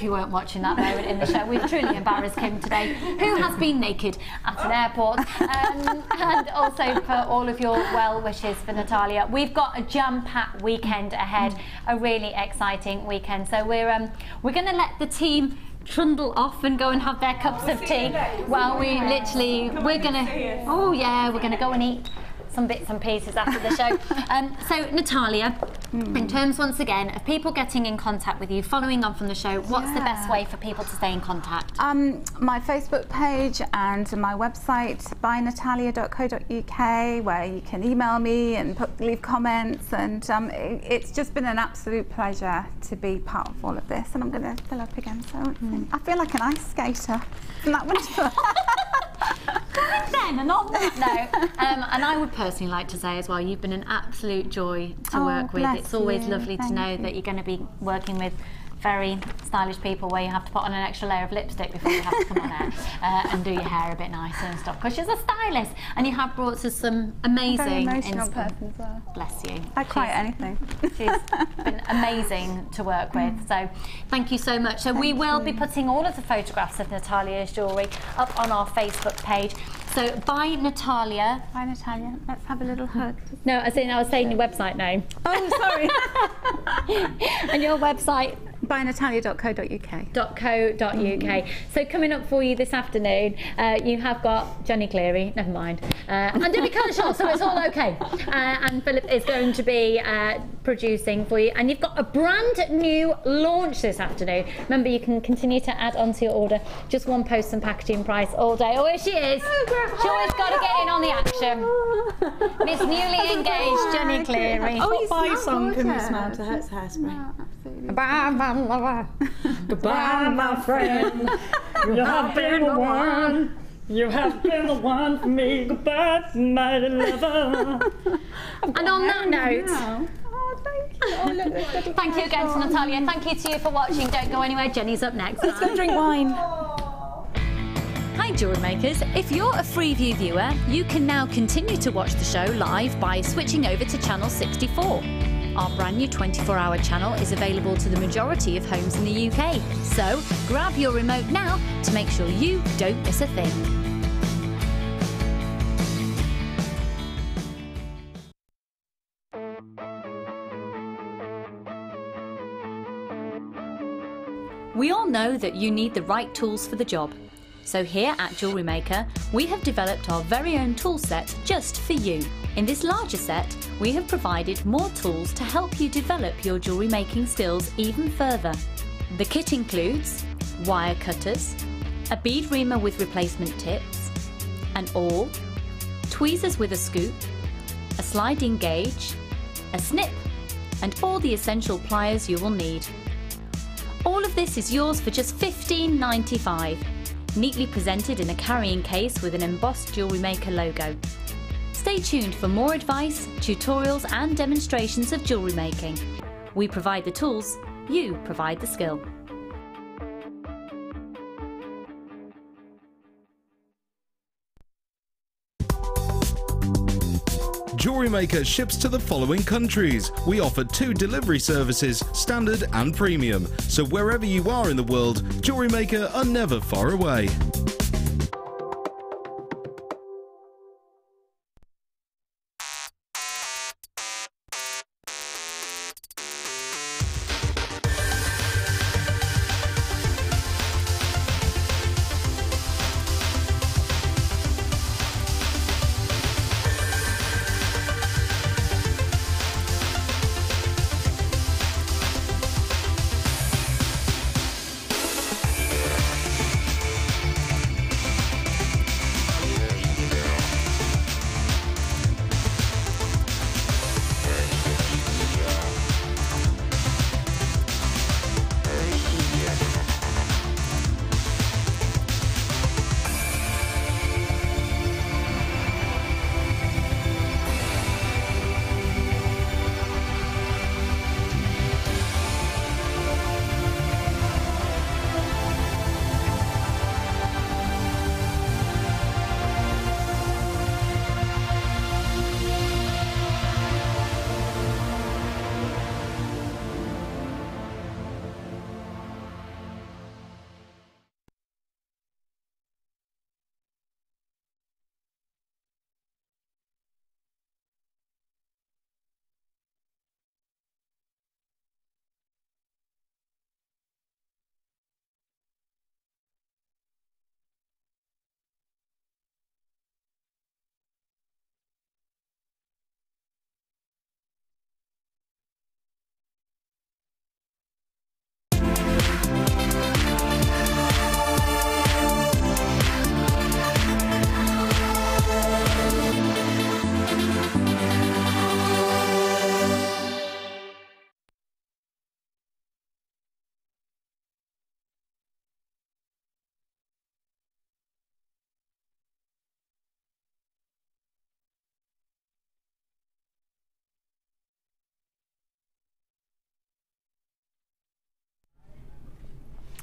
you weren't watching that moment in the show. We've truly embarrassed Kim today, who has been naked at an airport. And also for all of your well wishes for Natalia. We've got a jam-packed weekend ahead, a really exciting weekend. So we're going to let the team trundle off and go and have their cups of tea. Well, we're gonna go and eat some bits and pieces after the show. So Natalia, in terms once again of people getting in contact with you, following on from the show, what's the best way for people to stay in contact? My Facebook page and my website, bynatalia.co.uk, where you can email me and leave comments, and it's just been an absolute pleasure to be part of all of this, and I'm going to fill up again, so I feel like an ice skater. Isn't that wonderful? Then and on that note, and I would personally like to say as well, you've been an absolute joy to work with. It's always lovely to know that you're going to be working with very stylish people where you have to put on an extra layer of lipstick before you have to come on air and do your hair a bit nicer and stuff, because she's a stylist and you have brought us some amazing very emotional person as well. Bless you. I quite anything. She's been amazing to work with, so thank you so much. So we will be putting all of the photographs of Natalia's jewellery up on our Facebook page. So by Natalia. Bye Natalia, let's have a little hug. No, I was saying your website name. Oh, sorry. And your website? bynatalia.co.uk. So coming up for you this afternoon, you have got Johnny Cleary, never mind, and Debbie Kershaw, so it's all okay. And Philip is going to be producing for you, and you've got a brand new launch this afternoon. Remember, you can continue to add onto your order just one post and packaging price all day. Oh, here she is. She always got to get in on the action. Miss newly engaged Johnny Cleary. Oh, goodbye song can you smell to her hairspray. Goodbye, my lover. Goodbye, my friend. You have been the one. You have been the one for me. Goodbye, mighty lover. And on that note, Thank you. Oh, look, thank you again to Natalia. Thank you to you for watching. Don't go anywhere. Jenny's up next. Let's go drink wine. Hi Jewellery Makers, if you're a Freeview viewer, you can now continue to watch the show live by switching over to channel 64. Our brand new 24-hour channel is available to the majority of homes in the UK, so grab your remote now to make sure you don't miss a thing. We all know that you need the right tools for the job. So here at JewelleryMaker, we have developed our very own tool set just for you. In this larger set, we have provided more tools to help you develop your jewellery making skills even further. The kit includes wire cutters, a bead reamer with replacement tips, an awl, tweezers with a scoop, a sliding gauge, a snip, and all the essential pliers you will need. All of this is yours for just $15.95. Neatly presented in a carrying case with an embossed JewelleryMaker logo. Stay tuned for more advice, tutorials and demonstrations of jewellery making. We provide the tools, you provide the skill. JewelleryMaker ships to the following countries. We offer 2 delivery services, standard and premium. So wherever you are in the world, JewelleryMaker are never far away.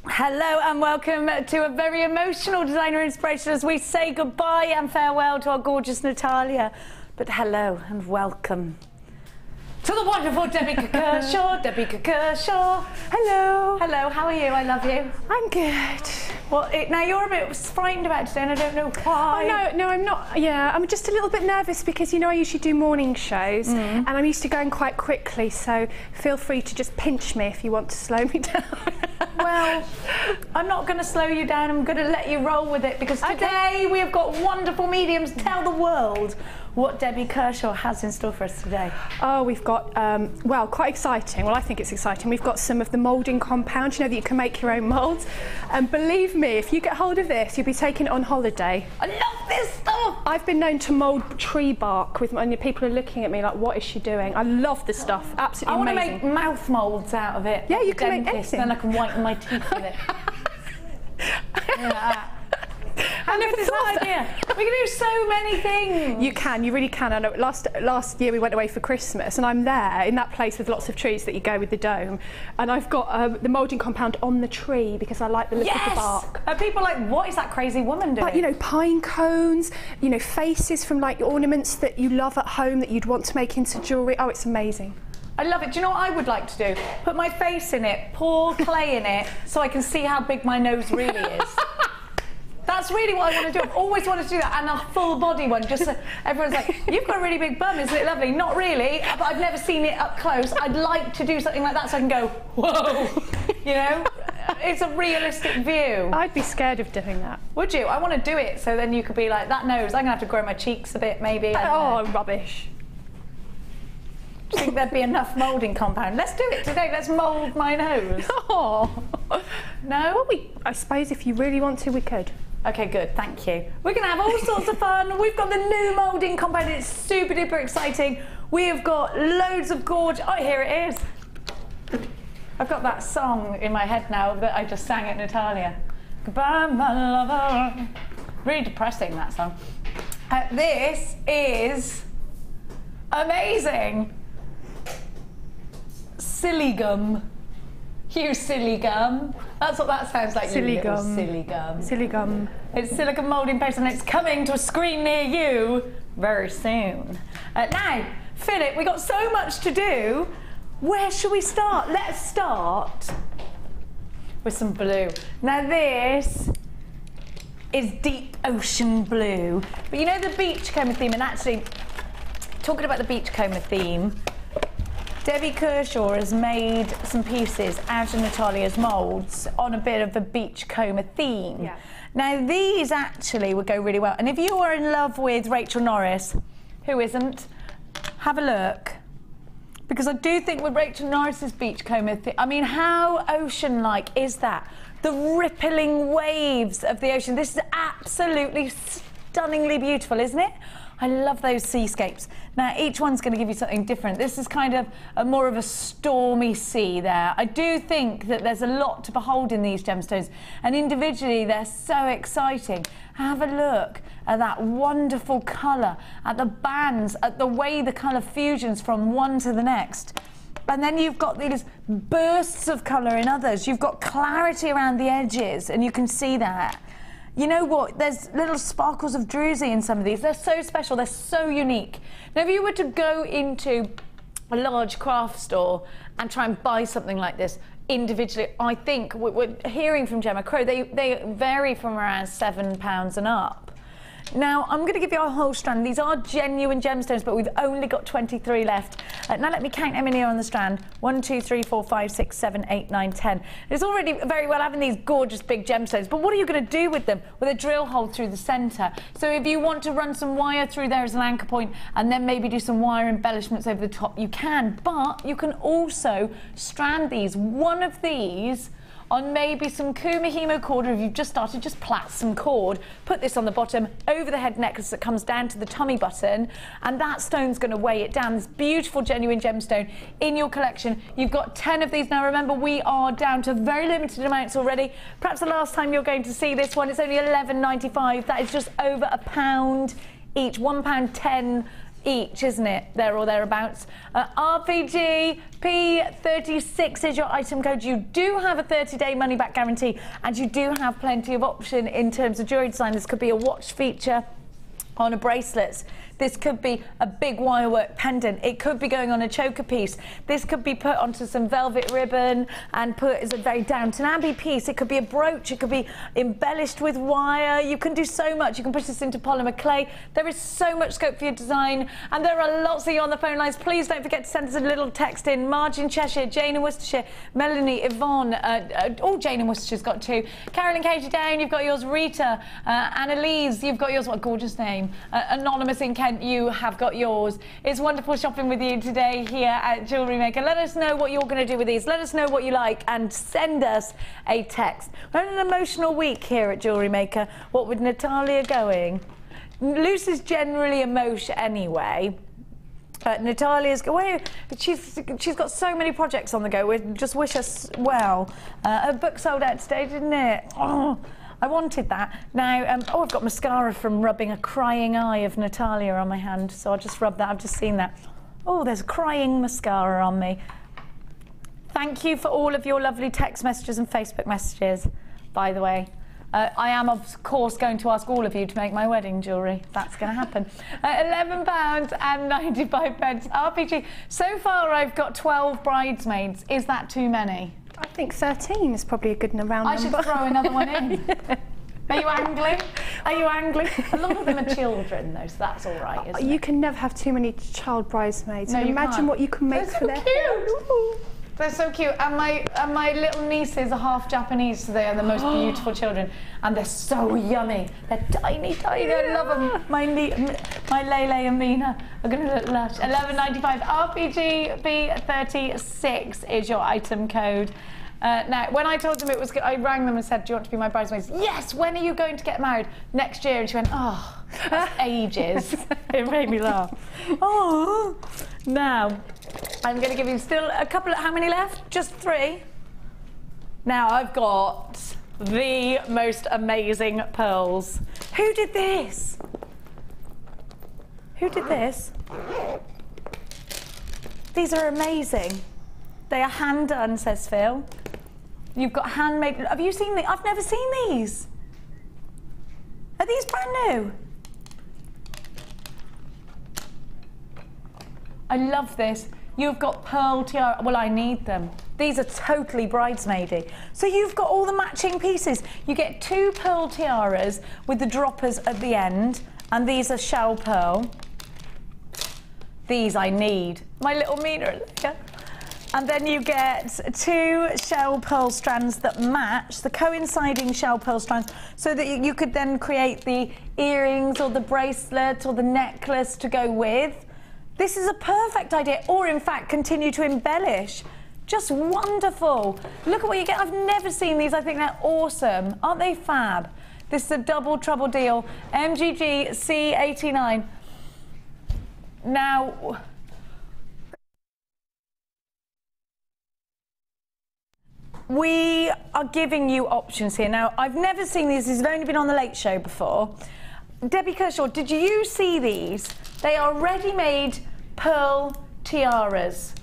Hello and welcome to a very emotional designer inspiration as we say goodbye and farewell to our gorgeous Natalia. But hello and welcome to the wonderful Debbie Kershaw. Debbie Kershaw. Hello. Hello, how are you? I love you. I'm good. Well, now you're a bit frightened about today and I don't know why. Oh, no, I'm not. Yeah, I'm just a little bit nervous because, you know, I usually do morning shows and I'm used to going quite quickly, so feel free to just pinch me if you want to slow me down. Well, I'm not going to slow you down. I'm going to let you roll with it because today we have got wonderful mediums. Tell the world what Debbie Kershaw has in store for us today. Oh, we've got, well, quite exciting. Well, I think it's exciting. We've got some of the moulding compounds, you know, that you can make your own moulds. And believe me, if you get hold of this, you'll be taking it on holiday. I love this stuff. I've been known to mould tree bark with, and people are looking at me like, what is she doing? I love this stuff. Absolutely amazing. I want to make mouth moulds out of it. Yeah, you can make anything. Then I can whiten my teeth with it. Yeah. I never thought idea. We can do so many things. You can, you really can. I know last year we went away for Christmas and I'm there in that place with lots of trees that you go with the dome, and I've got the moulding compound on the tree because I like the look of the bark. Are people like, what is that crazy woman doing? Like, you know, pine cones, you know, faces from like ornaments that you love at home that you'd want to make into jewellery. Oh, it's amazing. I love it. Do you know what I would like to do? Put my face in it, pour clay in it, so I can see how big my nose really is. That's really what I want to do. I've always wanted to do that, and a full body one, just so everyone's like, you've got a really big bum, isn't it lovely? Not really, but I've never seen it up close. I'd like to do something like that so I can go, whoa, you know? It's a realistic view. I'd be scared of doing that. Would you? I want to do it so then you could be like, that nose, I'm going to have to grow my cheeks a bit maybe. Oh, rubbish. Do you think there'd be enough moulding compound? Let's do it today. Let's mould my nose. Oh. No? Well, I suppose if you really want to, we could. Okay, good, thank you. We're going to have all sorts of fun. We've got the new moulding compound. It's super duper exciting. We have got loads of gorgeous... Oh, here it is. I've got that song in my head now that I just sang at Natalia. Goodbye, my lover. Really depressing, that song. This is amazing. Siligum. You Siligum. That's what that sounds like. Siligum. Siligum. Siligum. It's silicone moulding paste and it's coming to a screen near you very soon. Now, Philip, we got so much to do. Where shall we start? Let's start with some blue. Now this is deep ocean blue. But you know the beachcomber theme, and actually, talking about the beachcomber theme, Debbie Kershaw has made some pieces out of Natalia's moulds on a bit of a beachcomber theme. Yeah. Now these actually would go really well. And if you are in love with Rachel Norris, who isn't, have a look. Because I do think with Rachel Norris's beachcomber theme, I mean, how ocean-like is that? The rippling waves of the ocean. This is absolutely stunningly beautiful, isn't it? I love those seascapes. Now, each one's going to give you something different. This is kind of more of a stormy sea there. I do think that there's a lot to behold in these gemstones, and individually they're so exciting. Have a look at that wonderful colour, at the bands, at the way the colour fusions from one to the next. And then you've got these bursts of colour in others. You've got clarity around the edges, and you can see that. You know what? There's little sparkles of druzy in some of these. They're so special. They're so unique. Now, if you were to go into a large craft store and try and buy something like this individually, I think we're hearing from Gemma Crow, they vary from around £7 and up. Now, I'm going to give you a whole strand. These are genuine gemstones, but we've only got 23 left. Now, let me count how many are on the strand. 1, 2, 3, 4, 5, 6, 7, 8, 9, 10. It's already very well having these gorgeous big gemstones, but what are you going to do with them? With a drill hole through the centre. So if you want to run some wire through there as an anchor point and then maybe do some wire embellishments over the top, you can. But you can also strand these. One of these on maybe some Kumihimo cord, or if you've just started, just plait some cord, put this on the bottom, over the head necklace that comes down to the tummy button, and that stone's going to weigh it down. This beautiful genuine gemstone in your collection. You've got 10 of these now. Remember, we are down to very limited amounts already. Perhaps the last time you're going to see this one, it's only £11.95. That is just over £1 each, £1.10 each, isn't it? There or thereabouts. RPG P36 is your item code. You do have a 30-day money-back guarantee, and you do have plenty of option in terms of jewellery design. This could be a watch feature on a bracelet. This could be a big wirework pendant. It could be going on a choker piece. This could be put onto some velvet ribbon and put as a very Downton Abbey piece. It could be a brooch. It could be embellished with wire. You can do so much. You can push this into polymer clay. There is so much scope for your design, and there are lots of you on the phone lines. Please don't forget to send us a little text in. Marge in Cheshire, Jane in Worcestershire, Melanie, Yvonne, Jane in Worcestershire's got 2. Carol and Katie Down, you've got yours. Rita, Annalise, you've got yours. What a gorgeous name. Anonymous in Kent, you have got yours. It's wonderful shopping with you today here at Jewellery Maker. Let us know what you're going to do with these. Let us know what you like and send us a text. We're on an emotional week here at Jewellery Maker. What with Natalia going? Lucy's generally emotion anyway. Natalia's she's got so many projects on the go. We just wish us well. Her book sold out today, didn't it? Oh, I wanted that. Now, I've got mascara from rubbing a crying eye of Natalia on my hand, so I'll just rub that. I've just seen that. Oh, there's crying mascara on me. Thank you for all of your lovely text messages and Facebook messages, by the way. I am, of course, going to ask all of you to make my wedding jewellery. That's going to happen. £11.95. RPG. So far, I've got 12 bridesmaids. Is that too many? I think 13 is probably a good round number. I should throw another one in. Are you angling? Are you angling? A lot of them are children, though, so that's all right, isn't You it? can never have too many child bridesmaids. No, you imagine can't. what you can make They're for so their cute. They're so cute. And my little nieces are half Japanese, so they are the most beautiful children. And they're so yummy. They're tiny, tiny. I love them. My Lele and Mina are going to look lush. £11.95. RPG B36 is your item code. Now, when I told them it was good, I rang them and said, do you want to be my bridesmaids? Yes, when are you going to get married? Next year. And she went, oh, that's ages. It made me laugh. Oh, now, I'm going to give you still a couple of, how many left? Just 3. Now, I've got the most amazing pearls. Who did this? Who did this? These are amazing. They are hand done, says Phil. You've got handmade. Have you seen these? I've never seen these. Are these brand new? I love this. You've got pearl tiara. Well, I need them. These are totally bridesmaidy. So you've got all the matching pieces. You get 2 pearl tiaras with the droppers at the end, and these are shell pearl. These I need. My little Mina. Yeah. And then you get 2 shell pearl strands that match, the coinciding shell pearl strands, so that you could then create the earrings or the bracelet or the necklace to go with. This is a perfect idea, or in fact, continue to embellish. Just wonderful. Look at what you get. I've never seen these. I think they're awesome. Aren't they fab? This is a double trouble deal. MGG C89. Now, we are giving you options here. Now, I've never seen these. These have only been on the Late Show before. Debbie Kershaw, did you see these? They are ready-made pearl tiaras.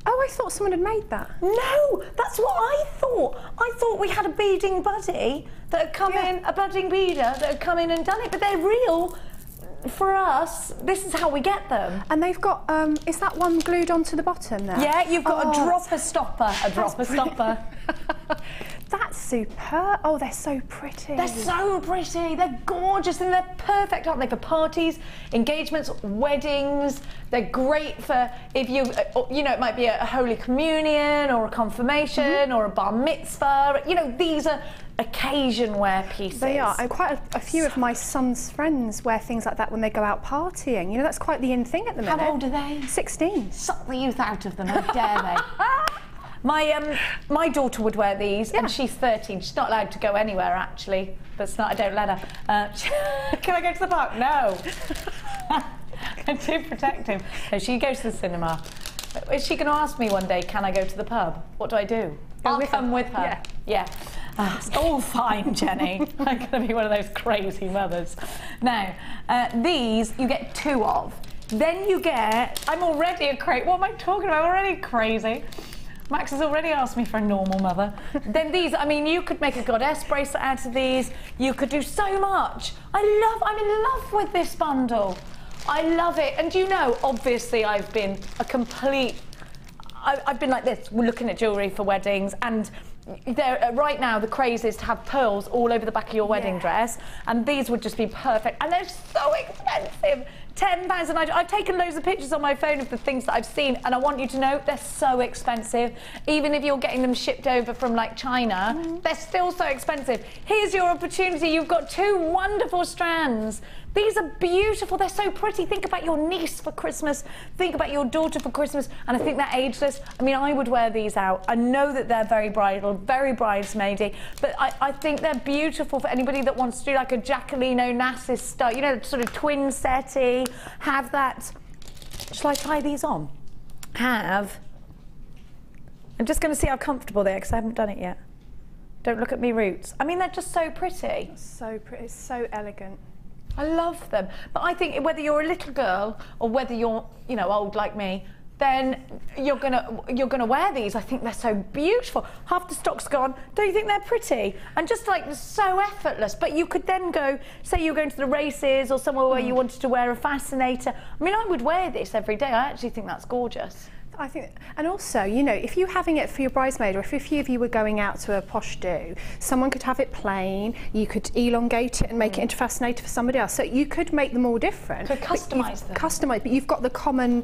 Oh, I thought someone had made that. No, that's what I thought. I thought we had a beading buddy that had come in, a budding beader that had come in and done it, but they're real. For us, this is how we get them. And they've got, is that one glued onto the bottom there? Yeah, you've got a dropper stopper. A dropper stopper. That's superb. Oh, they're so pretty. They're so pretty. They're gorgeous and they're perfect, aren't they, for parties, engagements, weddings. They're great for if you, you know, it might be a Holy Communion or a confirmation or a bar mitzvah. You know, these are occasion wear pieces. They are. And quite a few of my son's friends wear things like that when they go out partying. You know, that's quite the in thing at the minute. How old are they? 16. Suck the youth out of them, how dare they? My daughter would wear these, and she's 13. She's not allowed to go anywhere, actually. But it's not, I don't let her. Can I go to the park? No. I'm too protective. No, she goes to the cinema. Is she going to ask me one day, can I go to the pub? What do I do? I'll come with her. Yeah. It's all fine, Jenny. I'm going to be one of those crazy mothers. Now, these you get 2 of. Then you get, I'm already a crazy, what am I talking about? I'm already crazy. Max has already asked me for a normal mother. Then these, I mean, you could make a goddess bracelet out of these. You could do so much. I'm in love with this bundle. I love it. And you know, obviously I've been a complete, I've been like this, we're looking at jewellery for weddings, and right now the craze is to have pearls all over the back of your wedding dress, and these would just be perfect. And they're so expensive. £10, and I've taken loads of pictures on my phone of the things that I've seen, and I want you to know they're so expensive. Even if you're getting them shipped over from like China, they're still so expensive. Here's your opportunity. You've got 2 wonderful strands. These are beautiful, they're so pretty. Think about your niece for Christmas, think about your daughter for Christmas, and I think they're ageless. I mean, I would wear these out. I know that they're very bridal, very bridesmaidy, but I think they're beautiful for anybody that wants to do like a Jacqueline Onassis style, you know, sort of twin settee, have that. Shall I try these on? I'm just gonna see how comfortable they are, because I haven't done it yet. Don't look at me roots. I mean, they're just so pretty. So pretty, it's so elegant. I love them, but I think whether you're a little girl or whether you're, you know, old like me, then you're gonna wear these. I think they're so beautiful. Half the stock's gone. Don't you think they're pretty? And just like so effortless. But you could then go, say you're going to the races or somewhere where you wanted to wear a fascinator. I mean, I would wear this every day. I actually think that's gorgeous. I think, and also, you know, if you're having it for your bridesmaid, or if a few of you were going out to a posh do, someone could have it plain, you could elongate it and make it into fascinator for somebody else. So you could make them all different. Could customise them. Customise, but you've got the common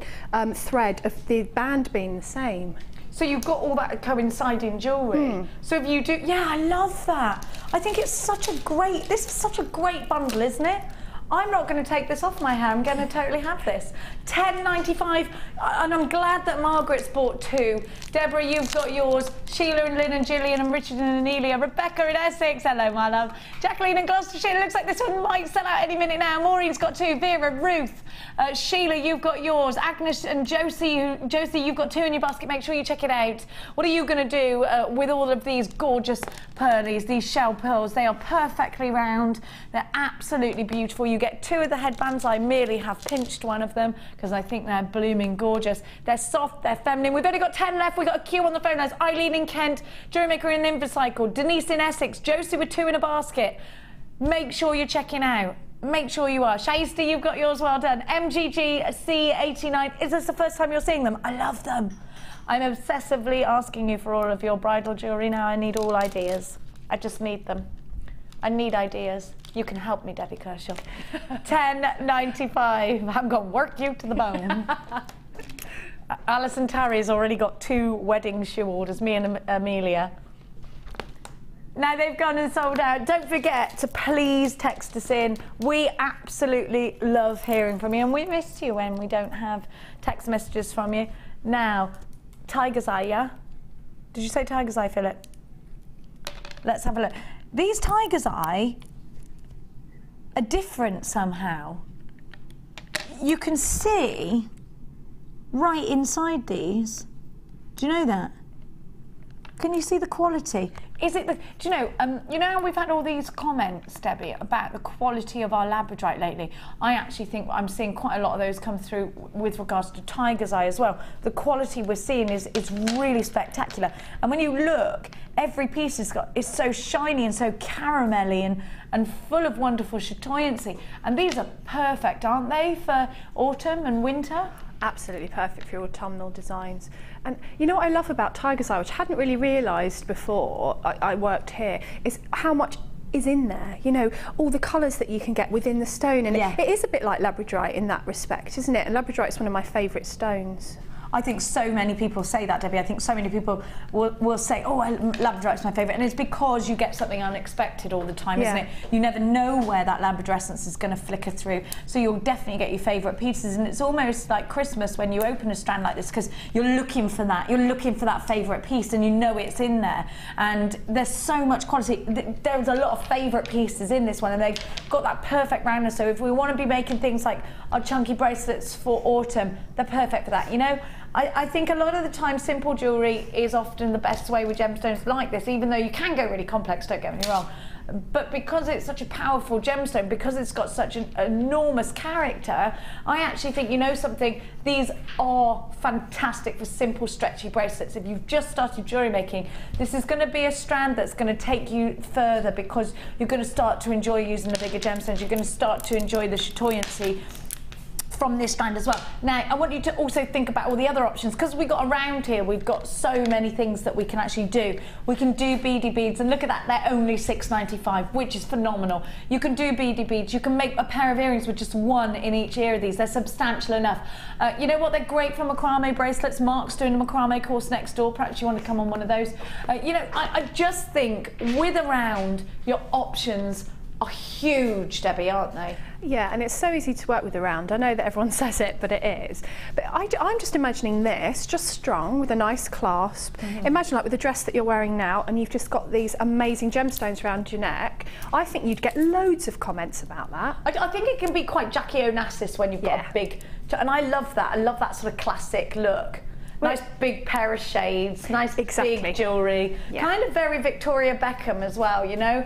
thread of the band being the same. So you've got all that coinciding jewellery. So if you do, yeah, I love that. I think it's such a great, this is such a great bundle, isn't it? I'm not going to take this off my hair. I'm going to totally have this. £10.95, and I'm glad that Margaret's bought 2. Deborah, you've got yours. Sheila and Lynn and Gillian and Richard and Anelia. Rebecca in Essex, hello, my love. Jacqueline and Gloucestershire, looks like this one might sell out any minute now. Maureen's got 2. Vera, Ruth. Sheila, you've got yours. Agnes and Josie, you've got 2 in your basket. Make sure you check it out. What are you going to do with all of these gorgeous pearlies, these shell pearls? They are perfectly round. They're absolutely beautiful. You get 2 of the headbands. I merely have pinched one of them because I think they're blooming gorgeous. They're soft, they're feminine. We've only got 10 left. We've got a queue on the phone. There's Eileen in Kent, JewelleryMaker in Invercycle, Denise in Essex, Josie with 2 in a basket. Make sure you're checking out. Make sure you are. Shaista, you've got yours, well done. MGGC89, is this the first time you're seeing them? I love them. I'm obsessively asking you for all of your bridal jewellery now. I need all ideas. I just need them. I need ideas. You can help me, Debbie Kershaw. £10.95. I'm going to work you to the bone. Alison Tarry's already got 2 wedding shoe orders, me and Amelia. Now they've gone and sold out. Don't forget to please text us in. We absolutely love hearing from you, and we miss you when we don't have text messages from you. Now, Tiger's Eye, yeah? Did you say Tiger's Eye, Philip? Let's have a look. These Tiger's Eye are different somehow. You can see right inside these. Do you know that? Can you see the quality? Is it the, do you know how we've had all these comments, Debbie, about the quality of our Labradorite lately? I actually think I'm seeing quite a lot of those come through with regards to Tiger's Eye as well. The quality we're seeing is really spectacular. And when you look, every piece is so shiny and so caramelly and full of wonderful chatoyancy. And these are perfect, aren't they, for autumn and winter? Absolutely perfect for your autumnal designs. And you know what I love about Tiger's Eye, which I hadn't really realised before I worked here, is how much is in there. You know, all the colours that you can get within the stone. And it is a bit like Labradorite in that respect, isn't it? And Labradorite is one of my favourite stones. I think so many people say that, Debbie. I think so many people will say, oh, Labradorite's my favourite. And it's because you get something unexpected all the time, isn't it? You never know where that Labradorescence is going to flicker through. So you'll definitely get your favourite pieces. And it's almost like Christmas when you open a strand like this, because you're looking for that. You're looking for that favourite piece and you know it's in there. And there's so much quality. There's a lot of favourite pieces in this one, and they've got that perfect roundness. So if we want to be making things like our chunky bracelets for autumn, they're perfect for that, you know? I think a lot of the time simple jewellery is often the best way with gemstones like this, even though you can go really complex, don't get me wrong. but because it's such a powerful gemstone, because it's got such an enormous character, I actually think, you know something, these are fantastic for simple stretchy bracelets. If you've just started jewellery making, this is going to be a strand that's going to take you further, because you're going to start to enjoy using the bigger gemstones. You're going to start to enjoy the chatoyancy from this strand as well. Now, I want you to also think about all the other options, because we've got around here, we've got so many things that we can actually do. We can do beady beads, and look at that, they're only $6.95, which is phenomenal. You can do beady beads, you can make a pair of earrings with just one in each ear of these. They're substantial enough. You know what, they're great for macrame bracelets. Mark's doing a macrame course next door. Perhaps you want to come on one of those. You know, I just think with around, your options are huge, Debbie, aren't they? Yeah, and it's so easy to work with around. I know that everyone says it, but it is. But I'm just imagining this, just strung with a nice clasp. Imagine like with the dress that you're wearing now, and you've just got these amazing gemstones around your neck. I think you'd get loads of comments about that. I think it can be quite Jackie Onassis when you've got a big, and I love that. I love that sort of classic look. Nice big pair of shades, nice big jewellery. Kind of very Victoria Beckham as well, you know?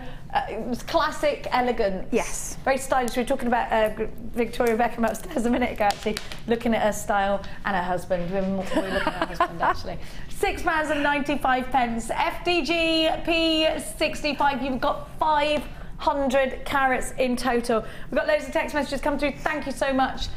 It was classic, elegant. Yes. Very stylish. We were talking about Victoria Beckham upstairs a minute ago, actually, looking at her style and her husband. We were looking at her husband, actually. £6.95. FDG P65. You've got 500 carats in total. We've got loads of text messages come through. Thank you so much.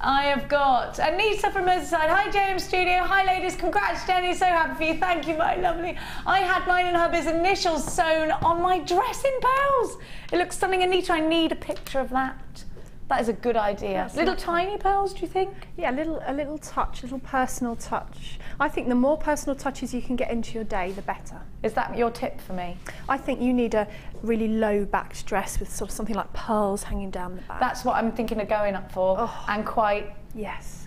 I have got Anita from Merseyside. Hi, James Studio. Hi, ladies. Congrats, Jenny. So happy for you. Thank you, my lovely. I had mine and hubby's initials sewn on my dress in pearls. It looks stunning. Anita, I need a picture of that. That is a good idea. Little tiny pearls, do you think? Yeah, a little touch, a little personal touch. I think the more personal touches you can get into your day, the better. Is that your tip for me? I think you need a really low-backed dress with sort of something like pearls hanging down the back. That's what I'm thinking of going up for, and quite... Yes.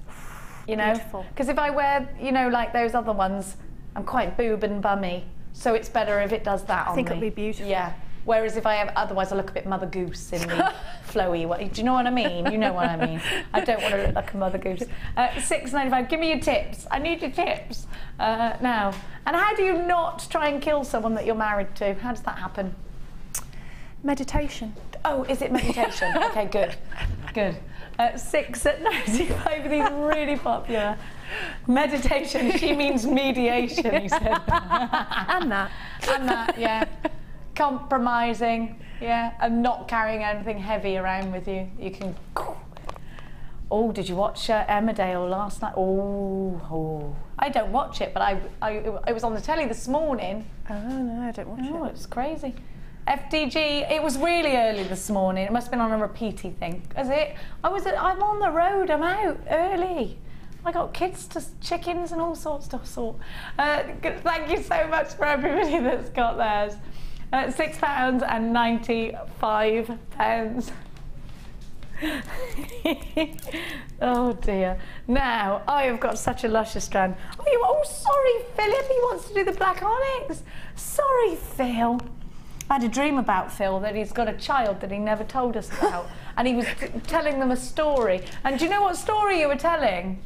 You know? Beautiful. Because if I wear, you know, like those other ones, I'm quite boob and bummy, so it's better if it does that on me. I think it'll be beautiful. Yeah. Whereas if I have, otherwise I look a bit Mother Goose in the flowy way. Do you know what I mean? You know what I mean. I don't want to look like a Mother Goose. £6.95. Give me your tips. I need your tips now. And how do you not try and kill someone that you're married to? How does that happen? Meditation. Oh, is it meditation? Okay, good. Good. £6.95. These really popular. Meditation. She means mediation, he said. And that. And that, yeah. Compromising, yeah, and not carrying anything heavy around with you. You can. Oh, did you watch Emmerdale last night? Oh, I don't watch it, but it was on the telly this morning. Oh no, I don't watch it. Oh, it's crazy. FDG. It was really early this morning. It must have been on a repeaty thing. Is it? I'm on the road. I'm out early. I got kids to chickens and all sorts of sort. Thank you so much for everybody that's got theirs. £6.95. Oh dear. Now, I have got such a luscious strand. Oh, sorry, Philip, he wants to do the black onyx. Sorry, Phil. I had a dream about Phil, that he's got a child that he never told us about. And he was telling them a story. And do you know what story you were telling?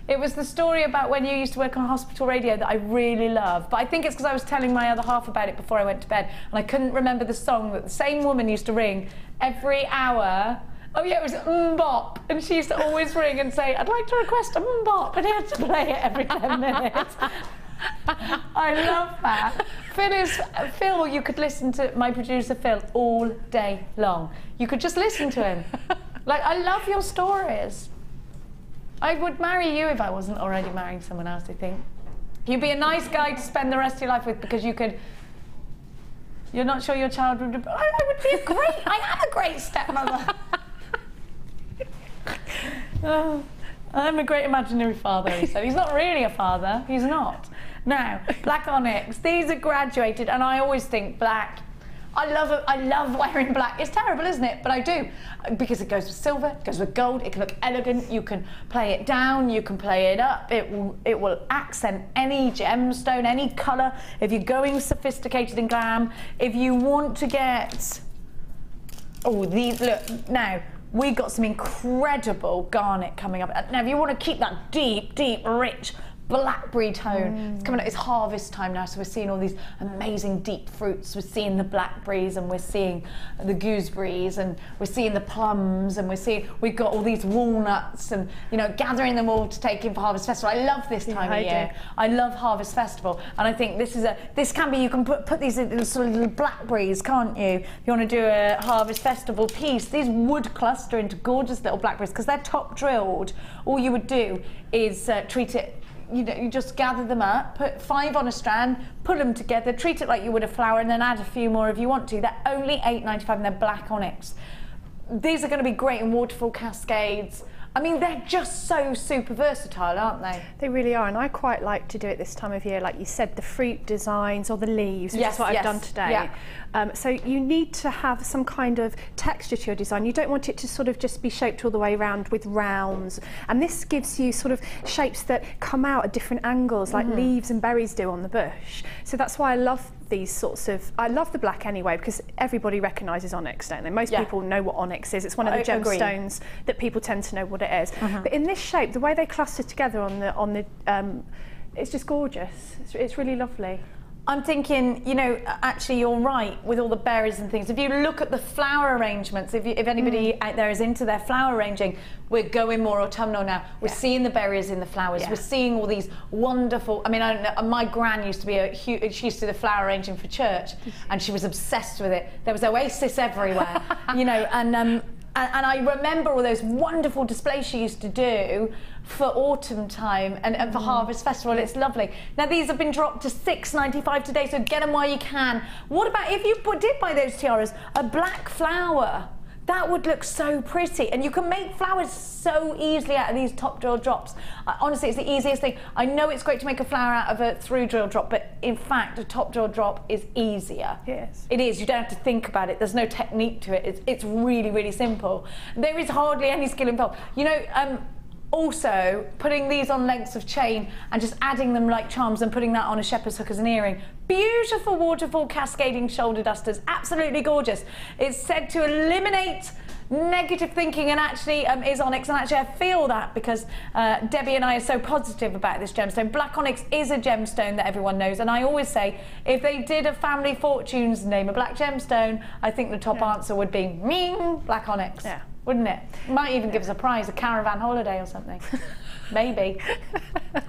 It was the story about when you used to work on hospital radio that I really love. But I think it's because I was telling my other half about it before I went to bed, and I couldn't remember the song that the same woman used to ring every hour. Oh yeah, it was Mbop, and she used to always ring and say, I'd like to request a Mbop, and he had to play it every 10 minutes. I love that. Phil, you could listen to my producer Phil all day long. You could just listen to him. Like, I love your stories. I would marry you if I wasn't already marrying someone else, I think. You'd be a nice guy to spend the rest of your life with, because you could... You're not sure your child would... I would be a great... I am a great stepmother. Oh, I'm a great imaginary father, he said. He's not really a father. He's not. Now, black onyx. These are graduated, and I always think black... I love wearing black. It's terrible, isn't it? But I do, because it goes with silver, it goes with gold. It can look elegant. You can play it down. You can play it up. It will accent any gemstone, any colour. If you're going sophisticated and glam, if you want to get, these look now. We got some incredible garnet coming up. Now, if you want to keep that deep, rich blackberry tone. It's coming out, it's harvest time now, so we're seeing all these amazing deep fruits. We're seeing the blackberries and we're seeing the gooseberries and we're seeing the plums and we've got all these walnuts and, you know, gathering them all to take in for Harvest Festival. I love this time of year. I love Harvest Festival, and I think this can be, you can put these in sort of little blackberries, can't you? If you want to do a Harvest Festival piece, these would cluster into gorgeous little blackberries because they're top drilled. All you would do is treat it, you know, you just gather them up, put 5 on a strand, put them together, treat it like you would a flower, and then add a few more if you want to. They're only $8.95 and they're black onyx. These are going to be great in waterfall cascades. I mean, they're just so super versatile, aren't they? They really are, and I quite like to do it this time of year, like you said, the fruit designs or the leaves, which is what I've done today. Yeah. So you need to have some kind of texture to your design. You don't want it to sort of just be shaped all the way around with rounds, and this gives you sort of shapes that come out at different angles, like leaves and berries do on the bush. So that's why I love these sorts of, I love the black anyway, because everybody recognises onyx, don't they? Most people know what onyx is. It's one of the gemstones that people tend to know what it is. But in this shape, the way they cluster together on the it's just gorgeous. It's really lovely. I'm thinking, you know, actually you're right with all the berries and things. If you look at the flower arrangements, if anybody out there is into their flower arranging, we're going more autumnal now. We're seeing the berries in the flowers. We're seeing all these wonderful, I mean, I don't know, my gran used to be she used to do the flower arranging for church, and she was obsessed with it. There was oasis everywhere, you know, and I remember all those wonderful displays she used to do for autumn time and for Harvest Festival. It's lovely. Now these have been dropped to $6.95 today, so get them while you can. What about if you did buy those tiaras, a black flower? That would look so pretty, and you can make flowers so easily out of these top drill drops. Honestly, it's the easiest thing. I know it's great to make a flower out of a through drill drop, but in fact, a top drill drop is easier. Yes. It is. You don't have to think about it. There's no technique to it. It's really, really simple. There is hardly any skill involved. You know, also, putting these on lengths of chain and just adding them like charms and putting that on a shepherd's hook as an earring. Beautiful waterfall cascading shoulder dusters, absolutely gorgeous. It's said to eliminate negative thinking and actually is onyx, and actually I feel that because Debbie and I are so positive about this gemstone. Black onyx is a gemstone that everyone knows, and I always say if they did a family fortunes name a black gemstone, I think the top answer would be black onyx. Yeah. Wouldn't it? Might even give us a prize, a caravan holiday or something. Maybe.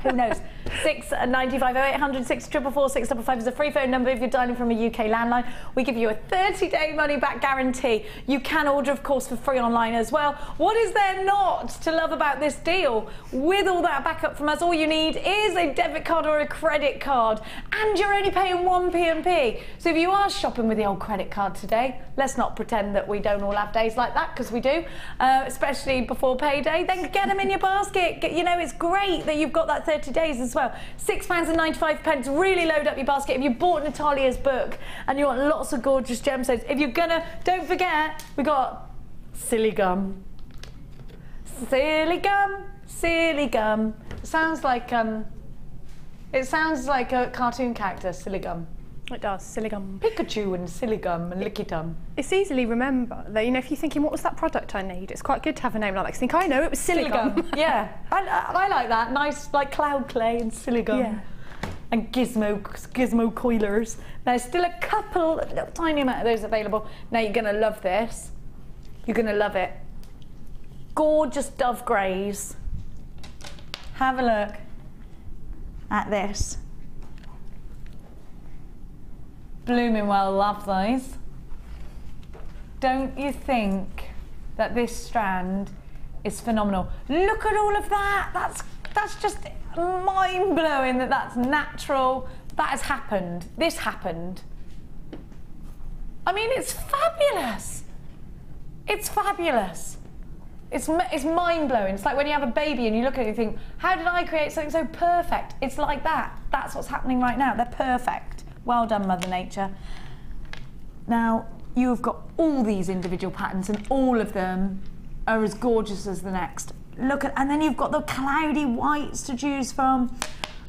Who knows? $6.95 0800 644 655 is a free phone number if you're dialing from a UK landline. We give you a 30-day money-back guarantee. You can order, of course, for free online as well. What is there not to love about this deal? With all that backup from us, all you need is a debit card or a credit card, and you're only paying 1 P&P. So if you are shopping with the old credit card today, let's not pretend that we don't all have days like that, because we do, especially before payday. Then get them in your basket. You know, it's great that you've got that 30 days as well. £6.95, really load up your basket. If you bought Natalia's book and you want lots of gorgeous gemstones, if you're gonna, don't forget, we got Siligum. Siligum, Siligum. It sounds like a cartoon character, Siligum. It does, Siligum. Pikachu and Siligum and Lickitum. It's easily remember. You know, if you're thinking, what was that product I need? It's quite good to have a name like that. You think, I know, it was Siligum. Yeah, I like that. Nice, like cloud clay and Siligum. Yeah. And gizmo coilers. There's still a couple, a little tiny amount of those available. Now you're gonna love this. You're gonna love it. Gorgeous dove greys. Have a look at this. Blooming well love those. Don't you think that this strand is phenomenal? Look at all of that. That's just mind-blowing that that's natural. That has happened. This happened. I mean, it's fabulous. It's fabulous. It's mind-blowing. It's like when you have a baby and you look at it and you think, how did I create something so perfect? It's like that. That's what's happening right now. They're perfect. Well done, Mother Nature. Now, you've got all these individual patterns and all of them are as gorgeous as the next. Look at, and then you've got the cloudy whites to choose from.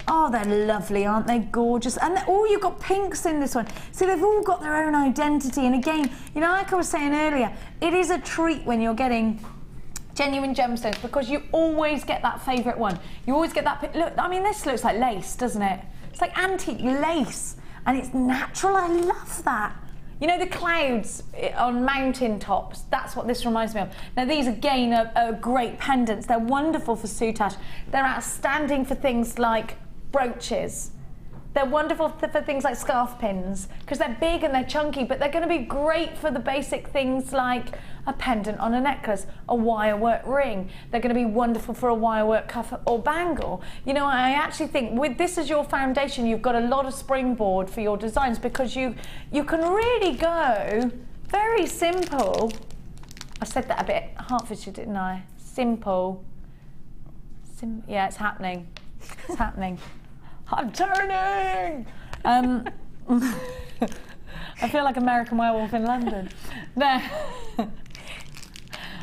Oh, they're lovely, aren't they? Gorgeous. And you've got pinks in this one. So they've all got their own identity. And again, you know, like I was saying earlier, it is a treat when you're getting genuine gemstones, because you always get that favourite one. You always get that, look, I mean, this looks like lace, doesn't it? It's like antique lace, and it's natural. I love that. You know, the clouds on mountain tops, that's what this reminds me of. Now, these again are great pendants. They're wonderful for soutache. They're outstanding for things like brooches. They're wonderful for things like scarf pins, because they're big and they're chunky, but they're going to be great for the basic things like a pendant on a necklace, a wirework ring. They're going to be wonderful for a wirework cuff or bangle. You know, I actually think with this as your foundation, you've got a lot of springboard for your designs, because you can really go very simple. I said that a bit Hertfordshire, didn't I? Simple. Yeah, it's happening. It's happening. I'm turning! I feel like American Werewolf in London. No.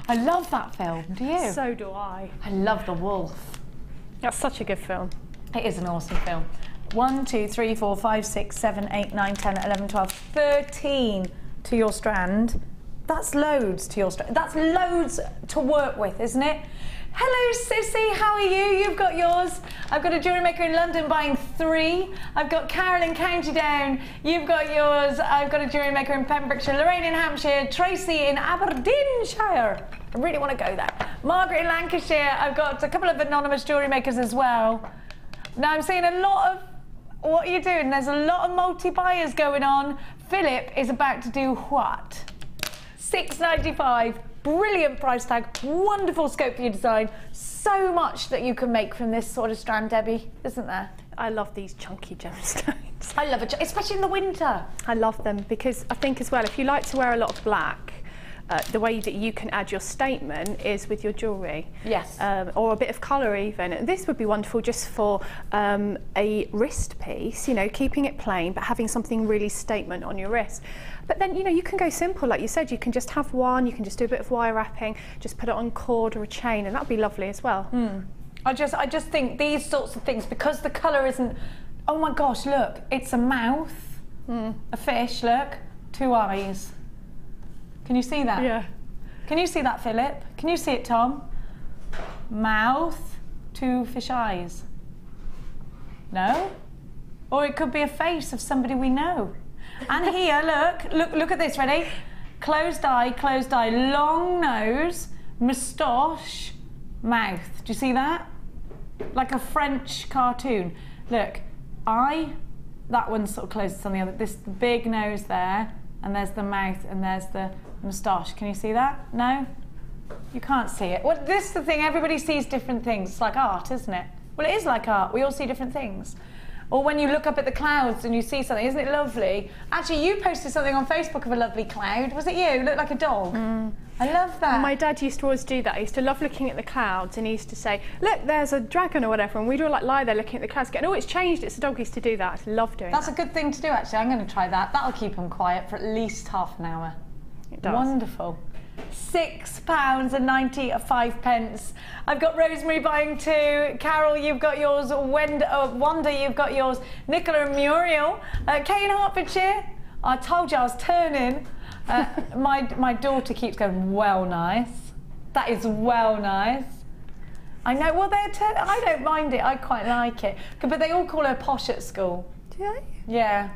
I love that film, do you? So do I. I love The Wolf. That's such a good film. It is an awesome film. 1, 2, 3, 4, 5, 6, 7, 8, 9, 10, 11, 12, 13 to your strand. That's loads to your strand. That's loads to work with, isn't it? Hello, Sissy, how are you? You've got yours. I've got a jewellery maker in London buying 3. I've got Carol in County Down. You've got yours. I've got a jewellery maker in Pembrokeshire, Lorraine in Hampshire, Tracy in Aberdeenshire. I really want to go there. Margaret in Lancashire. I've got a couple of anonymous jewellery makers as well. Now I'm seeing a lot of, what are you doing? There's a lot of multi-buyers going on. Philip is about to do what? $6.95. Brilliant price tag, wonderful scope for your design. So much that you can make from this sort of strand, Debbie, isn't there? I love these chunky gemstones. I love it, especially in the winter. I love them because I think as well, if you like to wear a lot of black, the way that you can add your statement is with your jewellery. Yes. Or a bit of colour even. And this would be wonderful just for a wrist piece, you know, keeping it plain but having something really statement on your wrist. But then, you know, you can go simple, like you said, you can just have one, you can just do a bit of wire wrapping, just put it on cord or a chain, and that'd be lovely as well. I just think these sorts of things, because the colour isn't, oh my gosh, look, it's a mouth, a fish, look, 2 eyes. Can you see that? Yeah. Can you see that, Philip? Can you see it, Tom? Mouth, 2 fish eyes. No? Or it could be a face of somebody we know. And here, look at this, ready? Closed eye, long nose, moustache, mouth. Do you see that? Like a French cartoon. Look, eye, that one sort of closes on the other. This big nose there, and there's the mouth, and there's the moustache. Can you see that? No? You can't see it. Well, this is the thing, everybody sees different things. It's like art, isn't it? Well, it is like art. We all see different things. Or when you look up at the clouds and you see something, isn't it lovely? Actually, you posted something on Facebook of a lovely cloud. Was it you? It looked like a dog. I love that. My dad used to always do that. He used to love looking at the clouds, and he used to say, look, there's a dragon or whatever, and we'd all like lie there looking at the clouds going, oh, it's changed, it's a dog. He used to do that. I love doing that. That's a good thing to do, actually. I'm going to try that. That'll keep them quiet for at least half an hour. It does. Wonderful. £6.95. I've got Rosemary buying 2. Carol, you've got yours. Wanda, you've got yours. Nicola and Muriel. Kay in Hertfordshire. I told you I was turning. My daughter keeps going, well, nice. That is well nice. I know. Well, I don't mind it. I quite like it. But they all call her posh at school. Do they? Yeah.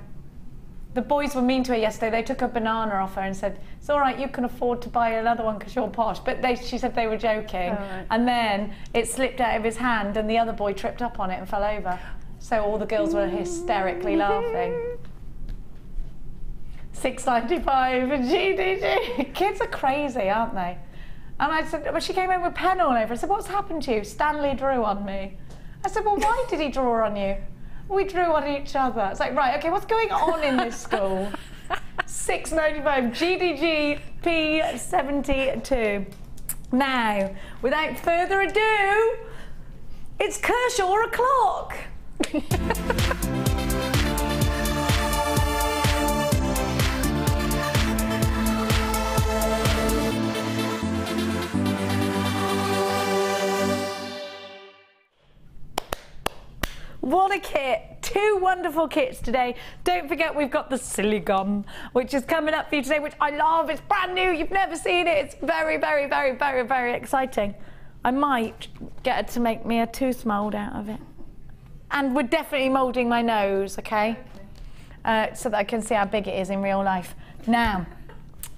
The boys were mean to her yesterday. They took a banana off her and said, it's all right, you can afford to buy another one because you're posh. But she said they were joking. Oh, right. And then it slipped out of his hand and the other boy tripped up on it and fell over. So all the girls were hysterically laughing. $6.95 GDG. Kids are crazy, aren't they? And I said, well, she came in with pen all over. I said, what's happened to you? Stanley drew on me. I said, well, why did he draw on you? We drew on each other. It's like, right, okay, what's going on in this school? $6.95 GDG P72. Now, without further ado, it's Kershaw o'clock. What a kit. 2 wonderful kits today. Don't forget we've got the Siligum, which is coming up for you today, which I love. It's brand new, you've never seen it. It's very, very, very, very, very exciting. I might get her to make me a tooth mould out of it. And we're definitely moulding my nose, okay? So that I can see how big it is in real life. Now,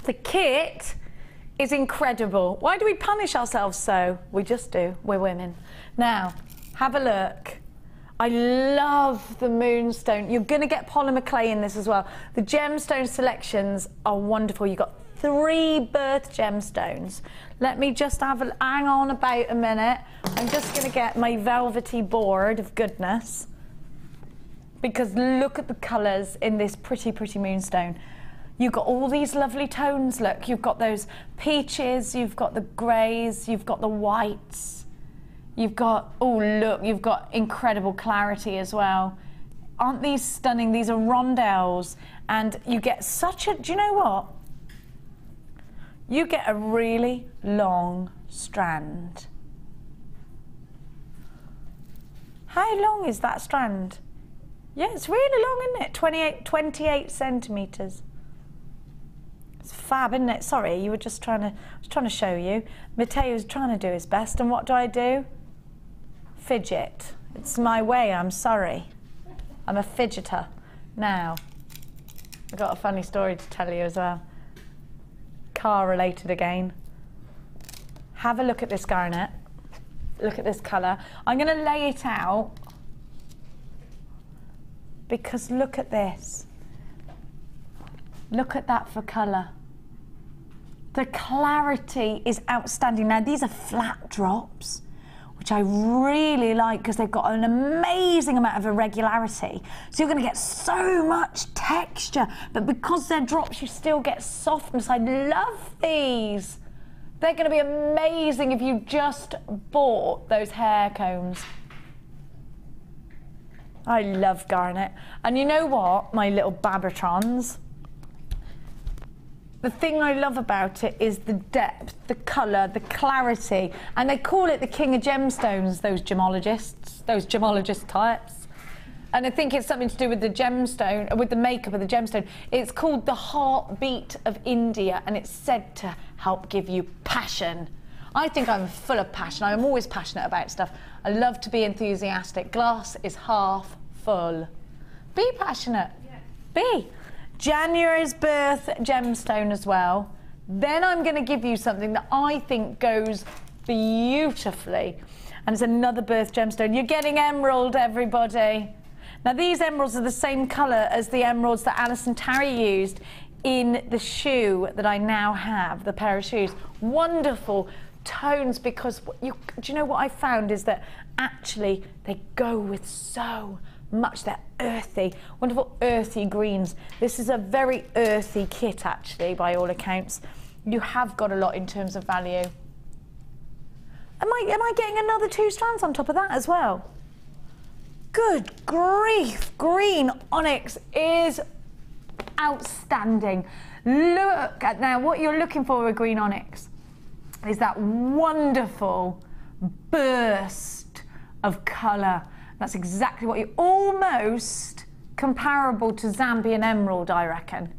the kit is incredible. Why do we punish ourselves so? We just do, we're women. Now, have a look. I love the moonstone. You're gonna get polymer clay in this as well. The gemstone selections are wonderful. You've got 3 birth gemstones. Let me just hang on about a minute. I'm just gonna get my velvety board of goodness, because look at the colours in this pretty, pretty moonstone. You've got all these lovely tones, look. You've got those peaches, you've got the greys, you've got the whites. You've got, oh look, you've got incredible clarity as well. Aren't these stunning? These are rondelles, and you get such a, do you know what? You get a really long strand. How long is that strand? Yeah, it's really long, isn't it? 28 centimetres. It's fab, isn't it? Sorry, you were just trying to, I was trying to show you. Matteo's trying to do his best, and what do? Fidget. It's my way, I'm sorry. I'm a fidgeter. Now, I've got a funny story to tell you as well. Car related again. Have a look at this garnet. Look at this colour. I'm going to lay it out, because look at this. Look at that for colour. The clarity is outstanding. Now, these are flat drops, which I really like because they've got an amazing amount of irregularity. So you're going to get so much texture, but because they're drops, you still get softness. I love these. They're going to be amazing if you just bought those hair combs. I love garnet. And you know what, my little Babatrons? The thing I love about it is the depth, the colour, the clarity. And they call it the king of gemstones, those gemologist types. And I think it's something to do with the gemstone, with the makeup of the gemstone. It's called the heartbeat of India, and it's said to help give you passion. I think I'm full of passion. I'm always passionate about stuff. I love to be enthusiastic. Glass is half full. Be passionate. Yeah. Be. January's birth gemstone as well. Then I'm going to give you something that I think goes beautifully, and it's another birth gemstone. You're getting emerald, everybody. Now, these emeralds are the same colour as the emeralds that Alison Tarry used in the shoe that I now have, the pair of shoes. Wonderful tones, because do you know what I found is that actually they go with so much. They're earthy, wonderful earthy greens. This is a very earthy kit, actually, by all accounts. You have got a lot in terms of value. Am I getting another 2 strands on top of that as well? Good grief, green onyx is outstanding. Look at now, what you're looking for with green onyx is that wonderful burst of colour. That's exactly what you, almost comparable to Zambian emerald, I reckon.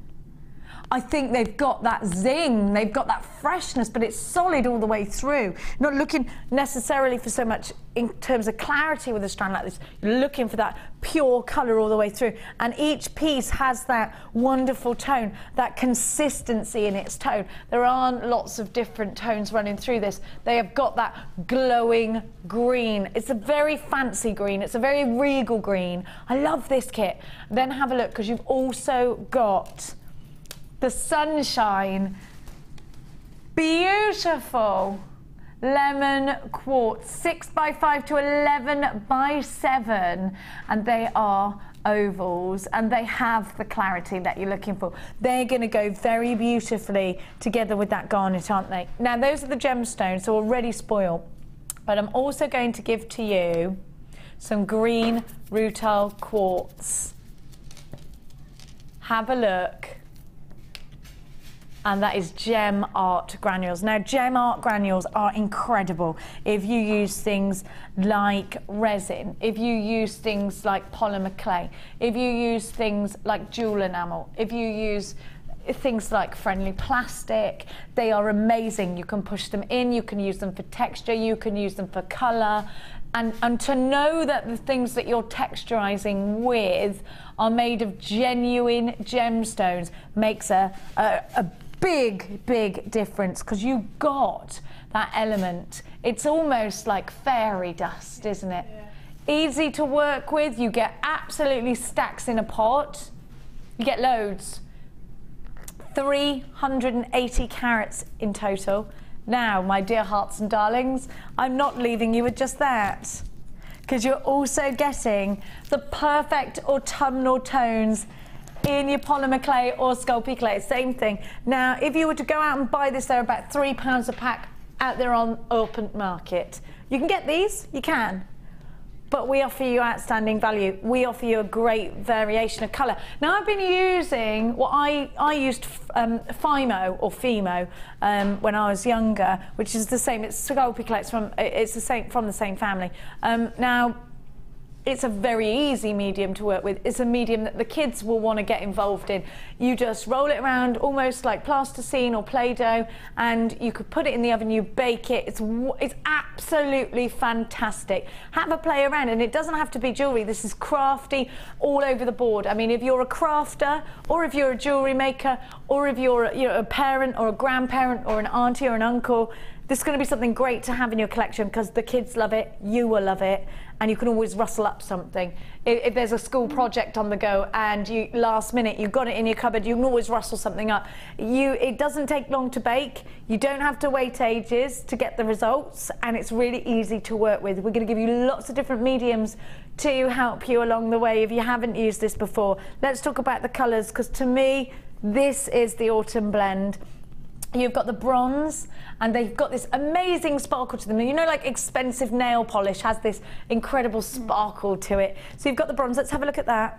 I think they've got that zing, they've got that freshness, but it's solid all the way through. You're not looking necessarily for so much in terms of clarity with a strand like this. You're looking for that pure colour all the way through. And each piece has that wonderful tone, that consistency in its tone. There aren't lots of different tones running through this. They have got that glowing green. It's a very fancy green. It's a very regal green. I love this kit. Then have a look, because you've also got the sunshine, beautiful lemon quartz, 6x5 to 11x7, and they are ovals, and they have the clarity that you're looking for. They're going to go very beautifully together with that garnet, aren't they? Now, those are the gemstones, so already spoiled, but I'm also going to give to you some green rutile quartz. Have a look. And that is gem art granules. Now, gem art granules are incredible if you use things like resin, if you use things like polymer clay, if you use things like jewel enamel, if you use things like friendly plastic. They are amazing. You can push them in, you can use them for texture, you can use them for colour. And to know that the things that you're texturizing with are made of genuine gemstones makes a big difference, because you got that element. It's almost like fairy dust, isn't it? Yeah. Easy to work with. You get absolutely stacks in a pot. You get loads. 380 carats in total. Now, my dear hearts and darlings, I'm not leaving you with just that, because you're also getting the perfect autumnal tones in your polymer clay or Sculpey clay, same thing. Now, if you were to go out and buy this, they're about £3 a pack out there on open market. You can get these, you can. But we offer you outstanding value. We offer you a great variation of colour. Now, I've been using what I used Fimo or Fimo when I was younger, which is the same. It's Sculpey clay. It's the same from the same family. Now, it's a very easy medium to work with. It's a medium that the kids will want to get involved in. You just roll it around almost like plasticine or Play-Doh, and you could put it in the oven, you bake it. It's absolutely fantastic. Have a play around, and it doesn't have to be jewellery. This is crafty all over the board. I mean, if you're a crafter, or if you're a jewellery maker, or if you're a parent or a grandparent or an auntie or an uncle, this is going to be something great to have in your collection, because the kids love it, you will love it, and you can always rustle up something. If there's a school project on the go and you last minute you've got it in your cupboard, you can always rustle something up. It doesn't take long to bake, you don't have to wait ages to get the results, and it's really easy to work with. We're going to give you lots of different mediums to help you along the way if you haven't used this before. Let's talk about the colours, because to me this is the autumn blend. You've got the bronze, and they've got this amazing sparkle to them. You know, like expensive nail polish has this incredible sparkle to it. So you've got the bronze. Let's have a look at that.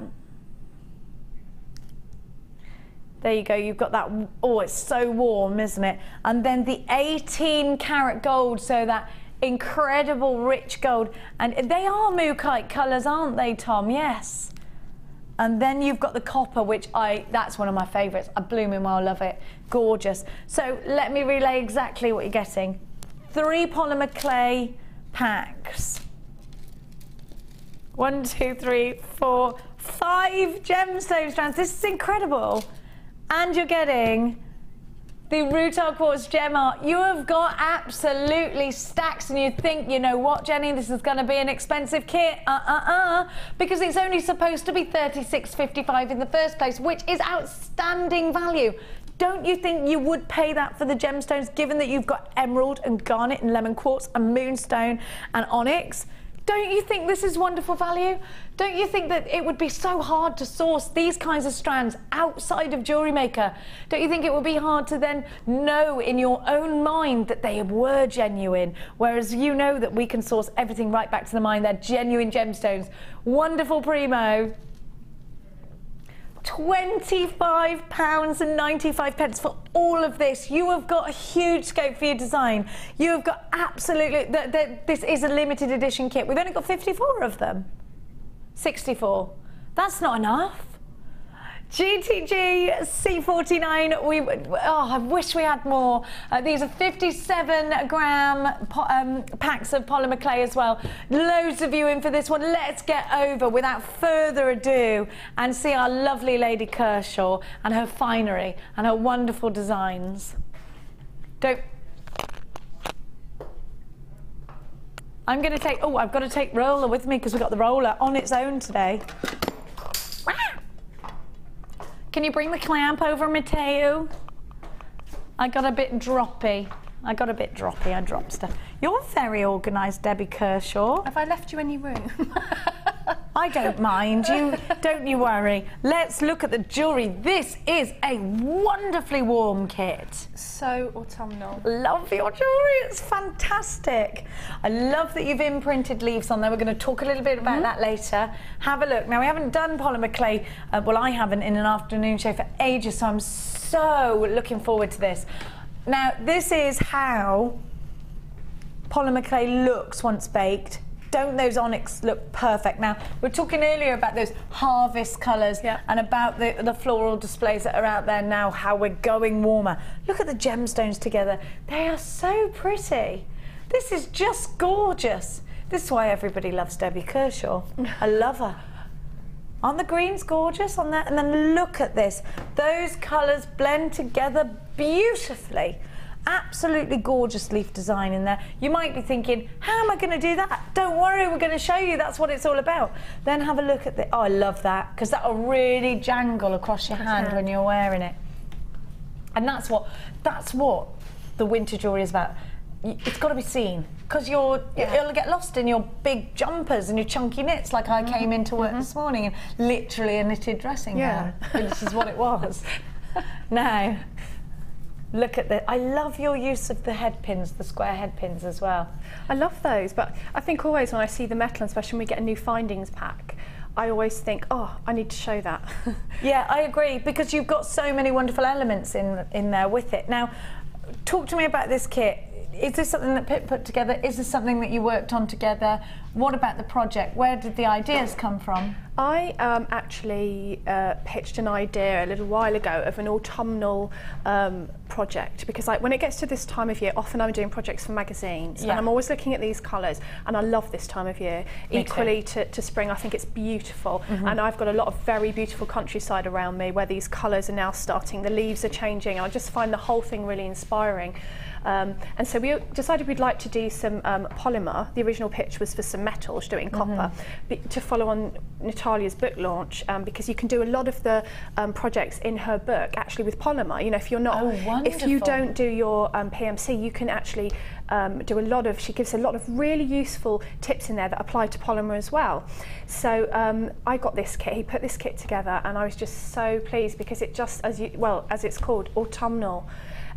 There you go. You've got that. Oh, it's so warm, isn't it? And then the 18-carat gold, so that incredible rich gold. And they are Mookaite colours, aren't they, Tom? Yes. And then you've got the copper, which that's one of my favourites. I blooming well love it. Gorgeous. So let me relay exactly what you're getting. 3 polymer clay packs. 1, 2, 3, 4, 5 gemstone strands. This is incredible. And you're getting the Rutile Quartz Gem Art. You have got absolutely stacks, and you think, you know what, Jenny, this is going to be an expensive kit. Because it's only supposed to be $36.55 in the first place, which is outstanding value. Don't you think you would pay that for the gemstones, given that you've got emerald and garnet and lemon quartz and moonstone and onyx? Don't you think this is wonderful value? Don't you think that it would be so hard to source these kinds of strands outside of JewelleryMaker? Don't you think it would be hard to then know in your own mind that they were genuine? Whereas you know that we can source everything right back to the mine. They're genuine gemstones. Wonderful primo. £25.95 for all of this. You have got a huge scope for your design. You have got absolutely, this is a limited edition kit. We've only got 54 of them. 64. That's not enough. GTG C49, I wish we had more. These are 57-gram packs of polymer clay as well. Loads of you in for this one. Let's get over, without further ado, and see our lovely lady Kershaw and her finery and her wonderful designs. I'm going to take, I've got to take roller with me, because we've got the roller on its own today. Can you bring the clamp over, Mateo? I got a bit droppy. I dropped stuff. You're very organised, Debbie Kershaw. Have I left you any room? I don't mind. Don't you worry. Let's look at the jewellery. This is a wonderfully warm kit. So autumnal. Love your jewellery. It's fantastic. I love that you've imprinted leaves on there. We're going to talk a little bit about that later. Have a look. Now, we haven't done polymer clay. Well, I haven't in an afternoon show for ages, so I'm so looking forward to this. Now, this is how polymer clay looks once baked. Don't those onyx look perfect? Now, we were talking earlier about those harvest colours and about the floral displays that are out there now, how we're going warmer. Look at the gemstones together. They are so pretty. This is just gorgeous. This is why everybody loves Debbie Kershaw. I love her. Aren't the greens gorgeous on that? And then look at this. Those colours blend together beautifully. Absolutely gorgeous leaf design in there. You might be thinking, how am I going to do that? Don't worry, we're going to show you. That's what it's all about. Then have a look at the, oh, I love that, because that'll really jangle across your hand when you're wearing it. And that's what the winter jewellery is about. It's got to be seen, because it'll get lost in your big jumpers and your chunky knits, like I came into work this morning and literally a knitted dressing gown. This is what it was. Now, look at I love your use of the head pins, the square head pins as well. I love those, but I think always when I see the metal, especially when we get a new findings pack, I always think, oh, I need to show that. Yeah, I agree, because you've got so many wonderful elements in there with it. Now, talk to me about this kit. Is this something that Pip put together? Is this something that you worked on together? What about the project? Where did the ideas come from? I actually pitched an idea a little while ago of an autumnal project, because when it gets to this time of year, often I'm doing projects for magazines and I'm always looking at these colours, and I love this time of year. Equally to spring, I think it's beautiful, and I've got a lot of very beautiful countryside around me where these colours are now starting, the leaves are changing, and I just find the whole thing really inspiring. And so we decided we'd like to do some polymer. The original pitch was for some metal, to do it in copper, to follow on Natalia's book launch, because you can do a lot of the projects in her book actually with polymer. You know, if you're not, if you don't do your PMC, you can actually do a lot of, she gives a lot of really useful tips in there that apply to polymer as well. So I got this kit, he put this kit together, and I was just so pleased, because it just, as it's called, autumnal.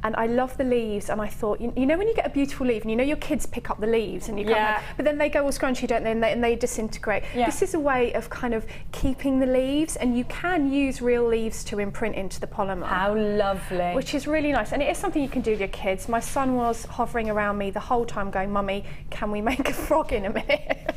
And I love the leaves, and I thought, you know when you get a beautiful leaf, and you know your kids pick up the leaves, and you but then they go all scrunchy, don't they, and they disintegrate. This is a way of kind of keeping the leaves, and you can use real leaves to imprint into the polymer. How lovely. Which is really nice, and it is something you can do with your kids. My son was hovering around me the whole time going, Mummy, can we make a frog in a minute?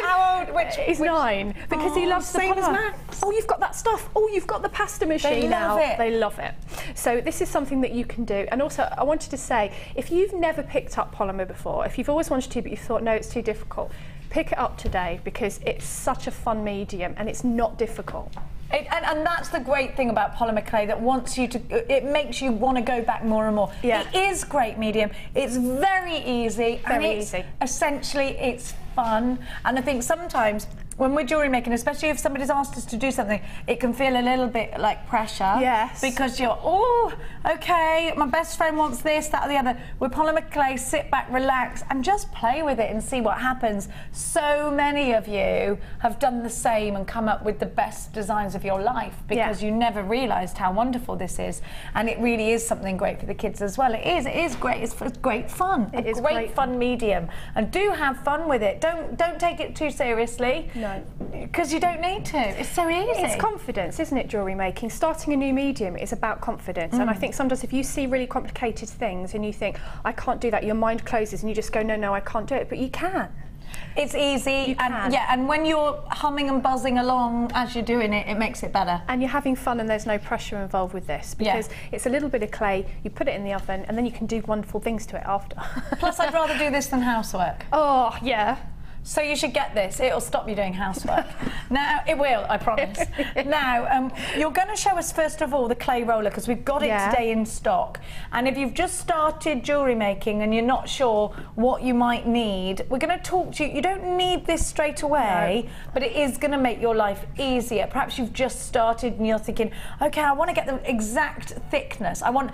How old? He's 9, because he loves the polymer. As Max. Oh, you've got that stuff. Oh, you've got the pasta machine now. They love it. So this is something that you can do. And also, I wanted to say, if you've never picked up polymer before, if you've always wanted to, but you thought, no, it's too difficult, pick it up today, because it's such a fun medium and it's not difficult. And that's the great thing about polymer clay, that wants you to, it makes you want to go back more and more. It is great medium. It's very easy. Essentially, it's fun. And I think sometimes when we're jewellery making, especially if somebody's asked us to do something, it can feel a little bit like pressure. Yes. Because you're, oh, okay, my best friend wants this, that, or the other. With polymer clay, sit back, relax, and just play with it and see what happens. So many of you have done the same and come up with the best designs of your life, because you never realised how wonderful this is. And it really is something great for the kids as well. It is great. It's great fun. It is great fun medium. And do have fun with it. Don't take it too seriously. No. Because you don't need to. It's so easy. It's confidence, isn't it, jewellery making? Starting a new medium is about confidence. And I think sometimes if you see really complicated things and you think, I can't do that, your mind closes and you just go, no, I can't do it. But you can. It's easy, and when you're humming and buzzing along as you're doing it, it makes it better. And you're having fun, and there's no pressure involved with this, because it's a little bit of clay, you put it in the oven, and then you can do wonderful things to it after. Plus, I'd rather do this than housework. Oh, yeah. So you should get this. It'll stop you doing housework. Now, it will, I promise. Now, you're going to show us, first of all, the clay roller, because we've got it today in stock. And if you've just started jewellery making and you're not sure what you might need, we're going to talk to you. You don't need this straight away, but it is going to make your life easier. Perhaps you've just started and you're thinking, OK, I want to get the exact thickness. I want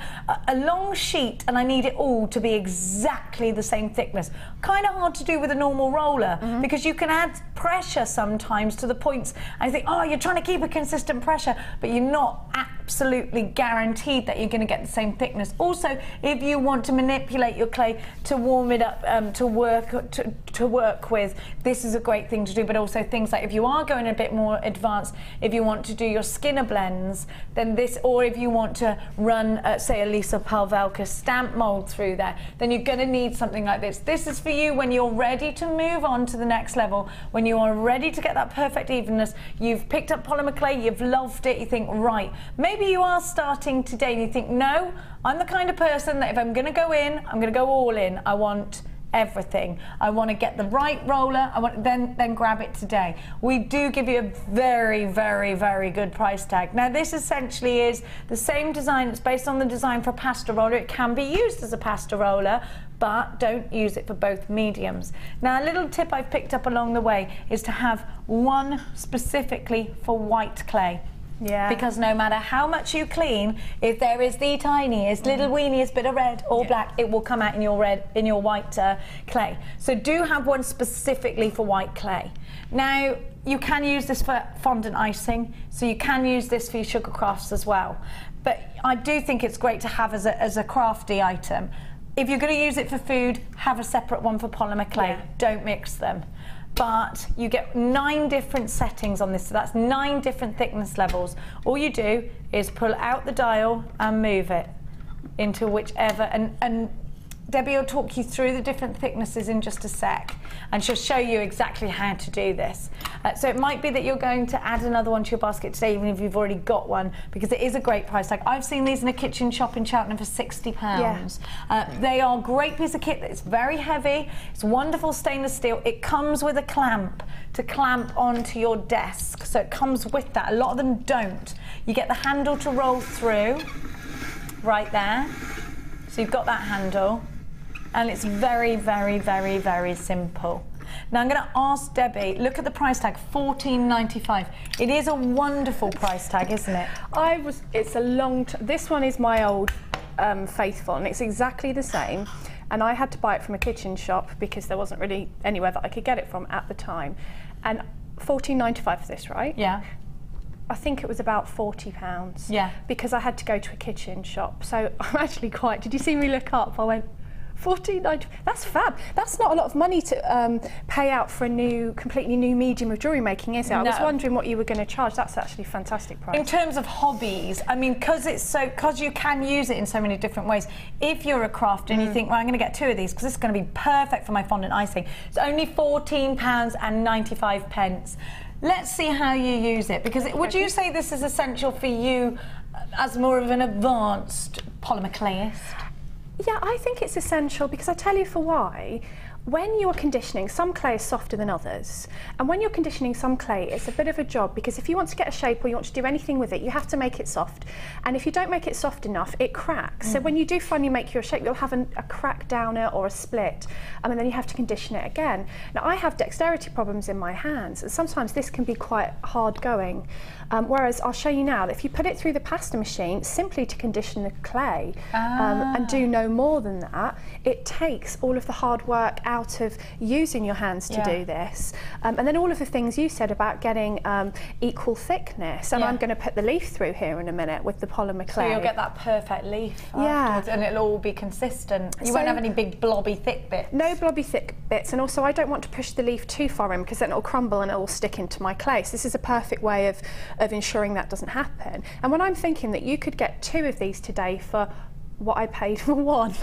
a long sheet, and I need it all to be exactly the same thickness. Kind of hard to do with a normal roller. Because you can add pressure sometimes to the points, and you think, oh, you're trying to keep a consistent pressure, but you're not absolutely guaranteed that you're going to get the same thickness. Also, if you want to manipulate your clay to warm it up, to work with, this is a great thing to do. But also things like if you are going a bit more advanced, if you want to do your Skinner blends, then this, or if you want to run, say, a Lisa Palvelka stamp mold through there, then you're going to need something like this. This is for you when you're ready to move on to the next level, when you are ready to get that perfect evenness. You've picked up polymer clay, you've loved it, you think, right, maybe you are starting today and you think, no, I'm the kind of person that if I'm going to go in, I'm going to go all in. I want everything. I want to get the right roller. I want then grab it today. We do give you a very, very, very good price tag. Now this essentially is the same design. It's based on the design for a pasta roller. It can be used as a pasta roller, but don't use it for both mediums. Now a little tip I've picked up along the way is to have one specifically for white clay. Yeah. Because no matter how much you clean, if there is the tiniest, little weeniest bit of red or black, it will come out in your white clay. So do have one specifically for white clay. Now, you can use this for fondant icing, so you can use this for your sugar crafts as well. But I do think it's great to have as a crafty item. If you're going to use it for food, have a separate one for polymer clay. Yeah. Don't mix them. But you get 9 different settings on this, so that's 9 different thickness levels. All you do is pull out the dial and move it into whichever, and Debbie will talk you through the different thicknesses in just a sec, and she'll show you exactly how to do this. So it might be that you're going to add another one to your basket today, even if you've already got one, because it is a great price tag. I've seen these in a kitchen shop in Cheltenham for £60. Yeah. They are a great piece of kit. It's very heavy. It's wonderful stainless steel. It comes with a clamp to clamp onto your desk, so it comes with that. A lot of them don't. You get the handle to roll through right there. So you've got that handle. And it's very, very, very, very simple. Now I'm going to ask Debbie, look at the price tag, $14.95. It is a wonderful price tag, isn't it? It's a long, this one is my old Faithful, and it's exactly the same. And I had to buy it from a kitchen shop because there wasn't really anywhere that I could get it from at the time. And $14.95 for this, right? Yeah. I think it was about £40. Yeah. Because I had to go to a kitchen shop. So I'm actually quite, did you see me look up? I went, $14.95, that's fab. That's not a lot of money to pay out for a completely new medium of jewellery making, is it? I was wondering what you were going to charge. That's actually a fantastic price. In terms of hobbies, I mean, because you can use it in so many different ways. If you're a crafter and you think, well, I'm going to get 2 of these because this is going to be perfect for my fondant icing, it's only £14.95. Let's see how you use it, because would you say this is essential for you as more of an advanced polymer clayist? Yeah, I think it's essential because I tell you for why. When you're conditioning, some clay is softer than others, and when you're conditioning some clay, it's a bit of a job, because if you want to get a shape or you want to do anything with it, you have to make it soft, and if you don't make it soft enough, it cracks. So when you do finally make your shape, you'll have a crack downer or a split, and then you have to condition it again. Now I have dexterity problems in my hands, and sometimes this can be quite hard going, whereas I'll show you now that if you put it through the pasta machine simply to condition the clay and do no more than that, it takes all of the hard work out of using your hands to do this, and then all of the things you said about getting equal thickness, and I'm going to put the leaf through here in a minute with the polymer clay. So you'll get that perfect leaf afterwards, and it'll all be consistent. You won't have any big blobby thick bits. No blobby thick bits, and also I don't want to push the leaf too far in because then it'll crumble and it'll stick into my clay. So this is a perfect way of ensuring that doesn't happen. And when I'm thinking that you could get 2 of these today for what I paid for one.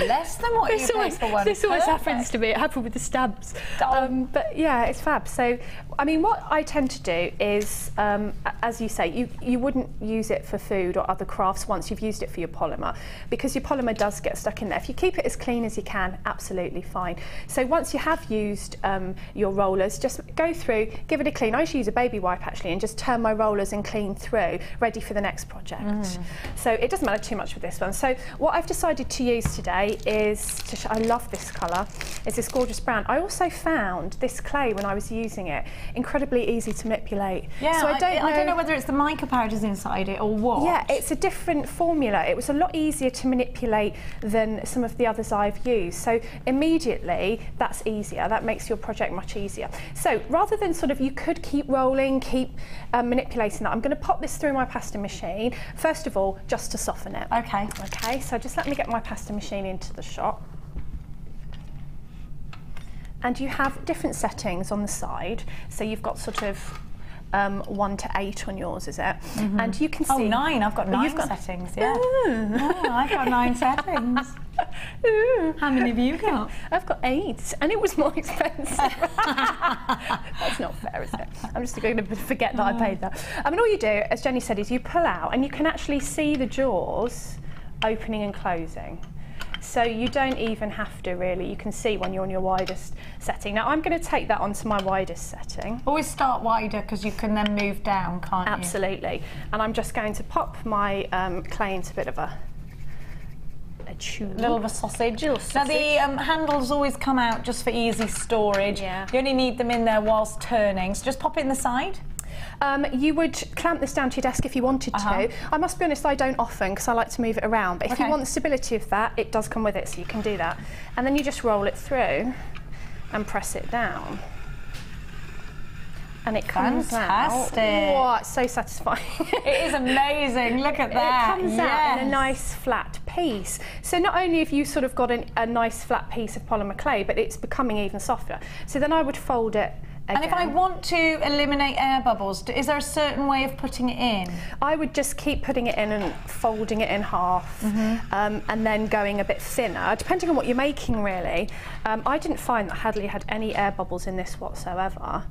Less than what you paid for one. This always happens to me. It happened with the stamps. But yeah, it's fab. So, I mean, what I tend to do is, as you say, you wouldn't use it for food or other crafts once you've used it for your polymer, because your polymer does get stuck in there. If you keep it as clean as you can, absolutely fine. So once you have used your rollers, just go through, give it a clean. I usually use a baby wipe actually, and just turn my rollers and clean through, ready for the next project. So it doesn't matter too much with this one. So what I've decided to use today today is, I love this colour, is this gorgeous brown. I also found this clay when I was using it incredibly easy to manipulate. Yeah, so I don't know whether it's the mica powders inside it or what. Yeah, it's a different formula. It was a lot easier to manipulate than some of the others I've used. So immediately, that's easier. That makes your project much easier. So rather than sort of, you could keep rolling, keep manipulating that, I'm going to pop this through my pasta machine. First of all, just to soften it. Okay. Okay, so just let me get my pasta machine into the shot. And you have different settings on the side. So you've got sort of 1 to 8 on yours, is it? And you can see... Oh, 9. I've got 9 settings, yeah. Oh, I've got 9 settings. How many have you got? I've got 8, and it was more expensive. That's not fair, is it? I'm just going to forget that I paid that. I mean, all you do, as Jenny said, is you pull out, and you can actually see the jaws opening and closing. So you don't even have to really, you can see when you're on your widest setting. Now I'm going to take that onto my widest setting. Always start wider because you can then move down, can't you? Absolutely. And I'm just going to pop my clay into a bit of a tube. Little of a sausage. Little sausage. Now the handles always come out just for easy storage. Yeah. You only need them in there whilst turning, so just pop it in the side. You would clamp this down to your desk if you wanted to. I must be honest, I don't often because I like to move it around, but if you want the stability of that, it does come with it, so you can do that. And then you just roll it through and press it down. And it comes out. Oh, it's so satisfying. It is amazing, look at that. It comes out in a nice flat piece. So not only have you sort of got a nice flat piece of polymer clay, but it's becoming even softer. So then I would fold it again. And if I want to eliminate air bubbles, is there a certain way of putting it in? I would just keep putting it in and folding it in half, and then going a bit thinner, depending on what you're making, really. I didn't find that Hadley had any air bubbles in this whatsoever.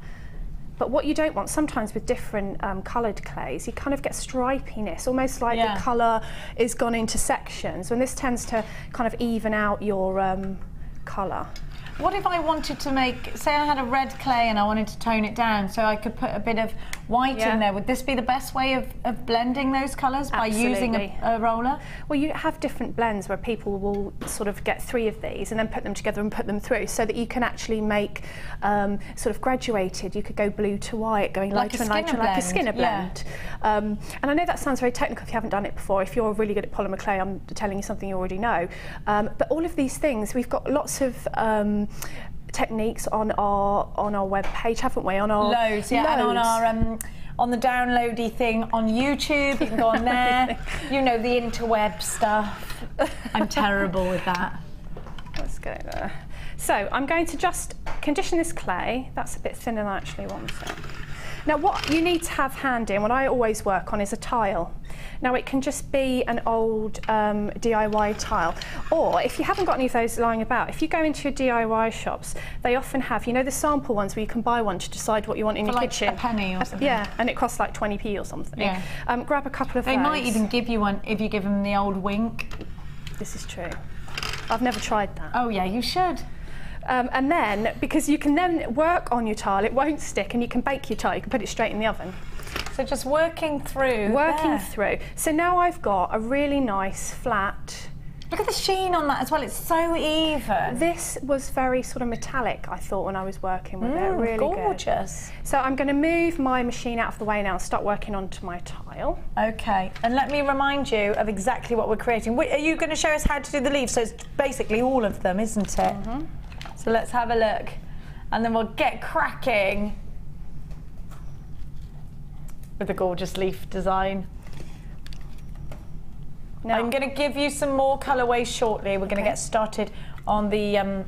But what you don't want, sometimes with different coloured clays, you kind of get stripiness, almost like the colour is gone into sections, and this tends to kind of even out your colour. What if I wanted to make, say I had a red clay and I wanted to tone it down so I could put a bit of white in there? Would this be the best way of blending those colours by using a roller? Well, you have different blends where people will sort of get 3 of these and then put them together and put them through so that you can actually make sort of graduated. You could go blue to white, going lighter and lighter, like a Skinner blend. And I know that sounds very technical if you haven't done it before. If you're really good at polymer clay, I'm telling you something you already know. But all of these things, we've got lots of techniques on our web page, haven't we? On our loads, and on our on the downloady thing on YouTube. You can go on there. You know, the interweb stuff. I'm terrible with that. Let's go there. So I'm going to just condition this clay. That's a bit thinner than I actually want it. Now what you need to have handy, and what I always work on, is a tile. Now it can just be an old DIY tile, or if you haven't got any of those lying about, if you go into your DIY shops, they often have, you know, the sample ones where you can buy one to decide what you want in your kitchen. A penny or something. Yeah, and it costs like 20p or something. Yeah. Grab a couple of those. They might even give you one if you give them the old wink. This is true. I've never tried that. Oh yeah, you should. And then, because you can then work on your tile, it won't stick, and you can bake your tile, you can put it straight in the oven. So just working through. Through. So now I've got a really nice flat. Look at the sheen on that as well, it's so even. This was very sort of metallic, I thought, when I was working with it. Really gorgeous. Good. So I'm going to move my machine out of the way now and start working onto my tile. Okay, and let me remind you of exactly what we're creating. Are you going to show us how to do the leaves? So it's basically all of them, isn't it? So let's have a look, and then we'll get cracking with the gorgeous leaf design. Now, I'm going to give you some more colourways shortly. We're going to get started on the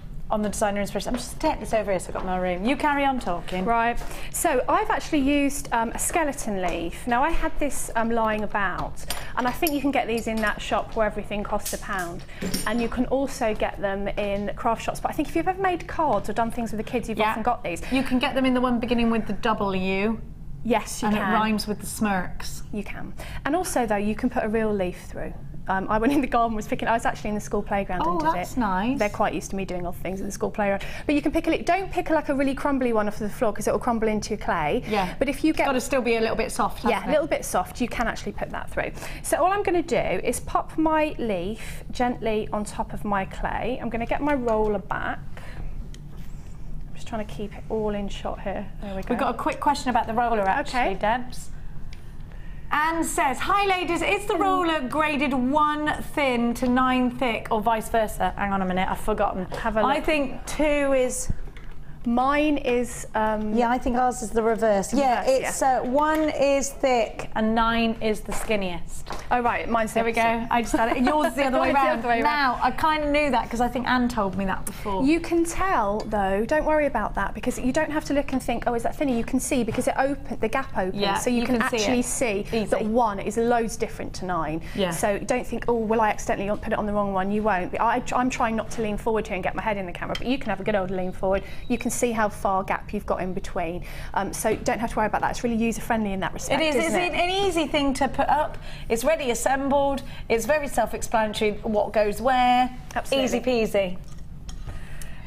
designer inspiration. I'm just take this over here so I've got my room. You carry on talking. Right. So I've actually used a skeleton leaf. Now I had this lying about, and I think you can get these in that shop where everything costs £1. And you can also get them in craft shops. But I think if you've ever made cards or done things with the kids, you've often got these. You can get them in the one beginning with the W. Yes, you can. And it rhymes with the smirks. You can. And also, though, you can put a real leaf through. I went in the garden, was picking. I was actually in the school playground and did it. Oh, that's nice. They're quite used to me doing other things in the school playground. But you can pick a leaf. Don't pick like a really crumbly one off the floor because it will crumble into your clay. Yeah. But if you get, got to still be a little bit soft. yeah, a little bit soft, you can actually put that through. So all I'm going to do is pop my leaf gently on top of my clay. I'm going to get my roller back. I'm just trying to keep it all in shot here. There we go. We've got a quick question about the roller actually, Debs. Anne says, hi ladies, is the roller graded 1 thin to 9 thick or vice versa? Hang on a minute, I've forgotten. Have a look. I think 2 is... Mine is... yeah, I think ours is the reverse. Yeah, it's 1 is thick and 9 is the skinniest. Oh right, mine's the There we go. I just had it. Yours is the other way Mine's the around. other way Now, I kind of knew that because I think Anne told me that before. You can tell though, don't worry about that because you don't have to look and think, oh, is that thinner? You can see because the gap opens, Yeah, so you can actually see Easy. that 1 is loads different to 9. Yeah. So don't think, oh, will I accidentally put it on the wrong one? You won't. I'm trying not to lean forward here and get my head in the camera, but you can have a good old lean forward. You can see how far gap you've got in between. So don't have to worry about that. It's really user-friendly in that respect. It is. Isn't It's it? an easy thing to put up. It's ready assembled. It's very self-explanatory what goes where. Absolutely. Easy peasy.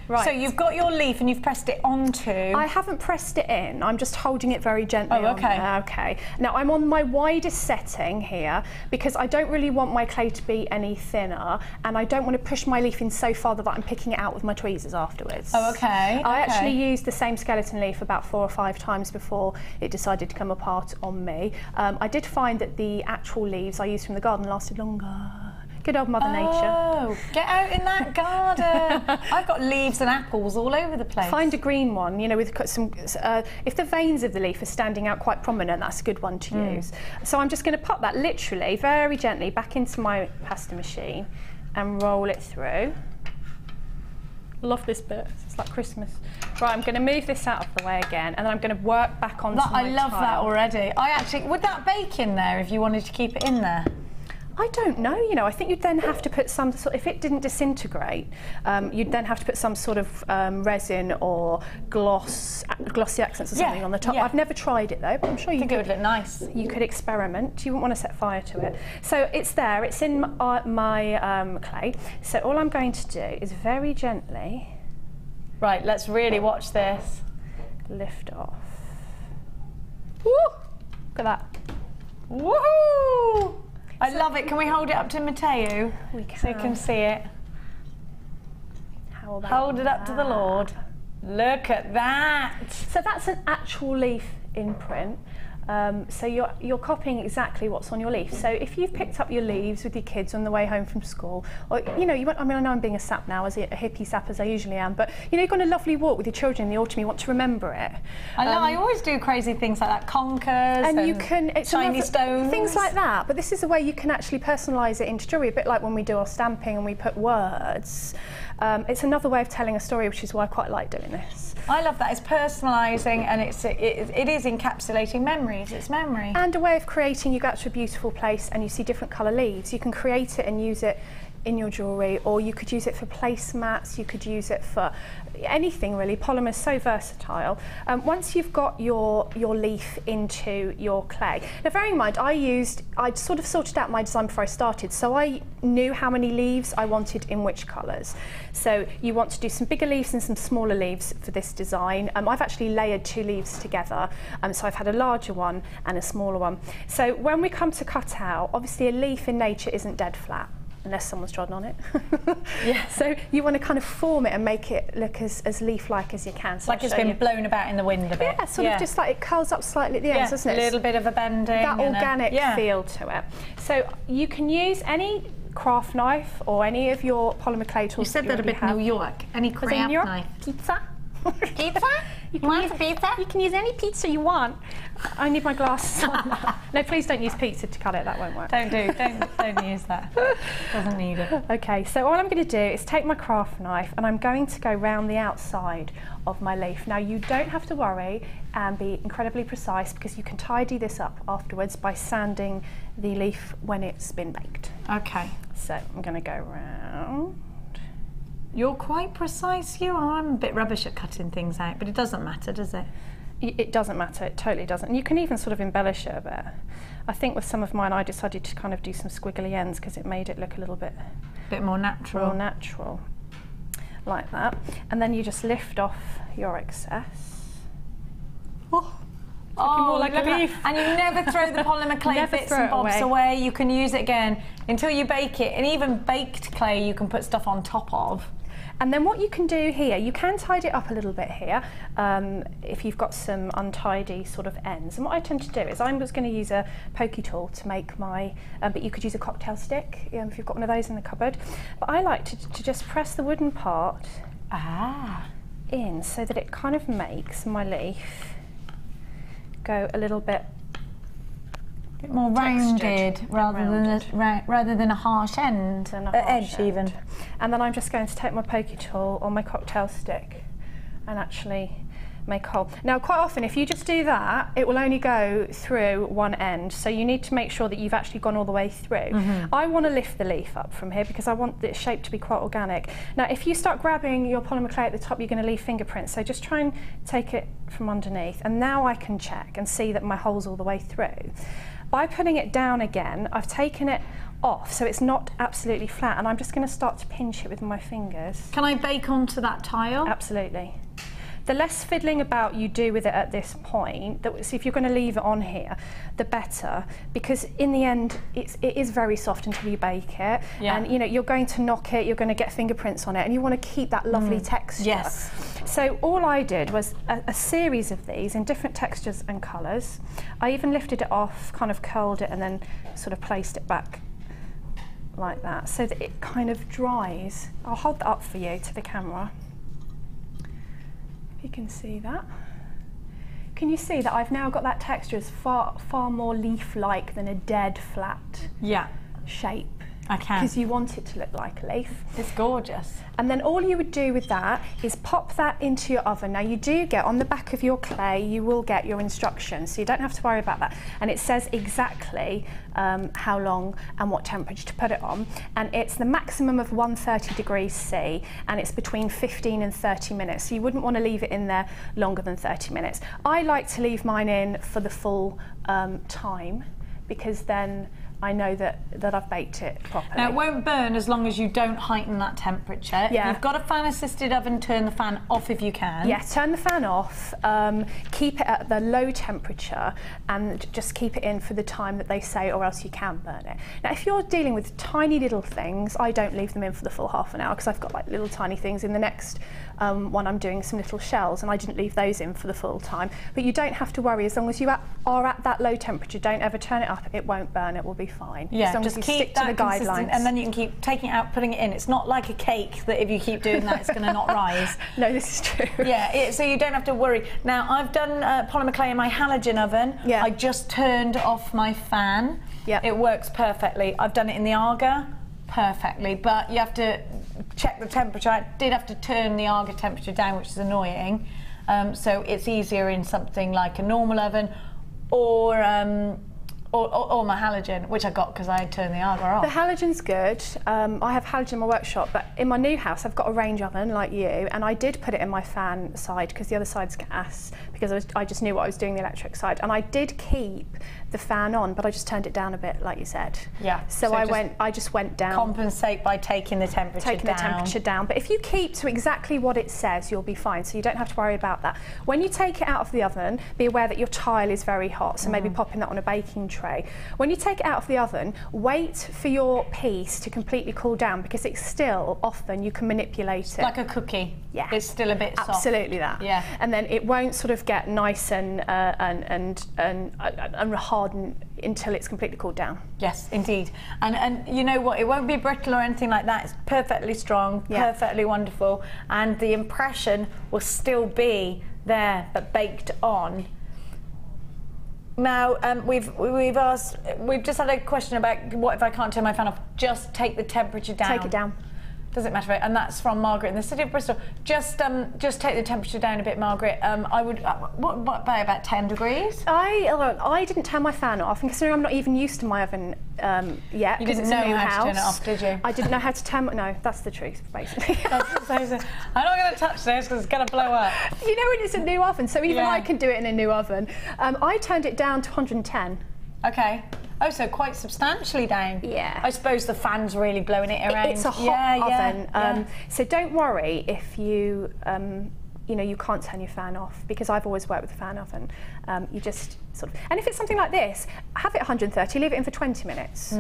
Right. So you've got your leaf and you've pressed it onto... I haven't pressed it in, I'm just holding it very gently. Oh, okay. On there. Okay. Now I'm on my widest setting here because I don't really want my clay to be any thinner and I don't want to push my leaf in so far that I'm picking it out with my tweezers afterwards. Oh, okay. I actually used the same skeleton leaf about 4 or 5 times before it decided to come apart on me. I did find that the actual leaves I used from the garden lasted longer. Good old Mother Nature. Oh, get out in that garden. I've got leaves and apples all over the place. Find a green one, you know, with some, if the veins of the leaf are standing out quite prominent, that's a good one to use. So I'm just going to pop that literally, very gently, back into my pasta machine and roll it through. Love this bit, it's like Christmas. Right, I'm going to move this out of the way again and then I'm going to work back onto my I love that tile. already. Would that bake in there if you wanted to keep it in there? I don't know, you know, I think you'd then have to put some sort, if it didn't disintegrate, you'd then have to put some sort of resin or glossy accents or something on the top. Yeah. I've never tried it though, but I'm sure you I think it would look nice. You could experiment. You wouldn't want to set fire to it. So it's there, it's in my clay. So all I'm going to do is very gently... Right, let's really watch this. Lift off. Woo! Look at that. Woohoo! I love it. Can we hold it up to Mateo? We can. So you can see it. How about Hold it up to the Lord. Look at that. So that's an actual leaf imprint. So you're copying exactly what's on your leaf. So if you've picked up your leaves with your kids on the way home from school, or you know, I mean, I know I'm being a sap now, as a hippie sap as I usually am, but you know, you've got a lovely walk with your children in the autumn. You want to remember it. I know. I always do crazy things like that, conkers and you can shiny stones, things like that. But this is a way you can actually personalise it into jewellery, a bit like when we do our stamping and we put words. It's another way of telling a story, which is why I quite like doing this. I love that. It's personalising and it is encapsulating memories. It's memory. And a way of creating, you go to a beautiful place and you see different colour leaves. You can create it and use it in your jewellery, or you could use it for placemats, you could use it for anything really. Polymer is so versatile. Once you've got your leaf into your clay, now bearing in mind I'd sort of sorted out my design before I started, so I knew how many leaves I wanted in which colours. So you want to do some bigger leaves and some smaller leaves for this design. I've actually layered 2 leaves together, so I've had a larger one and a smaller one. So when we come to cut out, obviously a leaf in nature isn't dead flat, unless someone's trodden on it. Yeah. So you want to kind of form it and make it look as leaf-like as you can. So like it's been blown about in the wind a bit. Yeah, sort of just like it curls up slightly at the ends, doesn't it? A little bit of a bending. That organic feel to it. So you can use any craft knife or any of your polymer clay tools. You said that a bit New York. Any craft knife. Pizza? Pizza? You want pizza? You can use any pizza you want. I need my glasses on. No, please don't use pizza to cut it. That won't work. Don't use that. Doesn't need it. Okay, so all I'm going to do is take my craft knife and I'm going to go round the outside of my leaf. Now you don't have to worry and be incredibly precise because you can tidy this up afterwards by sanding the leaf when it's been baked. Okay. So I'm going to go round. You're quite precise, you are. I'm a bit rubbish at cutting things out, but it doesn't matter, does it? It doesn't matter, it totally doesn't. And you can even sort of embellish it a bit. I think with some of mine I decided to kind of do some squiggly ends because it made it look a little bit more natural. More natural, like that. And then you just lift off your excess. Oh, look at that. And you never throw the polymer clay bits and bobs away. You can use it again until you bake it. And even baked clay you can put stuff on top of. And then what you can do here, you can tidy it up a little bit here if you've got some untidy sort of ends. And what I tend to do is I'm just going to use a pokey tool to make my, but you could use a cocktail stick if you've got one of those in the cupboard. But I like to just press the wooden part in so that it kind of makes my leaf go a little bit more rounded rather than a harsh end, edge even. And then I'm just going to take my pokey tool or my cocktail stick and actually make a hole. Now quite often if you just do that, it will only go through one end, so you need to make sure that you've actually gone all the way through. I want to lift the leaf up from here because I want the shape to be quite organic. Now if you start grabbing your polymer clay at the top, you're going to leave fingerprints, so just try and take it from underneath. And now I can check and see that my hole's all the way through. By putting it down again, I've taken it off so it's not absolutely flat, and I'm just going to start to pinch it with my fingers. Can I bake onto that tile? Absolutely. The less fiddling about you do with it at this point, so if you're going to leave it on here, the better, because in the end it is very soft until you bake it, and you know you're going to knock it, you're going to get fingerprints on it, and you want to keep that lovely texture. Yes. So all I did was a series of these in different textures and colours. I even lifted it off, kind of curled it, and then sort of placed it back like that, so that it kind of dries. I'll hold that up for you to the camera. You can see that. Can you see that I've now got that texture as far more leaf-like than a dead flat shape? I can. Because you want it to look like a leaf. It's gorgeous. And then all you would do with that is pop that into your oven. Now you do get, on the back of your clay, you will get your instructions, so you don't have to worry about that. And it says exactly how long and what temperature to put it on. And it's the maximum of 130 degrees C, and it's between 15 and 30 minutes. So you wouldn't want to leave it in there longer than 30 minutes. I like to leave mine in for the full time, because then I know that I've baked it properly. Now it won't burn as long as you don't heighten that temperature. If you've got a fan assisted oven, turn the fan off if you can. Yeah, turn the fan off, keep it at the low temperature, and just keep it in for the time that they say, or else you can burn it. Now if you're dealing with tiny little things, I don't leave them in for the full half an hour, because I've got like little tiny things. In the next one I'm doing some little shells, and I didn't leave those in for the full time. But you don't have to worry, as long as you are at that low temperature, don't ever turn it up, it won't burn, it will be fine. Yeah, as long just as you keep stick to the guidelines. And then you can keep taking it out, putting it in. It's not like a cake that if you keep doing that, it's going to not rise. No, this is true. Yeah, so you don't have to worry. Now, I've done polymer clay in my halogen oven. Yeah. I just turned off my fan. Yeah. It works perfectly. I've done it in the Aga perfectly, but you have to check the temperature. I did have to turn the Aga temperature down, which is annoying. So it's easier in something like a normal oven, or my halogen, which I got because I turned the Aga off. The halogen's good. I have halogen in my workshop, but in my new house I've got a range oven like you, and I did put it in my fan side because the other side's gas, because I just knew what I was doing the electric side, and I did keep the fan on, but I just turned it down a bit, like you said. Yeah. So I just went down. Compensate by taking the temperature down. But if you keep to exactly what it says, you'll be fine. So you don't have to worry about that. When you take it out of the oven, be aware that your tile is very hot. So maybe popping that on a baking tray. When you take it out of the oven, wait for your piece to completely cool down, because it's still often you can manipulate it. Like a cookie. Yeah. It's still a bit soft. Absolutely that. Yeah. And then it won't sort of get nice and harden until it's completely cooled down. Yes, indeed. And you know what? It won't be brittle or anything like that. It's perfectly strong, perfectly wonderful, and the impression will still be there, but baked on. Now we've just had a question about what if I can't turn my fan off? Just take the temperature down. Take it down. Doesn't matter, and that's from Margaret in the city of Bristol. Just take the temperature down a bit, Margaret. I would, what by about 10 degrees? I didn't turn my fan off, and considering I'm not even used to my oven yet, You because didn't it's know a new how house, to turn it off, did you? I didn't know how to turn. No, that's the truth, basically. I'm not going to touch this because it's going to blow up. You know when it's a new oven, so even Yeah. I can do it in a new oven. I turned it down to 110. Okay. Oh, so quite substantially down. Yeah. I suppose the fan's really blowing it around. It's a hot oven, yeah. so don't worry if you, you know, you can't turn your fan off, because I've always worked with a fan oven. You just sort of, and if it's something like this, have it 130, leave it in for 20 minutes.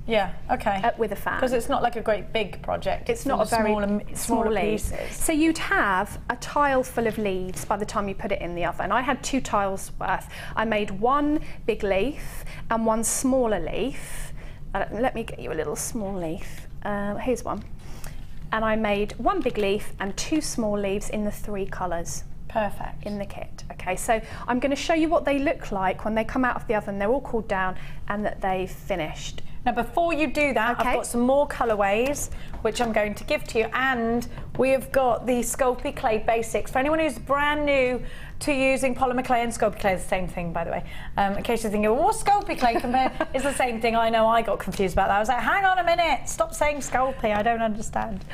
Yeah, okay. With a fan. Because it's not like a great big project. It's not a very smaller leaves. pieces. So you'd have a tile full of leaves by the time you put it in the oven. I had 2 tiles worth. I made 1 big leaf and 1 smaller leaf. Let me get you a little small leaf. Here's one. And I made 1 big leaf and 2 small leaves in the 3 colours. Perfect. In the kit. Okay, so I'm going to show you what they look like when they come out of the oven. They're all cooled down and that they've finished. Now, before you do that, Okay. I've got some more colourways, which I'm going to give to you. And we have got the Sculpey Clay Basics. For anyone who's brand new to using polymer clay, and Sculpey clay is the same thing, by the way. In case you're thinking, well, what's Sculpey clay compared? It's the same thing. I know I got confused about that. I was like, hang on a minute, stop saying Sculpey, I don't understand.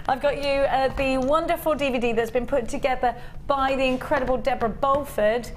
I've got you the wonderful DVD that's been put together by the incredible Deborah Bolford.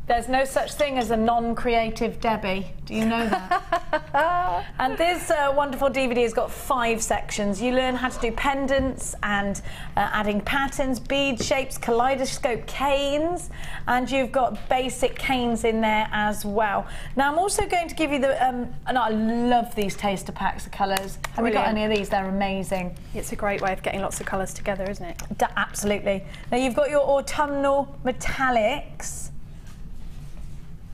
There's no such thing as a non-creative Debbie. Do you know that? And this wonderful DVD has got 5 sections. You learn how to do pendants and adding patterns, bead shapes, kaleidoscope canes, and you've got basic canes in there as well. Now I'm also going to give you the, and I love these taster packs of colours. Have you got any of these? They're amazing. It's a great way of getting lots of colours together, isn't it? Absolutely. Now you've got your autumnal metallics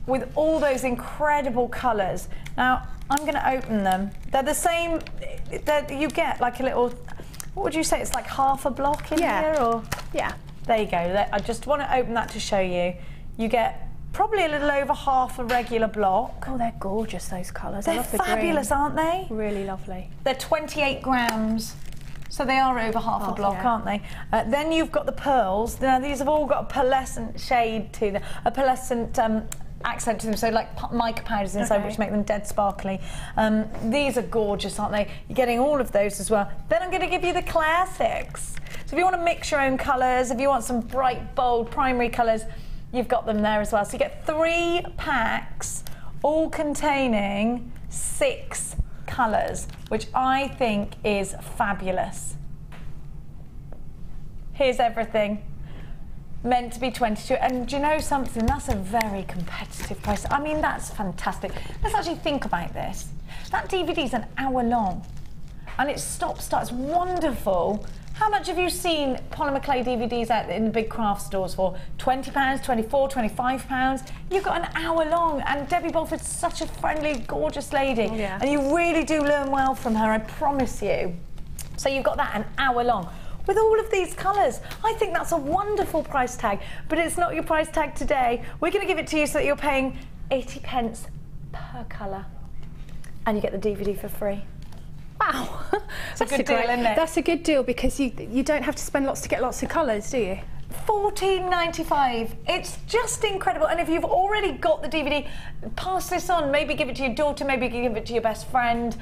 with all those incredible colours. Now, I'm going to open them. They're the same, you get like a little, what would you say, it's like half a block in here? Or? Yeah. There you go. I just want to open that to show you. You get probably a little over half a regular block. Oh, they're gorgeous, those colours. I They're love the fabulous, green. aren't they? Really lovely. They're 28 grams. So they are over half a block, yeah. aren't they? Then you've got the pearls. Now these have all got a pearlescent shade to them, a pearlescent accent to them, so like mica powders inside, which make them dead sparkly. These are gorgeous, aren't they? You're getting all of those as well. Then I'm going to give you the classics. So if you want to mix your own colours, if you want some bright, bold primary colours, you've got them there as well. So you get 3 packs, all containing 6 colours, which I think is fabulous. Here's everything. Meant to be 22, and do you know something? That's a very competitive price. I mean, that's fantastic. Let's actually think about this. That DVD's an hour long, and it starts wonderful. How much have you seen polymer clay DVDs out in the big craft stores for? £20, £24, £25? You've got an hour long, and Debbie Bolford's such a friendly, gorgeous lady, and you really do learn well from her, I promise you. So you've got that an hour long. With all of these colours, I think that's a wonderful price tag, but it's not your price tag today. We're going to give it to you so that you're paying 80p per colour, and you get the DVD for free. Wow, That's a good deal, isn't it? That's a good deal, because you don't have to spend lots to get lots of colours, do you? $14.95. It's just incredible. And if you've already got the DVD, pass this on. Maybe give it to your daughter, maybe give it to your best friend,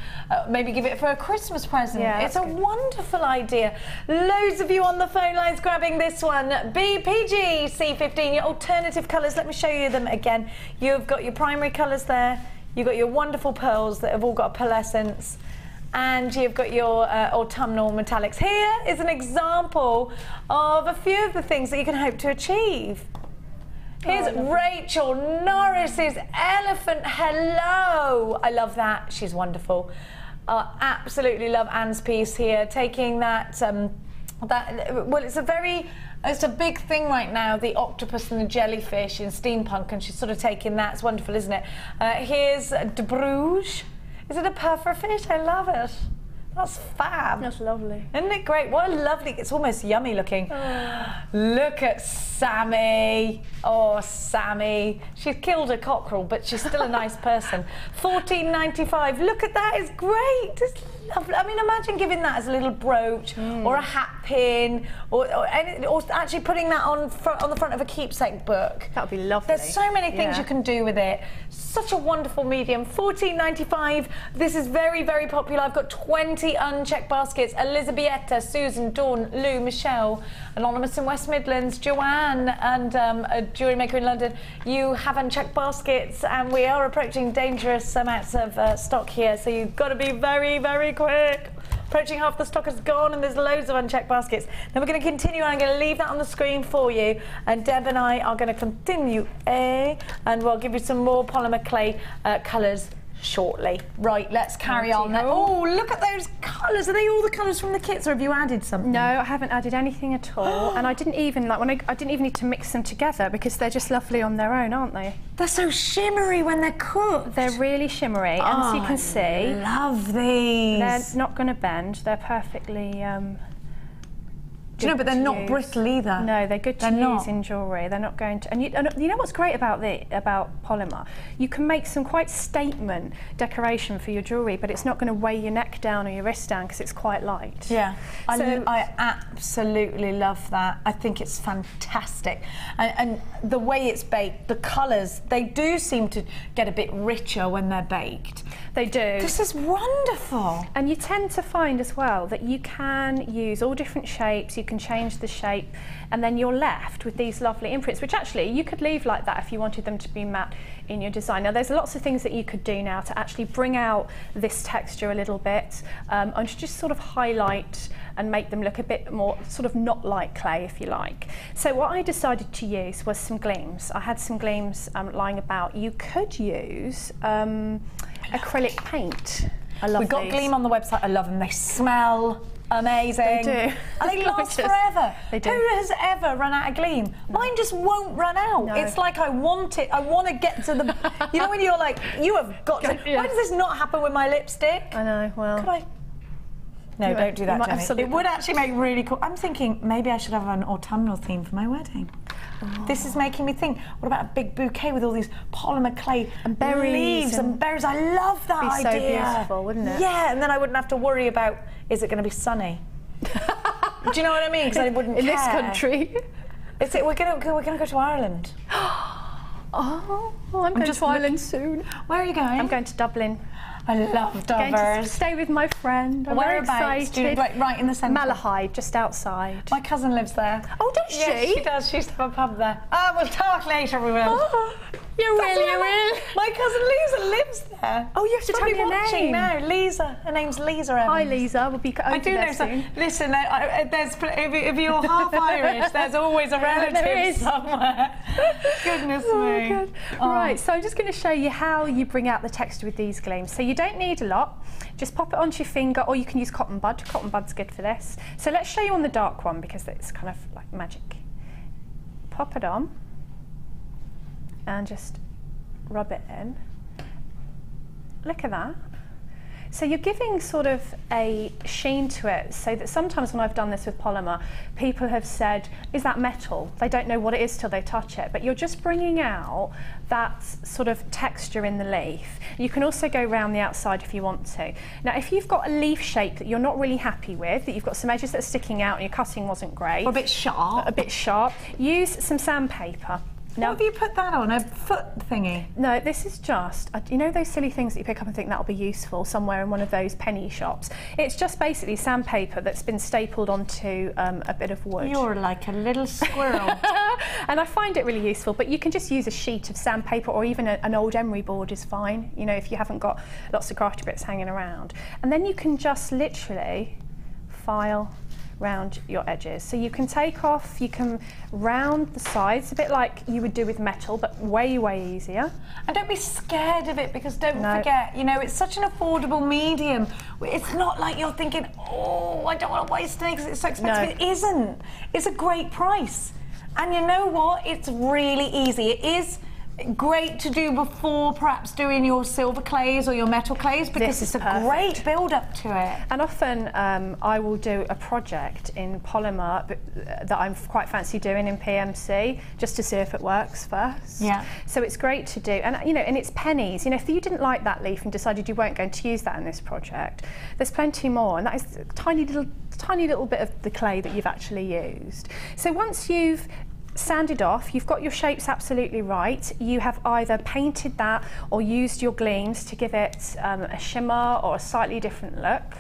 maybe give it for a Christmas present. Yeah, it's a wonderful idea. Loads of you on the phone lines grabbing this one. BPG C15, your alternative colours. Let me show you them again. You've got your primary colours there. You've got your wonderful pearls that have all got pearlescence. And you've got your autumnal metallics. Here is an example of a few of the things that you can hope to achieve. Here's Rachel Norris's Elephant Hello. I love that. She's wonderful. Absolutely love Anne's piece here, taking that, well, it's a big thing right now, the octopus and the jellyfish in steampunk, and she's sort of taking that. It's wonderful, isn't it? Here's De Bruges. Is it a pufferfish? I love it. That's fab. That's lovely. Isn't it great? What a lovely, it's almost yummy looking. Look at Sammy. Oh, Sammy. She's killed a cockerel, but she's still a nice person. $14.95. Look at that, it's great. It's lovely. I mean, imagine giving that as a little brooch or a hat pin, or actually putting that on the front of a keepsake book. That would be lovely. There's so many things you can do with it. Such a wonderful medium. $14.95. This is very, very popular. I've got 20 unchecked baskets. Elizabetta, Susan, Dawn, Lou, Michelle, Anonymous in West Midlands, Joanne, and a jewellery maker in London. You have unchecked baskets, and we are approaching dangerous amounts of stock here, so you've got to be very, very quick. Approaching half the stock is gone, and there's loads of unchecked baskets. Then we're going to continue, and I'm going to leave that on the screen for you, and Deb and I are going to continue, and we'll give you some more polymer clay colours shortly. Right, let's carry on. Oh, look at those colours. Are they all the colours from the kits, or have you added something? No, I haven't added anything at all, and I didn't even I didn't even need to mix them together because they're just lovely on their own, aren't they? They're so shimmery when they're cooked. They're really shimmery, and as you can see, love these. they're not going to bend. They're perfectly. Do you know, but they're not brittle either. No, they're good to use in jewellery. They're not going to. And you know what's great about polymer? You can make some quite statement decoration for your jewellery, but it's not going to weigh your neck down or your wrist down because it's quite light. Yeah, So I absolutely love that. I think it's fantastic, and the way it's baked, the colours, they do seem to get a bit richer when they're baked. They do. This is wonderful. And you tend to find as well that you can use all different shapes, you can change the shape, and then you're left with these lovely imprints, which actually you could leave like that if you wanted them to be matte in your design. Now there's lots of things that you could do now to actually bring out this texture a little bit, and to just sort of highlight and make them look a bit more sort of not like clay, if you like. So what I decided to use was some gleams. I had some gleams lying about. You could use acrylic paint. I love We've got these. Gleam on the website. I love them. They smell amazing. They do. And they last forever. They do. Who has ever run out of Gleam? Mine just won't run out. No. It's like I want it. I want to get to the... You know when you're like, you have got to... Yeah. Why does this not happen with my lipstick? I know, well... Could I... No, You don't do that, might have Jenny. something It would actually make really cool... I'm thinking maybe I should have an autumnal theme for my wedding. Oh. This is making me think, what about a big bouquet with all these polymer clay and berries leaves and berries? I love that idea. Be so beautiful, wouldn't it? Yeah, and then I wouldn't have to worry about, is it going to be sunny? Do you know what I mean? Because I wouldn't in care. this country. We're going to go to Ireland. Oh, I'm going to Ireland soon. Where are you going? I'm going to Dublin. I love Going to Dovers. stay with my friend. I'm very excited. Right in the centre. Malachite, just outside. My cousin lives there. Oh, does she? Yes, she does. She used to have a pub there. We'll talk later, we will. Oh, you will. My cousin Lisa lives there. Oh, you have to tell me her watching name. now. Lisa. Her name's Lisa Evans. Hi, Lisa. We'll be I do know some. Listen, there's, if you're half Irish, there's always a relative somewhere. Goodness me. Good. Right, so I'm just going to show you how you bring out the texture with these gleams. So you don't need a lot. Just pop it onto your finger, or you can use cotton bud. Cotton bud's good for this. So let's show you on the dark one because it's kind of like magic. Pop it on and just rub it in. Look at that. So you're giving sort of a sheen to it, so that sometimes when I've done this with polymer, people have said, is that metal? They don't know what it is till they touch it, but you're just bringing out that sort of texture in the leaf. You can also go around the outside if you want to. Now, if you've got a leaf shape that you're not really happy with, that you've got some edges that are sticking out and your cutting wasn't great. Or a bit sharp. Use some sandpaper. Now, what have you put that on? A foot thingy? No, this is just, you know those silly things that you pick up and think that'll be useful somewhere in one of those penny shops? It's just basically sandpaper that's been stapled onto a bit of wood. You're like a little squirrel. And I find it really useful, but you can just use a sheet of sandpaper, or even an old emery board is fine, you know, if you haven't got lots of crafty bits hanging around. And then you can just literally file round your edges. So you can take off, you can round the sides, a bit like you would do with metal, but way, way easier. And don't be scared of it, because don't forget, you know, it's such an affordable medium. It's not like you're thinking, oh, I don't want to waste it because it's so expensive. No. It isn't. It's a great price. And you know what? It's really easy. It is Great to do before perhaps doing your silver clays or your metal clays, because it's a great build up to it. And often I will do a project in polymer that I'm quite fancy doing in PMC, just to see if it works first. Yeah. So it's great to do, and you know, and it's pennies. You know, if you didn't like that leaf and decided you weren't going to use that in this project, there's plenty more, and that is a tiny little bit of the clay that you've actually used. So once you've sanded off, you've got your shapes absolutely right, you have either painted that or used your gleams to give it a shimmer or a slightly different look,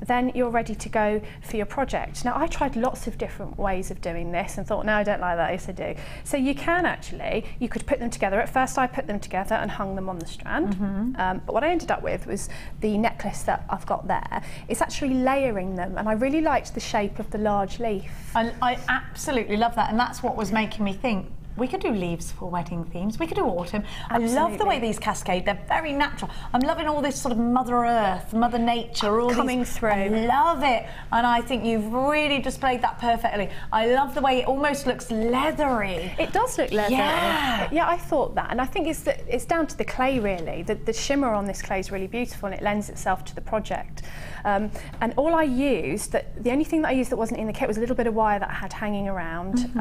then you're ready to go for your project. Now, I tried lots of different ways of doing this and thought, no, I don't like that. Yes, I do. So you can actually, you could put them together. At first, I put them together and hung them on the strand. But what I ended up with was the necklace that I've got there. It's actually layering them, and I really liked the shape of the large leaf. I absolutely love that, and that's what was making me think, we could do leaves for wedding themes. We could do autumn. Absolutely. I love the way these cascade. They're very natural. I'm loving all this sort of Mother Earth, Mother Nature, all coming these, through. I love it, and I think you've really displayed that perfectly. I love the way it almost looks leathery. It does look leathery. Yeah. Yeah, I thought that, and I think it's down to the clay really. The shimmer on this clay is really beautiful, and it lends itself to the project. And all I used, the only thing that I used that wasn't in the kit was a little bit of wire that I had hanging around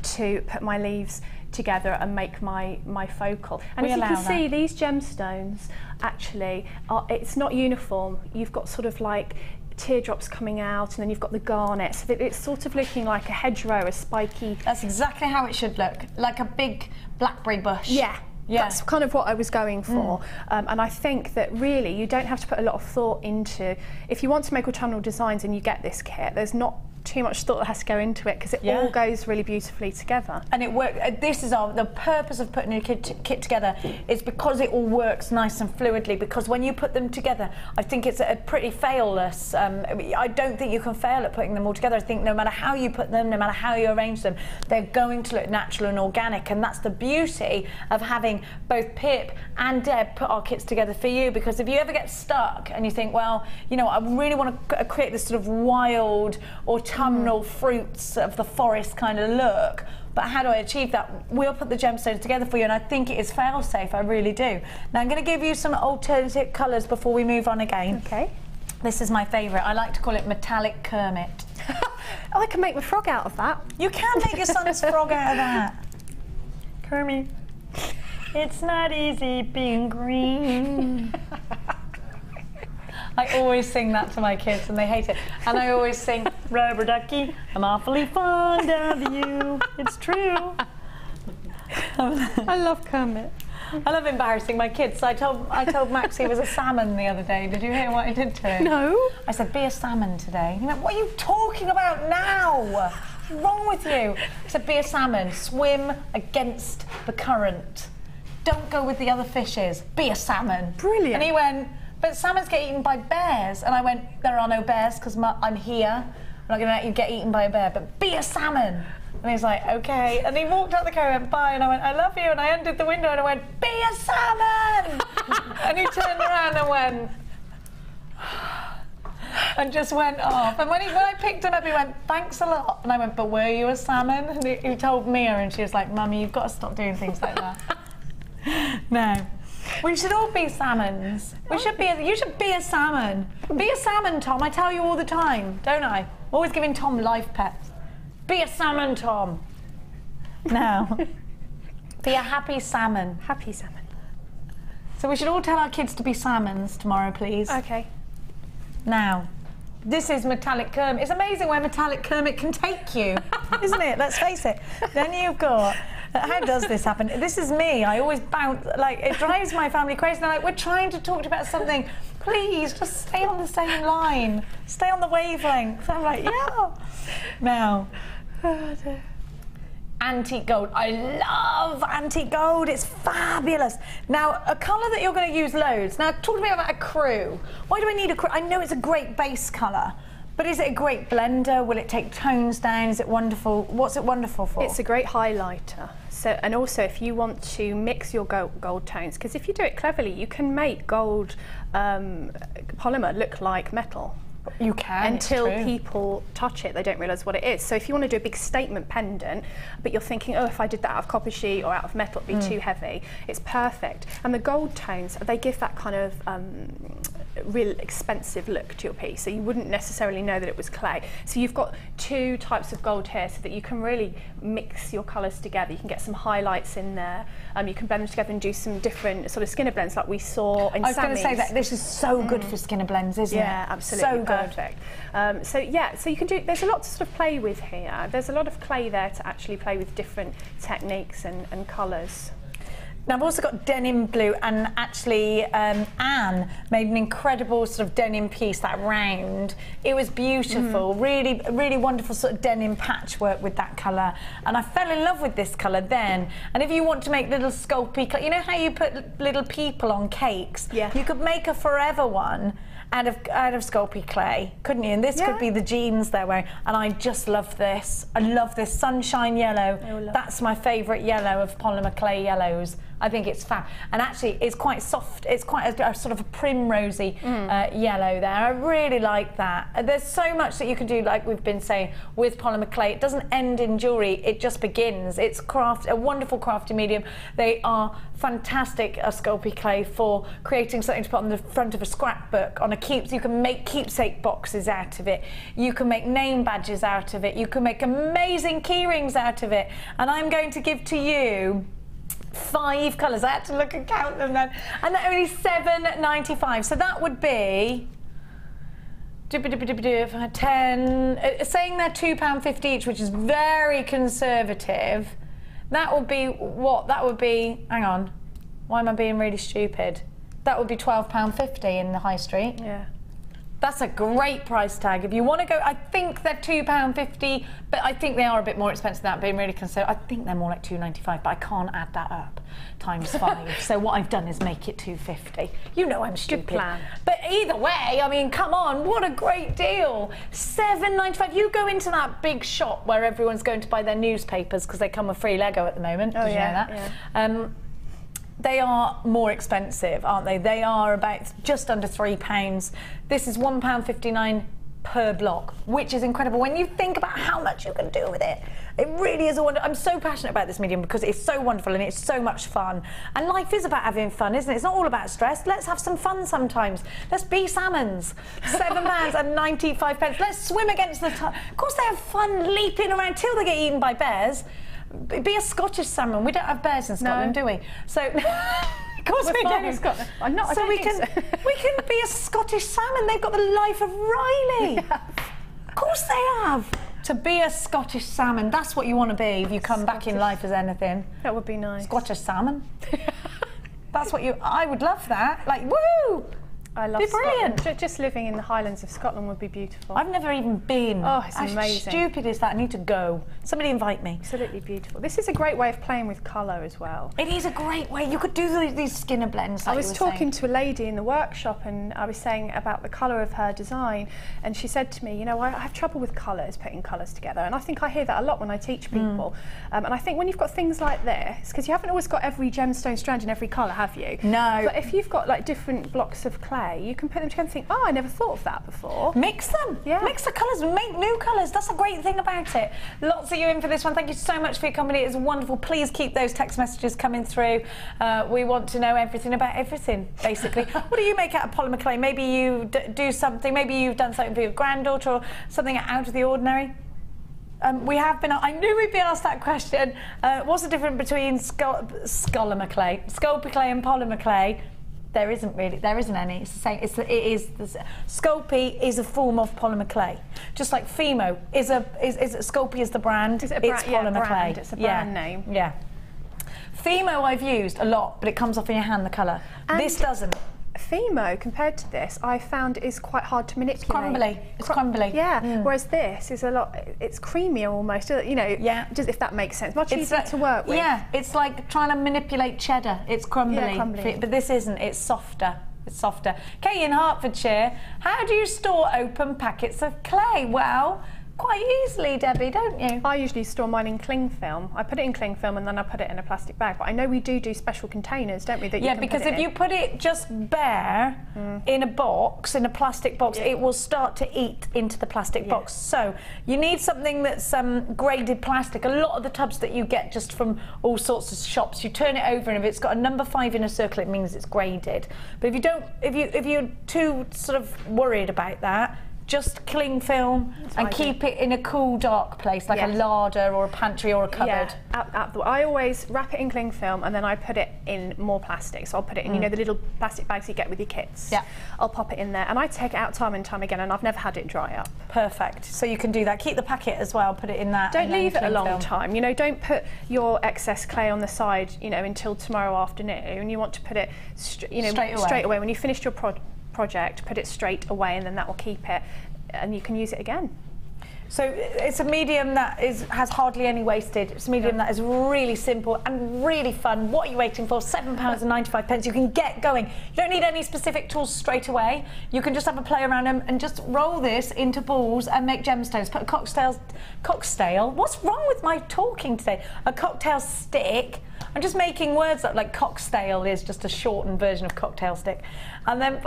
to put my leaves together and make my focal. And as you can see, these gemstones actually it's not uniform. You've got sort of like teardrops coming out, and then you've got the garnet, so that it's sort of looking like a hedgerow, a spiky. That's exactly how it should look, like a big blackberry bush. Yeah. Yeah. That's kind of what I was going for. And I think that really you don't have to put a lot of thought into, if you want to make autumnal designs and you get this kit, there's not too much thought that has to go into it, because it all goes really beautifully together. And it works. This is the purpose of putting a kit together is because it all works nice and fluidly, because when you put them together, I think it's a pretty fail-less. I don't think you can fail at putting them all together. I think no matter how you put them, no matter how you arrange them, they're going to look natural and organic, and that's the beauty of having both Pip and Deb put our kits together for you, because if you ever get stuck and you think, well, you know, I really want to create this sort of wild autumnal fruits of the forest kind of look, but how do I achieve that? We'll put the gemstones together for you, and I think it is fail-safe, I really do. Now I'm going to give you some alternative colours before we move on again. Okay. This is my favourite. I like to call it metallic Kermit. Oh, I can make my frog out of that. You can make your son's frog out of that. Kermit, it's not easy being green. I always sing that to my kids and they hate it. And I always sing, Rubber ducky, I'm awfully fond of you. It's true. I love Kermit. I love embarrassing my kids. So I told Max he was a salmon the other day. Did you hear what I did to him? No. I said, be a salmon today. He went, what are you talking about now? What's wrong with you? I said, be a salmon. Swim against the current. Don't go with the other fishes. Be a salmon. Brilliant. And he went, but salmons get eaten by bears. And I went, there are no bears because I'm here. I'm not going to let you get eaten by a bear, but be a salmon. And he's like, okay. And he walked out the car and went, bye. And I went, I love you. And I undid the window and I went, be a salmon. And he turned around and went, and just went off. And when I picked him up, he went, thanks a lot. And I went, but were you a salmon? And he told Mia, and she was like, Mummy, you've got to stop doing things like that. No. We should all be salmons. You should be a salmon. Be a salmon, Tom. I tell you all the time, don't I? Always giving Tom life pets. Be a salmon, Tom. Now, be a happy salmon. Happy salmon. So we should all tell our kids to be salmons tomorrow, please. Okay. Now, this is metallic Kermit. It's amazing where metallic Kermit can take you, isn't it? Let's face it. Then you've got, how does this happen? This is me. I always bounce, like, it drives my family crazy. They're like, we're trying to talk about something. Please, just stay on the same line. Stay on the wavelength. I'm like, yeah. Now, antique gold. I love antique gold. It's fabulous. Now, a colour that you're going to use loads. Now, talk to me about a crew. Why do I need a crew? I know it's a great base colour, but is it a great blender? Will it take tones down? Is it wonderful? What's it wonderful for? It's a great highlighter. So, and also if you want to mix your gold tones, because if you do it cleverly, you can make gold polymer look like metal. You can. Until people touch it, they don't realise what it is. So if you want to do a big statement pendant, but you're thinking, oh, if I did that out of copper sheet or out of metal, it'd be too heavy, it's perfect. And the gold tones, they give that kind of real expensive look to your piece, so you wouldn't necessarily know that it was clay. So you've got two types of gold here, so that you can really mix your colours together. You can get some highlights in there, you can blend them together and do some different sort of skinner blends like we saw in Sammy's. I was going to say that this is so good for skinner blends, isn't it? Yeah, absolutely, so perfect. So yeah, so you can do, there's a lot to sort of play with here. There's a lot of clay there to actually play with different techniques and colours. Now I've also got denim blue, and actually Anne made an incredible sort of denim piece, that round. It was beautiful, really, really wonderful sort of denim patchwork with that colour. And I fell in love with this colour then. And if you want to make little sculpey, you know how you put little people on cakes? Yeah. You could make a forever one out of sculpey clay, couldn't you? And this could be the jeans they're wearing. And I just love this. I love this sunshine yellow. That's my favourite yellow of polymer clay yellows. I think it's fab. And actually, it's quite soft. It's quite a sort of a primrosy yellow there. I really like that. There's so much that you can do, like we've been saying, with polymer clay. It doesn't end in jewellery, it just begins. It's a wonderful crafty medium. They are fantastic, sculpey clay, for creating something to put on the front of a scrapbook, on a you can make keepsake boxes out of it. You can make name badges out of it. You can make amazing key rings out of it. And I'm going to give to you 5 colours. I had to look and count them then. And they're only £7.95. So that would be 10, saying they're £2.50 each, which is very conservative. That would be what? That would be, hang on, why am I being really stupid? That would be £12.50 in the high street. Yeah. That's a great price tag. If you want to go, I think they're £2.50, but I think they are a bit more expensive than that, being really conservative. I think they're more like £2.95, but I can't add that up times 5. So what I've done is make it £2.50. You know I'm stupid. Good plan. But either way, I mean, come on, what a great deal. £7.95. You go into that big shop where everyone's going to buy their newspapers because they come with free Lego at the moment. Oh, Did you know that? Yeah. They are more expensive, aren't they? They are about just under £3. This is £1.59 per block, which is incredible. When you think about how much you can do with it, it really is a wonder. I'm so passionate about this medium because it's so wonderful and it's so much fun. And life is about having fun, isn't it? It's not all about stress. Let's have some fun sometimes. Let's be salmons. £7.95. Let's swim against the tide. Of course they have fun leaping around till they get eaten by bears. Be a Scottish salmon. We don't have bears in Scotland, do we? So, of course we don't. In Scotland. I'm not. So we can be a Scottish salmon. They've got the life of Riley. Of course they have. To be a Scottish salmon, that's what you want to be if you come back in life as anything. That would be nice. Scottish salmon. That's what you. I would love that. Like, woo! I love brilliant. Scotland. Just living in the Highlands of Scotland would be beautiful. I've never even been. Oh, it's amazing. How stupid is that? I need to go. Somebody invite me. Absolutely beautiful. This is a great way of playing with colour as well. It is a great way. You could do these skinner blends. Like I was talking to a lady in the workshop, and I was saying about the colour of her design, and she said to me, you know, I have trouble with colours, putting colours together, and I think I hear that a lot when I teach people. And I think when you've got things like this, because you haven't always got every gemstone strand in every colour, have you? No. But if you've got like different blocks of clay, you can put them together and think, oh, I never thought of that before. Mix them. Yeah. Mix the colours, make new colours. That's a great thing about it. Lots of you in for this one. Thank you so much for your company. It's wonderful. Please keep those text messages coming through. We want to know everything about everything, basically. What do you make out of polymer clay? Maybe you do something, maybe you've done something for your granddaughter or something out of the ordinary. We have been. I knew we'd be asked that question. What's the difference between sculpey clay and polymer clay? There isn't really. There isn't any. It's the same. Sculpey is a form of polymer clay, just like Fimo is Sculpey is the brand. Is it a brand? It's polymer clay. It's a brand name. Yeah. Fimo I've used a lot, but it comes off in your hand, the colour. This doesn't. Fimo, compared to this, I found is quite hard to manipulate. It's crumbly. Yeah, whereas this is a lot, it's creamier almost, you know, just if that makes sense. Much easier to work with. Yeah, it's like trying to manipulate cheddar. It's crumbly. Yeah, crumbly. But this isn't, it's softer. It's softer. Kay in Hertfordshire, how do you store open packets of clay? Well, quite easily, Debbie, don't you? I usually store mine in cling film. I put it in cling film and then I put it in a plastic bag. But I know we do special containers, don't we? That you can because put it if in. you put it just bare in a box, in a plastic box, it will start to eat into the plastic box. So you need something that's graded plastic. A lot of the tubs that you get just from all sorts of shops, you turn it over and if it's got a number 5 in a circle, it means it's graded. But if you don't, if you're too sort of worried about that, just cling film and keep it in a cool, dark place, like a larder or a pantry or a cupboard. I always wrap it in cling film and then I put it in more plastic. So I'll put it in, you know, the little plastic bags you get with your kits. Yeah. I'll pop it in there and I take it out time and time again and I've never had it dry up. Perfect. So you can do that. Keep the packet as well, put it in that. Don't leave it a long time. You know, don't put your excess clay on the side, you know, until tomorrow afternoon. You want to put it, straight away. When you finished your project, put it straight away and then that will keep it and you can use it again. So it's a medium that has hardly any wasted. It's a medium that is really simple and really fun. What are you waiting for? £7.95. You can get going. You don't need any specific tools straight away. You can just have a play around them and just roll this into balls and make gemstones. Put a cocktail. What's wrong with my talking today? A cocktail stick. I'm just making words up, like cocktail is just a shortened version of cocktail stick. And then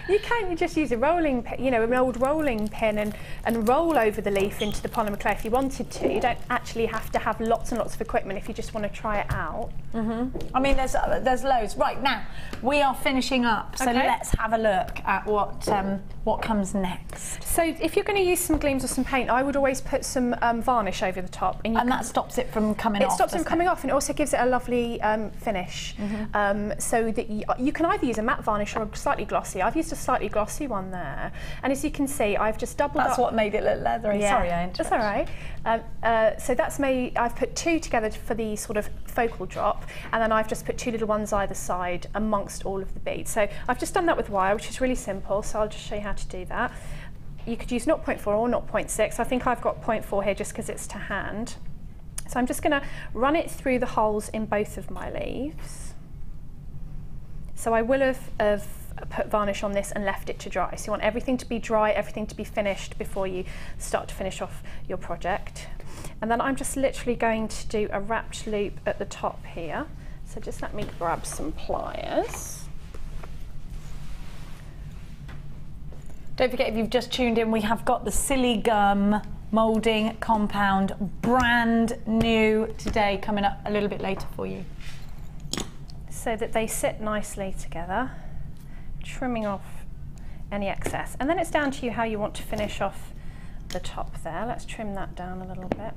you just use a rolling pin, you know, an old rolling pin and roll over the leaf into the polymer clay if you wanted to. You don't actually have to have lots and lots of equipment if you just want to try it out. I mean, there's loads. Right, now we are finishing up, so let's have a look at what comes next. So if you're going to use some gleams or some paint, I would always put some varnish over the top. And that stops it from coming off. It stops it from coming off and it also gives it a lovely finish. So that you can either use a matte varnish or a slightly glossy. I've used a slightly glossy one there. And as you can see, I've just doubled up. That's what made it look leathery. Yeah. Sorry, I interrupted. That's all right. So that's made, I've put 2 together for the sort of focal drop, and then I've just put 2 little ones either side amongst all of the beads. So I've just done that with wire, which is really simple, so I'll just show you how to do that. You could use 0.4 or 0.6. I think I've got 0.4 here just because it's to hand. So I'm just going to run it through the holes in both of my leaves. So I will have put varnish on this and left it to dry. So you want everything to be dry, everything to be finished before you start to finish off your project. And then I'm just literally going to do a wrapped loop at the top here. So just let me grab some pliers. Don't forget, if you've just tuned in, we have got the Siligum moulding compound, brand new today, coming up a little bit later for you. So that they sit nicely together, trimming off any excess. And then it's down to you how you want to finish off the top there. Let's trim that down a little bit.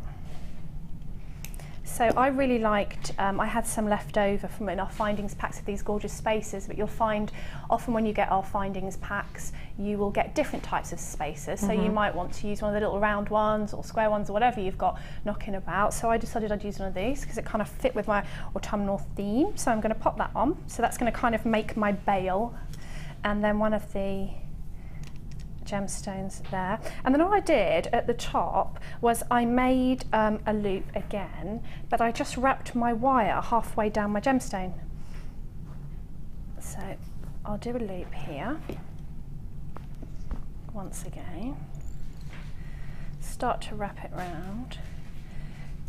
So I really liked, I had some left over from in our findings packs of these gorgeous spaces, but you'll find often when you get our findings packs, you will get different types of spaces. So you might want to use one of the little round ones or square ones or whatever you've got knocking about. So I decided I'd use one of these because it kind of fit with my autumnal theme. So I'm going to pop that on. So that's going to kind of make my bail. And then one of the gemstones there. And then all I did at the top was I made a loop again, but I just wrapped my wire halfway down my gemstone. So I'll do a loop here once again, start to wrap it round,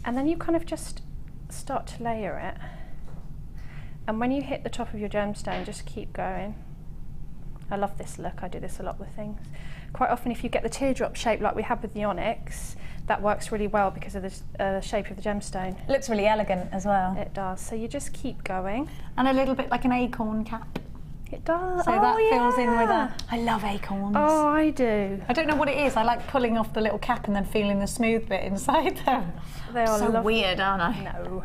and then you kind of just start to layer it, and when you hit the top of your gemstone, just keep going. I love this look, I do this a lot with things. Quite often if you get the teardrop shape like we have with the onyx, that works really well because of the shape of the gemstone. It looks really elegant as well. It does, so you just keep going. And a little bit like an acorn cap. It does. So that fills in with a... I love acorns. Oh, I do. I don't know what it is. I like pulling off the little cap and then feeling the smooth bit inside them. They are so weird, aren't I? No.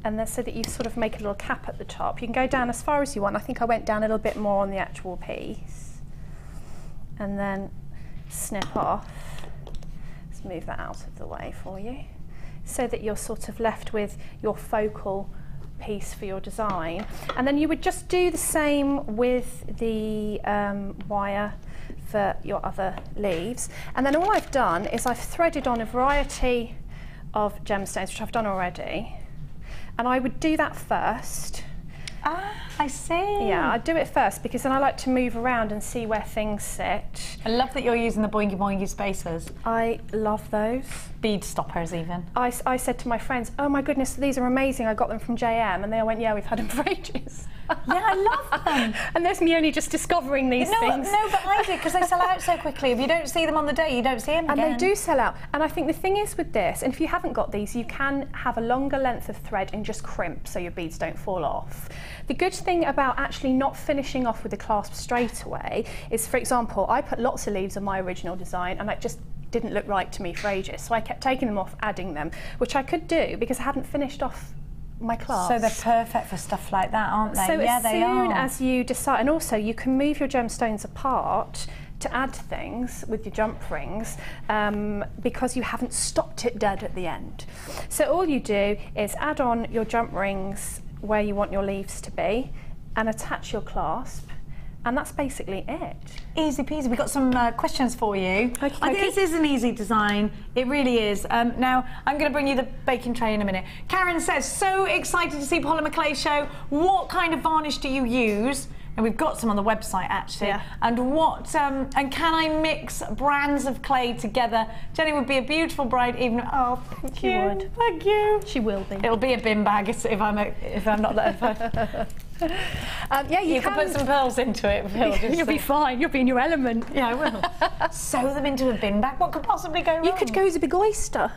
And then so that you sort of make a little cap at the top. You can go down as far as you want. I think I went down a little bit more on the actual piece. And then snip off. Let's move that out of the way for you. So that you're sort of left with your focal piece for your design. And then you would just do the same with the wire for your other leaves. And then all I've done is I've threaded on a variety of gemstones, which I've done already. And I would do that first, Ah, I see. Yeah, I do it first because then I like to move around and see where things sit. I love that you're using the boingy boingy spacers. I love those. Bead stoppers even. I said to my friends, oh my goodness, these are amazing, I got them from JM, and they all went, yeah, we've had them for ages. Yeah, I love them. And there's me only just discovering these things. No, but I did, because they sell out so quickly. If you don't see them on the day, you don't see them again. And they do sell out. And I think the thing is with this, and if you haven't got these, you can have a longer length of thread and just crimp so your beads don't fall off. The good thing about actually not finishing off with the clasp straight away is, for example, I put lots of leaves on my original design and it just didn't look right to me for ages. So I kept taking them off, adding them, which I could do because I hadn't finished off my clasp. So they're perfect for stuff like that, aren't they? So yeah, as they soon are. as you decide, and also you can move your gemstones apart to add things with your jump rings because you haven't stopped it dead at the end. So all you do is add on your jump rings where you want your leaves to be and attach your clasp, and that's basically it. Easy peasy. We've got some questions for you. Okay, I think this is an easy design. It really is. Now, I'm going to bring you the baking tray in a minute. Karen says, so excited to see Polymer Clay show. What kind of varnish do you use? And we've got some on the website, actually. Yeah. And what, and can I mix brands of clay together? Jenny would be a beautiful bride, even, oh, thank you. She would. Thank you. She will be. It'll be a bin bag if I'm not there. Yeah, you can put some pearls into it, Phil. You'll be fine. You'll be in your element. Yeah, I will. Sew them into a bin bag. What could possibly go wrong? You could go as a big oyster.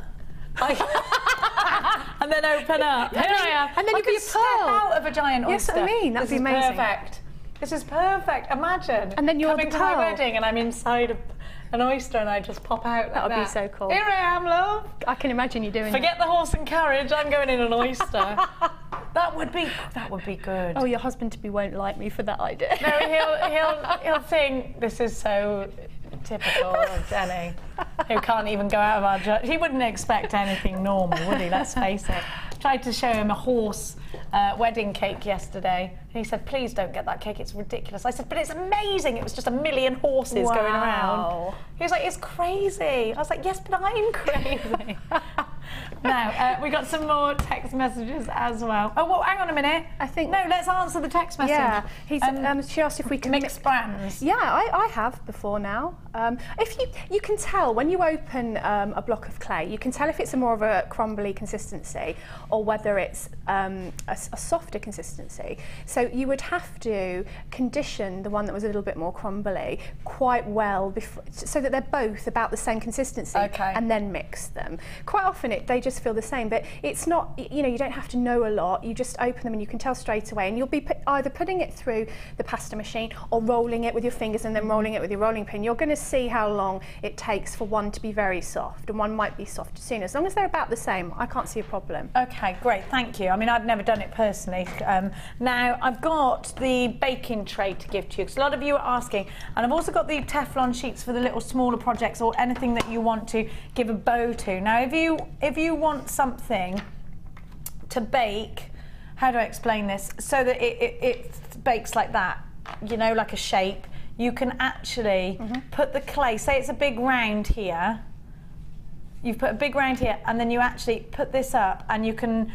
And then open up. Here I am. And then I you could could step pearl. out of a giant oyster. Yes, I mean, that'd This be is amazing. Perfect. This is perfect. Imagine. And then you're coming the to my pearl. wedding and I'm inside an oyster and I just pop out like That would be that. so cool. Here I am, love. I can imagine you doing Forget the horse and carriage. I'm going in an oyster. That would be good. Oh, your husband-to-be won't like me for that idea. No, he'll think this is so typical of Jenny, who can't even go out of our judge. He wouldn't expect anything normal, would he? Let's face it. Tried to show him a horse wedding cake yesterday. And he said, please don't get that cake, it's ridiculous. I said, but it's amazing. It was just 1 million horses going around. He was like, it's crazy. I was like, yes, but I'm crazy. Now, we got some more text messages as well. Oh, well, hang on a minute. I think... No, let's answer the text message. Yeah, she asked if we can mix brands. Yeah, I have before now. If you can tell when you open a block of clay, you can tell if it's more of a crumbly consistency or whether it's a softer consistency. So you would have to condition the one that was a little bit more crumbly quite well before, so that they're both about the same consistency, and then mix them. Quite often they just feel the same, but it's not, you know, you don't have to know a lot. You just open them and you can tell straight away, and you'll be either putting it through the pasta machine or rolling it with your fingers and then rolling it with your rolling pin. You're going to see how long it takes for one to be very soft, and one might be soft soon. As long as they're about the same, I can't see a problem. Okay, great, thank you. I mean, I've never done it personally. Now, I've got the baking tray to give to you, because a lot of you are asking, and I've also got the Teflon sheets for the little smaller projects or anything that you want to give a bow to. Now, if you want something to bake, how do I explain this? So that it bakes like that, you know, like a shape. You can actually put the clay, say it's a big round here, you've put a big round here, and then you actually put this up, and you can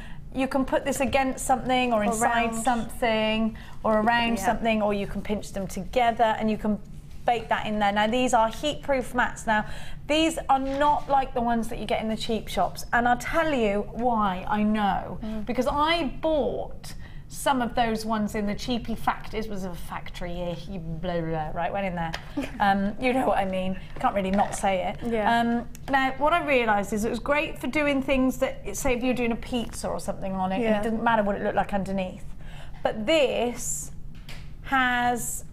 put this against something or inside something or around something, or you can pinch them together and you can bake that in there. Now, these are heat-proof mats. Now, these are not like the ones that you get in the cheap shops, and I'll tell you why I know. Because I bought some of those ones in the cheapy factories. Was a factory, blah, blah, right, went in there. You know what I mean. Can't really not say it. Yeah. Now, what I realised is it was great for doing things that, say if you're doing a pizza or something on it, and it doesn't matter what it looked like underneath. But this has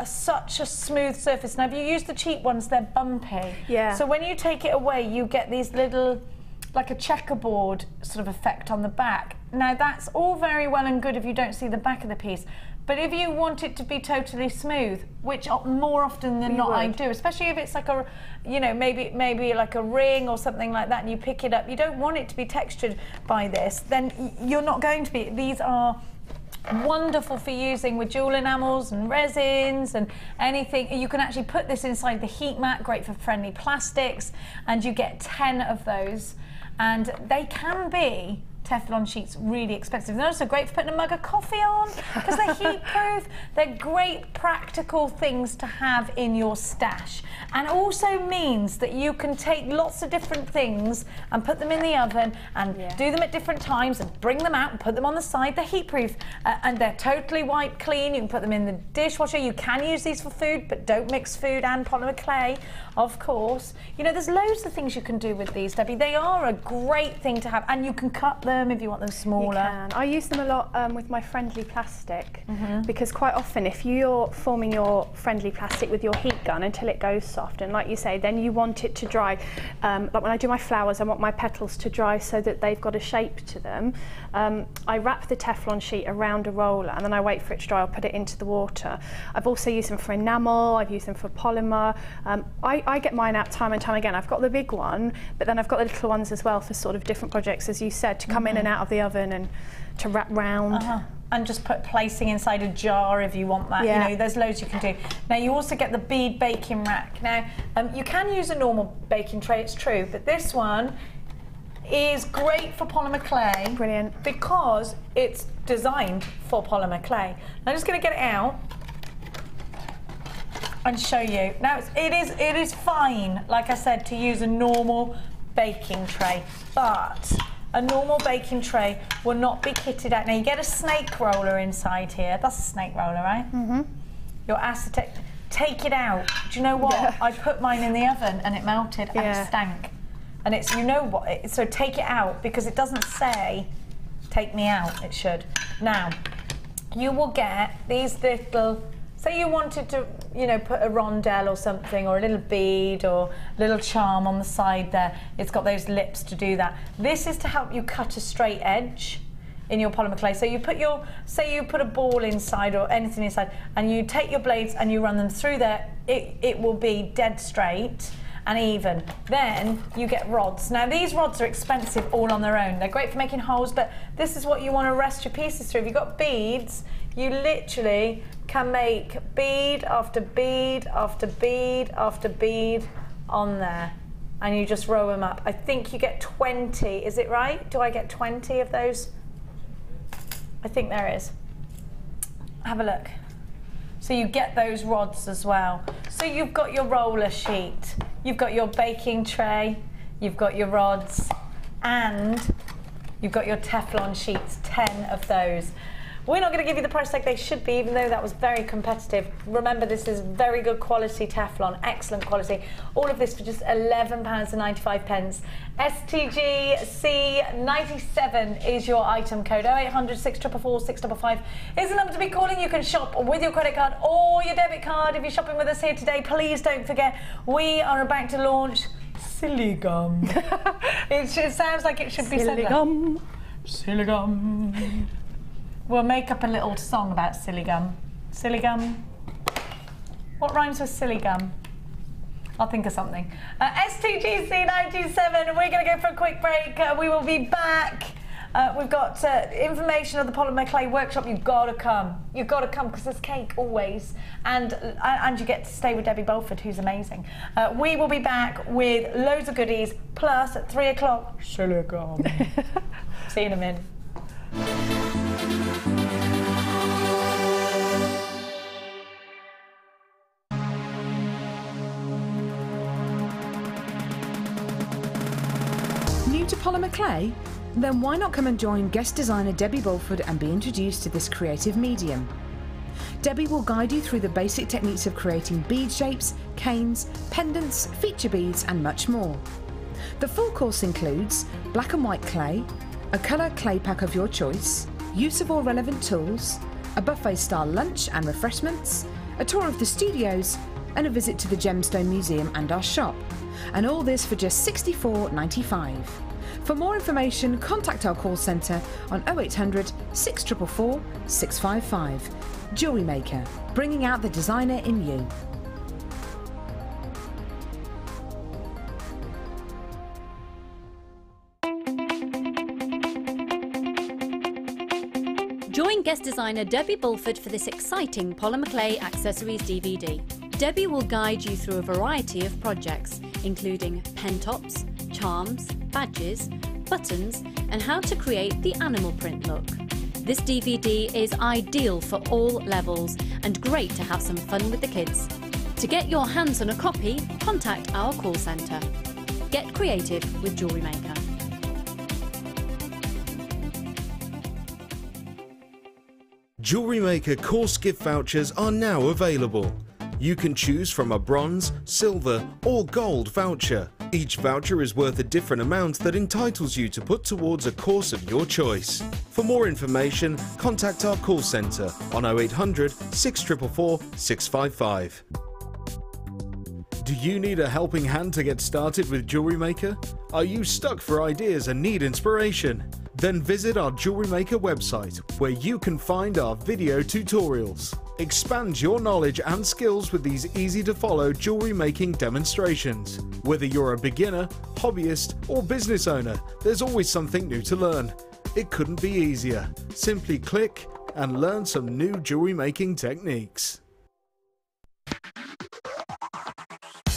such a smooth surface. Now, if you use the cheap ones, they're bumpy. Yeah. So when you take it away, you get these little, like a checkerboard sort of effect on the back. Now, that's all very well and good if you don't see the back of the piece. But if you want it to be totally smooth, which more often than not I do, especially if it's like a, you know, maybe like a ring or something like that, and you pick it up, you don't want it to be textured by this, then you're not going to be. These are wonderful for using with jewel enamels and resins and anything. You can actually put this inside the heat mat, great for friendly plastics, and you get 10 of those, and they can be Teflon sheets really expensive. They're also great for putting a mug of coffee on because they're heat proof. They're great practical things to have in your stash, and also means that you can take lots of different things and put them in the oven and do them at different times and bring them out and put them on the side. They're heat proof and they're totally wipe clean. You can put them in the dishwasher. You can use these for food, but don't mix food and polymer clay, of course. You know, there's loads of things you can do with these, Debbie. They are a great thing to have, and you can cut them if you want them smaller. You can. I use them a lot with my friendly plastic because quite often if you're forming your friendly plastic with your heat gun until it goes soft, and like you say, then you want it to dry. Like when I do my flowers, I want my petals to dry so that they've got a shape to them. I wrap the Teflon sheet around a roller and then I wait for it to dry. I'll put it into the water. I've also used them for enamel, I've used them for polymer. I get mine out time and time again. I've got the big one, but then I've got the little ones as well for sort of different projects, as you said, to come in and out of the oven and to wrap round. And just placing inside a jar if you want that. You know, there's loads you can do. Now you also get the bead baking rack. Now you can use a normal baking tray, it's true, but this one is great for polymer clay. Brilliant. Because it's designed for polymer clay. I'm just going to get it out and show you. Now it is fine, like I said, to use a normal baking tray, but a normal baking tray will not be kitted out. Now you get a snake roller inside here. That's a snake roller, right? Your acetate. Take it out. Do you know what? I put mine in the oven and it melted and it stank. And it's, you know what, so take it out because it doesn't say take me out, it should. Now, you will get these little, say you wanted to, you know, put a rondelle or something, or a little bead or a little charm on the side there. It's got those lips to do that. This is to help you cut a straight edge in your polymer clay. So you put your, say you put a ball inside or anything inside, and you take your blades and you run them through there, it will be dead straight and even. Then you get rods. Now these rods are expensive all on their own. They're great for making holes, but this is what you want to rest your pieces through. If you've got beads, you literally can make bead after bead after bead after bead on there, and you just row them up. I think you get 20, is it right? Do I get 20 of those? I think there is. Have a look. So you get those rods as well. So you've got your roller sheet, you've got your baking tray, you've got your rods, and you've got your Teflon sheets, 10 of those. We're not going to give you the price tag they should be, even though that was very competitive. Remember, this is very good quality Teflon, excellent quality. All of this for just £11.95. STGC97 is your item code. 0800 644 655 is the number to be calling. You can shop with your credit card or your debit card. If you're shopping with us here today, please don't forget, we are about to launch Siligum. It sounds like it should be Siligum. Siligum. We'll make up a little song about Siligum. Siligum. What rhymes with Siligum? I'll think of something. STGC97, we're going to go for a quick break. We will be back. We've got information of the Polymer Clay Workshop. You've got to come. You've got to come because there's cake always. And you get to stay with Debbie Bolford, who's amazing. We will be back with loads of goodies, plus at 3 o'clock, Siligum. See you in a minute. New to polymer clay? Then why not come and join guest designer Debbie Bolford and be introduced to this creative medium? Debbie will guide you through the basic techniques of creating bead shapes, canes, pendants, feature beads and much more. The full course includes black and white clay, a colour clay pack of your choice, use of all relevant tools, a buffet-style lunch and refreshments, a tour of the studios, and a visit to the Gemstone Museum and our shop. And all this for just $64.95. For more information, contact our call centre on 0800 644 655. JewelleryMaker, bringing out the designer in you. Join guest designer Debbie Bolford for this exciting Polymer Clay Accessories DVD. Debbie will guide you through a variety of projects, including pen tops, charms, badges, buttons, and how to create the animal print look. This DVD is ideal for all levels and great to have some fun with the kids. To get your hands on a copy, contact our call centre. Get creative with JewelleryMaker. JewelleryMaker course gift vouchers are now available. You can choose from a bronze, silver or gold voucher. Each voucher is worth a different amount that entitles you to put towards a course of your choice. For more information, contact our call centre on 0800 644 655. Do you need a helping hand to get started with JewelleryMaker? Are you stuck for ideas and need inspiration? Then visit our JewelleryMaker website, where you can find our video tutorials. Expand your knowledge and skills with these easy-to-follow jewellery making demonstrations. Whether you're a beginner, hobbyist or business owner, there's always something new to learn. It couldn't be easier. Simply click and learn some new jewellery making techniques.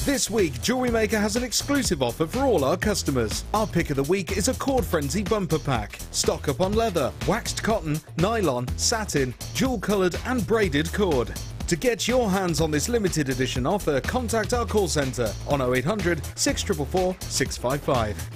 This week, JewelleryMaker has an exclusive offer for all our customers. Our pick of the week is a Cord Frenzy bumper pack. Stock up on leather, waxed cotton, nylon, satin, jewel-coloured and braided cord. To get your hands on this limited edition offer, contact our call centre on 0800 644 655.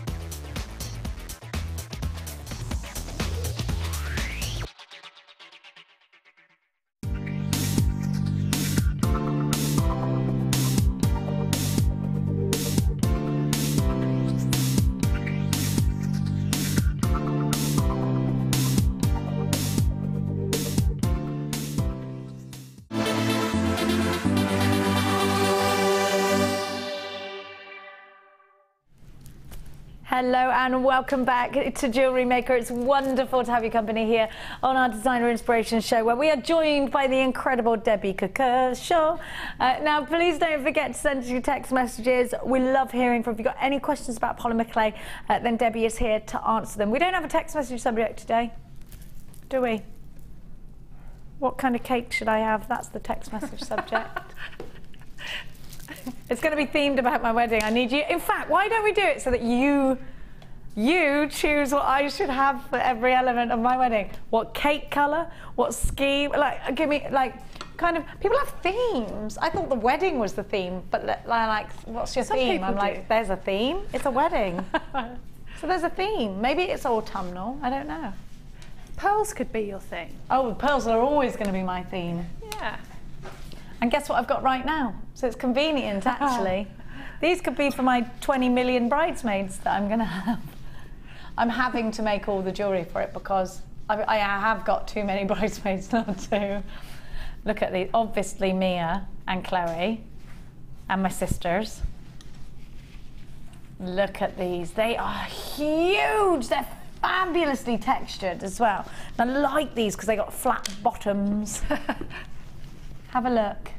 Hello and welcome back to JewelleryMaker. It's wonderful to have your company here on our Designer Inspiration Show, where we are joined by the incredible Debbie Kershaw. Now, please don't forget to send us your text messages. We love hearing from you. If you've got any questions about polymer clay, then Debbie is here to answer them. We don't have a text message subject today, do we? What kind of cake should I have? That's the text message subject. It's going to be themed about my wedding. I need you. In fact, why don't we do it so that you choose what I should have for every element of my wedding? What cake colour? What scheme? Like, give me, like, kind of, people have themes. I thought the wedding was the theme, but like, what's your theme? I'm like, there's a theme? It's a wedding. So there's a theme. Maybe it's autumnal. I don't know. Pearls could be your thing. Oh, pearls are always going to be my theme. Yeah. And guess what I've got right now? So it's convenient, actually. These could be for my 20 million bridesmaids that I'm going to have. I'm having to make all the jewellery for it because I have got too many bridesmaids not to. Look at these. Obviously Mia and Chloe and my sisters. Look at these. They are huge. They're fabulously textured as well. And I like these because they got flat bottoms. Have a look.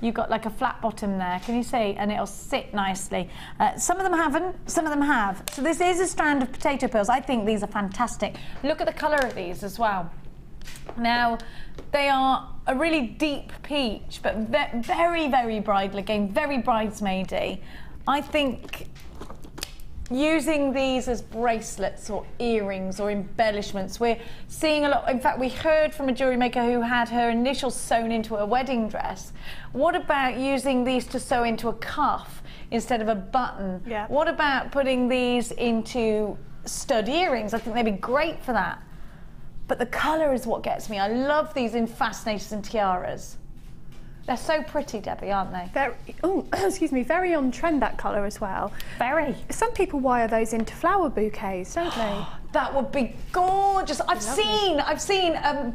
You've got like a flat bottom there, can you see? And it'll sit nicely. Some of them haven't, some of them have. So this is a strand of potato pearls. I think these are fantastic. Look at the colour of these as well. Now, they are a really deep peach, but very, very bridal again, very bridesmaidy. I think using these as bracelets or earrings or embellishments, we're seeing a lot. In fact, we heard from a jewellery maker who had her initials sewn into a wedding dress. What about using these to sew into a cuff instead of a button? Yeah. What about putting these into stud earrings? I think they'd be great for that. But the colour is what gets me. I love these in fascinators and tiaras. They're so pretty, Debbie, aren't they? Excuse me, very on trend, that colour as well. Very. Some people wire those into flower bouquets, don't they? That would be gorgeous. I've seen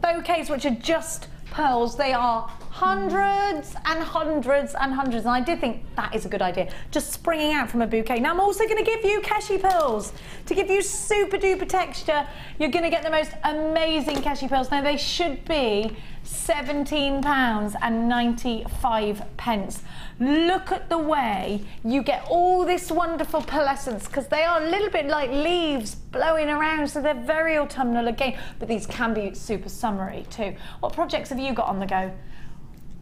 bouquets which are just pearls. They are hundreds and hundreds and hundreds. And I did think that is a good idea, just springing out from a bouquet. Now I'm also going to give you Cashy pearls to give you super duper texture. You're going to get the most amazing Cashy pearls. Now they should be £17.95. Look at the way you get all this wonderful pearlescence, because they are a little bit like leaves blowing around, so they're very autumnal again, but these can be super summery too. What projects have you got on the go?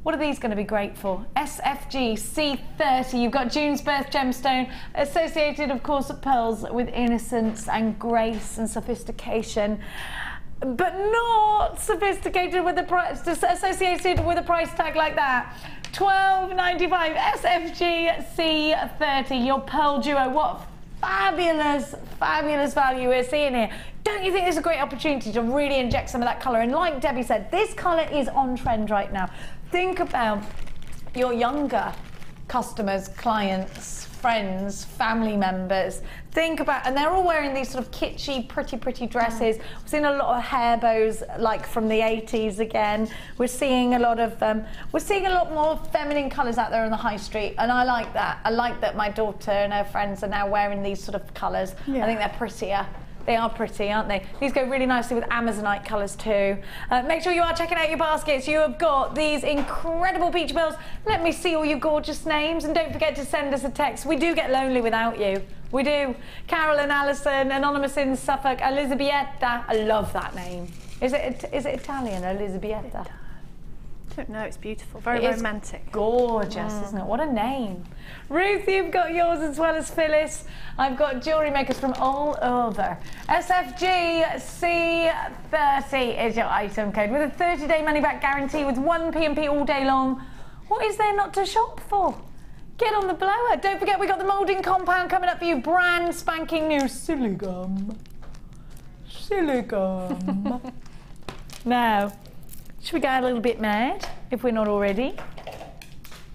What are these going to be great for? SFG C30. You've got June's birth gemstone, associated, of course, with pearls with innocence and grace and sophistication, but not sophisticated with the price, associated with a price tag like that. $12.95. SFG C30. Your pearl duo. What fabulous, fabulous value we're seeing here. Don't you think this is a great opportunity to really inject some of that colour? And like Debbie said, this colour is on trend right now. Think about your younger customers, clients, friends, family members. Think about, and they're all wearing these sort of kitschy, pretty dresses. We're seeing a lot of hair bows, like from the 80s again. We're seeing a lot of, we're seeing a lot more feminine colours out there on the high street, and I like that. I like that my daughter and her friends are now wearing these sort of colours. I think they're prettier. They are pretty, aren't they? These go really nicely with Amazonite colours too. Make sure you are checking out your baskets. You have got these incredible peach pearls. Let me see all your gorgeous names, and don't forget to send us a text. We do get lonely without you. We do. Carol and Alison, anonymous in Suffolk, Elisabetta. I love that name. Is it Italian, Elisabetta? I don't know, it's beautiful, very romantic. Gorgeous, isn't it? What a name. Ruth, you've got yours as well as Phyllis. I've got jewellery makers from all over. SFG C30 is your item code with a 30-day money-back guarantee with 1 P&P all day long. What is there not to shop for? Get on the blower. Don't forget, we got the moulding compound coming up for you. Brand spanking new Siligum. Siligum. Now, should we go a little bit mad, if we're not already?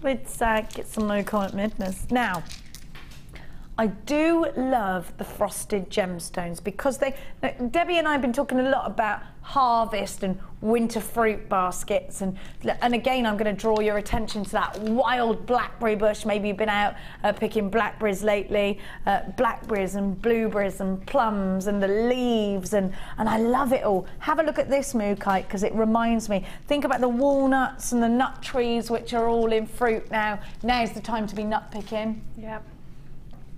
Let's get some Mookaite madness. Now, I do love the frosted gemstones because Debbie and I have been talking a lot about harvest and winter fruit baskets, and again I'm going to draw your attention to that wild blackberry bush. Maybe you've been out picking blackberries lately, blackberries and blueberries and plums and the leaves, and I love it all. Have a look at this Mookaite because it reminds me. Think about the walnuts and the nut trees which are all in fruit now. Now's the time to be nut picking. Yep.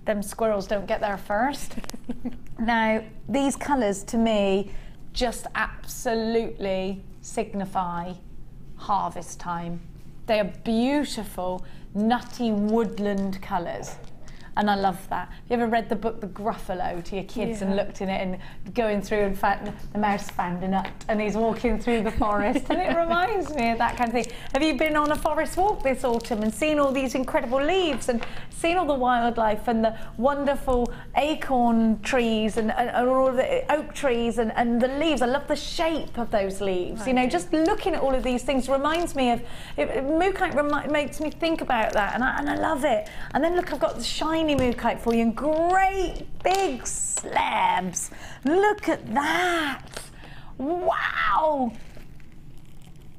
Them squirrels don't get there first. Now, these colours to me just absolutely signify harvest time. They are beautiful, nutty woodland colours. And I love that. Have you ever read the book The Gruffalo to your kids and looked in it and going through and found the mouse found a nut and he's walking through the forest, and it reminds me of that kind of thing. Have you been on a forest walk this autumn and seen all these incredible leaves and seen all the wildlife and the wonderful acorn trees and all the oak trees and the leaves? I love the shape of those leaves. You know, just looking at all of these things reminds me of, Mookaite makes me think about that, and I love it. And then look, I've got the shiny Mookaite for you in great big slabs. Look at that. Wow.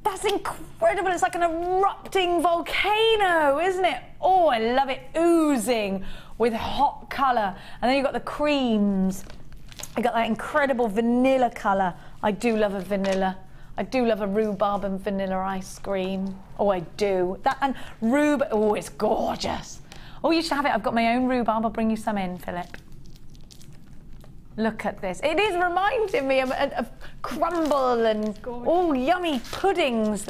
That's incredible. It's like an erupting volcano, isn't it? Oh, I love it. Oozing with hot colour. And then you've got the creams. You've got that incredible vanilla colour. I do love a vanilla. I do love a rhubarb and vanilla ice cream. Oh, I do. That and rhubarb. Oh, it's gorgeous. Oh, you should have it. I've got my own rhubarb. I'll bring you some in, Philip. Look at this. It is reminding me of crumble and all yummy puddings,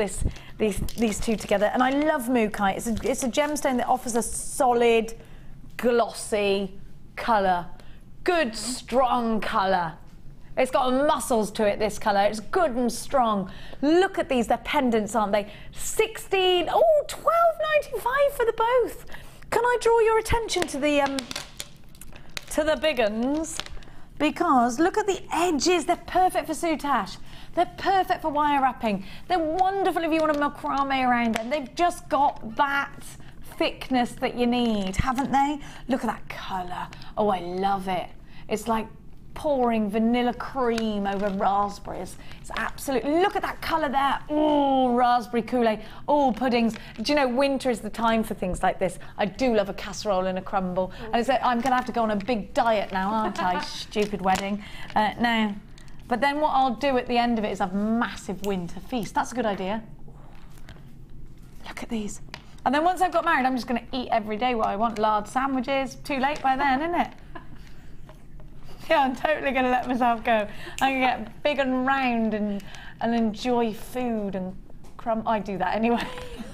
these two together. And I love Mookaite. It's a gemstone that offers a solid, glossy colour. Good, strong colour. It's got muscles to it, this colour. It's good and strong. Look at these. They're pendants, aren't they? $16, oh, $12.95 for the both. Can I draw your attention to the big uns? Because look at the edges. They're perfect for soutache. They're perfect for wire wrapping. They're wonderful if you want a macrame around them. They've just got that thickness that you need, haven't they? Look at that colour. Oh, I love it. It's like pouring vanilla cream over raspberries. It's absolutely, look at that colour there. Oh, raspberry Kool-Aid. Oh, puddings. Do you know, winter is the time for things like this. I do love a casserole and a crumble. And it's like, I'm going to have to go on a big diet now, aren't I? Stupid wedding. Now, but then what I'll do at the end of it is have a massive winter feast. That's a good idea. Look at these. And then once I've got married, I'm just going to eat every day what I want. Lard sandwiches. Too late by then, isn't it? Yeah, I'm totally going to let myself go. I'm going to get big and round and enjoy food and I do that anyway.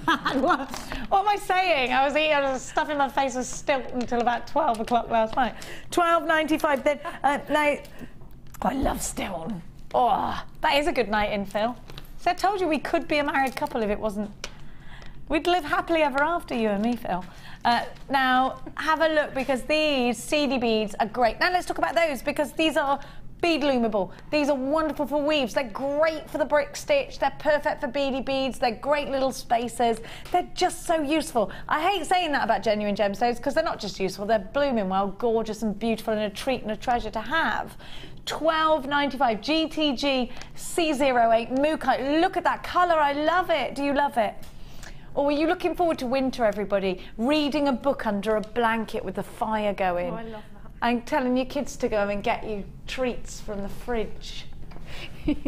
What am I saying? I was stuffing my face with Stilt until about 12 o'clock last night. £12.95 then. Now, I love Stilt. Oh, that is a good night in, Phil. So I told you we could be a married couple if it wasn't. We'd live happily ever after, you and me, Phil. Now, have a look, because these seedy beads are great. Now, let's talk about those, because these are bead loomable. These are wonderful for weaves. They're great for the brick stitch. They're perfect for beady beads. They're great little spacers. They're just so useful. I hate saying that about genuine gemstones, because they're not just useful. They're blooming well, gorgeous and beautiful, and a treat and a treasure to have. £12.95 GTG C08 Mookaite. Look at that colour. I love it. Do you love it? Or are you looking forward to winter, everybody? Reading a book under a blanket with the fire going. Oh, I love that. And telling your kids to go and get you treats from the fridge.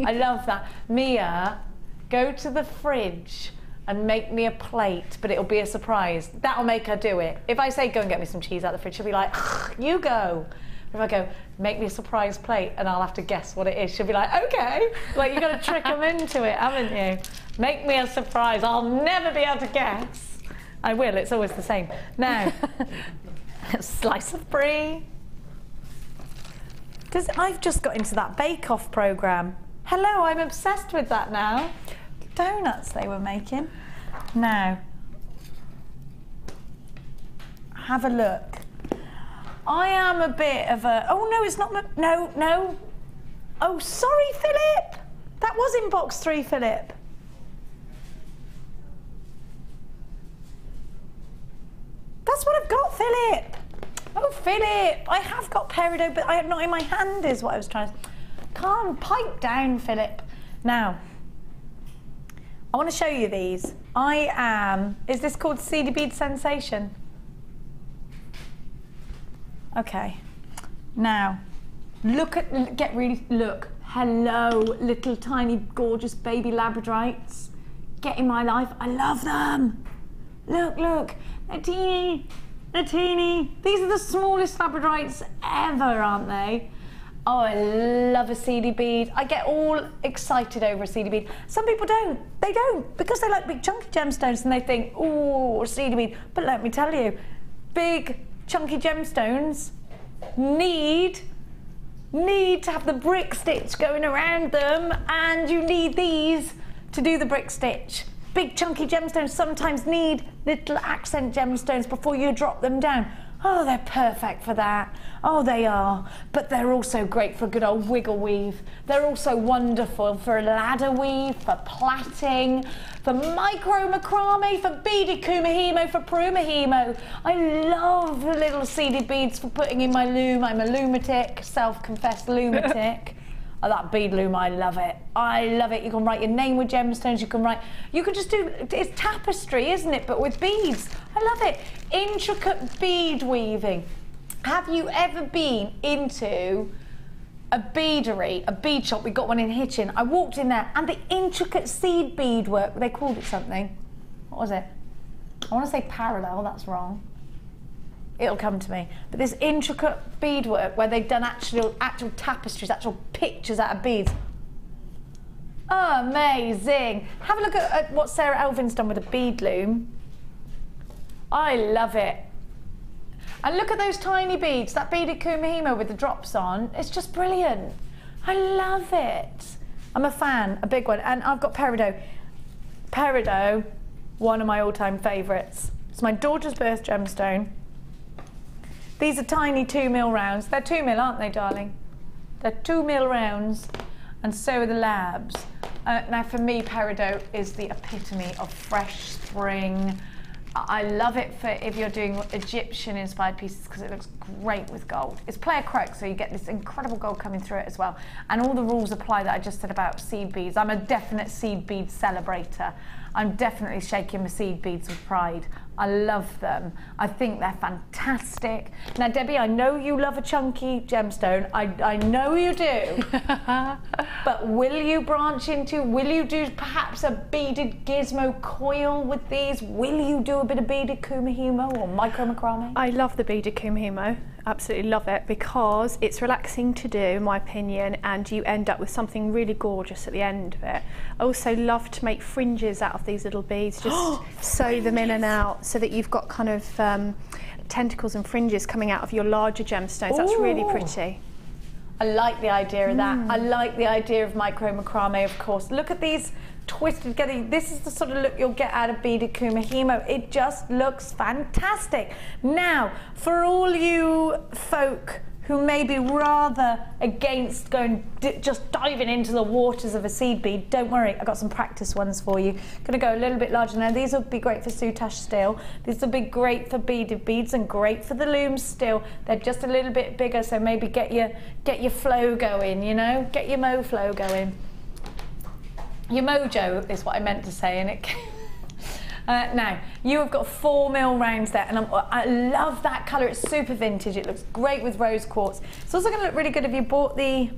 I love that. Mia, go to the fridge and make me a plate, but it'll be a surprise. That'll make her do it. If I say, go and get me some cheese out of the fridge, she'll be like, you go. If I go, make me a surprise plate, and I'll have to guess what it is, she'll be like, okay. Like, you've got to trick them into it, haven't you? Make me a surprise. I'll never be able to guess. I will, it's always the same. Now, a slice of brie. I've just got into that bake-off programme. Hello, I'm obsessed with that now. Donuts they were making. Now, have a look. I am a bit of a... Oh, no, it's not... No. Oh, sorry, Philip. That was in box 3, Philip. That's what I've got, Philip. Oh, Philip. I have got peridot, but I have not in my hand, is what I was trying to... Calm, pipe down, Philip. Now, I want to show you these. I am... Is this called Seedy Bead Sensation? Okay. Now, look. Hello, little tiny gorgeous baby Labradorites. Get in my life. I love them. Look. They're teeny. These are the smallest Labradorites ever, aren't they? Oh, I love a seedy bead. I get all excited over a seedy bead. Some people don't. They don't, because they like big chunky gemstones and they think, oh, seedy bead. But let me tell you, big chunky gemstones need to have the brick stitch going around them, and you need these to do the brick stitch. Big chunky gemstones sometimes need little accent gemstones before you drop them down. Oh, they're perfect for that. Oh, they are. But they're also great for a good old wiggle weave. They're also wonderful for a ladder weave, for plaiting, for micro macrame, for beaded kumahimo, for perumahimo. I love the little seedy beads for putting in my loom. I'm a lunatic, self-confessed lunatic. Oh, that bead loom, I love it. I love it. You can write your name with gemstones. You can just do, it's tapestry, isn't it? But with beads. I love it. Intricate bead weaving. Have you ever been into a beadery, a bead shop? We got one in Hitchin. I walked in there, and the intricate seed bead work, they called it something. What was it? I want to say parallel, that's wrong. It'll come to me. But this intricate beadwork where they've done actual tapestries, actual pictures out of beads. Amazing. Have a look at what Sarah Elvin's done with a bead loom. I love it. And look at those tiny beads, that beaded kumahimo with the drops on. It's just brilliant. I love it. I'm a fan, a big one. And I've got peridot. Peridot, one of my all-time favourites. It's my daughter's birth gemstone. These are tiny 2mm rounds. They're 2mm, aren't they, darling? They're 2mm rounds, and so are the labs. Now, for me, peridot is the epitome of fresh spring. I love it for if you're doing Egyptian-inspired pieces, because it looks great with gold. It's player croak, so you get this incredible gold coming through it as well. And all the rules apply that I just said about seed beads. I'm a definite seed bead celebrator. I'm definitely shaking my seed beads with pride. I love them. I think they're fantastic. Now, Debbie, I know you love a chunky gemstone. I know you do. But will you branch into, will you do perhaps a beaded gizmo coil with these? Will you do a bit of beaded kumihimo or micro macrame? I love the beaded kumihimo. Absolutely love it because it's relaxing to do, in my opinion, and you end up with something really gorgeous at the end of it. I also love to make fringes out of these little beads, just sew them in and out so that you've got kind of tentacles and fringes coming out of your larger gemstones. That's really pretty. I like the idea of that. I like the idea of micro macrame, of course. Look at these twisted together. This is the sort of look you'll get out of beaded kumihimo. It just looks fantastic. Now, for all you folk who may be rather against going just diving into the waters of a seed bead, don't worry, I've got some practice ones for you. Gonna go a little bit larger now. These will be great for soutache still. These will be great for beaded beads and great for the looms still. They're just a little bit bigger, so maybe get your flow going, you know? Get your mo flow going. Your mojo is what I meant to say, and it now, you have got 4mm rounds there, and I love that colour. It's super vintage. It looks great with rose quartz. It's also going to look really good if you bought the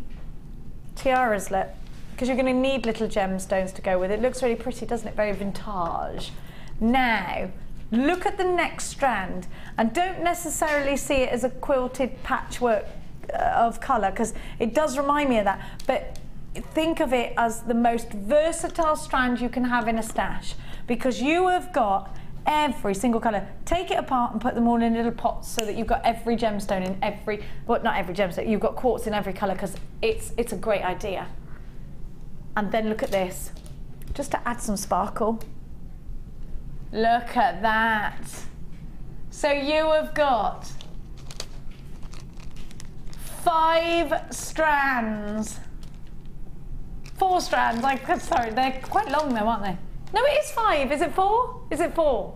tiaras, because you're going to need little gemstones to go with it. It looks really pretty, doesn't it? Very vintage. Now, look at the next strand, and don't necessarily see it as a quilted patchwork of colour, because it does remind me of that, but think of it as the most versatile strand you can have in a stash, because you have got every single colour. Take it apart and put them all in little pots so that you've got every gemstone in every, well, not every gemstone, you've got quartz in every colour, because it's a great idea. And then look at this, just to add some sparkle. Look at that. So you have got 5 strands. 4 strands, sorry, they're quite long though, aren't they? No, it is 5, is it 4? Is it 4?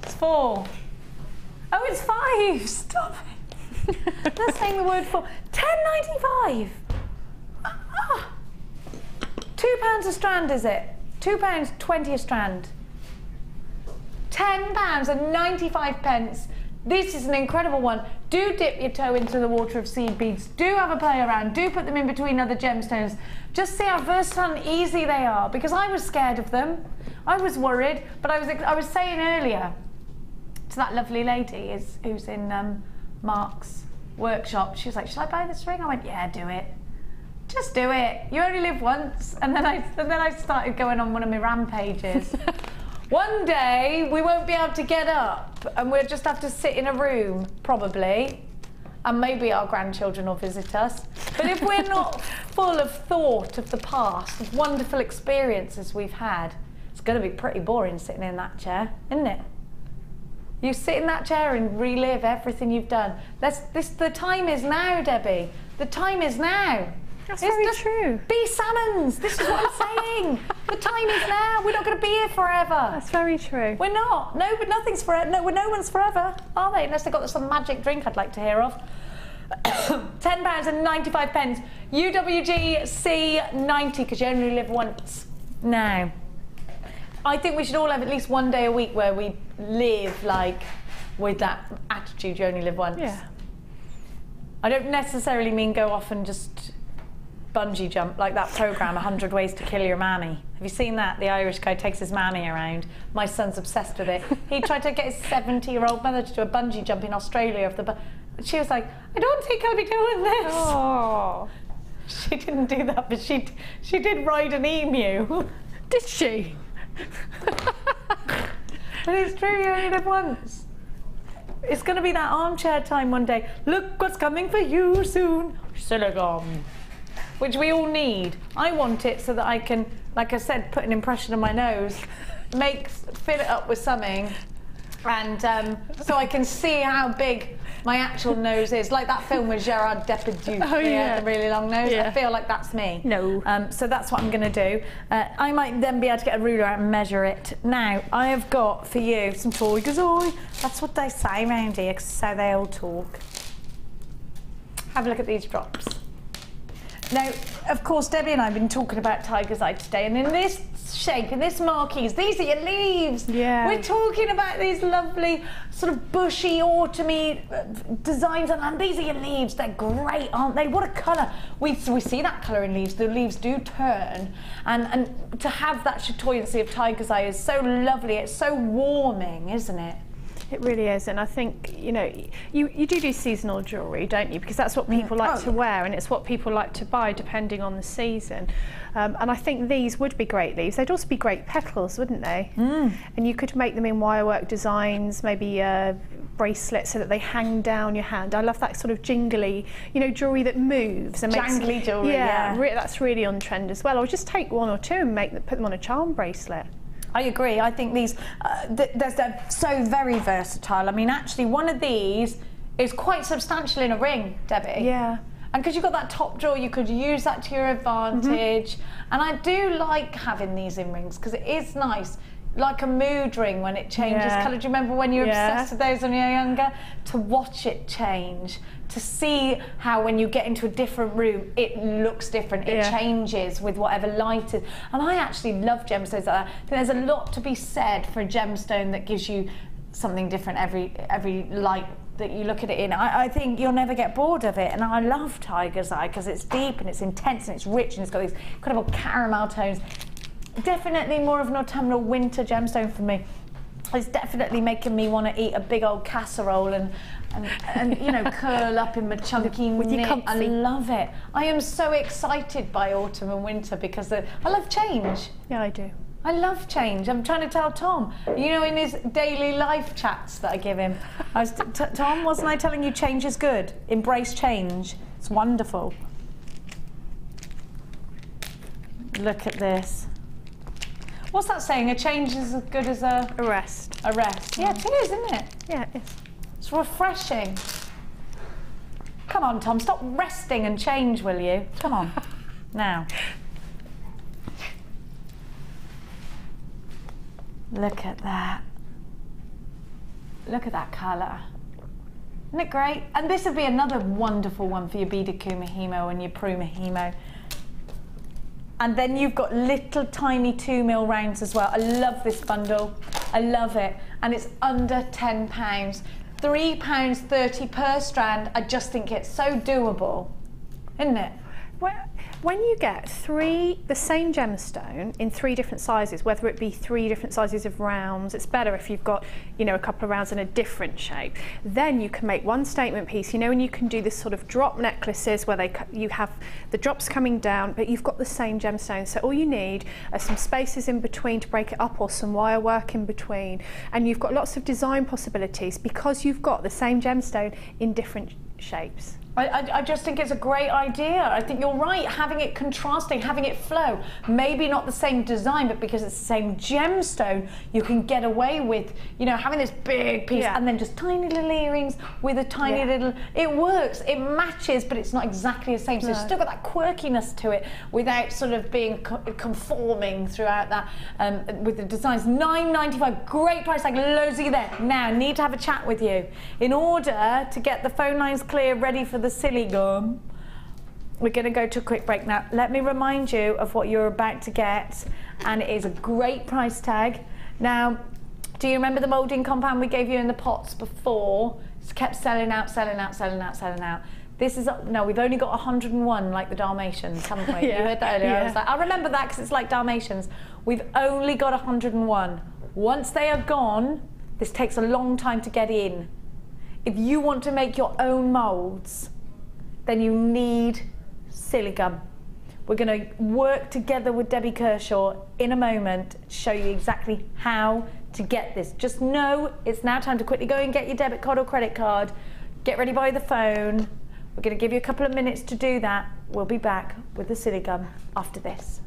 It's 4. Oh, it's 5, stop it. They're saying the word 4. £10.95. £2 a strand, is it? £2.20 a strand. £10.95. This is an incredible one. Do dip your toe into the water of seed beads. Do have a play around. Do put them in between other gemstones. Just see how versatile and easy they are, because I was scared of them. I was worried, but I was saying earlier to that lovely lady who's in Mark's workshop, she was like, "Shall I buy this ring?" I went, "Yeah, do it. Just do it. You only live once." And then I started going on one of my rampages. One day we won't be able to get up and we'll just have to sit in a room, probably, and maybe our grandchildren will visit us. But if we're not full of thought of the past, of wonderful experiences we've had, it's going to be pretty boring sitting in that chair, isn't it? You sit in that chair and relive everything you've done. The time is now, Debbie. The time is now. That's very true. Be salmons. This is what I'm saying. The time is now. We're not going to be here forever. That's very true. We're not. No, but nothing's forever. No one's forever, are they? Unless they've got some magic drink I'd like to hear of. £10.95. UWG C90, because you only live once. Now, I think we should all have at least one day a week where we live like with that attitude, you only live once. Yeah. I don't necessarily mean go off and just bungee jump like that programme 100 Ways to Kill Your Mammy. Have you seen that? The Irish guy takes his mammy around. My son's obsessed with it. He tried to get his 70-year-old mother to do a bungee jump in Australia. She was like, "I don't think I'll be doing this." Oh. She didn't do that, but she did ride an emu. Did she? But it's true, you only live once. It's going to be that armchair time one day. Look what's coming for you soon. Siligum. Which we all need. I want it so that I can, like I said, put an impression on my nose, fill it up with something, and so I can see how big my actual nose is. Like that film with Gerard Depardieu. Oh yeah. The really long nose. Yeah. I feel like that's me. No. So that's what I'm going to do. I might then be able to get a ruler out and measure it. Now, I have got for you some tigers eye. That's what they say around here, because so they all talk. Have a look at these drops. Now, of course, Debbie and I have been talking about tiger's eye today, and in this shape, in this marquise, these are your leaves. Yeah. We're talking about these lovely sort of bushy, autumny designs, and these are your leaves. They're great, aren't they? What a colour. We see that colour in leaves. The leaves do turn, and to have that chatoyancy of tiger's eye is so lovely. It's so warming, isn't it? It really is, and I think, you know, you do seasonal jewellery, don't you? Because that's what people like to wear, and it's what people like to buy depending on the season. And I think these would be great leaves. They'd also be great petals, wouldn't they? And you could make them in wirework designs, maybe bracelets so that they hang down your hand. I love that sort of jingly, you know, jewellery that moves and makes jangly jewellery. Yeah, that's really on trend as well. Or just take one or two and put them on a charm bracelet. I agree. I think these, they're so very versatile. I mean, actually, one of these is quite substantial in a ring, Debbie. Yeah. And because you've got that top drawer, you could use that to your advantage. And I do like having these in rings because it is nice. Like a mood ring when it changes colour. Do you remember when you were obsessed with those when you were younger? To watch it change, to see how when you get into a different room, it looks different, it changes with whatever light is. And I actually love gemstones like that. I think there's a lot to be said for a gemstone that gives you something different every light that you look at it in. I think you'll never get bored of it, and I love tiger's eye because it's deep and it's intense and it's rich and it's got these incredible caramel tones. Definitely more of an autumnal winter gemstone for me. It's definitely making me want to eat a big old casserole and you know, curl up in my chunky knit. I love it. I am so excited by autumn and winter because I love change. Yeah, I do. I love change. I'm trying to tell Tom, you know, in his daily life chats that I give him, I was Tom, wasn't I telling you change is good? Embrace change. It's wonderful. Look at this. What's that saying? A change is as good as a rest. A rest. Yeah, it is, isn't it? Yeah, it is. It's refreshing. Come on, Tom, stop resting and change, will you? Come on. Now. Look at that. Look at that colour. Isn't it great? And this would be another wonderful one for your beaded kumihimo and your prumahimo. And then you've got little tiny 2mm rounds as well. I love this bundle. I love it. And it's under £10. £3.30 per strand. I just think it's so doable, isn't it? When you get the same gemstone in 3 different sizes, whether it be 3 different sizes of rounds, it's better if you've got, you know, a couple of rounds in a different shape. Then you can make one statement piece, you know, and you can do this sort of drop necklaces where you have the drops coming down, but you've got the same gemstone. So all you need are some spaces in between to break it up or some wire work in between. And you've got lots of design possibilities because you've got the same gemstone in different shapes. I just think it's a great idea. I think you're right, having it contrasting, having it flow. Maybe not the same design, but because it's the same gemstone, you can get away with, you know, having this big piece and then just tiny little earrings with a tiny little, it works, it matches, but it's not exactly the same. So it's still got that quirkiness to it without sort of being conforming throughout that, with the designs. $9.95, great price tag, loads of you there. Now, need to have a chat with you. In order to get the phone lines clear, ready for the Siligum, we're going to go to a quick break now. Let me remind you of what you're about to get, and it is a great price tag. Now, do you remember the moulding compound we gave you in the pots before? It's kept selling out, selling out, selling out, selling out. This is, no, we've only got 101 like the Dalmatians, haven't we? You heard that earlier. I was like, I remember that because it's like Dalmatians. We've only got 101. Once they are gone, this takes a long time to get in. If you want to make your own moulds, then you need Siligum. We're going to work together with Debbie Kershaw in a moment to show you exactly how to get this. Just know it's now time to quickly go and get your debit card or credit card. Get ready by the phone. We're going to give you a couple of minutes to do that. We'll be back with the Siligum after this.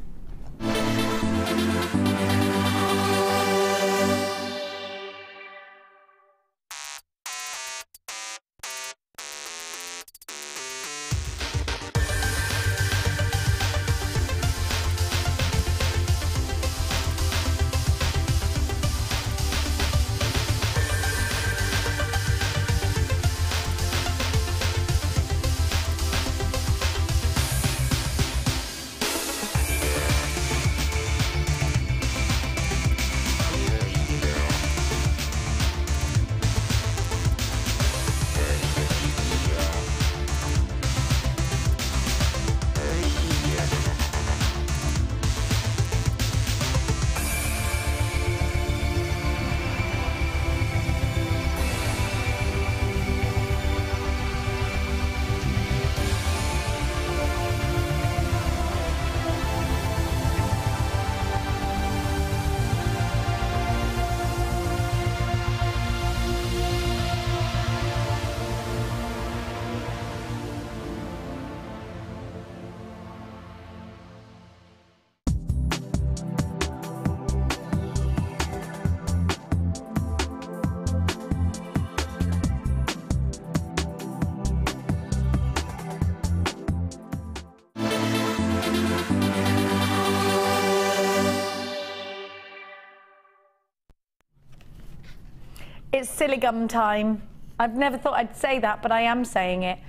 It's Siligum time. I've never thought I'd say that, but I am saying it.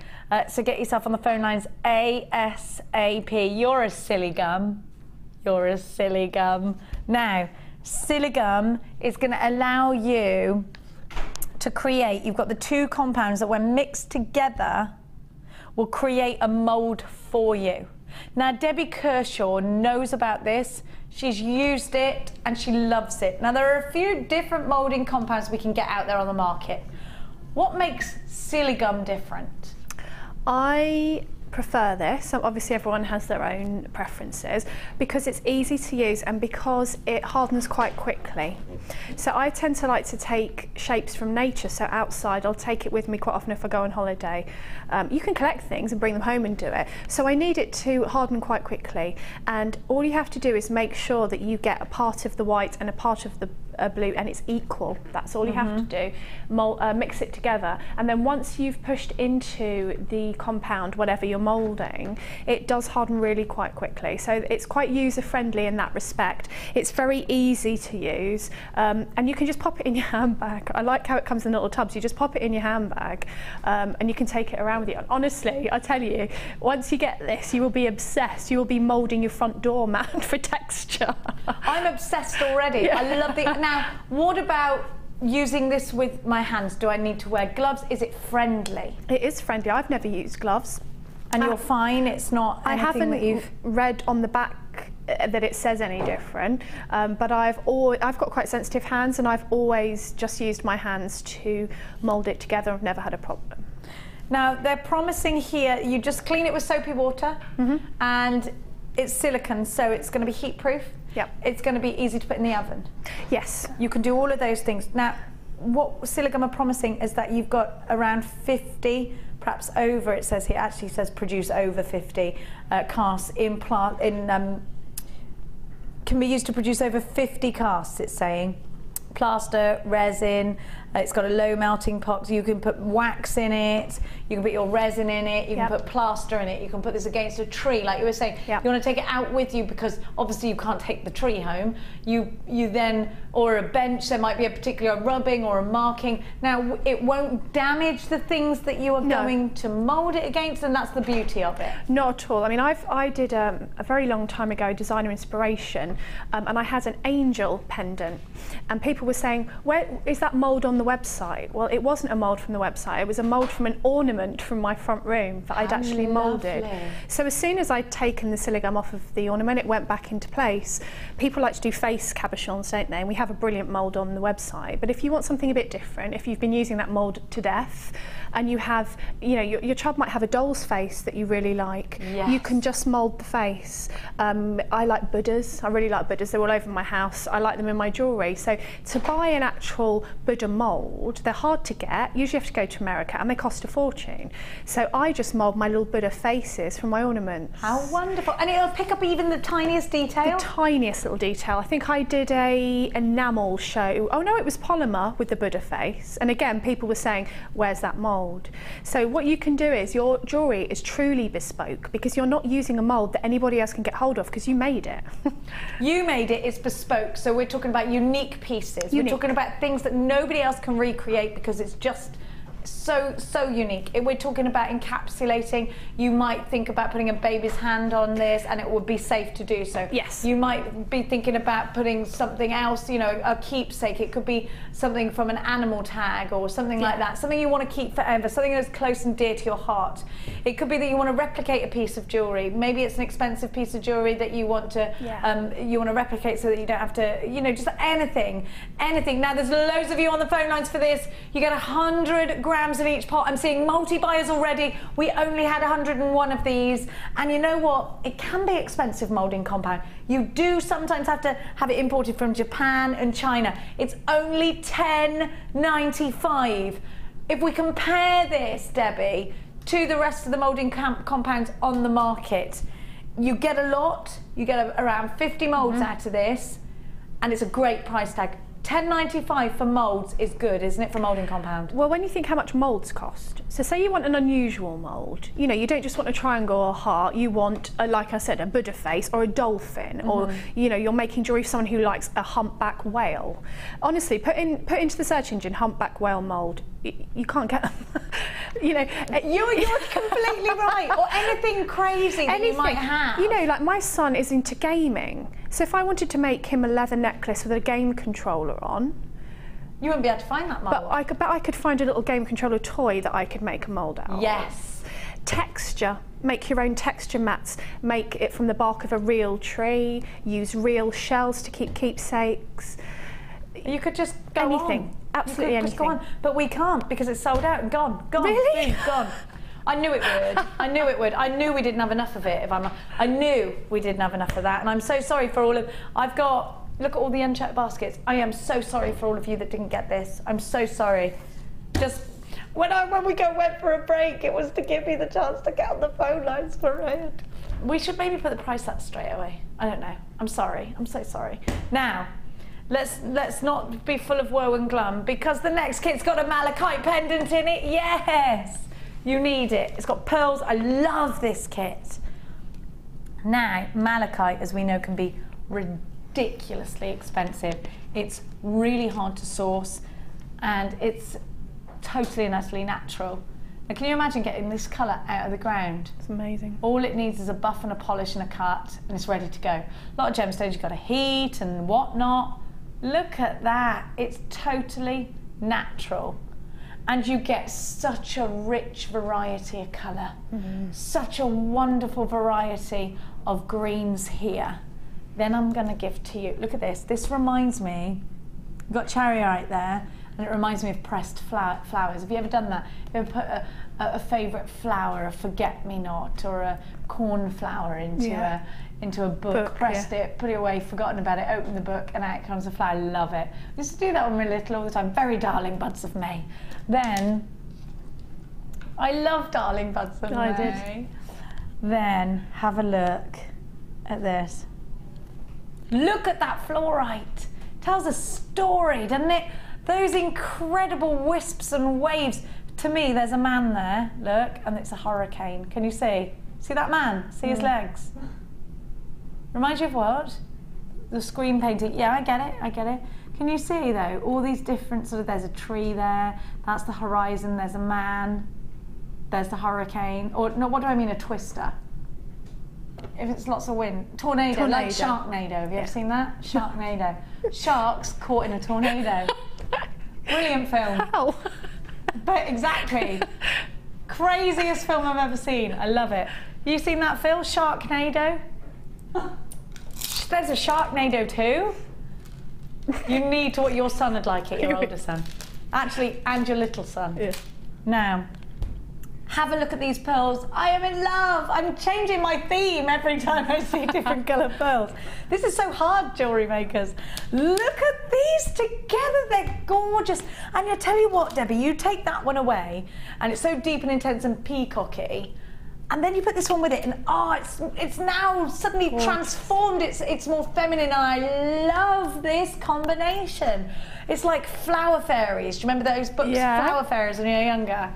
So get yourself on the phone lines ASAP. You're a silly gum. You're a silly gum. Now, Siligum is going to allow you to create, you've got the two compounds that when mixed together will create a mould for you. Now, Debbie Kershaw knows about this. She's used it and she loves it. Now, there are a few different moulding compounds we can get out there on the market. What makes Siligum different? I prefer this. So obviously everyone has their own preferences, because it's easy to use and because it hardens quite quickly. So I tend to like to take shapes from nature, so outside I'll take it with me quite often if I go on holiday. You can collect things and bring them home and do it. So I need it to harden quite quickly, and all you have to do is make sure that you get a part of the white and a part of the blue and it's equal. That's all you have to do. Mix it together, and then once you've pushed into the compound, whatever you're moulding, it does harden really quite quickly. So it's quite user friendly in that respect. It's very easy to use, and you can just pop it in your handbag. I like how it comes in little tubs. You just pop it in your handbag, and you can take it around with you. And honestly, I tell you, once you get this, you will be obsessed. You will be moulding your front door mat for texture. I'm obsessed already. Yeah. I love the. Now, what about using this with my hands? Do I need to wear gloves? Is it friendly? It is friendly. I've never used gloves. And you're fine? It's not anything I haven't that you've read on the back that it says any different, but I've got quite sensitive hands, and I've always just used my hands to mould it together. I've never had a problem. Now, they're promising here, you just clean it with soapy water, and it's silicone, so it's going to be heat proof. Yep. It's going to be easy to put in the oven. Yes. You can do all of those things. Now, what Siligum are promising is that you've got around 50, perhaps over, it says here, actually says produce over 50 casts can be used to produce over 50 casts, it's saying. Plaster, resin, it's got a low melting pot, so you can put wax in it, you can put your resin in it, you can put plaster in it, you can put this against a tree, like you were saying. You want to take it out with you because obviously you can't take the tree home. You then, or a bench, there might be a particular rubbing or a marking. Now, it won't damage the things that you are going to mould it against, and that's the beauty of it. Not at all. I mean, I did a very long time ago designer inspiration, and I had an angel pendant, and people were saying, where is that mould on the website? Well, it wasn't a mould from the website, it was a mould from an ornament from my front room that I'd actually moulded. So as soon as I'd taken the Siligum off of the ornament, it went back into place. People like to do face cabochons, don't they? And we have a brilliant mould on the website, but if you want something a bit different, if you've been using that mould to death, and you have, you know, your child might have a doll's face that you really like, you can just mould the face. I like Buddhas, I really like Buddhas, they're all over my house, I like them in my jewellery. So to buy an actual Buddha mould, they're hard to get, usually you have to go to America, and they cost a fortune. So I just mould my little Buddha faces from my ornaments. How wonderful. And it'll pick up even the tiniest detail? The tiniest little detail. I think I did a enamel show, oh no, it was polymer with the Buddha face, and again people were saying, where's that mould? So what you can do is your jewellery is truly bespoke, because you're not using a mould that anybody else can get hold of, because you made it. You made it, it's bespoke, so we're talking about unique pieces. We're talking about things that nobody else can recreate because it's just so unique. We're talking about encapsulating. You might think about putting a baby's hand on this and it would be safe to do so. Yes. You might be thinking about putting something else, you know, a keepsake. It could be something from an animal tag or something like that, something you want to keep forever, something that's close and dear to your heart. It could be that you want to replicate a piece of jewellery. Maybe it's an expensive piece of jewellery that you want to replicate so that you don't have to, you know, just anything. Now there's loads of you on the phone lines for this. You get 100 grams in each pot. I'm seeing multi-buyers already. We only had 101 of these, and you know what? It can be expensive moulding compound. You do sometimes have to have it imported from Japan and China. It's only $10.95. If we compare this, Debbie, to the rest of the moulding compounds on the market, you get a lot. You get around 50 moulds out of this, and it's a great price tag. 10.95 for moulds is good, isn't it, for moulding compound? Well, when you think how much moulds cost, so say you want an unusual mould, you know, you don't just want a triangle or a heart, you want, like I said, a Buddha face or a dolphin, or, you know, you're making jewellery for someone who likes a humpback whale. Honestly, put into the search engine humpback whale mould, you can't get them. You know, You're completely right, or anything crazy that you might have. You know, like my son is into gaming, so if I wanted to make him a leather necklace with a game controller on, you wouldn't be able to find that mould. But I could find a little game controller toy that I could make a mould out of. Yes. Texture, make your own texture mats, make it from the bark of a real tree, use real shells to keep keepsakes. You could just go anything. on. Absolutely anything. Just go on. But we can't because it's sold out and gone. Really? Boom, gone. I knew it would. I knew it would. I knew we didn't have enough of it. I knew we didn't have enough of that, and I'm so sorry for all of. I've got. Look at all the unchecked baskets. I am so sorry for all of you that didn't get this. I'm so sorry. Just when we went for a break, it was to give me the chance to get on the phone lines for it. We should maybe put the price up straight away. I don't know. I'm sorry. I'm so sorry. Now. Let's not be full of woe and glum, because the next kit's got a malachite pendant in it. Yes, you need it. It's got pearls. I love this kit. Now, malachite, as we know, can be ridiculously expensive. It's really hard to source, and it's totally and utterly natural. Now, can you imagine getting this colour out of the ground? It's amazing. All it needs is a buff and a polish and a cut, and it's ready to go. A lot of gemstones, you've got to heat and whatnot. Look at that, it's totally natural. And you get such a rich variety of colour, such a wonderful variety of greens here. Then I'm going to give to you, look at this, this reminds me, you've got charoite there, and it reminds me of pressed flowers. Have you ever done that? Have you ever put a favourite flower, a forget-me-not, or a cornflower into a book, pressed it, put it away, forgotten about it, opened the book, and out comes a flower. I love it. I used to do that when we were little all the time. Very darling buds of May. Then, I love darling buds of May. I did. Then, have a look at this. Look at that fluorite. Tells a story, doesn't it? Those incredible wisps and waves. To me, there's a man there, look, and it's a hurricane. Can you see? See that man? See his legs? Reminds you of what? The screen painting. Yeah, I get it. Can you see though, all these different sort of, there's a tree there, that's the horizon, there's a man, there's the hurricane, or no, what do I mean, a twister? If it's lots of wind, tornado. Like Sharknado, have you ever seen that? Sharknado. Sharks caught in a tornado. Brilliant film. Ow. But exactly. Craziest film I've ever seen. I love it. You seen that film, Sharknado? There's a Sharknado too. You need to, what your son would like it, your older son. Actually, and your little son. Yeah. Now, have a look at these pearls. I am in love. I'm changing my theme every time I see different colour pearls. This is so hard, jewellery makers. Look at these together. They're gorgeous. And I tell you what, Debbie, you take that one away, and it's so deep and intense and peacocky. And then you put this one with it, and oh, it's now suddenly transformed. It's more feminine, and I love this combination. It's like flower fairies. Do you remember those books, Flower Fairies, when you were younger?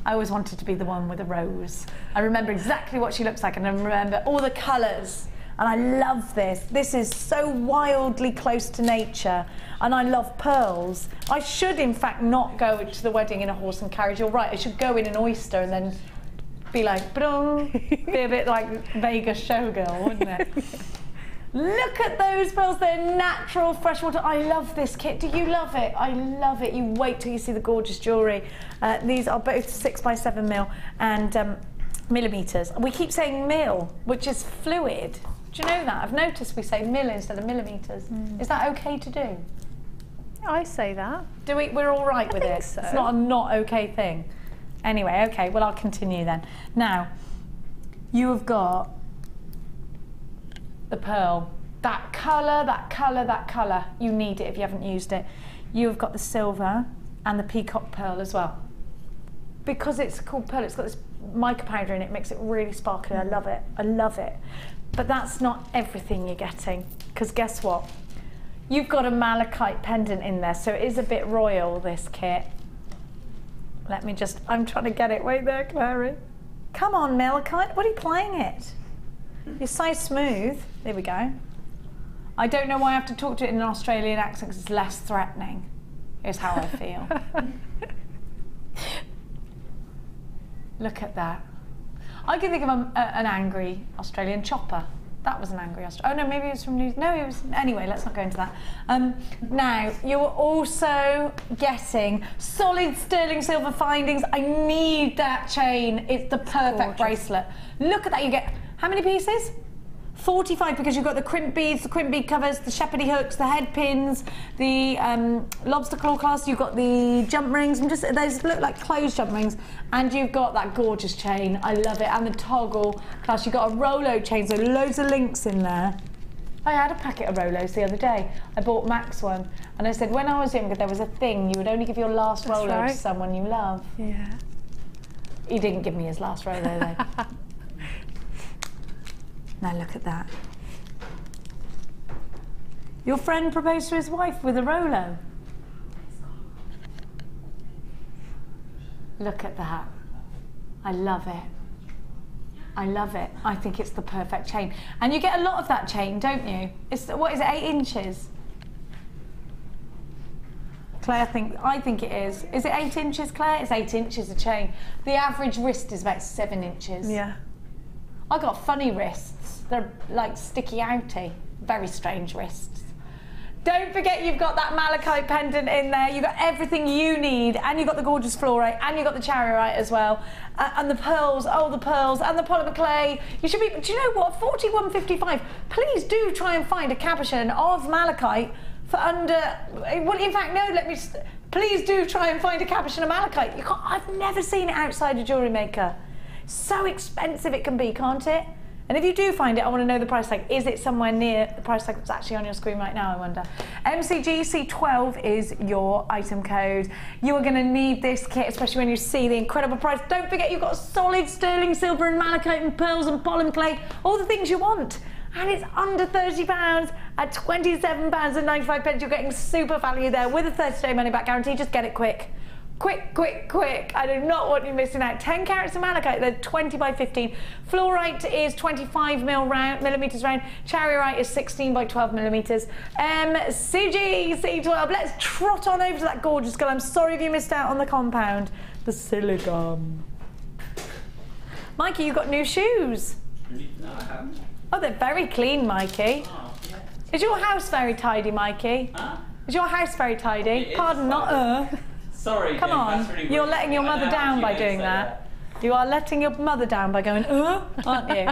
I always wanted to be the one with a rose. I remember exactly what she looks like, and I remember all the colours. And I love this. This is so wildly close to nature, and I love pearls. I should, in fact, not go to the wedding in a horse and carriage. You're right. I should go in an oyster and then be like, be a bit like Vegas showgirl, wouldn't it? Look at those pearls, they're natural freshwater. I love this kit. Do you love it? I love it. You wait till you see the gorgeous jewellery. These are both 6x7mm and millimetres. We keep saying mil, which is fluid. Do you know that? I've noticed we say mil instead of millimetres. Is that okay to do? I say that. Do we? We're all right with it? So. It's not a not okay thing. Anyway, okay, well, I'll continue then. Now, you have got the pearl. That colour, that colour, that colour. You need it if you haven't used it. You've got the silver and the peacock pearl as well. Because it's called pearl, it's got this mica powder in it, makes it really sparkly. I love it. I love it. But that's not everything you're getting. Because guess what? You've got a malachite pendant in there, so it is a bit royal, this kit. Let me just, I'm trying to get it. Wait there, Cleary. Come on, malachite, what are you playing it? You're so smooth. There we go. I don't know why I have to talk to it in an Australian accent because it's less threatening, is how I feel. Look at that. I can think of an angry Australian chopper. That was an angry Australian. Oh no, maybe it was from New Zealand. No, it was. Anyway, let's not go into that. Now, you're also getting solid sterling silver findings. I need that chain. It's the perfect bracelet. Look at that. You get how many pieces? 45, because you've got the crimp beads, the crimp bead covers, the shepherdy hooks, the head pins, the lobster claw clasp, you've got the jump rings, and just those look like closed jump rings, and you've got that gorgeous chain. I love it, and the toggle clasp. You've got a Rolo chain, so loads of links in there. I had a packet of Rolos the other day. I bought Max one, and I said when I was younger there was a thing, you would only give your last Rolo to someone you love. Yeah. He didn't give me his last Rolo though. Now look at that. Your friend proposed to his wife with a Rolo. Look at that. I love it. I love it. I think it's the perfect chain. And you get a lot of that chain, don't you? It's, what is it, 8 inches? Claire, I think it is. Is it 8 inches, Claire? It's 8 inches a chain. The average wrist is about 7 inches. Yeah. I got funny wrists. They're like sticky outy. Very strange wrists. Don't forget you've got that malachite pendant in there. You've got everything you need, and you've got the gorgeous fluorite, and you've got the chariorite as well, and the pearls. Oh, the pearls and the polymer clay. You should be. Do you know what? $41.55. Please do try and find a cabochon of malachite for under. Well, in fact, no. Let me. Please do try and find a cabochon of malachite. You can't. I've never seen it outside a jewellery maker. So expensive it can be, can't it? And if you do find it, I want to know the price tag. Is it somewhere near the price tag that's actually on your screen right now, I wonder? MCGC12 is your item code. You are going to need this kit, especially when you see the incredible price. Don't forget you've got solid sterling silver and malachite and pearls and polymer clay, all the things you want. And it's under £30 at £27.95. You're getting super value there with a 30-day money-back guarantee. Just get it quick. Quick, quick, quick. I do not want you missing out. 10 carats of malachite, they're 20 by 15. Fluorite is 25 millimeters round. Chariorite is 16 by 12 millimeters. CG-C12. Let's trot on over to that gorgeous girl. I'm sorry if you missed out on the compound. The Siligum. Mikey, you've got new shoes. No, I haven't. Oh, they're very clean, Mikey. Oh, yeah. Is your house very tidy, Mikey? Huh? Is your house very tidy? Pardon, not Sorry, Come on, really you're letting your mother down by doing that. You are letting your mother down by going, aren't you?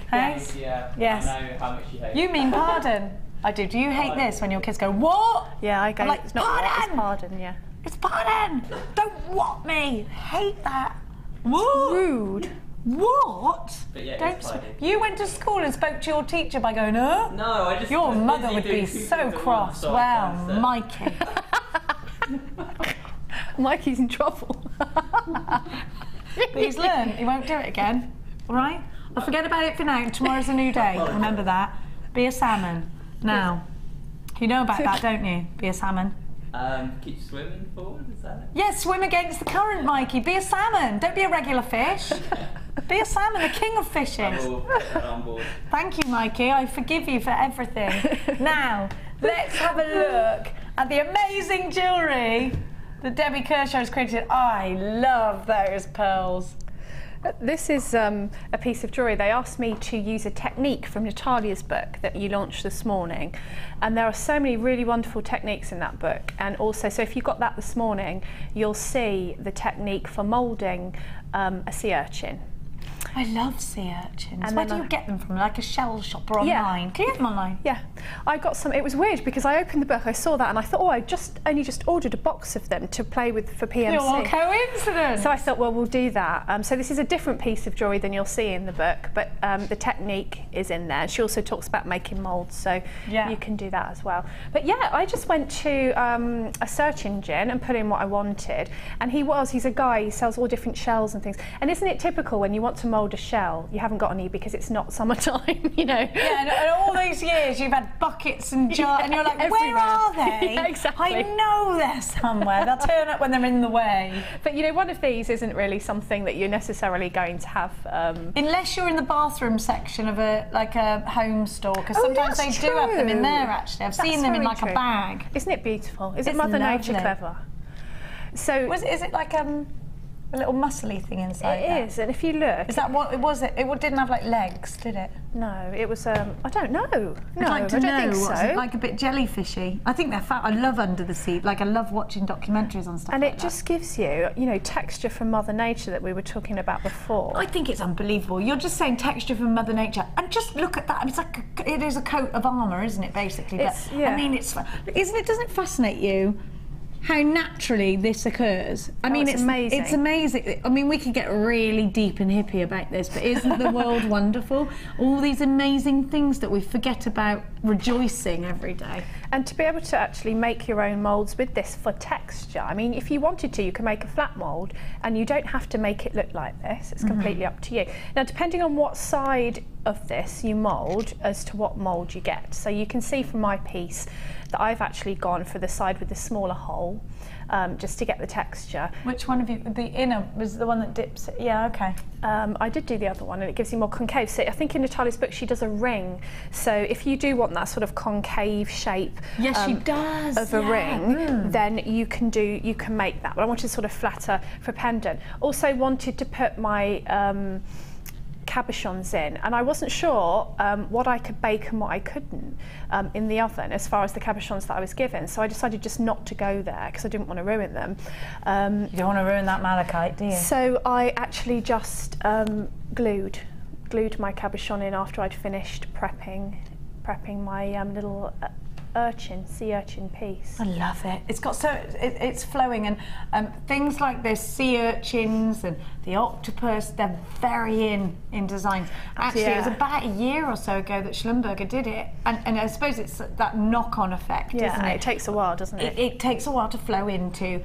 Hey? Yeah, yes. I know how much you hate. You mean pardon? I do. Do you hate this when your kids go, what? Yeah, I go, like, it's not pardon! what, it's pardon, yeah. It's pardon! Don't what me! Hate that. What? Rude. What? But yeah, Don't it's tidy. You went to school and spoke to your teacher by going, No, I just... your mother would be so cross. Well, Mikey. Mikey's in trouble. He's learned. He won't do it again. All right? I'll forget about it for now. Tomorrow's a new day. Remember that. Be a salmon. Now, you know about that, don't you? Be a salmon. Keep swimming forward, is that it? Yes, swim against the current, Mikey. Be a salmon. Don't be a regular fish. Be a salmon, the king of fishes. I'm on board. Thank you, Mikey. I forgive you for everything. Now, let's have a look at the amazing jewellery that Debbie Kershaw has created. I love those pearls. This is a piece of jewellery. They asked me to use a technique from Natalia's book that you launched this morning. And there are so many really wonderful techniques in that book. And also, so if you got that this morning, you'll see the technique for moulding a sea urchin. I love sea urchins. And Where do you get them from? Like a shell shop or online? Can you get them online? Yeah. I got some. It was weird because I opened the book, I saw that, and I thought, oh, I only just ordered a box of them to play with for PMC. What coincidence. So I thought, well, we'll do that. So this is a different piece of jewellery than you'll see in the book, but the technique is in there. She also talks about making moulds, so you can do that as well. But yeah, I just went to a search engine and put in what I wanted, and he's a guy, he sells all different shells and things. And isn't it typical when you want to mould mould a shell, you haven't got any because it's not summertime, you know. Yeah, and all these years you've had buckets and jars, and you're like, where are they? Yeah, exactly. I know they're somewhere. They'll turn up when they're in the way. But you know, one of these isn't really something that you're necessarily going to have. Unless you're in the bathroom section of a home store, because sometimes they do have them in there. Actually, I've seen them in like a bag. Isn't it beautiful? Isn't It's Mother lovely. Nature clever? So Is it like a little muscly thing inside? it is, and if you look, Is that what it was? It didn't have like legs, did it? no, it was. I don't know. No, I'd like to I don't know. think What's so. it like, a bit jellyfishy? I think they're fat. I love under the sea. Like I love watching documentaries on stuff And like it just gives you, you know, texture from Mother Nature that we were talking about before. I think it's unbelievable. You're just saying texture from Mother Nature, and just look at that. It's like it is a coat of armour, isn't it? Basically, It's- but, yeah. I mean, doesn't it fascinate you how naturally this occurs? I mean, it's amazing. It's amazing. I mean, we could get really deep and hippie about this, but isn't the world wonderful? All these amazing things that we forget about rejoicing every day. And to be able to actually make your own moulds with this for texture, I mean, if you wanted to, you can make a flat mould, and you don't have to make it look like this. It's completely up to you. Now, depending on what side of this you mould, as to what mould you get. So you can see from my piece that I've actually gone for the side with the smaller hole, just to get the texture. Which one of you? The inner was the one that dips it. Yeah, okay. I did do the other one, and it gives you more concave. So I think in Natalia's book she does a ring. So if you do want that sort of concave shape, Yes, she does. of a ring, then you can make that. But I wanted sort of flatter for pendant. Also wanted to put my cabochons in, and I wasn't sure what I could bake and what I couldn't in the oven as far as the cabochons that I was given, so I decided just not to go there because I didn't want to ruin them. You don't want to ruin that malachite, do you? So I actually just glued my cabochon in after I'd finished prepping my little sea urchin piece. I love it. It's got it's flowing, and things like this, sea urchins and the octopus, they're very in designs. Actually, it was about a year or so ago that Schlumberger did it, and I suppose it's that knock-on effect, isn't it? It takes a while, doesn't it? It takes a while to flow into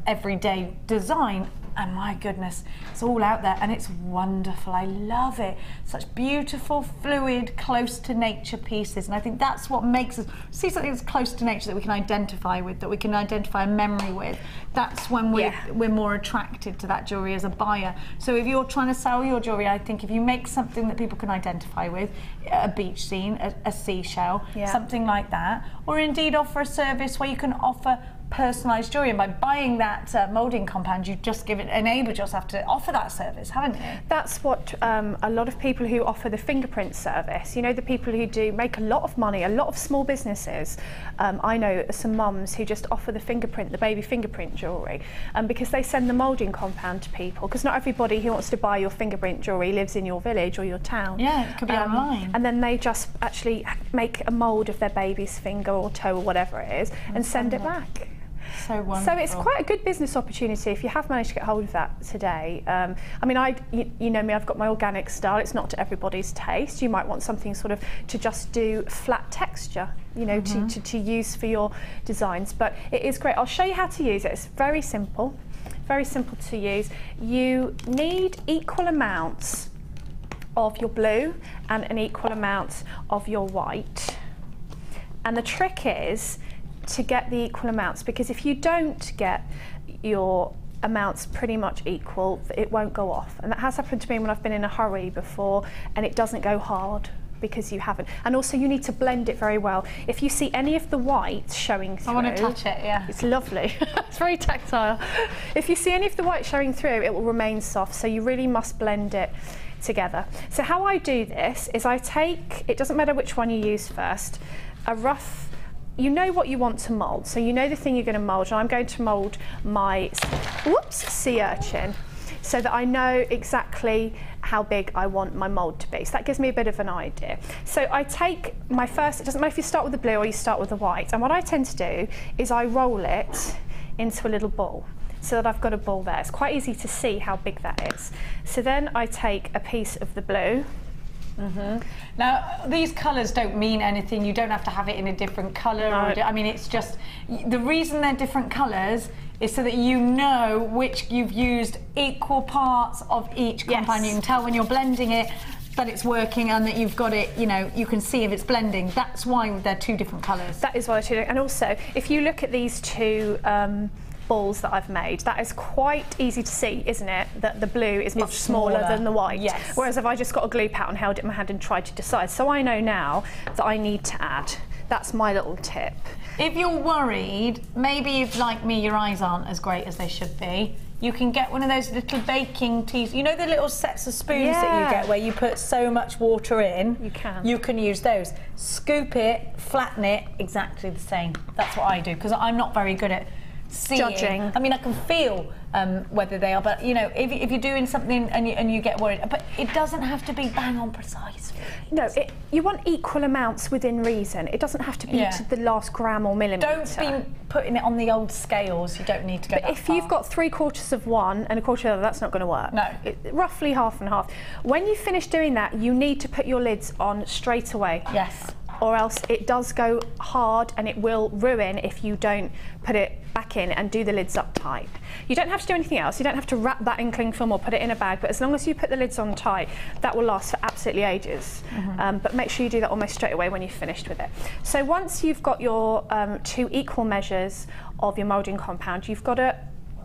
everyday design. And my goodness, it's all out there and it's wonderful. I love it. Such beautiful, fluid, close to nature pieces. And I think that's what makes us see something that's close to nature that we can identify with, that we can identify a memory with. That's when we're more attracted to that jewellery as a buyer. So if you're trying to sell your jewellery, I think if you make something that people can identify with, a beach scene, a seashell, something like that, or indeed offer a service where you can offer personalised jewellery, and by buying that moulding compound, you've just enabled yourself to offer that service, haven't you? That's what a lot of people who offer the fingerprint service, you know, the people who do make a lot of money, a lot of small businesses. I know some mums who just offer the baby fingerprint jewellery, because they send the moulding compound to people, because not everybody who wants to buy your fingerprint jewellery lives in your village or your town. Yeah, it could be online. And then they just actually make a mould of their baby's finger or toe or whatever it is and send it back. So wonderful. So it's quite a good business opportunity if you have managed to get hold of that today. I mean, you know me, I've got my organic style. It's not to everybody's taste. You might want something sort of to just do flat texture, you know, to use for your designs. But it is great. I'll show you how to use it. It's very simple to use. You need equal amounts of your blue and an equal amount of your white. And the trick is to get the equal amounts, because if you don't get your amounts pretty much equal, it won't go off. And that has happened to me when I've been in a hurry before and it doesn't go hard because you haven't. And also you need to blend it very well. If you see any of the white showing through, I want to touch it, yeah. It's lovely. It's very tactile. If you see any of the white showing through, it will remain soft, so you really must blend it together. So how I do this is I take, it doesn't matter which one you use first, a rough, you know what you want to mould, so you know the thing you're going to mould, and I'm going to mould my sea urchin so that I know exactly how big I want my mould to be. So that gives me a bit of an idea. So I take my first, it doesn't matter if you start with the blue or you start with the white, and what I tend to do is I roll it into a little ball so that I've got a ball there. It's quite easy to see how big that is. So then I take a piece of the blue. Now, these colours don't mean anything. You don't have to have it in a different colour. No. I mean, it's just, the reason they're different colours is so that you know which you've used equal parts of each compound. You can tell when you're blending it that it's working and that you've got it, you know, you can see if it's blending. That's why they're two different colours. That is why they're two different. And also, if you look at these two balls that I've made, that is quite easy to see, isn't it? That the blue is much smaller than the white. Yes. Whereas if I just got a glue pat and held it in my hand and tried to decide. So I know now that I need to add. That's my little tip. If you're worried, maybe if, like me, your eyes aren't as great as they should be, you can get one of those little baking teas. You know the little sets of spoons that you get where you put so much water in? You can. You can use those. Scoop it, flatten it, exactly the same. That's what I do, because I'm not very good at judging. I mean, I can feel whether they are, but you know, if you're doing something and you get worried, but it doesn't have to be bang on precise. No, you want equal amounts within reason. It doesn't have to be to the last gram or millimetre. Don't be putting it on the old scales. You don't need to go that if you've got 3/4 of one and 1/4 of the other, that's not going to work. No. Roughly half and half. When you finish doing that, you need to put your lids on straight away. Yes. Or else it does go hard and it will ruin if you don't put it back in and do the lids up tight. You don't have to do anything else. You don't have to wrap that in cling film or put it in a bag, but as long as you put the lids on tight, that will last for absolutely ages. But make sure you do that almost straight away when you've finished with it. So once you've got your two equal measures of your moulding compound, you've got to,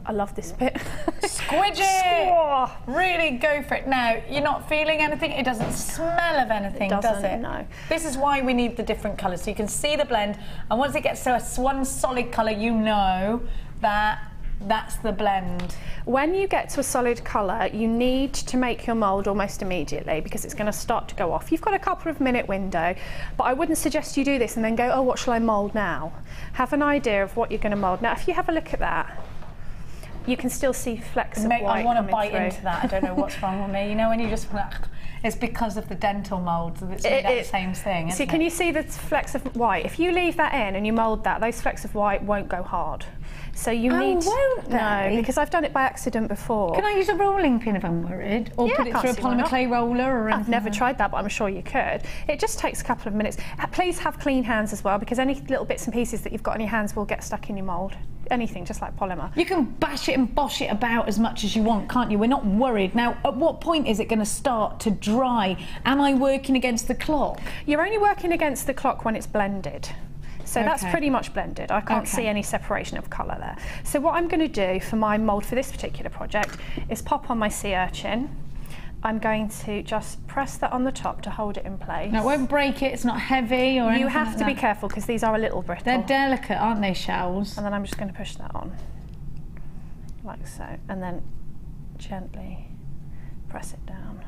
I love this bit. Squidge it! Really go for it. Now, you're not feeling anything, it doesn't smell of anything, does it? No. This is why we need the different colours, so you can see the blend, and once it gets to one solid colour, you know that that's the blend. When you get to a solid colour, you need to make your mould almost immediately because it's going to start to go off. You've got a couple of minute window, but I wouldn't suggest you do this and then go, oh, what shall I mould now? Have an idea of what you're going to mould. Now, if you have a look at that, you can still see flecks of white I want to bite through. into that. I don't know what's wrong with me. You know, when you just it's because of the dental mould that it's made out the same thing. See, can you see the flecks of white? If you leave that in and you mould that, those flecks of white won't go hard. So you need won't they? No, because I've done it by accident before. Can I use a rolling pin if I'm worried? Or put it through a polymer clay roller or anything? I've never tried that, but I'm sure you could. It just takes a couple of minutes. Please have clean hands as well, because any little bits and pieces that you've got in your hands will get stuck in your mould. Anything, just like polymer. You can bash it and bosh it about as much as you want, can't you? We're not worried. Now, at what point is it going to start to dry? Am I working against the clock? You're only working against the clock when it's blended. So that's pretty much blended. I can't see any separation of colour there. So what I'm going to do for my mould for this particular project is pop on my sea urchin. I'm going to just press that on the top to hold it in place. No, it won't break it, it's not heavy or anything. You have to be careful because these are a little brittle. They're delicate, aren't they, shells? And then I'm just going to push that on, like so, and then gently press it down.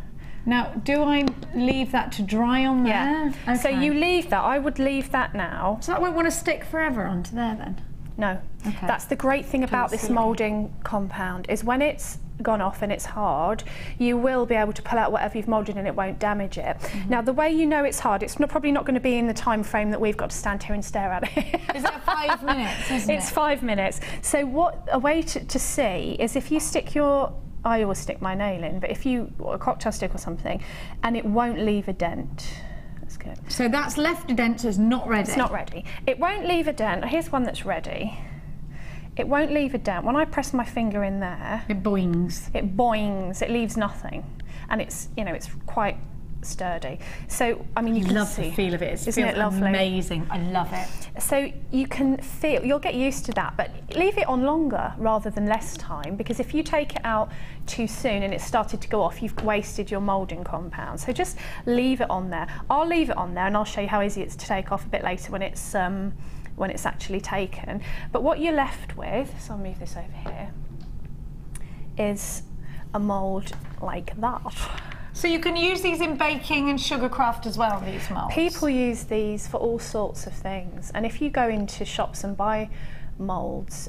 Now, do I leave that to dry on there? Yeah. Okay. So you leave that, I would leave that now. So that won't want to stick forever onto there then? No. Okay. That's the great thing about this moulding compound, is when it's gone off and it's hard, you will be able to pull out whatever you've moulded and it won't damage it. Now, the way you know it's hard, it's probably not going to be in the time frame that we've got to stand here and stare at it. Is it 5 minutes, isn't it? It's 5 minutes. So a way to see is if you stick your, I always stick my nail in, but if you, or a cocktail stick or something, and it won't leave a dent. That's good. So that's left a dent, so it's not ready? It's not ready. It won't leave a dent. Here's one that's ready. It won't leave a dent. When I press my finger in there, it boings. It boings. It leaves nothing, and it's, you know, it's quite sturdy. So I mean, you can love see the feel of it. Isn't it lovely? Amazing. I love it. So you can feel. You'll get used to that, but leave it on longer rather than less time, because if you take it out too soon and it started to go off, you've wasted your moulding compound. So just leave it on there. I'll leave it on there, and I'll show you how easy it's to take off a bit later when it's actually taken. But what you're left with, so I'll move this over here, is a mould like that. So you can use these in baking and sugarcraft as well, these moulds? People use these for all sorts of things, and if you go into shops and buy moulds,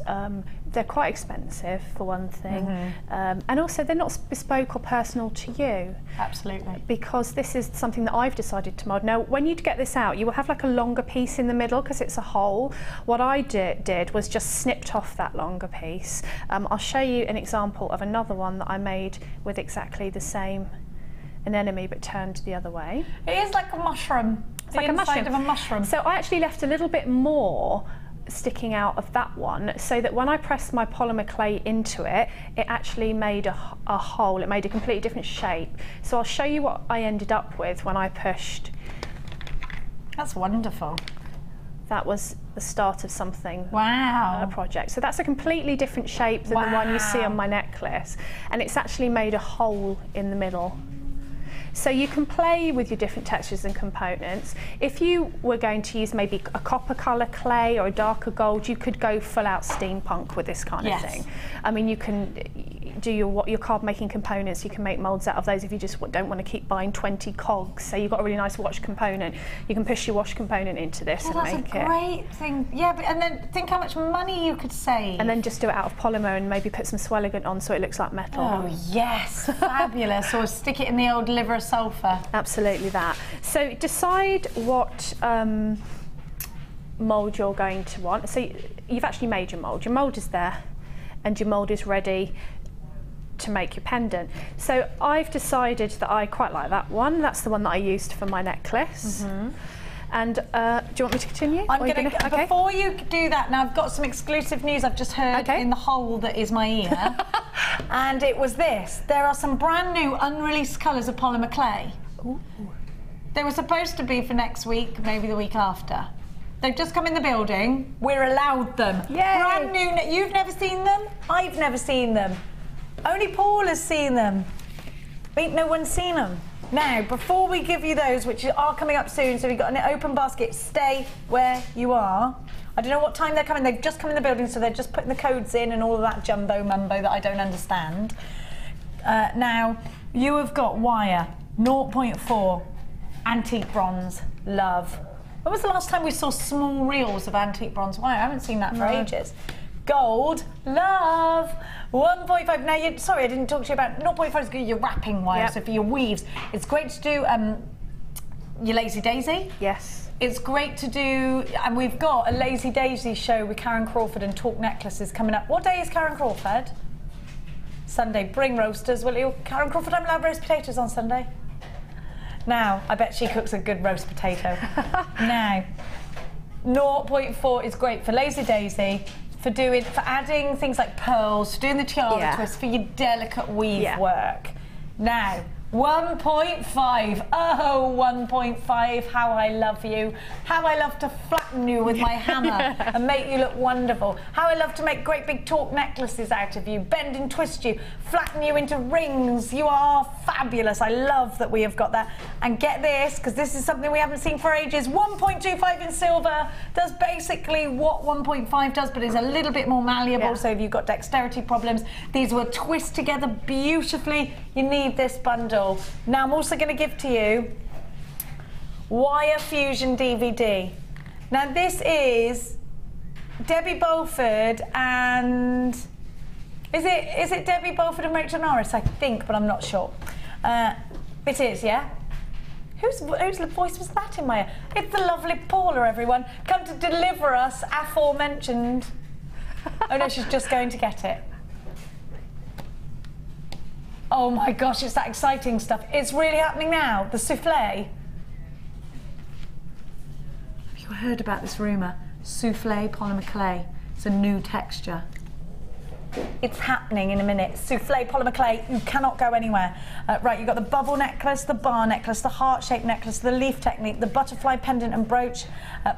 they're quite expensive for one thing, and also they're not bespoke or personal to you. Absolutely. Because this is something that I've decided to mould. Now, when you get this out, you will have like a longer piece in the middle because it's a hole. What I did was just snipped off that longer piece. I'll show you an example of another one that I made with exactly the same anemone but turned the other way. It is like a mushroom. It's like a mushroom. Of a mushroom. So I actually left a little bit more sticking out of that one, so that when I pressed my polymer clay into it, it actually made a hole. It made a completely different shape. So I'll show you what I ended up with when I pushed. That's wonderful. That was the start of something. Wow. A project. So that's a completely different shape than the one you see on my necklace, and it's actually made a hole in the middle. So you can play with your different textures and components. If you were going to use maybe a copper colour clay or a darker gold, you could go full out steampunk with this kind of thing. I mean, you can do your card making components, you can make moulds out of those if you just don't want to keep buying 20 cogs. So you've got a really nice wash component, you can push your wash component into this and make it. That's a great thing. Yeah, but, and then think how much money you could save. And then just do it out of polymer and maybe put some Siligum on so it looks like metal. Oh yes, fabulous. Or stick it in the old liver of sulphur. Absolutely that. So decide what mould you're going to want. So you've actually made your mould. Your mould is there and your mould is ready to make your pendant. So I've decided that I quite like that one. That's the one that I used for my necklace. And do you want me to continue? I'm going to, before you do that, now I've got some exclusive news I've just heard in the hole that is my ear. And it was this. There are some brand new unreleased colours of polymer clay. Ooh. They were supposed to be for next week, maybe the week after. They've just come in the building. We're allowed them. Yay. Brand new. You've never seen them? I've never seen them. Only Paul has seen them. Ain't no one seen them. Now, before we give you those, which are coming up soon, so we've got an open basket, stay where you are. I don't know what time they're coming. They've just come in the building, so they're just putting the codes in and all of that jumbo mumbo that I don't understand. Now, you have got wire, 0.4, antique bronze, love. When was the last time we saw small reels of antique bronze wire? I haven't seen that for ages. Gold, love, 1.5. Now, sorry, I didn't talk to you about 0.5 is good, your wrapping wire, so for your weaves. It's great to do your Lazy Daisy. Yes. It's great to do, and we've got a Lazy Daisy show with Karen Crawford and Talk Necklaces coming up. What day is Karen Crawford? Sunday. Bring roasters, will you? Karen Crawford, I'm allowed roast potatoes on Sunday. Now, I bet she cooks a good roast potato. Now, 0.4 is great for Lazy Daisy, for adding things like pearls, doing the tiara twist, for your delicate weave work. Now, 1.5, oh 1.5, how I love you. How I love to flatten you with my hammer and make you look wonderful. How I love to make great big talk necklaces out of you, bend and twist you, flatten you into rings. You are fabulous. I love that we have got that. And get this, because this is something we haven't seen for ages, 1.25 in silver does basically what 1.5 does, but is a little bit more malleable, so if you've got dexterity problems, these will twist together beautifully. You need this bundle. Now I'm also going to give to you Wire Fusion DVD. Now this is Debbie Beauford and is it Debbie Beauford and Rachel Norris? I think, but I'm not sure. It is, yeah. Whose voice was that in my ear? It's the lovely Paula, everyone, come to deliver us aforementioned. Oh no, she's just going to get it. Oh my gosh, it's that exciting stuff. It's really happening now, the souffle. Have you heard about this rumour? Souffle polymer clay. It's a new texture. It's happening in a minute. Souffle polymer clay, you cannot go anywhere. Right, you've got the bubble necklace, the bar necklace, the heart-shaped necklace, the leaf technique, the butterfly pendant and brooch,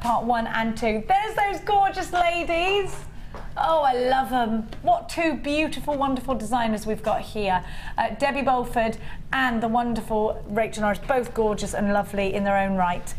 part 1 and 2. There's those gorgeous ladies. Oh, I love them. What two beautiful, wonderful designers we've got here. Debbie Beauford and the wonderful Rachel Norris, both gorgeous and lovely in their own right.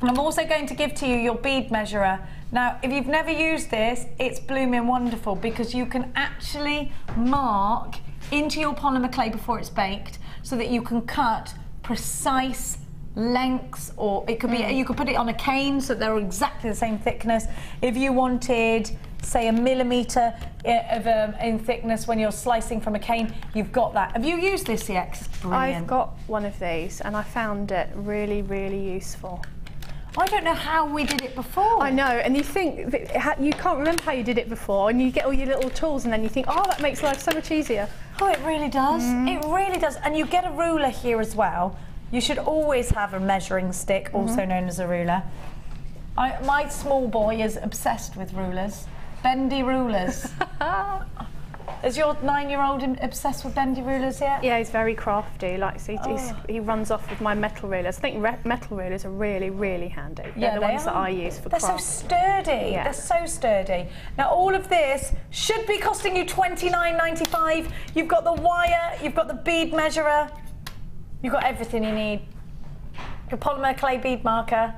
And I'm also going to give to you your bead measurer. Now, if you've never used this, it's blooming wonderful because you can actually mark into your polymer clay before it's baked so that you can cut precise lengths, or it could be you could put it on a cane so they're exactly the same thickness. If you wanted, say, 1 millimetre in thickness when you're slicing from a cane, you've got that. Have you used this yet? It's brilliant. I've got one of these and I found it really, really useful. I don't know how we did it before. I know, and you think that you can't remember how you did it before, and you get all your little tools, and then you think, oh, that makes life so much easier. Oh, it really does. It really does. And you get a ruler here as well. You should always have a measuring stick, also known as a ruler. My small boy is obsessed with rulers. Bendy rulers. Is your 9-year-old obsessed with bendy rulers yet? Yeah, he's very crafty. Like, so he runs off with my metal rulers. I think metal rulers are really, really handy. They're the ones that I use for They're craft. so sturdy. Yeah. They're so sturdy. Now, all of this should be costing you $29.95. You've got the wire, you've got the bead measurer, you've got everything you need. Your polymer clay bead marker.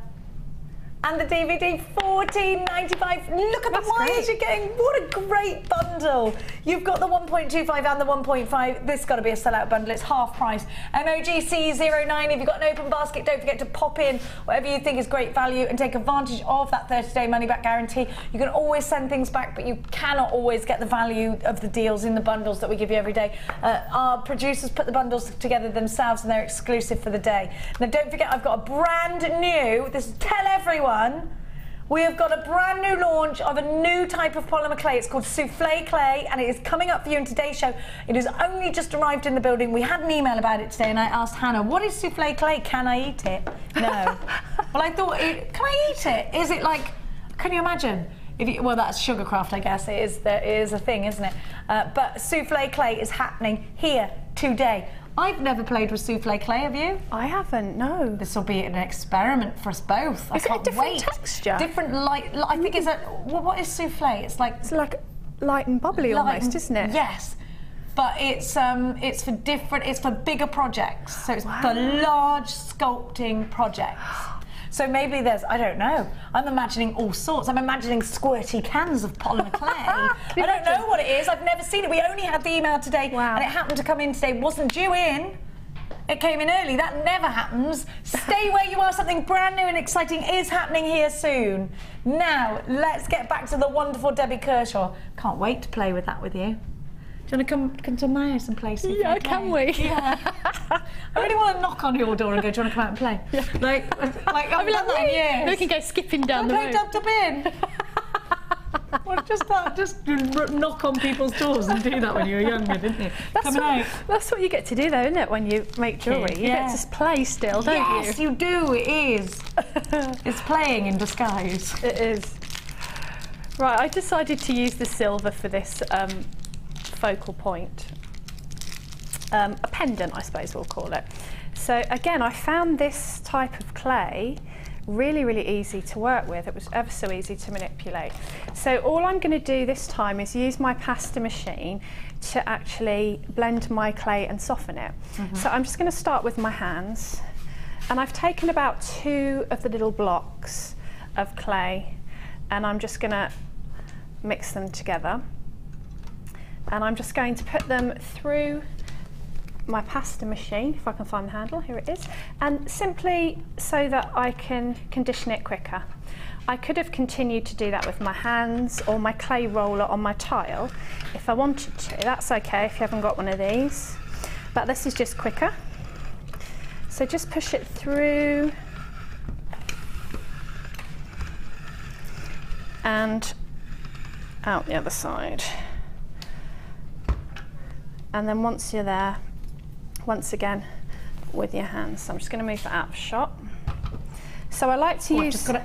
And the DVD, $14.95. Look at the wires you're getting. What a great bundle. You've got the 1.25 and the 1.5. This has got to be a sellout bundle. It's half price. MOGC09. If you've got an open basket, don't forget to pop in whatever you think is great value and take advantage of that 30-day money-back guarantee. You can always send things back, but you cannot always get the value of the deals in the bundles that we give you every day. Our producers put the bundles together themselves, and they're exclusive for the day. Now, don't forget, I've got a brand new, tell everyone, we have got a brand new launch of a new type of polymer clay. It's called souffle clay, and it is coming up for you in today's show. It has only just arrived in the building. We had an email about it today, and I asked Hannah, what is souffle clay? Can I eat it? No. Well, I thought, can I eat it? Is it like, can you imagine? Well, that's sugarcraft, I guess. It is a thing, isn't it? But souffle clay is happening here today. I've never played with souffle clay, have you? I haven't, no. This will be an experiment for us both. Is it a different texture? Different light. I think it's what is souffle? It's like light and bubbly almost, isn't it? Yes. But it's for different. It's for bigger projects. So it's for large sculpting projects. So maybe there's, I don't know, I'm imagining all sorts. I'm imagining squirty cans of polymer clay. I don't know what it is, I've never seen it. We only had the email today, and it happened to come in today. It wasn't due in, it came in early. That never happens. Stay where you are, something brand new and exciting is happening here soon. Now, let's get back to the wonderful Debbie Kershaw. Can't wait to play with that with you. Do you want to come to my house and play? Yeah, can we? Yeah. I really want to knock on your door and go, do you want to come out and play? Yeah. Like I've done that in years. We can go skipping down the road. Dubbed up in. Well, just knock on people's doors and do that when you were younger, didn't you? That's what you get to do, though, isn't it? When you make jewellery, you get to play still, don't you? Yes, you do. It is. It's playing in disguise. It is. Right, I decided to use the silver for this focal point. A pendant, I suppose we'll call it. So again, I found this type of clay really, really easy to work with. It was ever so easy to manipulate. So all I'm going to do this time is use my pasta machine to actually blend my clay and soften it. So I'm just going to start with my hands, and I've taken about 2 of the little blocks of clay, and I'm just going to mix them together. And I'm just going to put them through my pasta machine, if I can find the handle, here it is, and simply so that I can condition it quicker. I could have continued to do that with my hands or my clay roller on my tile if I wanted to. That's okay if you haven't got one of these, but this is just quicker. So just push it through and out the other side. And then once you're there, once again with your hands. So I'm just going to move that out of shot. So I like to use... There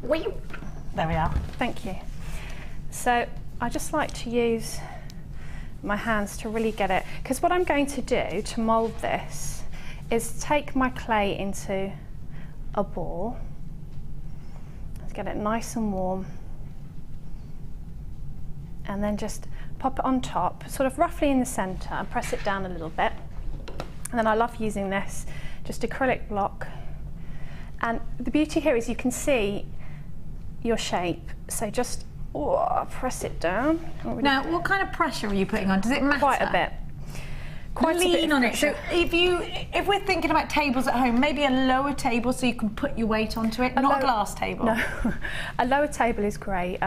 we are. Thank you. So I just like to use my hands to really get it, because what I'm going to do to mould this is take my clay into a ball. Let's get it nice and warm. And then just pop it on top, sort of roughly in the centre, and press it down a little bit. And then I love using this, just acrylic block. And the beauty here is you can see your shape. So just press it down. Now, what kind of pressure are you putting on? Does it matter? Quite a bit. Quite Lean a bit on it. So if we're thinking about tables at home, maybe a lower table so you can put your weight onto it, not a glass table. No, a lower table is great.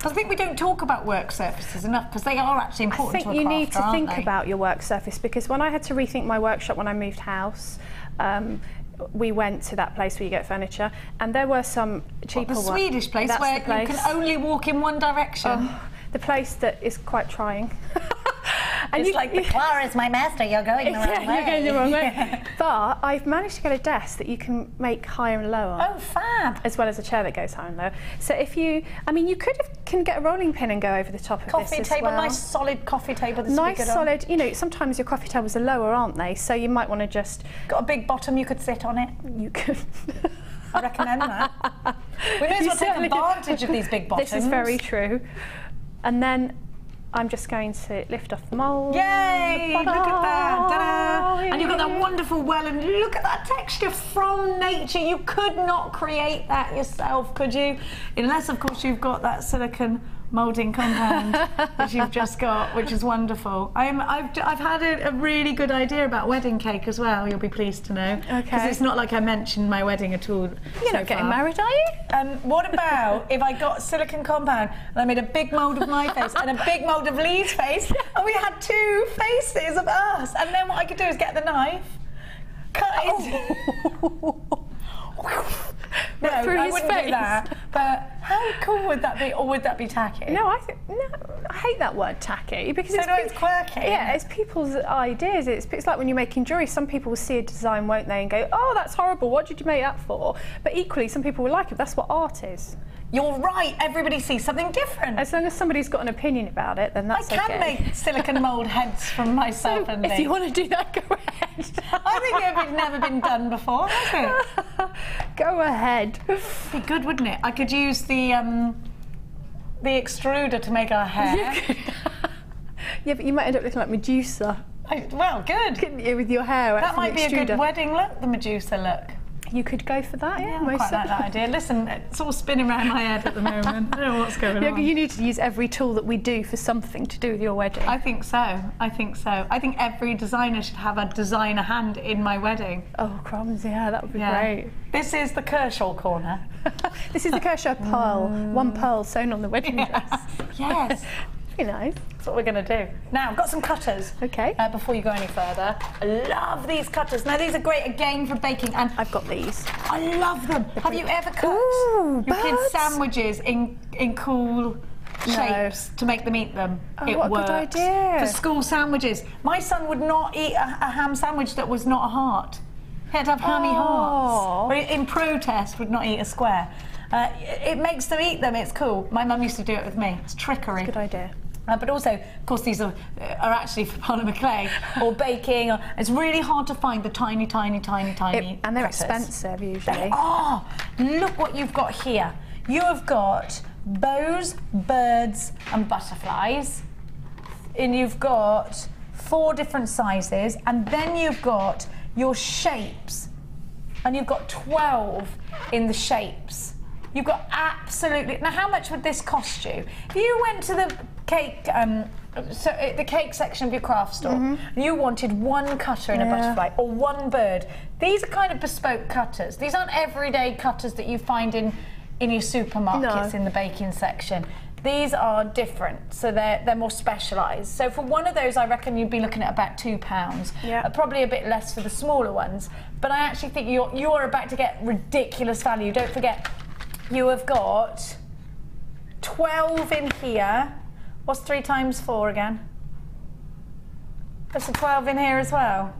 I think we don't talk about work surfaces enough, because they are actually important to a crafter, I think you need to think aren't they? about your work surface, because when I had to rethink my workshop when I moved house, we went to that place where you get furniture, and there were some cheaper ones. The Swedish place where you can only walk in one direction. The place that is quite trying. And it's like the Clara is my master, you're going the wrong way. You're going the wrong way. But I've managed to get a desk that you can make higher and lower. Oh, fab. As well as a chair that goes higher and lower. So if you, I mean, you can get a rolling pin and go over the top of Coffee this table, as well. nice solid coffee table. This Nice would be good solid, you know, sometimes your coffee tables are lower, aren't they? So you might want to just... Got a big bottom, you could sit on it. You could... I recommend that. We may as well take advantage of these big bottoms. This is very true. And then I'm just going to lift off the mould. Yay! Look at that. Ta-da! And you've got that wonderful well, and look at that texture from nature. You could not create that yourself, could you? Unless, of course, you've got that silicone moulding compound which you've just got, which is wonderful. I've had a really good idea about wedding cake as well, you'll be pleased to know. Okay. Because it's not like I mentioned my wedding at all. You're not getting married, are you? What about if I got silicone compound and I made a big mould of my face and a big mould of Lee's face, and we had two faces of us, and then what I could do is get the knife, cut it. No, I wouldn't do that. But how cool would that be, or would that be tacky? No, I hate that word tacky because it's quirky. Yeah, it's people's ideas. It's like when you're making jewellery. Some people will see a design, won't they, and go, "Oh, that's horrible. What did you make that for?" But equally, some people will like it. That's what art is. You're right. Everybody sees something different. As long as somebody's got an opinion about it, then that's okay. I can make silicone mould heads from myself and if you want to do that, go ahead. I think it's never been done before, has it? Go ahead. Be good, wouldn't it? I could use the extruder to make our hair. Yeah, but you might end up looking like Medusa. Well, good. Couldn't you, with your hair? That might be a good wedding look, the Medusa look. You could go for that, yeah. I quite like that idea. Listen, it's all spinning around my head at the moment. I don't know what's going on. You need to use every tool that we do for something to do with your wedding. I think so. I think so. I think every designer should have a designer hand in my wedding. Oh, crumbs, yeah, that would be great. This is the Kershaw corner. This is the Kershaw pearl. One pearl sewn on the wedding dress. Yes. Very nice. That's what we're going to do. Now, I've got some cutters. Okay. Before you go any further. I love these cutters. Now, these are great again for baking. And I've got these. I love them. Have you ever cut your kids' sandwiches in cool shapes to make them eat them? Oh, it what works. a good idea. For school sandwiches. My son would not eat a ham sandwich that was not a heart. He had to have hammy hearts. Or in protest, would not eat a square. It makes them eat them. It's cool. My mum used to do it with me. It's trickery. Good idea. But also, of course, these are actually for polymer clay or baking. It's really hard to find the tiny, tiny, tiny, tiny and they're cutters. expensive usually. They are. Look what you've got here. You have got bows, birds, and butterflies, and you've got 4 different sizes, and then you've got your shapes, and you've got 12 in the shapes. You've got absolutely... Now, how much would this cost you? If you went to the cake, the cake section of your craft store, and you wanted one cutter in a butterfly or one bird, these are kind of bespoke cutters. These aren't everyday cutters that you find in your supermarkets in the baking section. These are different, so they're more specialised. So for one of those, I reckon you'd be looking at about £2. Yeah. Probably a bit less for the smaller ones. But I actually think you're about to get ridiculous value. Don't forget, you have got 12 in here. What's 3 times 4 again? There's a 12 in here as well.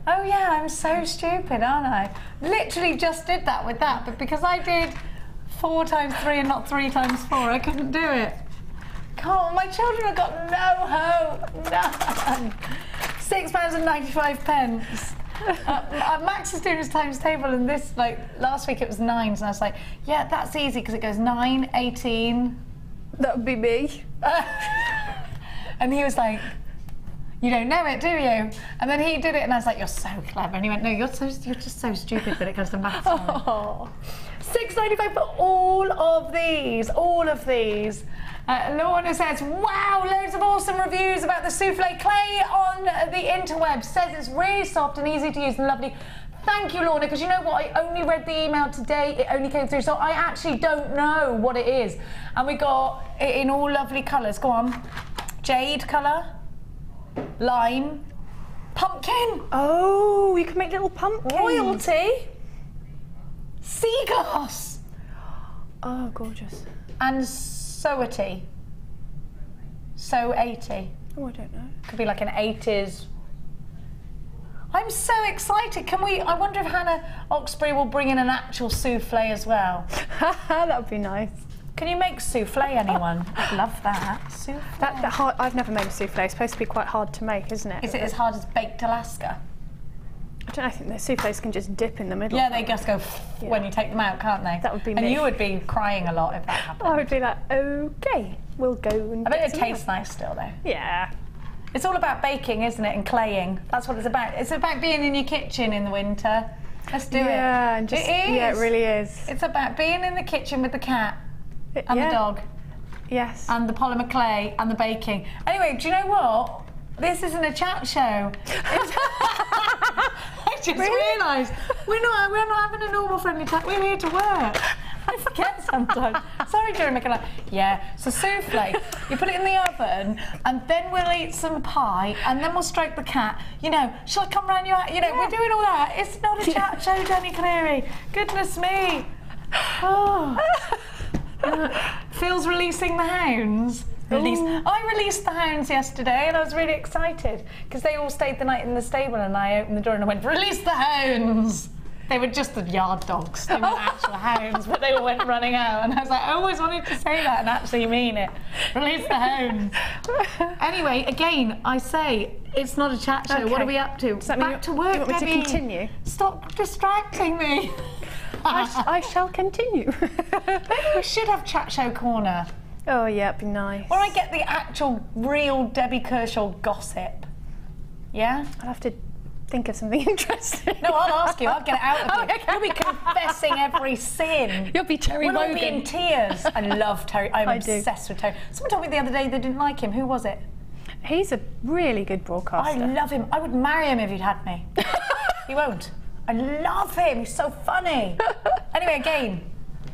Oh yeah, I'm so stupid, aren't I? Literally just did that with that, but because I did 4 times 3 and not 3 times 4, I couldn't do it. Come on, my children have got no hope, none. £6.95. Max is doing his times table, and this, like, last week it was 9s, and I was like, yeah, that's easy because it goes 9, 18. That would be me. And he was like, you don't know it, do you? And then he did it, and I was like, you're so clever. And he went, no, you're just so stupid when it comes to maths. Oh. £6.95 for all of these, Lorna says, wow, loads of awesome reviews about the souffle clay on the interwebs. Says it's really soft and easy to use and lovely. Thank you, Lorna, because you know what? I only read the email today. It only came through, so I actually don't know what it is. And we got it in all lovely colours. Go on. Jade colour, lime, pumpkin. Oh, you can make little pumpkins. Royalty, sea glass. Oh, gorgeous. And so-80. So 80. Oh, I don't know. Could be like an 80s. I'm so excited. Can we? I wonder if Hannah Oxbury will bring in an actual souffle as well. That would be nice. Can you make souffle, anyone? I'd love that. Souffle. That hard. I've never made a souffle. It's supposed to be quite hard to make, isn't it? Is it as hard as baked Alaska? I don't know. I think the souffles can just dip in the middle. Yeah, they just go when you take them out, can't they? That would be And me. you would be crying a lot if that happened. I would be like, okay, we'll go and. I bet get it some tastes more. nice still, though. Yeah. It's all about baking, isn't it, and claying. That's what it's about. It's about being in your kitchen in the winter. Let's do it. Yeah, and just It is. yeah, it really is. It's about being in the kitchen with the cat and the dog Yes. and the polymer clay and the baking. Anyway, do you know what? This isn't a chat show. I just realised we're not having a normal friendly chat. We're here to work. I forget sometimes. Sorry, JewelleryMaker. Yeah, so souffle, you put it in the oven, and then we'll eat some pie, and then we'll stroke the cat. You know, shall I come round you? You know, we're doing all that. It's not a chat show, Jenny Cleary. Goodness me. Oh. Phil's releasing the hounds. I released the hounds yesterday, and I was really excited because they all stayed the night in the stable, and I opened the door and I went, "Release the hounds!" They were just the yard dogs. They weren't actual hounds, but they all went running out. And I was like, I always wanted to say that and actually mean it. Release the hounds. Anyway, again, I say, it's not a chat show. Okay. What are we up to? Does that mean Back to work, you want me to Debbie. continue? Stop distracting me. I shall continue. Maybe we should have chat show corner. Oh yeah, it'd be nice. Where I get the actual, real Debbie Kershaw gossip. Yeah? I'll have to think of something interesting. No, I'll ask you. I'll get it out of you. Oh, okay. You'll be confessing every sin. You'll be Terry We'll all Wogan. be in tears. I love Terry. I'm I do. obsessed with Terry. Someone told me the other day they didn't like him. Who was it? He's a really good broadcaster. I love him. I would marry him if he'd had me. He won't. I love him. He's so funny. Anyway, again,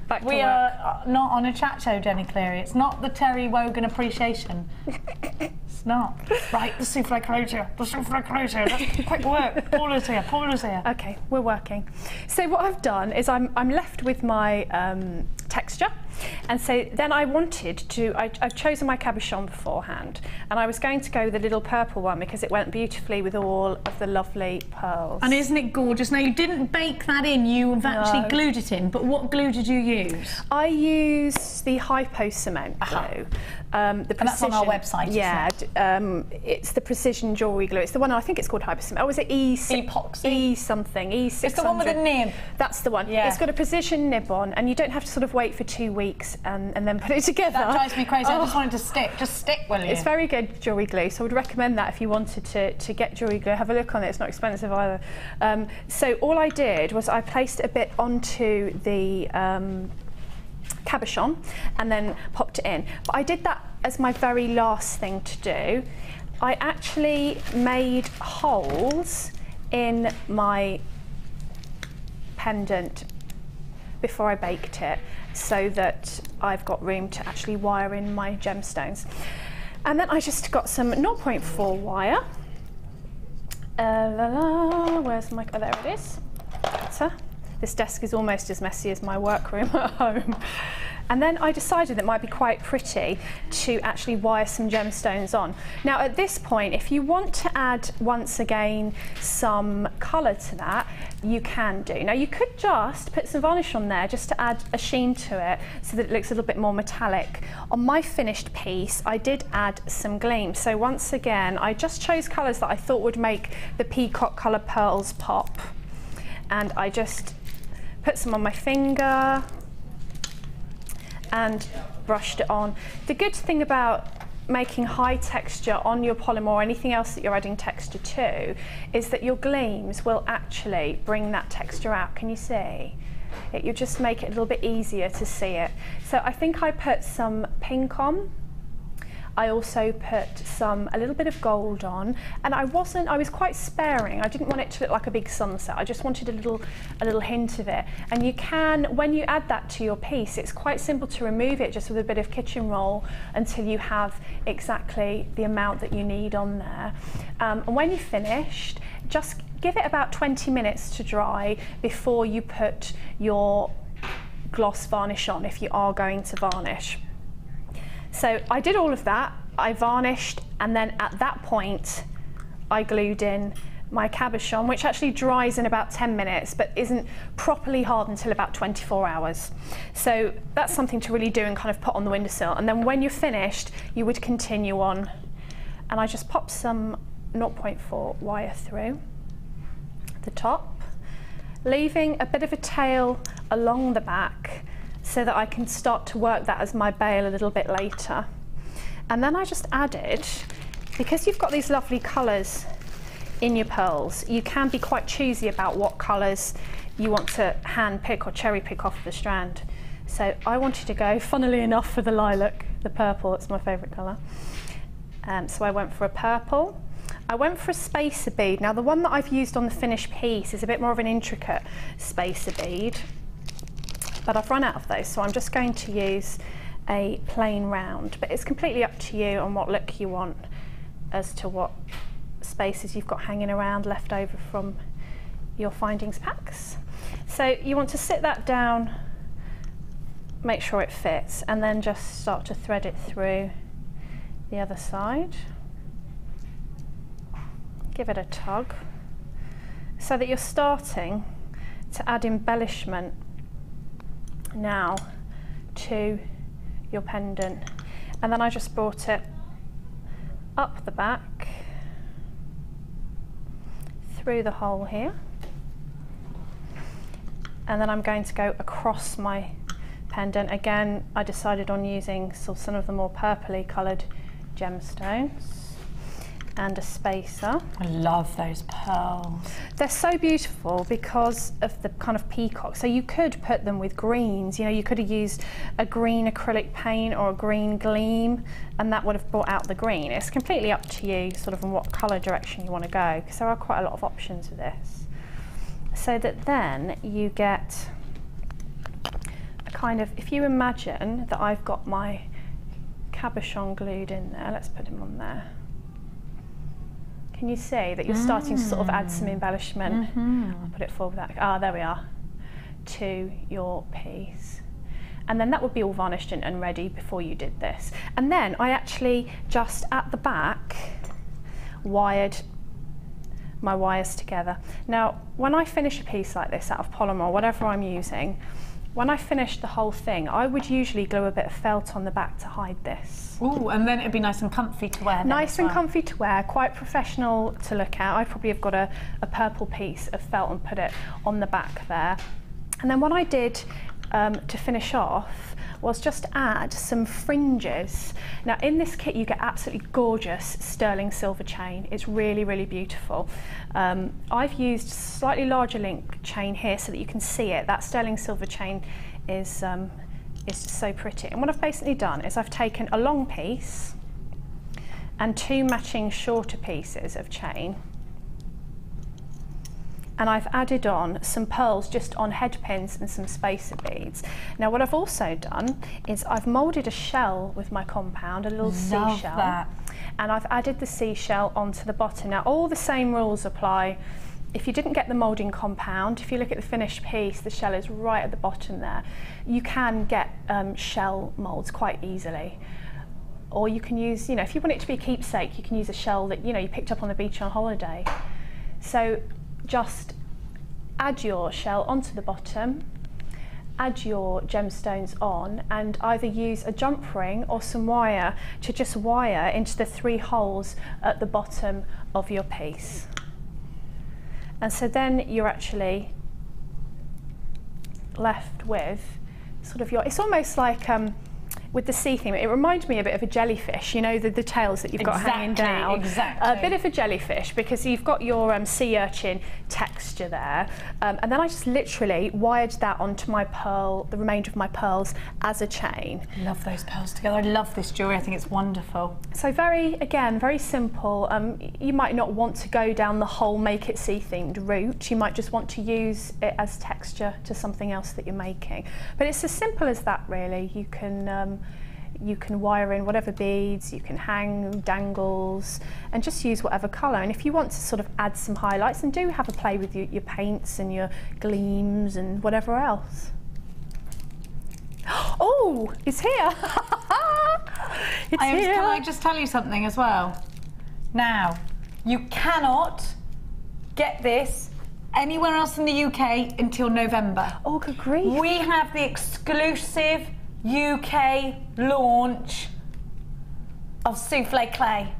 Back to we work. are not on a chat show, Jenny Cleary. It's not the Terry Wogan appreciation. It's not. Right, the souffle closure. The souffle closure. Quick work. Paula's here. Paula's here. Okay, we're working. So what I've done is I'm left with my texture, and so then I wanted to, I've chosen my cabochon beforehand, and I was going to go with the little purple one because it went beautifully with all of the lovely pearls. And isn't it gorgeous? Now, you didn't bake that in, you've actually glued it in, but what glue did you use? I use the Hypo Cement glue. The And that's on our website, isn't Yeah, it's the Precision Jewellery Glue. It's the one, I think it's called Hypo Cement. Oh, is it Epoxy? E something, E600. It's the one with the nib. That's the one. Yeah. It's got a precision nib on, and you don't have to sort of wait for 2 weeks and then put it together. That drives me crazy. I just want it to stick. Just stick, will you? It's very good jewellery glue, so I would recommend that if you wanted to get jewellery glue. Have a look on it, it's not expensive either. So all I did was I placed a bit onto the cabochon and then popped it in. But I did that as my very last thing to do. I actually made holes in my pendant before I baked it, so that I've got room to actually wire in my gemstones. And then I just got some 0.4 wire. Where's my, oh, there it is. Better. This desk is almost as messy as my workroom at home. And then I decided it might be quite pretty to actually wire some gemstones on. Now at this point, if you want to add, once again, some colour to that, you can do. Now you could just put some varnish on there just to add a sheen to it so that it looks a little bit more metallic. On my finished piece, I did add some gleam. So once again, I just chose colours that I thought would make the peacock colour pearls pop. And I just put some on my finger and brushed it on. The good thing about making high texture on your polymer or anything else that you're adding texture to is that your gleams will actually bring that texture out. Can you see? You just make it a little bit easier to see it. So I think I put some pink on. I also put a little bit of gold on, and I was quite sparing. I didn't want it to look like a big sunset. I just wanted a little hint of it. And you can, when you add that to your piece, it's quite simple to remove it just with a bit of kitchen roll until you have exactly the amount that you need on there. And when you're finished, just give it about 20 minutes to dry before you put your gloss varnish on, if you are going to varnish. So I did all of that, I varnished, And then at that point, I glued in my cabochon, which actually dries in about 10 minutes, but isn't properly hard until about 24 hours. So that's something to really do and kind of put on the windowsill. And then when you're finished, you would continue on. And I just pop some 0.4 wire through the top, leaving a bit of a tail along the back so that I can start to work that as my bail a little bit later. And then I just added, because you've got these lovely colours in your pearls, you can be quite choosy about what colours you want to hand pick or cherry pick off the strand. So I wanted to go, funnily enough, for the lilac, the purple, it's my favourite colour. So I went for a purple. I went for a spacer bead. Now the one that I've used on the finished piece is a bit more of an intricate spacer bead, but I've run out of those, so I'm just going to use a plain round, but it's completely up to you on what look you want as to what spaces you've got hanging around left over from your findings packs. So you want to sit that down, make sure it fits, and then just start to thread it through the other side. Give it a tug so that you're starting to add embellishment now to your pendant. And then I just brought it up the back through the hole here, and then I'm going to go across my pendant. Again, I decided on using some of the more purpley coloured gemstones and a spacer. I love those pearls. They're so beautiful because of the kind of peacock. So you could put them with greens. You know, you could have used a green acrylic paint or a green gleam, and that would have brought out the green. It's completely up to you sort of in what colour direction you want to go, because there are quite a lot of options with this. So that then you get a kind of, if you imagine that I've got my cabochon glued in there, let's put him on there. Can you see that you're starting to sort of add some embellishment? I'll put it forward that. Ah, there we are. To your piece. And then that would be all varnished and ready before you did this. And then I actually just at the back wired my wires together. Now, when I finish a piece like this out of polymer, whatever I'm using, when I finish the whole thing, I would usually glue a bit of felt on the back to hide this. Ooh, and then it'd be nice and comfy to wear. Nice and comfy to wear, quite professional to look at. I probably have got a purple piece of felt and put it on the back there. And then what I did to finish off was just add some fringes. Now in this kit you get absolutely gorgeous sterling silver chain. It's really, really beautiful. I've used slightly larger link chain here so that you can see it. That sterling silver chain is just so pretty. And what I've basically done is I've taken a long piece and two matching shorter pieces of chain, and I've added on some pearls just on head pins and some spacer beads. Now what I've also done is I've moulded a shell with my compound, a little seashell, and I've added the seashell onto the bottom. Now all the same rules apply. If you didn't get the moulding compound, if you look at the finished piece, the shell is right at the bottom there. You can get shell moulds quite easily. Or you can use, you know, if you want it to be a keepsake, you can use a shell that, you know, you picked up on the beach on holiday. So just add your shell onto the bottom, add your gemstones on, and either use a jump ring or some wire to just wire into the 3 holes at the bottom of your piece. And so then you're actually left with sort of your, it's almost like with the sea theme, it reminds me a bit of a jellyfish, you know, the tails that you've got hanging down. Exactly. A bit of a jellyfish, because you've got your sea urchin texture there. And then I just literally wired that onto my pearl, the remainder of my pearls, as a chain. Love those pearls together. I love this jewellery. I think it's wonderful. So again, very simple. You might not want to go down the whole make it sea themed route. You might just want to use it as texture to something else that you're making. But it's as simple as that, really. You can wire in whatever beads, you can hang dangles, and just use whatever colour. And if you want to sort of add some highlights, then do have a play with your paints and your gleams and whatever else. Oh, it's here. Can I just tell you something as well? Now, you cannot get this anywhere else in the UK until November. Oh, good grief. We have the exclusive UK launch of souffle clay.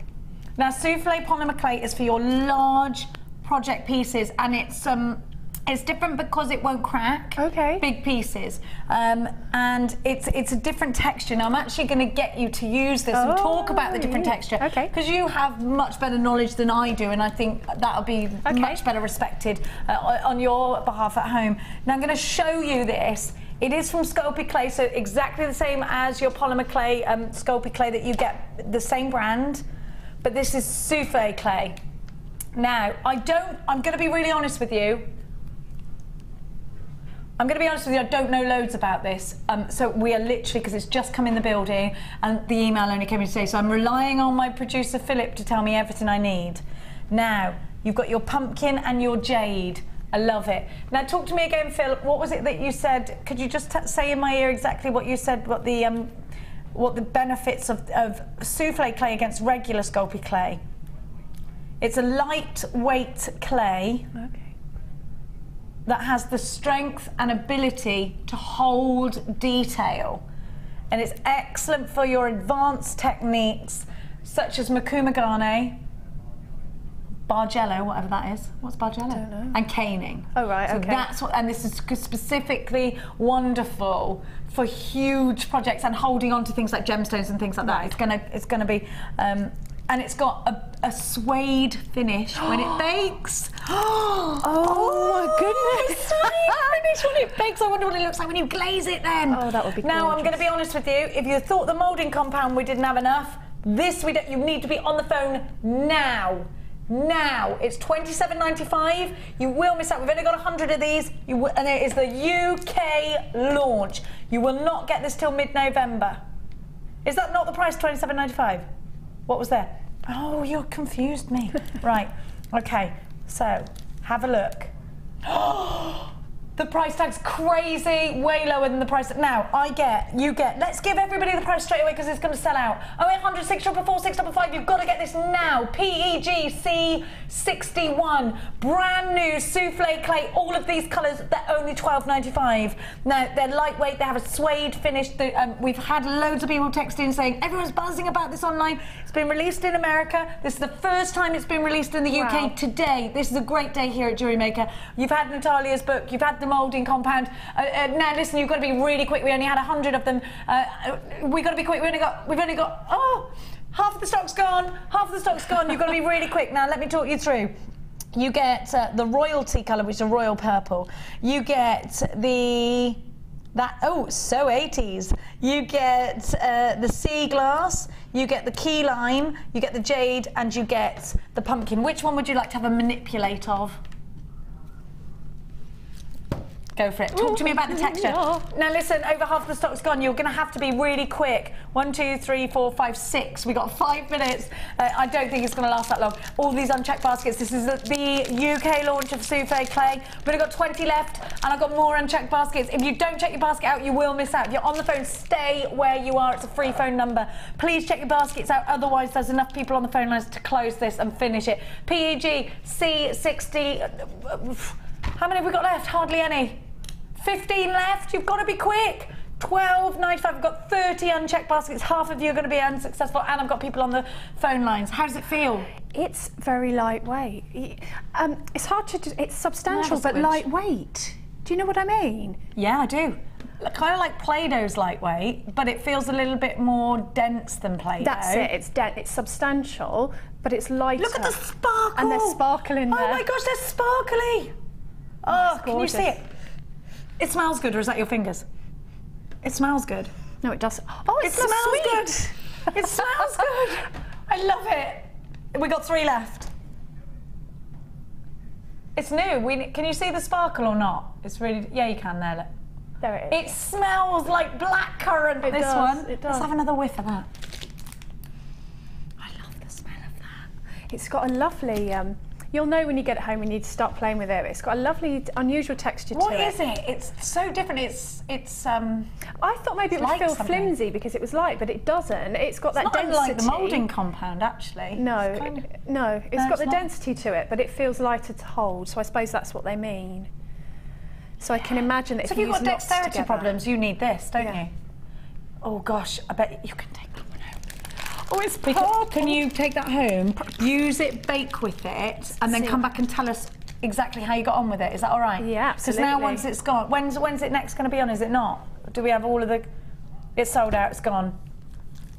Now, souffle polymer clay is for your large project pieces, and it's different because it won't crack. Okay. Big pieces, and it's a different texture. Now I'm actually going to get you to use this and talk about the different texture. Okay. Because you have much better knowledge than I do, and I think that'll be much better respected on your behalf at home. Now I'm going to show you this. It is from Sculpey Clay, so exactly the same as your polymer clay, Sculpey Clay that you get, the same brand, but this is souffle clay. Now I'm going to be really honest with you. I don't know loads about this. So we are literally, because it's just come in the building and the email only came in today, so I'm relying on my producer Philip to tell me everything I need. Now, you've got your pumpkin and your jade. I love it. Now talk to me again, Phil. What was it that you said? Could you just say in my ear exactly what you said, what the benefits of souffle clay against regular Sculpey clay? It's a lightweight clay. Okay. That has the strength and ability to hold detail. And it's excellent for your advanced techniques such as Makumagane, Bargello, whatever that is. What's Bargello? I don't know. And caning. Oh, right, so okay. That's what, and this is specifically wonderful for huge projects and holding on to things like gemstones and things like that. It's gonna be, and it's got a suede finish when it bakes. Oh my goodness! Suede finish when it bakes. I wonder what it looks like when you glaze it then. Oh, that would be gorgeous. Now I'm going to be honest with you. If you thought the moulding compound we didn't have enough, you need to be on the phone now. Now it's $27.95. You will miss out. We've only got 100 of these. And it is the UK launch. You will not get this till mid-November. Is that not the price? $27.95. What was there? Oh, you confused me. Right. Okay. So have a look. The price tag's crazy, way lower than the price. Now, let's give everybody the price straight away because it's going to sell out. 0800 644 655, you've got to get this now. PEG C61, brand new souffle clay, all of these colours, they're only $12.95. Now, they're lightweight, they have a suede finish. We've had loads of people texting saying, everyone's buzzing about this online. It's been released in America. This is the first time it's been released in the UK today. This is a great day here at Jewellerymaker. You've had Natalia's book, you've had the moulding compound. Now listen, you've got to be really quick. We only had 100 of them. We've got to be quick. We've only got half of the stock's gone. Half of the stock's gone. You've got to be really quick. Now let me talk you through. You get the royalty colour, which is a royal purple. You get so 80s. You get the sea glass, you get the key lime, you get the jade, and you get the pumpkin. Which one would you like to have a manipulate of? Go for it. Talk to me about the texture. Now listen, over half the stock's gone. You're going to have to be really quick. 1, 2, 3, 4, 5, 6. We got 5 minutes. I don't think it's going to last that long. All these unchecked baskets. This is the UK launch of souffle clay. We've only got 20 left, and I've got more unchecked baskets. If you don't check your basket out, you will miss out. If you're on the phone, stay where you are. It's a free phone number. Please check your baskets out. Otherwise, there's enough people on the phone lines to close this and finish it. PEG C60. How many have we got left? Hardly any. 15 left. You've got to be quick. $12.95. We've got 30 unchecked baskets. Half of you are going to be unsuccessful, and I've got people on the phone lines. How does it feel? It's very lightweight. It's hard to. It's substantial but lightweight. Do you know what I mean? Yeah, I do. Kind of like Play-Doh's lightweight, but it feels a little bit more dense than Play-Doh. That's it. It's substantial, but it's lighter. Look at the sparkle. And there's sparkle in there. Oh my gosh, they're sparkly. Oh, can you see it? It smells good, or is that your fingers? It smells good. No, it does. Oh, it smells good. It smells good. I love it. We got 3 left. It's new. Can you see the sparkle or not? It's really. Yeah, you can there. Look. There it is. It smells like blackcurrant. This one. It does. Let's have another whiff of that. I love the smell of that. It's got a lovely. You'll know when you get it home, you need to start playing with it. It's got a lovely, unusual texture to it. What is it? It's so different. It's I thought maybe it would feel flimsy because it was light, but it doesn't. It's got that density. It's not like the moulding compound, actually. No, it's got the density to it, but it feels lighter to hold. So I suppose that's what they mean. So I can imagine that if you use you've got knots dexterity together, problems, you need this, don't you? Oh gosh, I bet you can take that one home. Oh, it's purple. Can you take that home, use it, bake with it, and then come back and tell us exactly how you got on with it? Is that all right? Yeah, absolutely. Because now once it's gone, when's it next going to be on? Is it not? Do we have all of the? It's sold out. It's gone.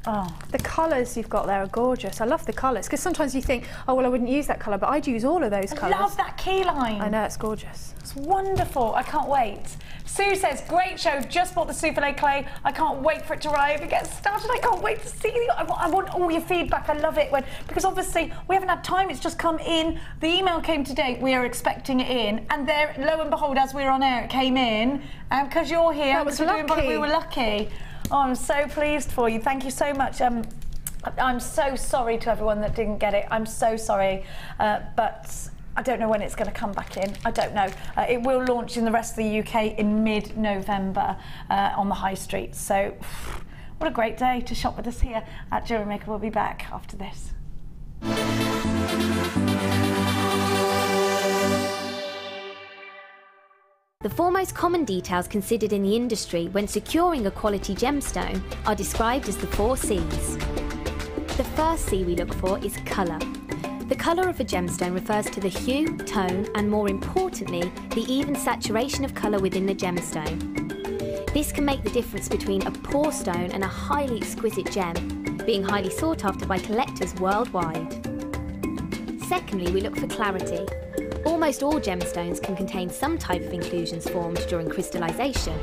Oh. The colours you've got there are gorgeous. I love the colours because sometimes you think, oh well, I wouldn't use that colour, but I'd use all of those colours. I love that key line. I know, it's gorgeous. It's wonderful. I can't wait. Sue says, great show. Just bought the souffle clay. I can't wait for it to arrive and get started. I can't wait to see you. I want all your feedback. I love it because obviously we haven't had time. It's just come in. The email came today. We are expecting it in, and there, lo and behold, as we were on air, it came in. And because you're here, that was lucky. We were lucky. Oh, I'm so pleased for you. Thank you so much. I'm so sorry to everyone that didn't get it. I'm so sorry, but I don't know when it's going to come back in. I don't know. It will launch in the rest of the UK in mid-November on the high street. So, what a great day to shop with us here at JewelleryMaker. We'll be back after this. The four most common details considered in the industry when securing a quality gemstone are described as the 4 C's. The first C we look for is colour. The colour of a gemstone refers to the hue, tone, and more importantly, the even saturation of colour within the gemstone. This can make the difference between a poor stone and a highly exquisite gem, being highly sought after by collectors worldwide. Secondly, we look for clarity. Almost all gemstones can contain some type of inclusions formed during crystallization.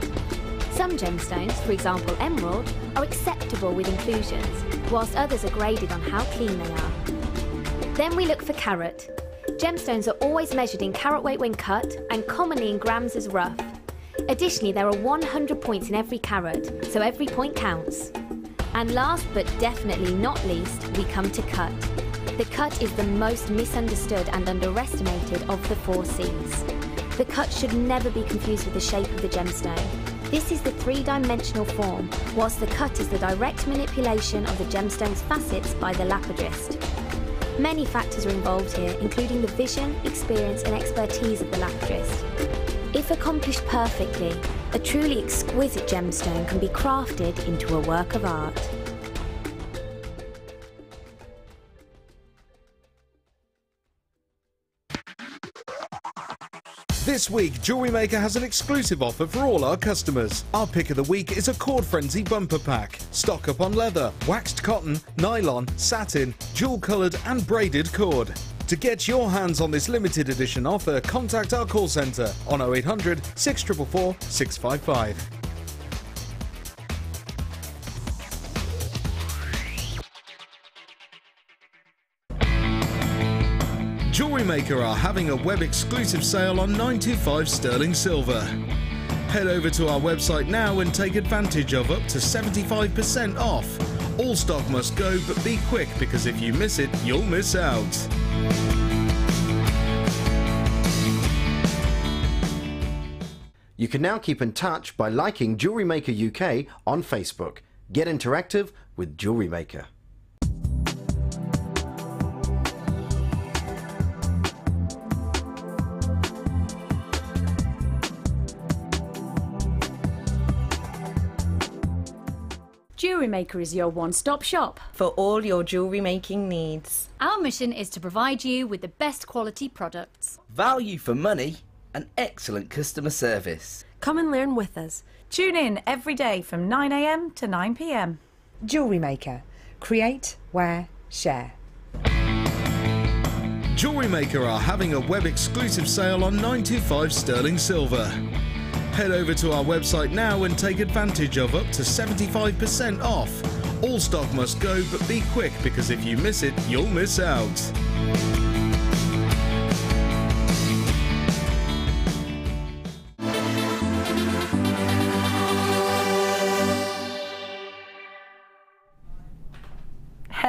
Some gemstones, for example emerald, are acceptable with inclusions, whilst others are graded on how clean they are. Then we look for carat. Gemstones are always measured in carat weight when cut and commonly in grams as rough. Additionally, there are 100 points in every carat, so every point counts. And last but definitely not least, we come to cut. The cut is the most misunderstood and underestimated of the 4 C's. The cut should never be confused with the shape of the gemstone. This is the 3-dimensional form, whilst the cut is the direct manipulation of the gemstone's facets by the lapidrist. Many factors are involved here, including the vision, experience and expertise of the lapidrist. If accomplished perfectly, a truly exquisite gemstone can be crafted into a work of art. This week, JewelleryMaker has an exclusive offer for all our customers. Our pick of the week is a Cord Frenzy bumper pack. Stock up on leather, waxed cotton, nylon, satin, jewel-coloured and braided cord. To get your hands on this limited edition offer, contact our call centre on 0800 644 655. JewelleryMaker are having a web-exclusive sale on 925 sterling silver. Head over to our website now and take advantage of up to 75% off. All stock must go, but be quick because if you miss it, you'll miss out. You can now keep in touch by liking JewelleryMaker UK on Facebook. Get interactive with JewelleryMaker. JewelleryMaker is your one-stop shop for all your jewellery making needs. Our mission is to provide you with the best quality products, value for money and excellent customer service. Come and learn with us. Tune in every day from 9 AM to 9 PM. JewelleryMaker. Create, wear, share. JewelleryMaker are having a web-exclusive sale on 925 sterling silver. Head over to our website now and take advantage of up to 75% off. All stock must go, but be quick because if you miss it, you'll miss out.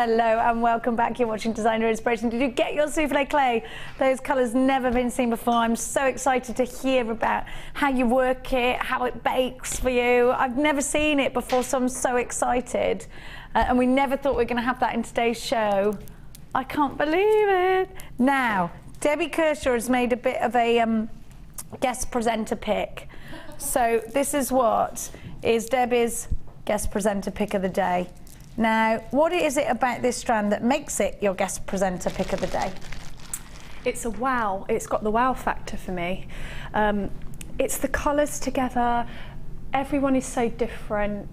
Hello and welcome back. You're watching Designer Inspiration. Did you get your souffle clay? Those colours never been seen before. I'm so excited to hear about how you work it, how it bakes for you. I've never seen it before, so I'm so excited. And we never thought we were going to have that in today's show. I can't believe it. Now, Debbie Kershaw has made a bit of a guest presenter pick. So this is what is Debbie's guest presenter pick of the day. Now, what is it about this strand that makes it your guest presenter pick of the day? It's a wow. It's got the wow factor for me. It's the colours together. Everyone is so different.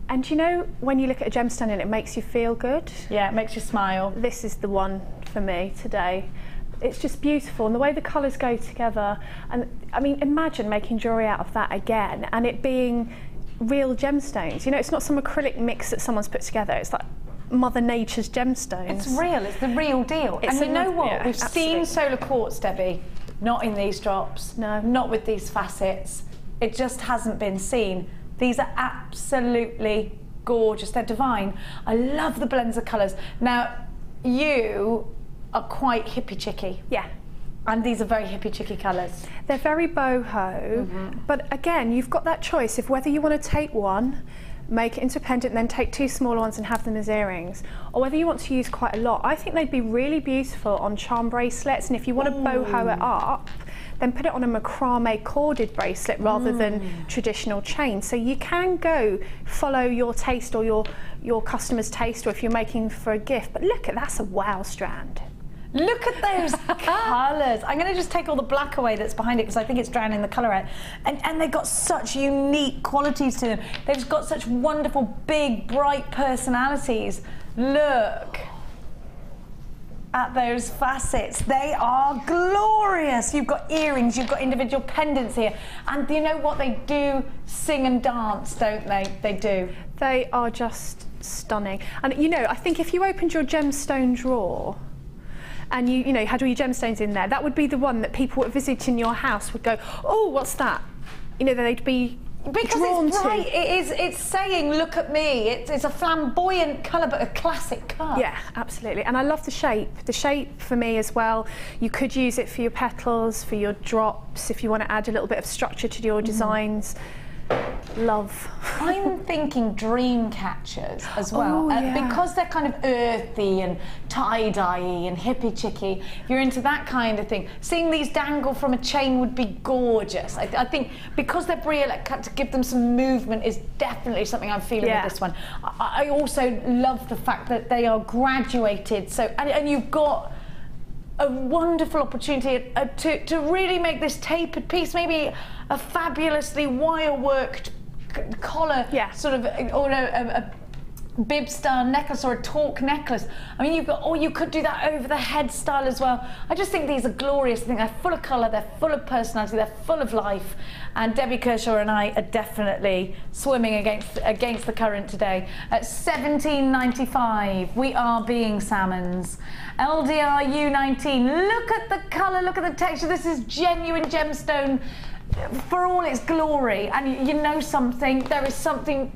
And you know, when you look at a gemstone and it makes you feel good? Yeah, it makes you smile. This is the one for me today. It's just beautiful, and the way the colours go together. And I mean, imagine making jewellery out of that again, and it being real gemstones. You know, it's not some acrylic mix that someone's put together. It's like Mother Nature's gemstones. It's real. It's the real deal. And you know what? Yeah, we've seen solar quartz, Debbie, not in these drops. No. Not with these facets. It just hasn't been seen. These are absolutely gorgeous. They're divine. I love the blends of colours. Now, you are quite hippie chicky. Yeah. And these are very hippie chicky colours. They're very boho, but again, you've got that choice of whether you want to take one, make it independent, and then take two smaller ones and have them as earrings, or whether you want to use quite a lot. I think they'd be really beautiful on charm bracelets, and if you want to boho it up, then put it on a macrame corded bracelet rather than traditional chain. So you can go follow your taste or your customer's taste, or if you're making for a gift. But look, that's a wow strand. Look at those colours. I'm going to just take all the black away that's behind it because I think it's drowning the colour out. And they've got such unique qualities to them. They've got such wonderful, big, bright personalities. Look at those facets. They are glorious. You've got earrings, you've got individual pendants here. And you know what? They do sing and dance, don't they? They do. They are just stunning. And you know, I think if you opened your gemstone drawer, and you know, had all your gemstones in there, that would be the one that people visiting your house would go, oh, what's that? You know, they'd be drawn it's bright. to. It's saying, look at me. It's a flamboyant colour, but a classic cut. Yeah, absolutely. And I love the shape. The shape for me as well. You could use it for your petals, for your drops, if you want to add a little bit of structure to your designs. Love. I'm thinking dream catchers as well, because they're kind of earthy and tie-dye-y and hippie chicky. If you're into that kind of thing, seeing these dangle from a chain would be gorgeous. I think because they're brilliant, to give them some movement is definitely something I'm feeling with this one. I also love the fact that they are graduated. So and you've got a wonderful opportunity to really make this tapered piece, maybe a fabulously wire-worked collar, sort of, or a bib style necklace or a torque necklace. I mean, you've got, or you could do that over the head style as well. I just think these are glorious. I think they're full of colour, they're full of personality, they're full of life. And Debbie Kershaw and I are definitely swimming against the current today. At $17.95, we are being salmons. LDR U19, look at the colour, look at the texture. This is genuine gemstone for all its glory. And you know something, there is something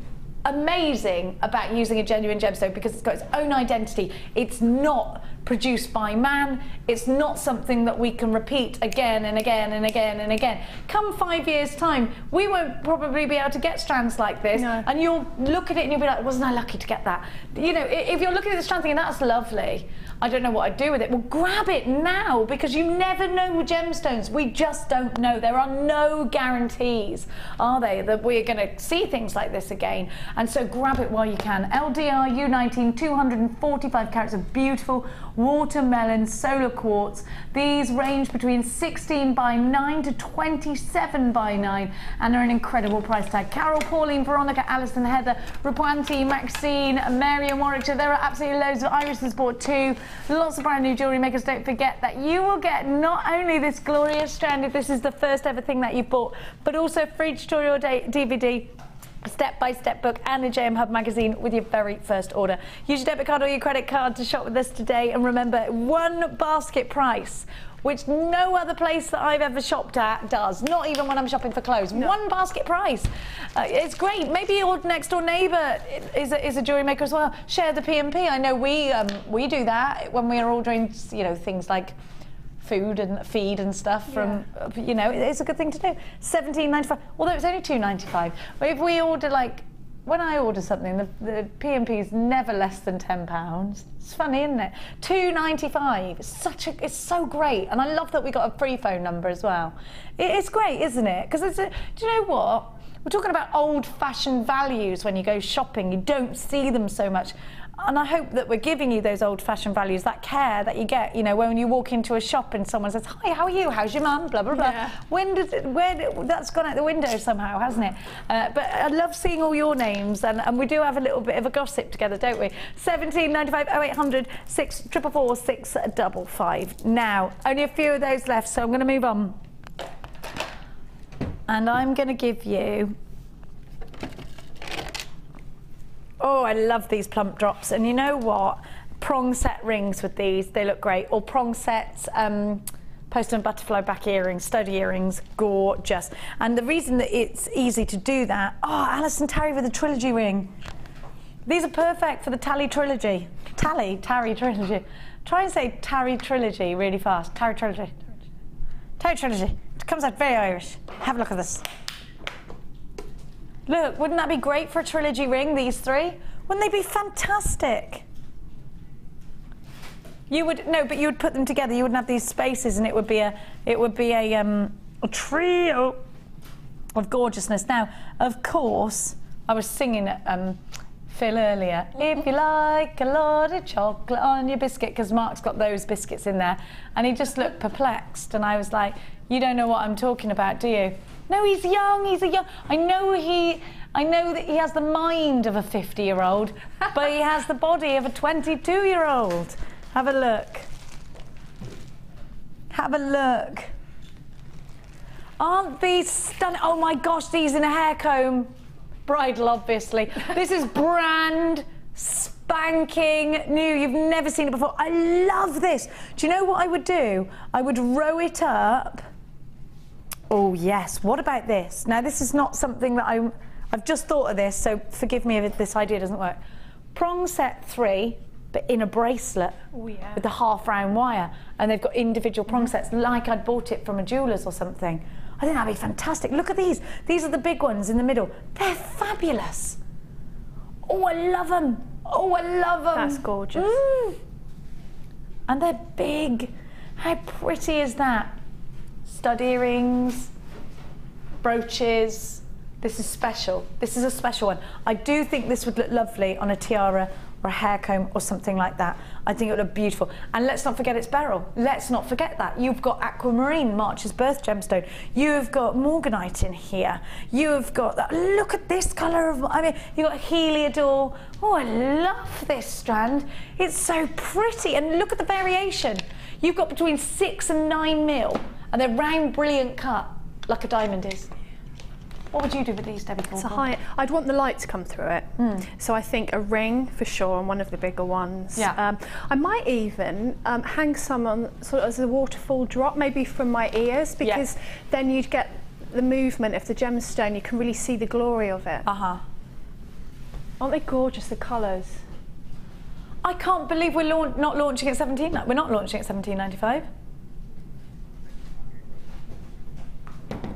amazing about using a genuine gemstone because it's got its own identity. It's not produced by man. It's not something that we can repeat again and again and again and again. Come 5 years' time, we won't probably be able to get strands like this, and you'll look at it and you'll be like, wasn't I lucky to get that? You know, if you're looking at the strand thinking, that's lovely, I don't know what I'd do with it. Well, grab it now, because you never know with gemstones. We just don't know. There are no guarantees, are they, that we're going to see things like this again. And so grab it while you can. LDR U19, 245 carats of beautiful watermelon solar quartz. These range between 16 by 9 to 27 by 9 and are an incredible price tag. Carol, Pauline, Veronica, Alison, Heather, Rapuanti, Maxine, Mary and Warwickshire. There are absolutely loads of Iris's bought too. Lots of brand new jewellery makers. Don't forget that you will get not only this glorious strand if this is the first ever thing that you've bought, but also free tutorial DVD, step-by-step book and a JM Hub magazine with your very first order. Use your debit card or your credit card to shop with us today, and remember, one basket price which no other place that I've ever shopped at does, not even when I'm shopping for clothes. No. One basket price. It's great. Maybe your next door neighbour is a jewellery maker as well. Share the P&P. I know we do that when we are ordering, you know, things like food and feed and stuff from, you know, it's a good thing to do. $17.95, although it's only $2.95. But if we order, like, when I order something, the P&P is never less than £10. It's funny, isn't it? $2.95. It's so great, and I love that we got a free phone number as well. It's great, isn't it? Because do you know what? We're talking about old-fashioned values when you go shopping. You don't see them so much. And I hope that we're giving you those old-fashioned values, that care that you get, you know, when you walk into a shop and someone says, "Hi, how are you? How's your mum?" Blah, blah, blah. Yeah. That's gone out the window somehow, hasn't it? But I love seeing all your names, and we do have a little bit of a gossip together, don't we? 1795 0800 644 655. Now, only a few of those left, so I'm going to move on. And I'm going to give you... Oh, I love these plump drops. And you know what? Prong set rings with these, they look great. Or prong sets, post and butterfly back earrings, stud earrings, gorgeous. And the reason that it's easy to do that, oh, Alison Tarry with a trilogy ring. These are perfect for the Tarry trilogy. Tarry trilogy. Try and say Tarry trilogy really fast. Tarry trilogy. Tarry trilogy. It comes out very Irish. Have a look at this. Look, wouldn't that be great for a trilogy ring, these three? Wouldn't they be fantastic? You would, no, but you would put them together, you wouldn't have these spaces, and it would be a trio of gorgeousness. Now, of course, I was singing at Phil earlier, if you like a lot of chocolate on your biscuit, because Mark's got those biscuits in there, and he just looked perplexed, and I was like, you don't know what I'm talking about, do you? No, he's young, I know that he has the mind of a 50-year-old, but he has the body of a 22-year-old. Have a look. Have a look. Aren't these stunning? Oh my gosh, these in a hair comb. Bridal, obviously. This is brand spanking new. You've never seen it before. I love this. Do you know what I would do? I would row it up. Oh yes, what about this? Now this is not something that I've just thought of this, so forgive me if this idea doesn't work. Prong set 3, but in a bracelet with the half-round wire, and they've got individual prong sets, like I'd bought it from a jeweller's or something. I think that'd be fantastic. Look at these. These are the big ones in the middle. They're fabulous. Oh, I love them. Oh, I love them. That's gorgeous. And they're big. How pretty is that? Stud earrings, brooches. This is special. This is a special one. I do think this would look lovely on a tiara or a hair comb or something like that. I think it would look beautiful. And let's not forget it's beryl. Let's not forget that. You've got aquamarine, March's birth gemstone. You've got morganite in here. You've got that. Look at this colour of, I mean, you've got heliodor. Oh, I love this strand. It's so pretty. And look at the variation. You've got between 6 and 9 mil. And they're round, brilliant cut, like a diamond is. What would you do with these, Debbie? It's a high. I'd want the light to come through it. So I think a ring for sure, and one of the bigger ones. Yeah. I might even hang some on sort of as a waterfall drop, maybe from my ears, because then you'd get the movement of the gemstone. You can really see the glory of it. Aren't they gorgeous? The colours. I can't believe we're not launching at 17. We're not launching at $17.95.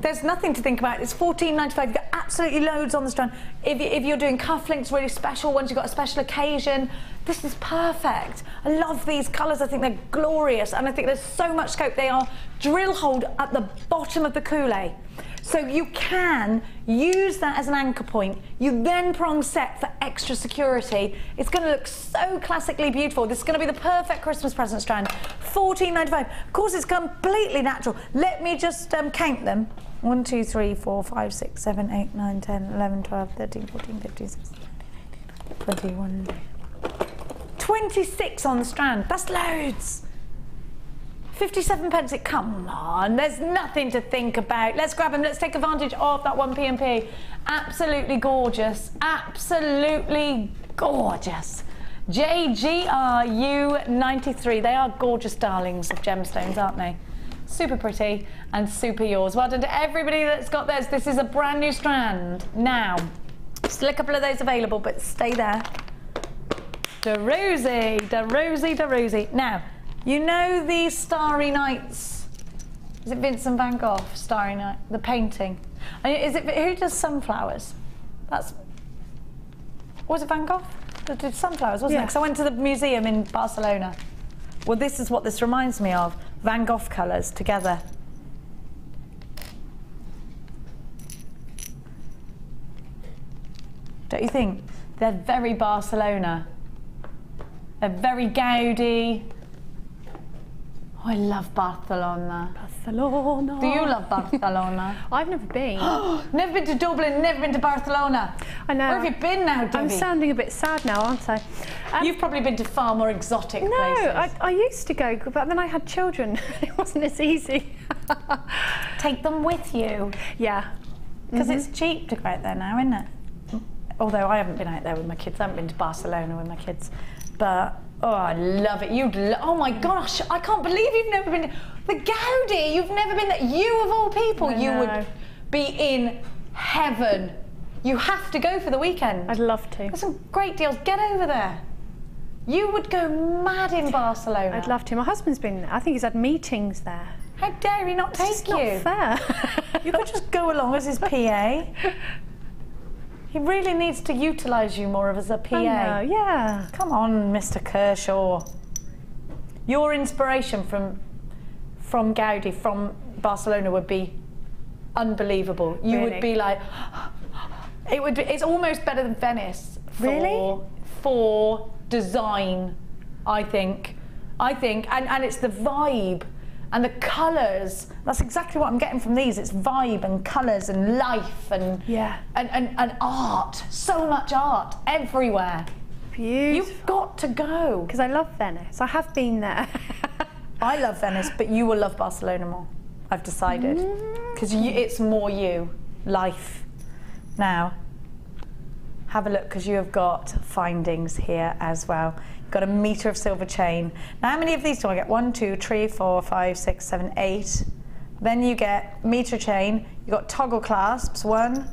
There's nothing to think about. It's $14.95. You've got absolutely loads on the strand. If you're doing cufflinks, really special ones, you've got a special occasion, this is perfect. I love these colours. I think they're glorious, and I think there's so much scope. They are drill holed at the bottom of the coulee. So you can use that as an anchor point. You then prong set for extra security. It's going to look so classically beautiful. This is going to be the perfect Christmas present strand. $14.95. Of course, it's completely natural. Let me just count them. 1, 2, 3, 4, 5, 6, 7, 8, 9, 10, 11, 12, 13, 14, 15, 16, 21, 26 on the strand. That's loads. 57p. Come on, there's nothing to think about. Let's grab them. Let's take advantage of that one P&P. Absolutely gorgeous. Absolutely gorgeous. JGRU93. They are gorgeous darlings of gemstones, aren't they? super pretty and super yours. Well done to everybody that's got theirs. This is a brand new strand. Now, still a couple of those available, but stay there. Da-Rosie. Now, you know these Starry Nights? Is it Vincent van Gogh, Starry Night, the painting? Is it, who does sunflowers? Was it Van Gogh that did sunflowers, wasn't it? Because I went to the museum in Barcelona. Well, this is what this reminds me of. Van Gogh colours together. Don't you think? They're very Barcelona. They're very Gaudi. Oh, I love Barcelona. Barcelona. Do you love Barcelona? I've never been. Never been to Dublin, never been to Barcelona. I know. Where have you been now, Debbie? I'm sounding a bit sad now, aren't I? You've probably been to far more exotic places. No, I used to go, but then I had children. It wasn't as easy. Take them with you. Yeah. Because it's cheap to go out there now, isn't it? Although I haven't been out there with my kids. I haven't been to Barcelona with my kids. But, oh, I love it. Oh my gosh, I can't believe you've never been to the Gaudi. You've never been there. You, of all people, you would be in heaven. You have to go for the weekend. I'd love to. There's some great deals. Get over there. You would go mad in Barcelona. I'd love to. My husband's been there. I think he's had meetings there. How dare he not take you? It's not fair. You could just go along as his PA. He really needs to utilise you more as a PA. I know, yeah. Come on, Mr. Kershaw. Your inspiration from Gaudi, from Barcelona, would be unbelievable. You would be like, it would be. It's almost better than Venice for design. I think, and it's the vibe. And the colours, that's exactly what I'm getting from these. It's vibe and colours and life and and art. So much art everywhere. Beautiful. You've got to go. Because I love Venice. I have been there. I love Venice, but you will love Barcelona more. I've decided. Because it's more you. Life. Now, have a look, because you have got findings here as well. Got a metre of silver chain. Now, how many of these do I get? 1, 2, 3, 4, 5, 6, 7, 8. Then you get metre chain. You've got toggle clasps. 1,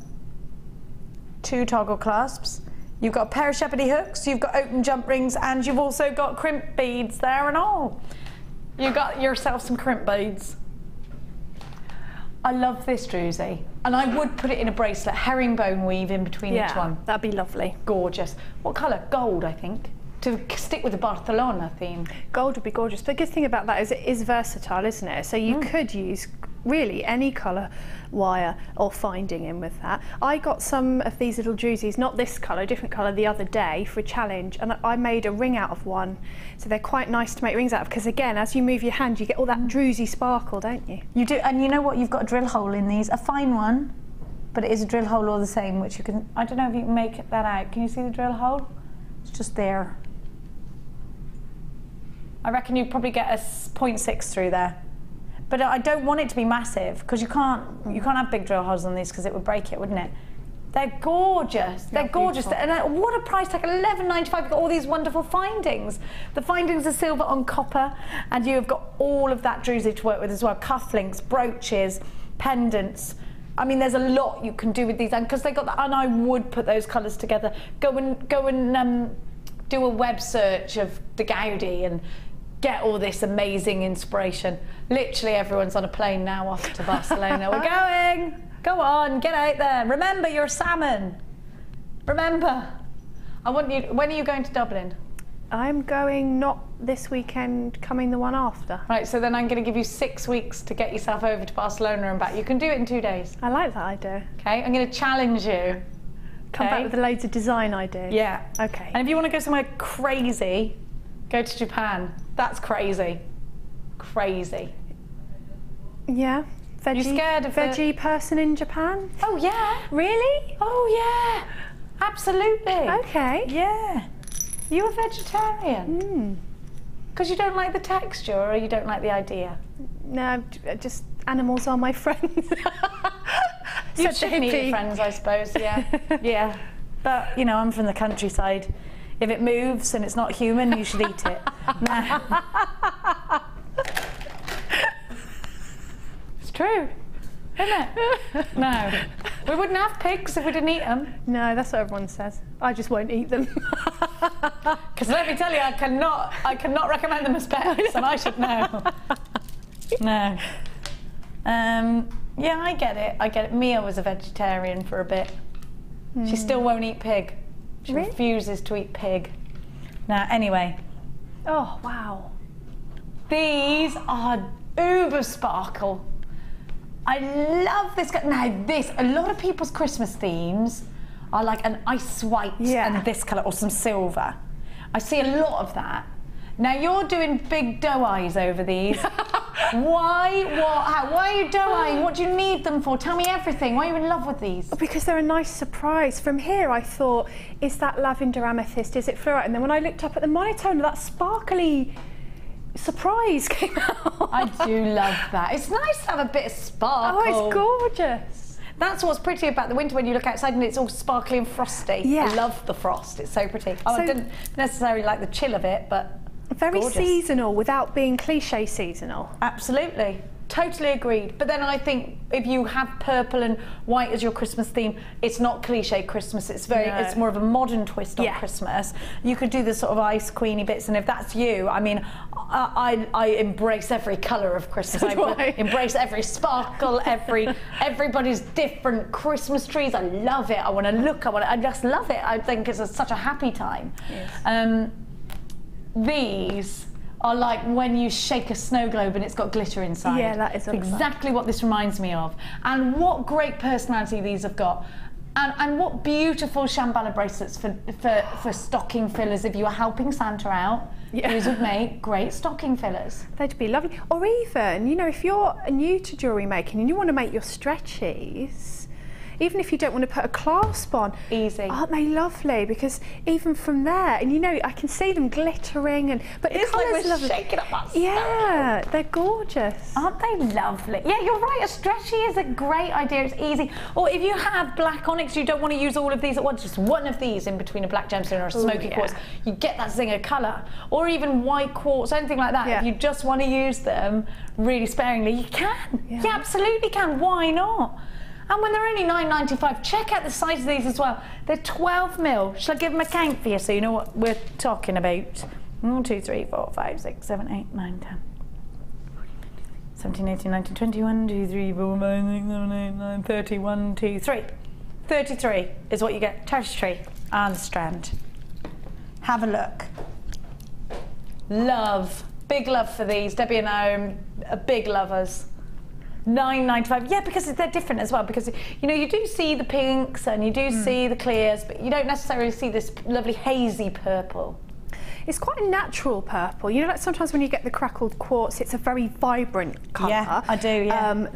2 toggle clasps. You've got a pair of shepherdy hooks. You've got open jump rings, and you've also got crimp beads there and all. You got yourself some crimp beads. I love this druzy, and I would put it in a bracelet, herringbone weave in between each one. That'd be lovely. Gorgeous. What colour? Gold, I think. To stick with the Barcelona theme. Gold would be gorgeous. The good thing about that is it is versatile, isn't it? So you could use really any colour wire or finding in with that. I got some of these little druzies, not this colour, different colour, the other day for a challenge, and I made a ring out of one. So they're quite nice to make rings out of, because again, as you move your hand, you get all that druzy sparkle, don't you? You do, and you know what? You've got a drill hole in these, a fine one, but it is a drill hole all the same, which you can, I don't know if you can make that out. Can you see the drill hole? It's just there. I reckon you probably get a 0.6 through there. But I don't want it to be massive, because you can't have big drill holes on these, because it would break it, wouldn't it? They're gorgeous. They're gorgeous. And what a price tag, $11.95. You've got all these wonderful findings. The findings are silver on copper, and you have got all of that druzy to work with as well. Cufflinks, brooches, pendants. I mean, there's a lot you can do with these, and because they got that, and I would put those colours together. Go and do a web search of the Gaudi and get all this amazing inspiration. Literally everyone's on a plane now off to Barcelona. We're going! Go on, get out there. Remember your salmon. Remember. I want you, when are you going to Dublin? I'm going not this weekend, coming the one after. Right, so then I'm going to give you 6 weeks to get yourself over to Barcelona and back. You can do it in 2 days. I like that idea. Okay, I'm going to challenge you. Come back with loads of design ideas. Yeah. Okay. And if you want to go somewhere crazy, go to Japan. That's crazy. Crazy. Yeah. Veggie, you scared of veggie person in Japan? Oh yeah. Really? Oh yeah. Absolutely. Okay. Yeah. You a vegetarian? Because you don't like the texture, or you don't like the idea? No, just animals are my friends. You should meet your friends, I suppose. Yeah. Yeah. But you know, I'm from the countryside. If it moves and it's not human, you should eat it. it? No. We wouldn't have pigs if we didn't eat them. No, that's what everyone says. I just won't eat them. Because let me tell you, I cannot recommend them as pets, and I should know. No. Yeah, I get it. Mia was a vegetarian for a bit. She still won't eat pig. She refuses to eat pig. Now, anyway. Oh, wow. These are uber sparkle. I love this. Now, a lot of people's Christmas themes are like an ice white and this colour, or some silver. I see a lot of that. Now, you're doing big doe eyes over these. Why? What? How? Why are you doe eyeing? What do you need them for? Tell me everything. Why are you in love with these? Because they're a nice surprise. From here, I thought, is that lavender amethyst? Is it fluorite? And then when I looked up at the monotone, that sparkly surprise came out. I do love that. It's nice to have a bit of sparkle. Oh, it's gorgeous. That's what's pretty about the winter when you look outside and it's all sparkly and frosty. Yeah. I love the frost. It's so pretty. I didn't necessarily like the chill of it, but very gorgeous. Seasonal without being cliche seasonal. Absolutely. Totally agreed. But then I think if you have purple and white as your Christmas theme, it's not cliche Christmas. It's it's more of a modern twist on Christmas. You could do the sort of ice queeny bits, and if that's you, I mean, I embrace every colour of Christmas. I embrace every sparkle, everybody's different Christmas trees. I love it. I want to look. I just love it. I think it's such a happy time. Yes. These are like when you shake a snow globe and it's got glitter inside. Yeah, that is exactly what this reminds me of. And what great personality these have got. And what beautiful Shambhala bracelets for stocking fillers if you are helping Santa out. Yeah. These would make great stocking fillers. They'd be lovely. Or even, you know, if you're new to jewellery making and you want to make your stretchies, even if you don't want to put a clasp on, easy. Aren't they lovely? Because even from there, and you know, I can see them glittering, but the colours like lovely. Shaking up that yeah, they're gorgeous. Aren't they lovely? Yeah, you're right. A stretchy is a great idea. It's easy. Or if you have black onyx, you don't want to use all of these at once. Just one of these in between a black gemstone or a smoky quartz. You get that zinger colour. Or even white quartz, anything like that. If you just want to use them really sparingly, you can. You absolutely can. Why not? And when they're only $9.95, check out the size of these as well. They're 12 mil. Shall I give them a count for you so you know what we're talking about? 1, 2, 3, 4, 5, 6, 7, 8, 9, 10. 17, 18, 19, 20, 1, 2, 3, 4, 5, 6, 7, 8, 9, 30, 1, 2, 3. 33 is what you get. Tapestry and strand. Have a look. Love. Big love for these. Debbie and I are big lovers. $9.95. Yeah, because they're different as well. Because you know you do see the pinks and you do see the clears, but you don't necessarily see this lovely hazy purple. It's quite a natural purple. You know, like sometimes when you get the crackled quartz, it's a very vibrant colour. Yeah, I do. Yeah.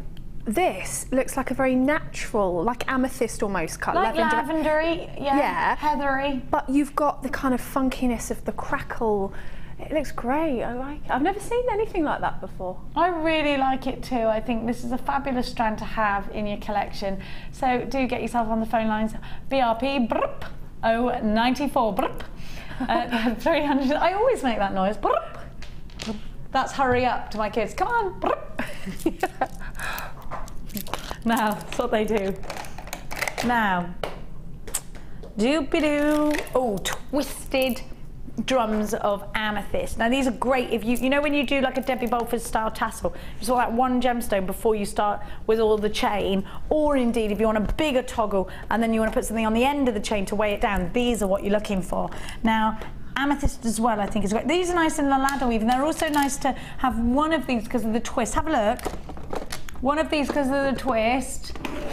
This looks like a very natural, like amethyst almost colour. Like lavendery. Yeah. Heathery. But you've got the kind of funkiness of the crackle. It looks great. I like it. I've never seen anything like that before. I really like it too. I think this is a fabulous strand to have in your collection. So do get yourself on the phone lines. BRP 094 300. I always make that noise. That's hurry up to my kids. Come on. Now, that's what they do. Now, doopy-doo. Oh, twisted drums of amethyst. Now these are great if you know when you do like a Debbie Bolford style tassel, just want that one gemstone before you start with all the chain, or indeed if you want a bigger toggle and then you want to put something on the end of the chain to weigh it down, these are what you're looking for. Now amethyst as well I think is great. These are nice in the ladder weave, and they're also nice to have one of these because of the twist. Have a look. One of these because of the twist,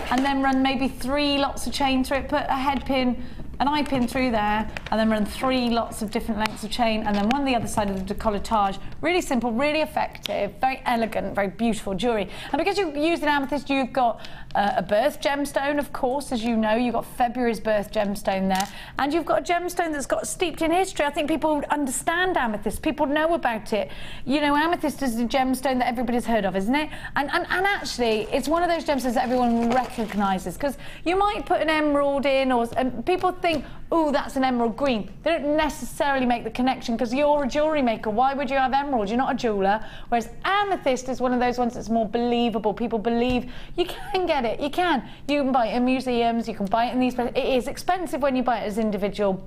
and then run maybe 3 lots of chain through it, put a head pin, an eye pin through there, and then run 3 lots of different lengths of chain, and then one on the other side of the decolletage. Really simple, really effective, very elegant, very beautiful jewellery. And because you're using amethyst, you've got a birth gemstone, of course, as you know. You've got February's birth gemstone there, and you've got a gemstone that's got steeped in history. I think people understand amethyst. People know about it. You know, amethyst is a gemstone that everybody's heard of, isn't it? And actually, it's one of those gemstones that everyone recognises, because you might put an emerald in, or people think think, oh, that's an emerald green. They don't necessarily make the connection because you're a jewellery maker. Why would you have emerald? You're not a jeweller. Whereas amethyst is one of those ones that's more believable. People believe you can get it. You can. You can buy it in museums. You can buy it in these places. It is expensive when you buy it as individual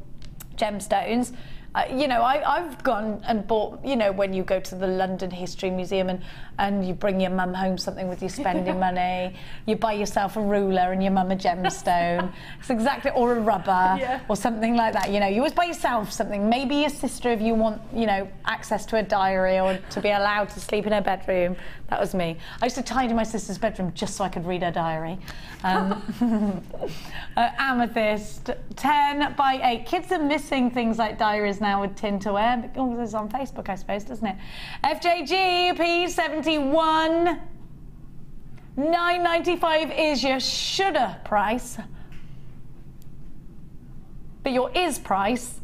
gemstones. You know, I've gone and bought, you know, when you go to the London History Museum and you bring your mum home something with your spending money, you buy yourself a ruler and your mum a gemstone. It's exactly, or a rubber, or something like that. You know, you always buy yourself something. Maybe your sister, if you want, you know, access to a diary or to be allowed to sleep in her bedroom. That was me. I used to tidy my sister's bedroom just so I could read her diary. Amethyst, 10 by 8. Kids are missing things like diaries now with tin to wear. Oh, this is on Facebook, I suppose, doesn't it? FJG P71, $9.95 is your shoulda price, but your is price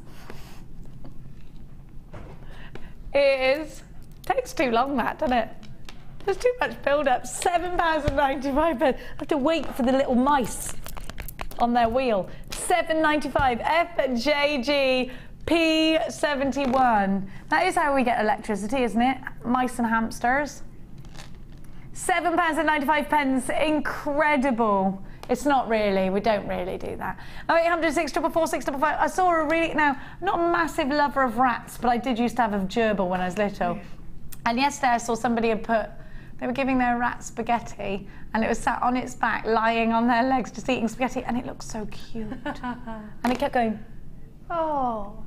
is, takes too long, that, doesn't it? There's too much build-up. £7.95. I have to wait for the little mice on their wheel. $7.95. FJG P71. That is how we get electricity, isn't it? Mice and hamsters. £7.95. Incredible. It's not really. We don't really do that. 0800 644 655. I saw a really, now, I'm not a massive lover of rats, but I did used to have a gerbil when I was little. And yesterday I saw somebody had put, they were giving their rat spaghetti and it was sat on its back, lying on their legs, just eating spaghetti, and it looked so cute. And it kept going, oh.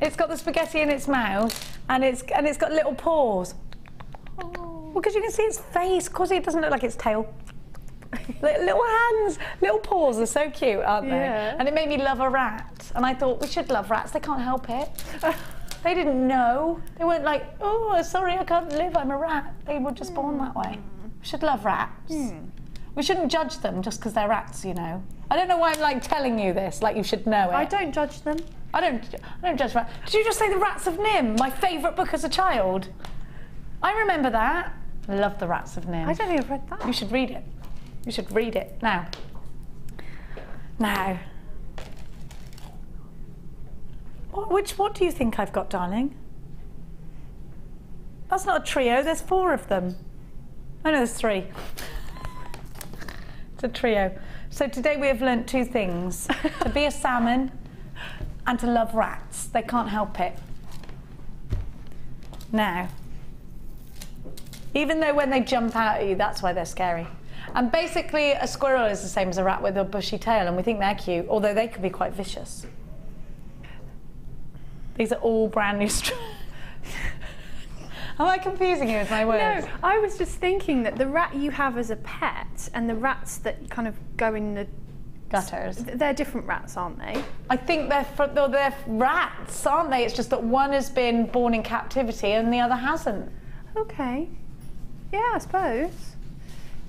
It's got the spaghetti in its mouth and it's got little paws. Oh. Well, because you can see its face, because it doesn't look like its tail. Little hands, little paws are so cute, aren't they? Yeah. And it made me love a rat. And I thought, we should love rats, they can't help it. They didn't know. They weren't like, oh, sorry, I can't live, I'm a rat. They were just born that way. We should love rats. We shouldn't judge them just because they're rats, you know. I don't know why I'm like telling you this, like you should know it. I don't judge them. I don't judge rats. Did you just say The Rats of Nim, my favourite book as a child? I remember that. I love The Rats of Nim. I don't think I've read that. You should read it. You should read it. Now. What do you think I've got, darling? That's not a trio, there's 4 of them. Oh no, there's 3. It's a trio. So today we have learnt 2 things. To be a salmon and to love rats. They can't help it. Now, even though when they jump out at you, that's why they're scary. And basically a squirrel is the same as a rat with a bushy tail, and we think they're cute, although they could be quite vicious. These are all brand new Am I confusing you with my words? No, I was just thinking that the rat you have as a pet and the rats that kind of go in the gutters, they're different rats, aren't they? I think they're rats, aren't they? It's just that one has been born in captivity and the other hasn't. Okay. Yeah, I suppose.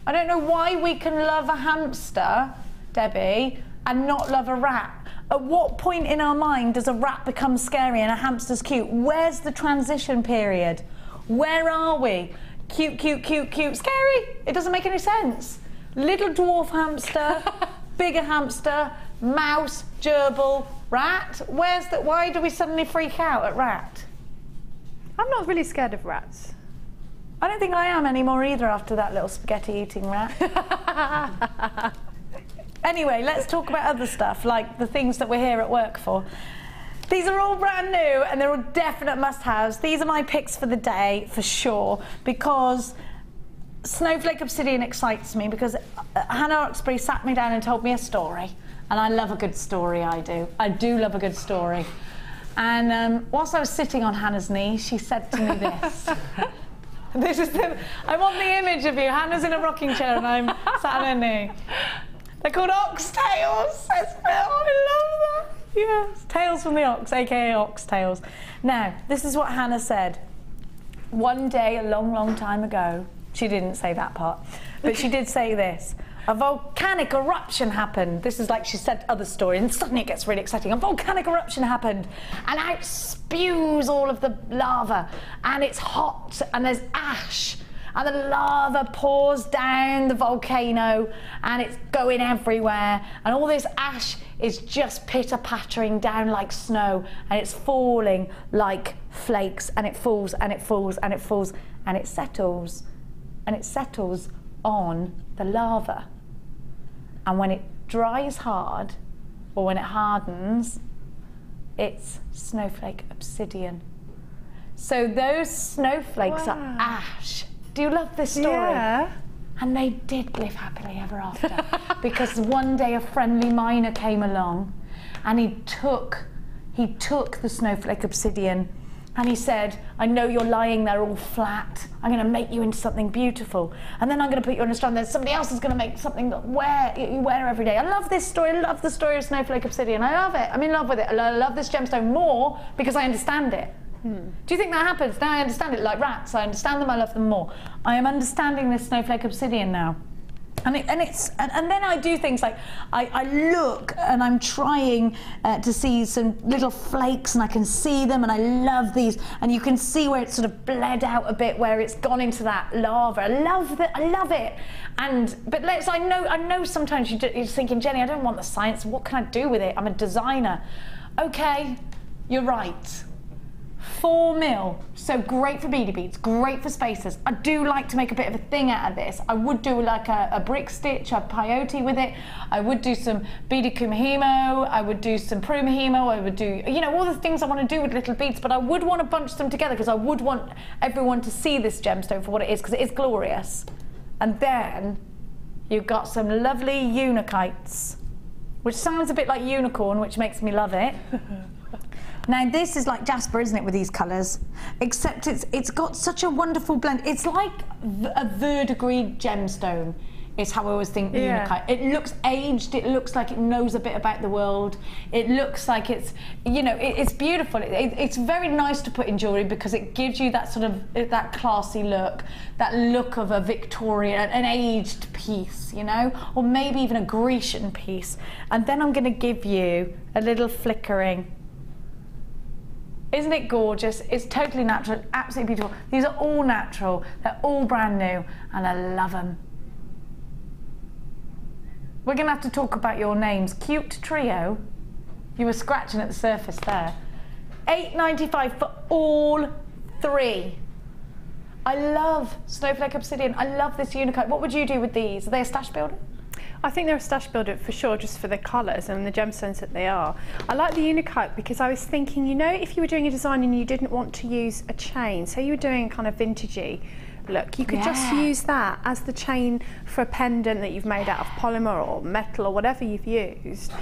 I don't know why we can love a hamster, Debbie, and not love a rat. At what point in our mind does a rat become scary and a hamster's cute? Where's the transition period? Where are we? Cute, cute, cute, cute, scary. It doesn't make any sense. Little dwarf hamster, bigger hamster, mouse, gerbil, rat. Why do we suddenly freak out at rat? I'm not really scared of rats. I don't think I am anymore either after that little spaghetti eating rat. Anyway, let's talk about other stuff, like the things that we're here at work for. These are all brand new and they're all definite must-haves. These are my picks for the day, for sure, because Snowflake Obsidian excites me, because Hannah Oxbury sat me down and told me a story. And I love a good story, I do. I do love a good story. And whilst I was sitting on Hannah's knee, she said to me this. I want the image of you. Hannah's in a rocking chair and I'm sat on her knee. They're called oxtails, says Phil. I love that. Yes, Tales from the Ox, aka oxtails. Now, this is what Hannah said. One day, a long, long time ago, she didn't say that part, but she did say this. A volcanic eruption happened. This is like she said other story, and suddenly it gets really exciting. A volcanic eruption happened, and out spews all of the lava, and it's hot, and there's ash, and the lava pours down the volcano and it's going everywhere, and all this ash is just pitter-pattering down like snow, and it's falling like flakes, and it falls and it falls and it falls, and it settles on the lava. And when it dries hard, or when it hardens, it's snowflake obsidian. So those snowflakes are ash. Do you love this story? Yeah. And they did live happily ever after. Because one day a friendly miner came along and he took the snowflake obsidian and he said, I know you're lying there all flat. I'm going to make you into something beautiful. And then I'm going to put you on a strand. Then somebody else is going to make something that you wear every day. I love this story. I love the story of snowflake obsidian. I love it. I'm in love with it. I love this gemstone more because I understand it. Do you think that happens? Now I understand it like rats. I understand them, I love them more. I am understanding this snowflake obsidian now. And then I do things like I look and I'm trying to see some little flakes, and I can see them, and I love these, and you can see where it's sort of bled out a bit, where it's gone into that lava. I love it. But I know sometimes you're thinking, Jenny, I don't want the science. What can I do with it? I'm a designer. Okay, you're right. 4 mil, so great for beady beads, great for spacers. I do like to make a bit of a thing out of this. I would do like a brick stitch, a peyote with it. I would do some beaded kumihimo, I would do some prumahimo, I would do, you know, all the things I want to do with little beads, but I would want to bunch them together because I would want everyone to see this gemstone for what it is, because it is glorious. And then you've got some lovely unikites, which sounds a bit like unicorn, which makes me love it. Now this is like jasper, isn't it, with these colours? Except it's got such a wonderful blend. It's like a verdigris gemstone, is how I always think Mookaite. It looks aged, it looks like it knows a bit about the world. It looks like it's, you know, it's beautiful. It's very nice to put in jewellery because it gives you that sort of, that classy look, that look of a Victorian, an aged piece, you know? Or maybe even a Grecian piece. And then I'm going to give you a little flickering. Isn't it gorgeous? It's totally natural, absolutely beautiful. These are all natural, they're all brand new, and I love them. We're gonna have to talk about your names. Cute Trio, you were scratching at the surface there. $8.95 for all 3. I love Snowflake Obsidian, I love this Unicode. What would you do with these? Are they a stash builder? I think they're a stash builder for sure, just for the colours and the gemstones that they are. I like the Unicode because I was thinking, you know, if you were doing a design and you didn't want to use a chain, so you were doing kind of vintagey look, you could just use that as the chain for a pendant that you've made out of polymer or metal or whatever you've used.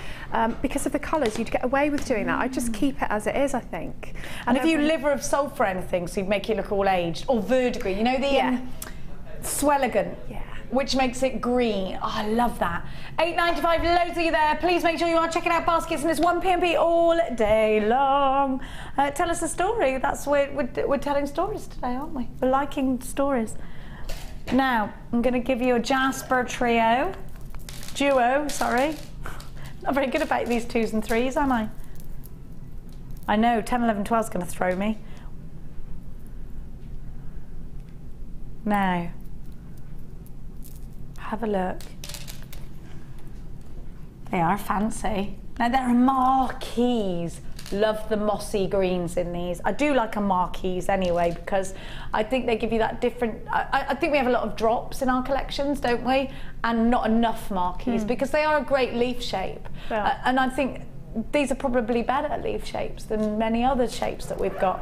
Because of the colours, you'd get away with doing that. I'd just keep it as it is, I think. And if you liver of Soule for anything, so you'd make it look all aged, or verdigris, you know, the Siligum. Which makes it green. Oh, I love that. $8.95, loads of you there. Please make sure you are checking out baskets, and it's 1 p.m. all day long. Tell us a story. That's where we're telling stories today, aren't we? We're liking stories. Now, I'm going to give you a Jasper duo, sorry. Not very good about these 2s and 3s, am I? I know, 10, 11, 12 is going to throw me. Now, have a look. They are fancy. Now there are marquees. Love the mossy greens in these. I do like a marquees anyway because I think they give you that different, I think we have a lot of drops in our collections, don't we? And not enough marquees because they are a great leaf shape. Yeah. And I think these are probably better leaf shapes than many other shapes that we've got.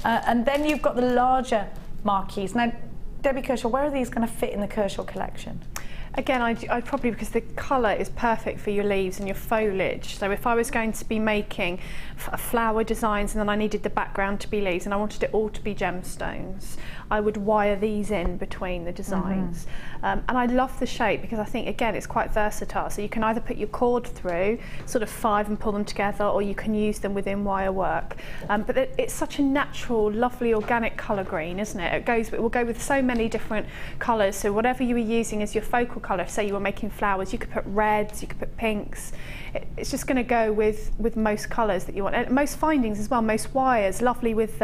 And then you've got the larger marquees. Now, Debbie Kershaw, where are these going to fit in the Kershaw collection? Again, I'd probably, because the colour is perfect for your leaves and your foliage. So if I was going to be making flower designs and then I needed the background to be leaves and I wanted it all to be gemstones, I would wire these in between the designs. And I love the shape because I think, again, it's quite versatile. So you can either put your cord through, sort of 5 and pull them together, or you can use them within wire work. But it's such a natural, lovely, organic colour green, isn't it? It will go with so many different colours. So whatever you were using as your focal colour. Say you were making flowers, you could put reds, you could put pinks. It's just going to go with most colours that you want. And most findings as well, most wires, lovely with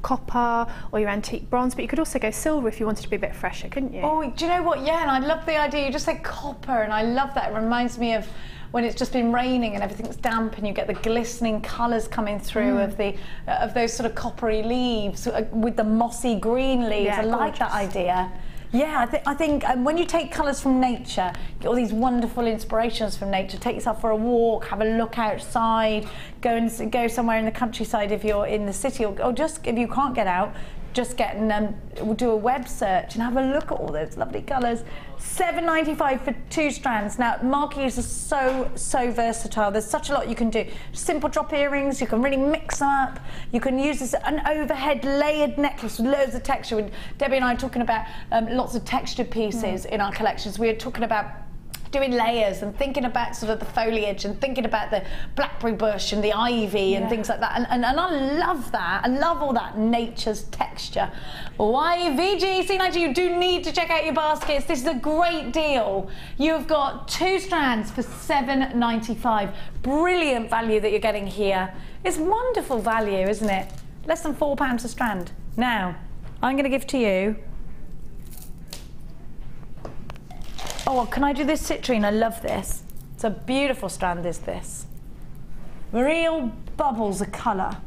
copper or your antique bronze, but you could also go silver if you wanted to be a bit fresher, couldn't you? Oh, do you know what? Yeah, and I love the idea. You just said copper, and I love that. It reminds me of when it's just been raining and everything's damp and you get the glistening colours coming through of those sort of coppery leaves with the mossy green leaves. Yeah, I like that idea. Yeah, I think when you take colours from nature, get all these wonderful inspirations from nature. Take yourself for a walk, have a look outside, go somewhere in the countryside if you're in the city, or just if you can't get out, just get and do a web search and have a look at all those lovely colours. $7.95 for 2 strands. Now, marquees are so versatile. There's such a lot you can do. Simple drop earrings, you can really mix them up. You can use this an overhead layered necklace with loads of texture. When Debbie and I are talking about lots of textured pieces in our collections, we were talking about doing layers and thinking about sort of the foliage and thinking about the blackberry bush and the ivy and things like that. And I love that. I love all that nature's texture. YVG C90, you do need to check out your baskets. This is a great deal. You've got 2 strands for $7.95. Brilliant value that you're getting here. It's wonderful value, isn't it? Less than £4 a strand. Now, I'm going to give to you. Oh, can I do this citrine? I love this. It's a beautiful strand, is this. Real bubbles of colour.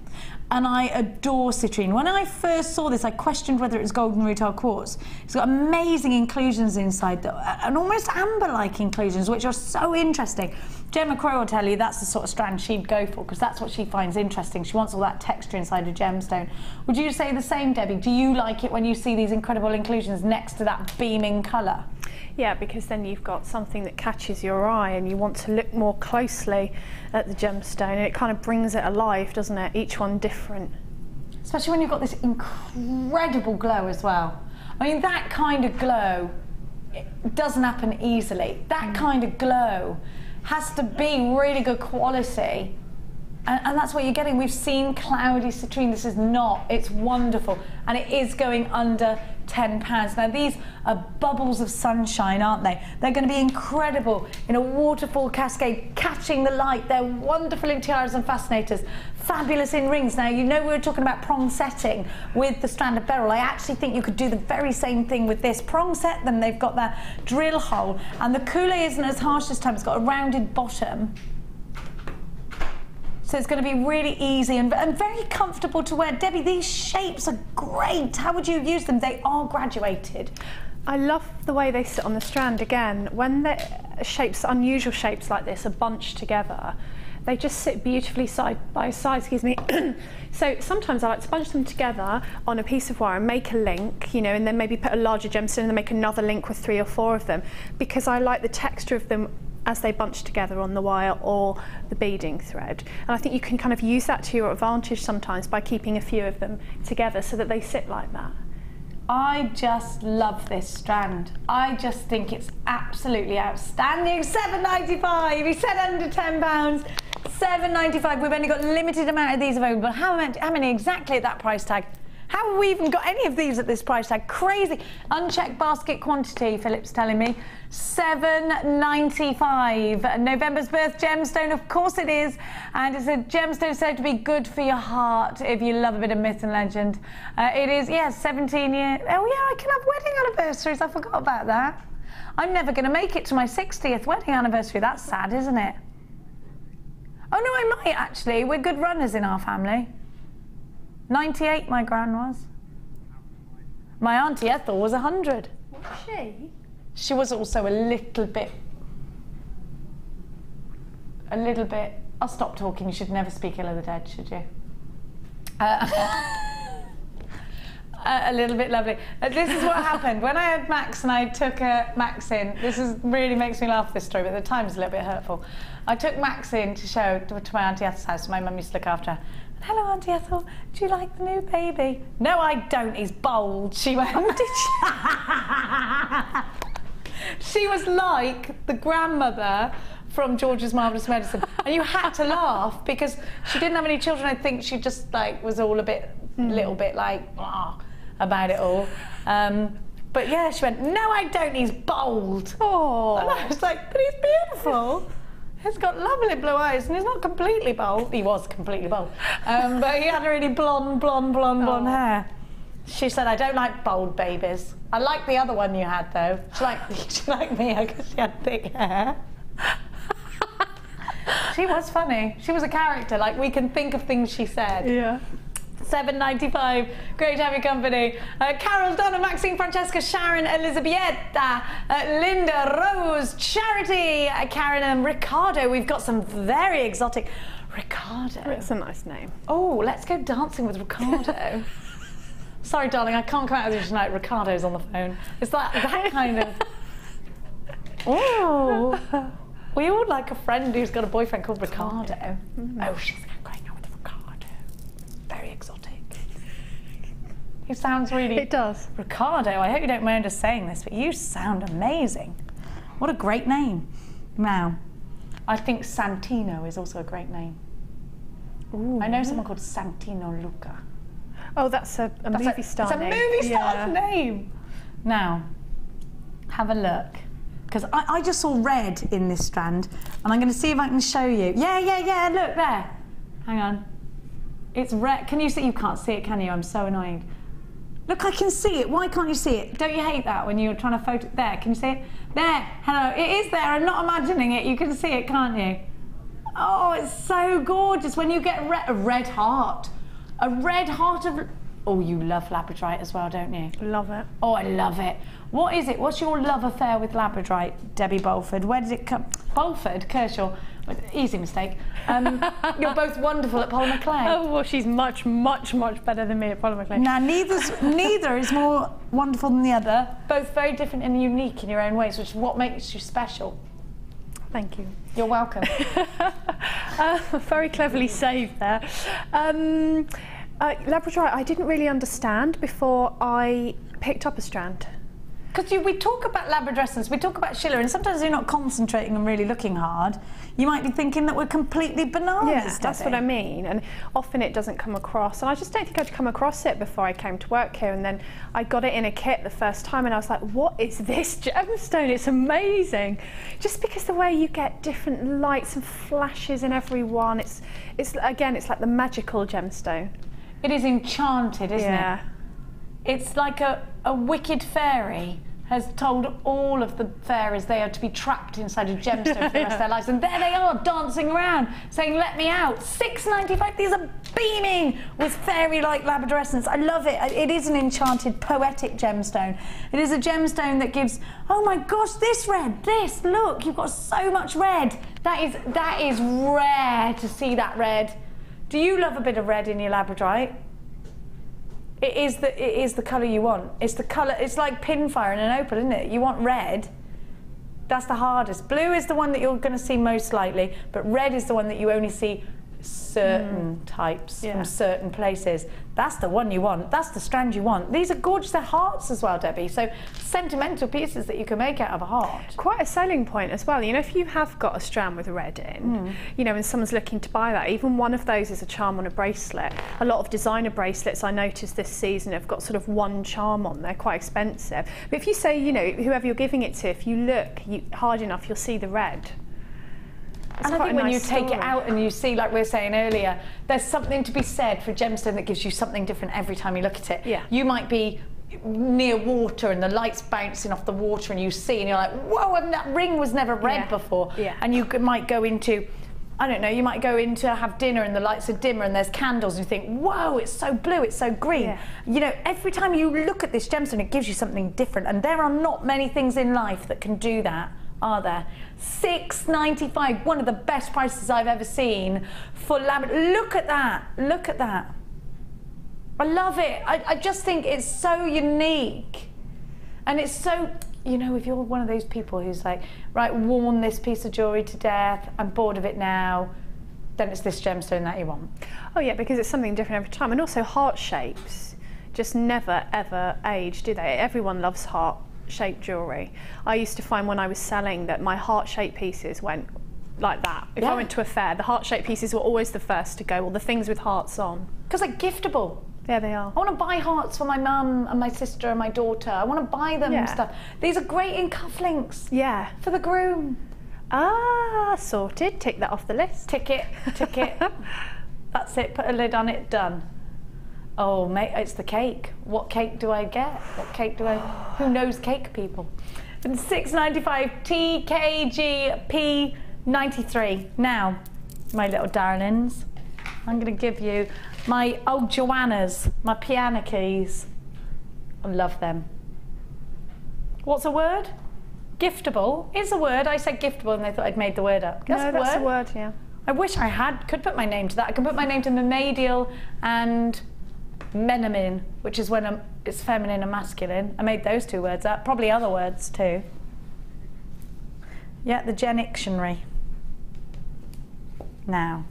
And I adore citrine. When I first saw this, I questioned whether it was golden rutile quartz. It's got amazing inclusions inside, and almost amber-like inclusions, which are so interesting. Gemma Crow will tell you that's the sort of strand she'd go for, because that's what she finds interesting. She wants all that texture inside a gemstone. Would you say the same, Debbie? Do you like it when you see these incredible inclusions next to that beaming colour? Yeah, because then you've got something that catches your eye and you want to look more closely at the gemstone, and it kind of brings it alive, doesn't it? Each one different. Especially when you've got this incredible glow as well. I mean, that kind of glow, it doesn't happen easily. That kind of glow has to be really good quality. And that's what you're getting. We've seen cloudy citrine. This is not. It's wonderful. And it is going under £10. Now, these are bubbles of sunshine, aren't they? They're going to be incredible in a waterfall cascade, catching the light. They're wonderful in tiaras and fascinators. Fabulous in rings. Now, you know we were talking about prong setting with the strand of beryl. I actually think you could do the very same thing with this. Prong set them. They've got that drill hole. And the coulee isn't as harsh this time. It's got a rounded bottom. So it's going to be really easy and very comfortable to wear. Debbie, these shapes are great. How would you use them? They are graduated. I love the way they sit on the strand. Again, when the shapes, unusual shapes like this are bunched together, they just sit beautifully side by side, excuse me. So sometimes I like to bunch them together on a piece of wire and make a link, you know, and then maybe put a larger gemstone and then make another link with 3 or 4 of them, because I like the texture of them as they bunch together on the wire or the beading thread. And I think you can kind of use that to your advantage sometimes by keeping a few of them together so that they sit like that. I just love this strand. I just think it's absolutely outstanding. $7.95. You said under £10. $7.95. We've only got a limited amount of these available. How many exactly at that price tag? How have we even got any of these at this price tag? Crazy. Unchecked basket quantity, Philip's telling me. $7.95. November's birth gemstone, of course it is. And it's a gemstone said to be good for your heart if you love a bit of myth and legend. It is, yeah, 17 years. Oh, yeah, I can have wedding anniversaries. I forgot about that. I'm never going to make it to my 60th wedding anniversary. That's sad, isn't it? Oh, no, I might, actually. We're good runners in our family. 98 my gran was. My auntie Ethel was 100. Was she? She was also a little bit. I'll stop talking. You should never speak ill of the dead, should you? A little bit lovely. This is what happened when I had Max and I took Max in. This really makes me laugh, this story, but at the time it's a little bit hurtful. I took Max in to show to my Auntie Ethel's house. My mum used to look after her. Hello, Auntie Ethel. Do you like the new baby? No, I don't. He's bold. She went. Oh, did she? She was like the grandmother from George's Marvellous Medicine, and you had to laugh because she didn't have any children. I think she just like was all a bit, little bit like about it all. But yeah, she went, no, I don't, he's bold. Oh. And I was like, but he's beautiful. He's got lovely blue eyes and he's not completely bald. He was completely bald. But he had really blonde hair. She said, I don't like bold babies. I like the other one you had though. She liked me because she had thick hair. She was funny. She was a character. Like, we can think of things she said. Yeah. $7.95. Great to have your company. Carol, Donna, Maxine, Francesca, Sharon, Elisabetta, Linda, Rose, Charity, Karen, and Ricardo. We've got some very exotic. Ricardo. It's a nice name. Oh, let's go dancing with Ricardo. Sorry, darling, I can't come out of this tonight. Ricardo's on the phone. It's like that kind of. Oh. We all like a friend who's got a boyfriend called Ricardo. Mm-hmm. Oh, she's going out with Ricardo. Very exotic. He sounds really... It does. Ricardo, I hope you don't mind us saying this, but you sound amazing. What a great name. Now, I think Santino is also a great name. Ooh, I know someone called Santino Luca. Oh, that's a movie star name. It's a movie star's name. Now, have a look. Because I just saw red in this strand, and I'm going to see if I can show you. Yeah, look there. Hang on. It's red. Can you see? You can't see it, can you? I'm so annoyed. Look, I can see it. Why can't you see it? Don't you hate that when you're trying to photo? There, can you see it? There, hello. It is there. I'm not imagining it. You can see it, can't you? Oh, it's so gorgeous when you get a red heart. A red heart of... Oh, you love Labradorite as well, don't you? Love it. Oh, I love it. What is it? What's your love affair with Labradorite, Debbie Bolford? Where did it come? Bolford, Kershaw. Easy mistake. You're both wonderful at Polymer clay. Oh, well, she's much better than me at Polymer clay. Now, neither is more wonderful than the other. Both very different and unique in your own ways, which is what makes you special. Thank you. You're welcome. Very cleverly saved there. Labradorite, I didn't really understand before I picked up a strand. Because we talk about Labradorescence, we talk about Schiller, and sometimes you're not concentrating and really looking hard. You might be thinking that we're completely bananas. Yeah, that's what I mean. And often it doesn't come across. And I just don't think I'd come across it before I came to work here. And then I got it in a kit the first time, and I was like, what is this gemstone? It's amazing. Just because the way you get different lights and flashes in every one, it's again, it's like the magical gemstone. It is enchanted, isn't it? It's like a wicked fairy has told all of the fairies they are to be trapped inside a gemstone for the rest of their lives, and there they are dancing around saying, let me out. $6.95, these are beaming with fairy-like Labradorescence. I love it. It is an enchanted, poetic gemstone. It is a gemstone that gives, oh my gosh, this red, this, look, you've got so much red. That is rare to see that red. Do you love a bit of red in your Labradorite? It is the colour you want. It's the colour, it's like pinfire in an opal, isn't it? You want red. That's the hardest. Blue is the one that you're going to see most likely, but red is the one that you only see certain types from certain places. That's the one you want. That's the strand you want. These are gorgeous. They're hearts as well, Debbie. So sentimental pieces that you can make out of a heart. Quite a selling point as well. You know, if you have got a strand with red in, you know, and someone's looking to buy that, even one of those is a charm on a bracelet. A lot of designer bracelets I noticed this season have got sort of one charm on. They're quite expensive. But if you say, you know, whoever you're giving it to, if you look hard enough, you'll see the red. And I think when you take it out and you see, like we were saying earlier, there's something to be said for a gemstone that gives you something different every time you look at it. Yeah. You might be near water and the light's bouncing off the water and you see and you're like, whoa, that ring was never red before. Yeah. And you might go into, I don't know, you might go in to have dinner and the lights are dimmer and there's candles and you think, whoa, it's so blue, it's so green. Yeah. You know, every time you look at this gemstone, it gives you something different. And there are not many things in life that can do that, are there? $6.95, one of the best prices I've ever seen for Labrador. Look at that, look at that. I love it. I just think it's so unique. And it's so, you know, if you're one of those people who's like, right, worn this piece of jewellery to death, I'm bored of it now, then it's this gemstone that you want. Oh yeah, because it's something different every time. And also heart shapes just never ever age, do they? Everyone loves heart-shaped jewellery. I used to find when I was selling that my heart-shaped pieces went like that. If I went to a fair, the heart-shaped pieces were always the first to go, or the things with hearts on. Because they're giftable. Yeah, they are. I want to buy hearts for my mum and my sister and my daughter. I want to buy them stuff. These are great in cufflinks. Yeah. For the groom. Ah, sorted. Tick that off the list. Tick it. That's it. Put a lid on it. Done. Oh, mate, it's the cake. What cake do I get? What cake do I... Who knows cake, people? And $6.95 TKG P93. Now, my little darlings, I'm going to give you my old Joannas, my piano keys. I love them. What's a word? Giftable is a word. I said giftable and they thought I'd made the word up. That's a word, yeah. I wish I could put my name to that. I can put my name to Memadial and Menamin, which is when it's feminine and masculine. I made those 2 words up. Probably other words too. Yeah, the Genixtionary. Now,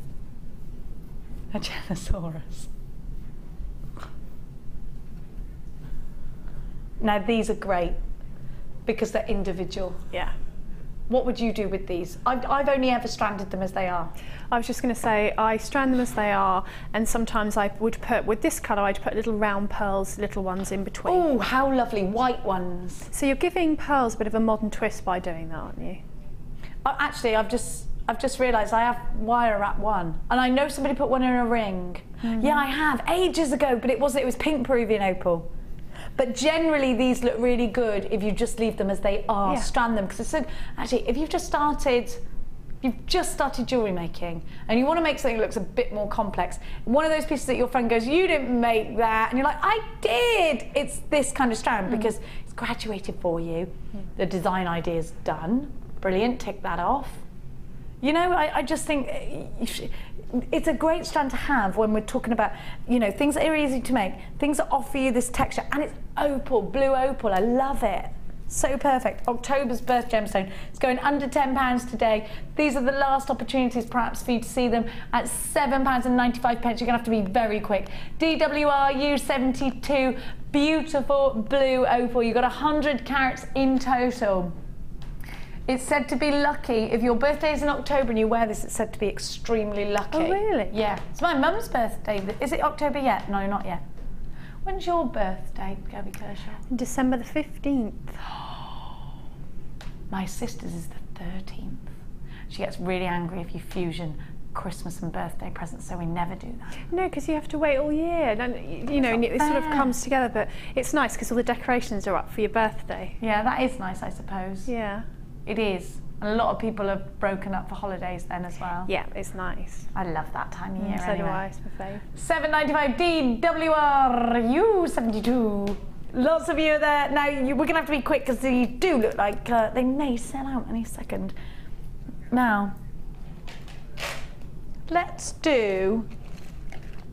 a Genosaurus. Now these are great because they're individual. Yeah. What would you do with these? I've only ever stranded them as they are. I was just going to say, I strand them as they are, and sometimes I would put, with this colour, I'd put little round pearls, little ones in between. Oh, how lovely, white ones. So you're giving pearls a bit of a modern twist by doing that, aren't you? Actually, I've just realised I have wire wrap one, and I know somebody put one in a ring. Yeah, I have, ages ago, but it was pink Peruvian opal. But generally these look really good if you just leave them as they are, strand them, because it's so, actually, if you've just started jewellery making and you want to make something that looks a bit more complex, one of those pieces that your friend goes, you didn't make that, and you're like, I did, it's this kind of strand because it's graduated for you, the design idea is done, brilliant, tick that off. You know, I just think it's a great strand to have when we're talking about, you know, things that are easy to make, things that offer you this texture, and it's opal, blue opal, I love it. So perfect. October's birth gemstone. It's going under £10 today. These are the last opportunities perhaps for you to see them at £7.95. You're going to have to be very quick. DWRU72, beautiful blue opal. You've got 100 carats in total. It's said to be lucky. If your birthday is in October and you wear this, it's said to be extremely lucky. Oh, really? Yeah. It's my mum's birthday. Is it October yet? No, not yet. When's your birthday, Gabby Kershaw? December the 15th. My sister's is the 13th. She gets really angry if you fusion Christmas and birthday presents, so we never do that. No, because you have to wait all year, and you know, and it sort of comes together, but it's nice because all the decorations are up for your birthday. Yeah, that is nice, I suppose. Yeah. It is. And a lot of people have broken up for holidays then as well. Yeah, it's nice. I love that time of year. So anyway. do I, it's my fave. $7.95 DWRU72. Lots of you are there. Now, we're going to have to be quick because they do look like they may sell out any second. Now, let's do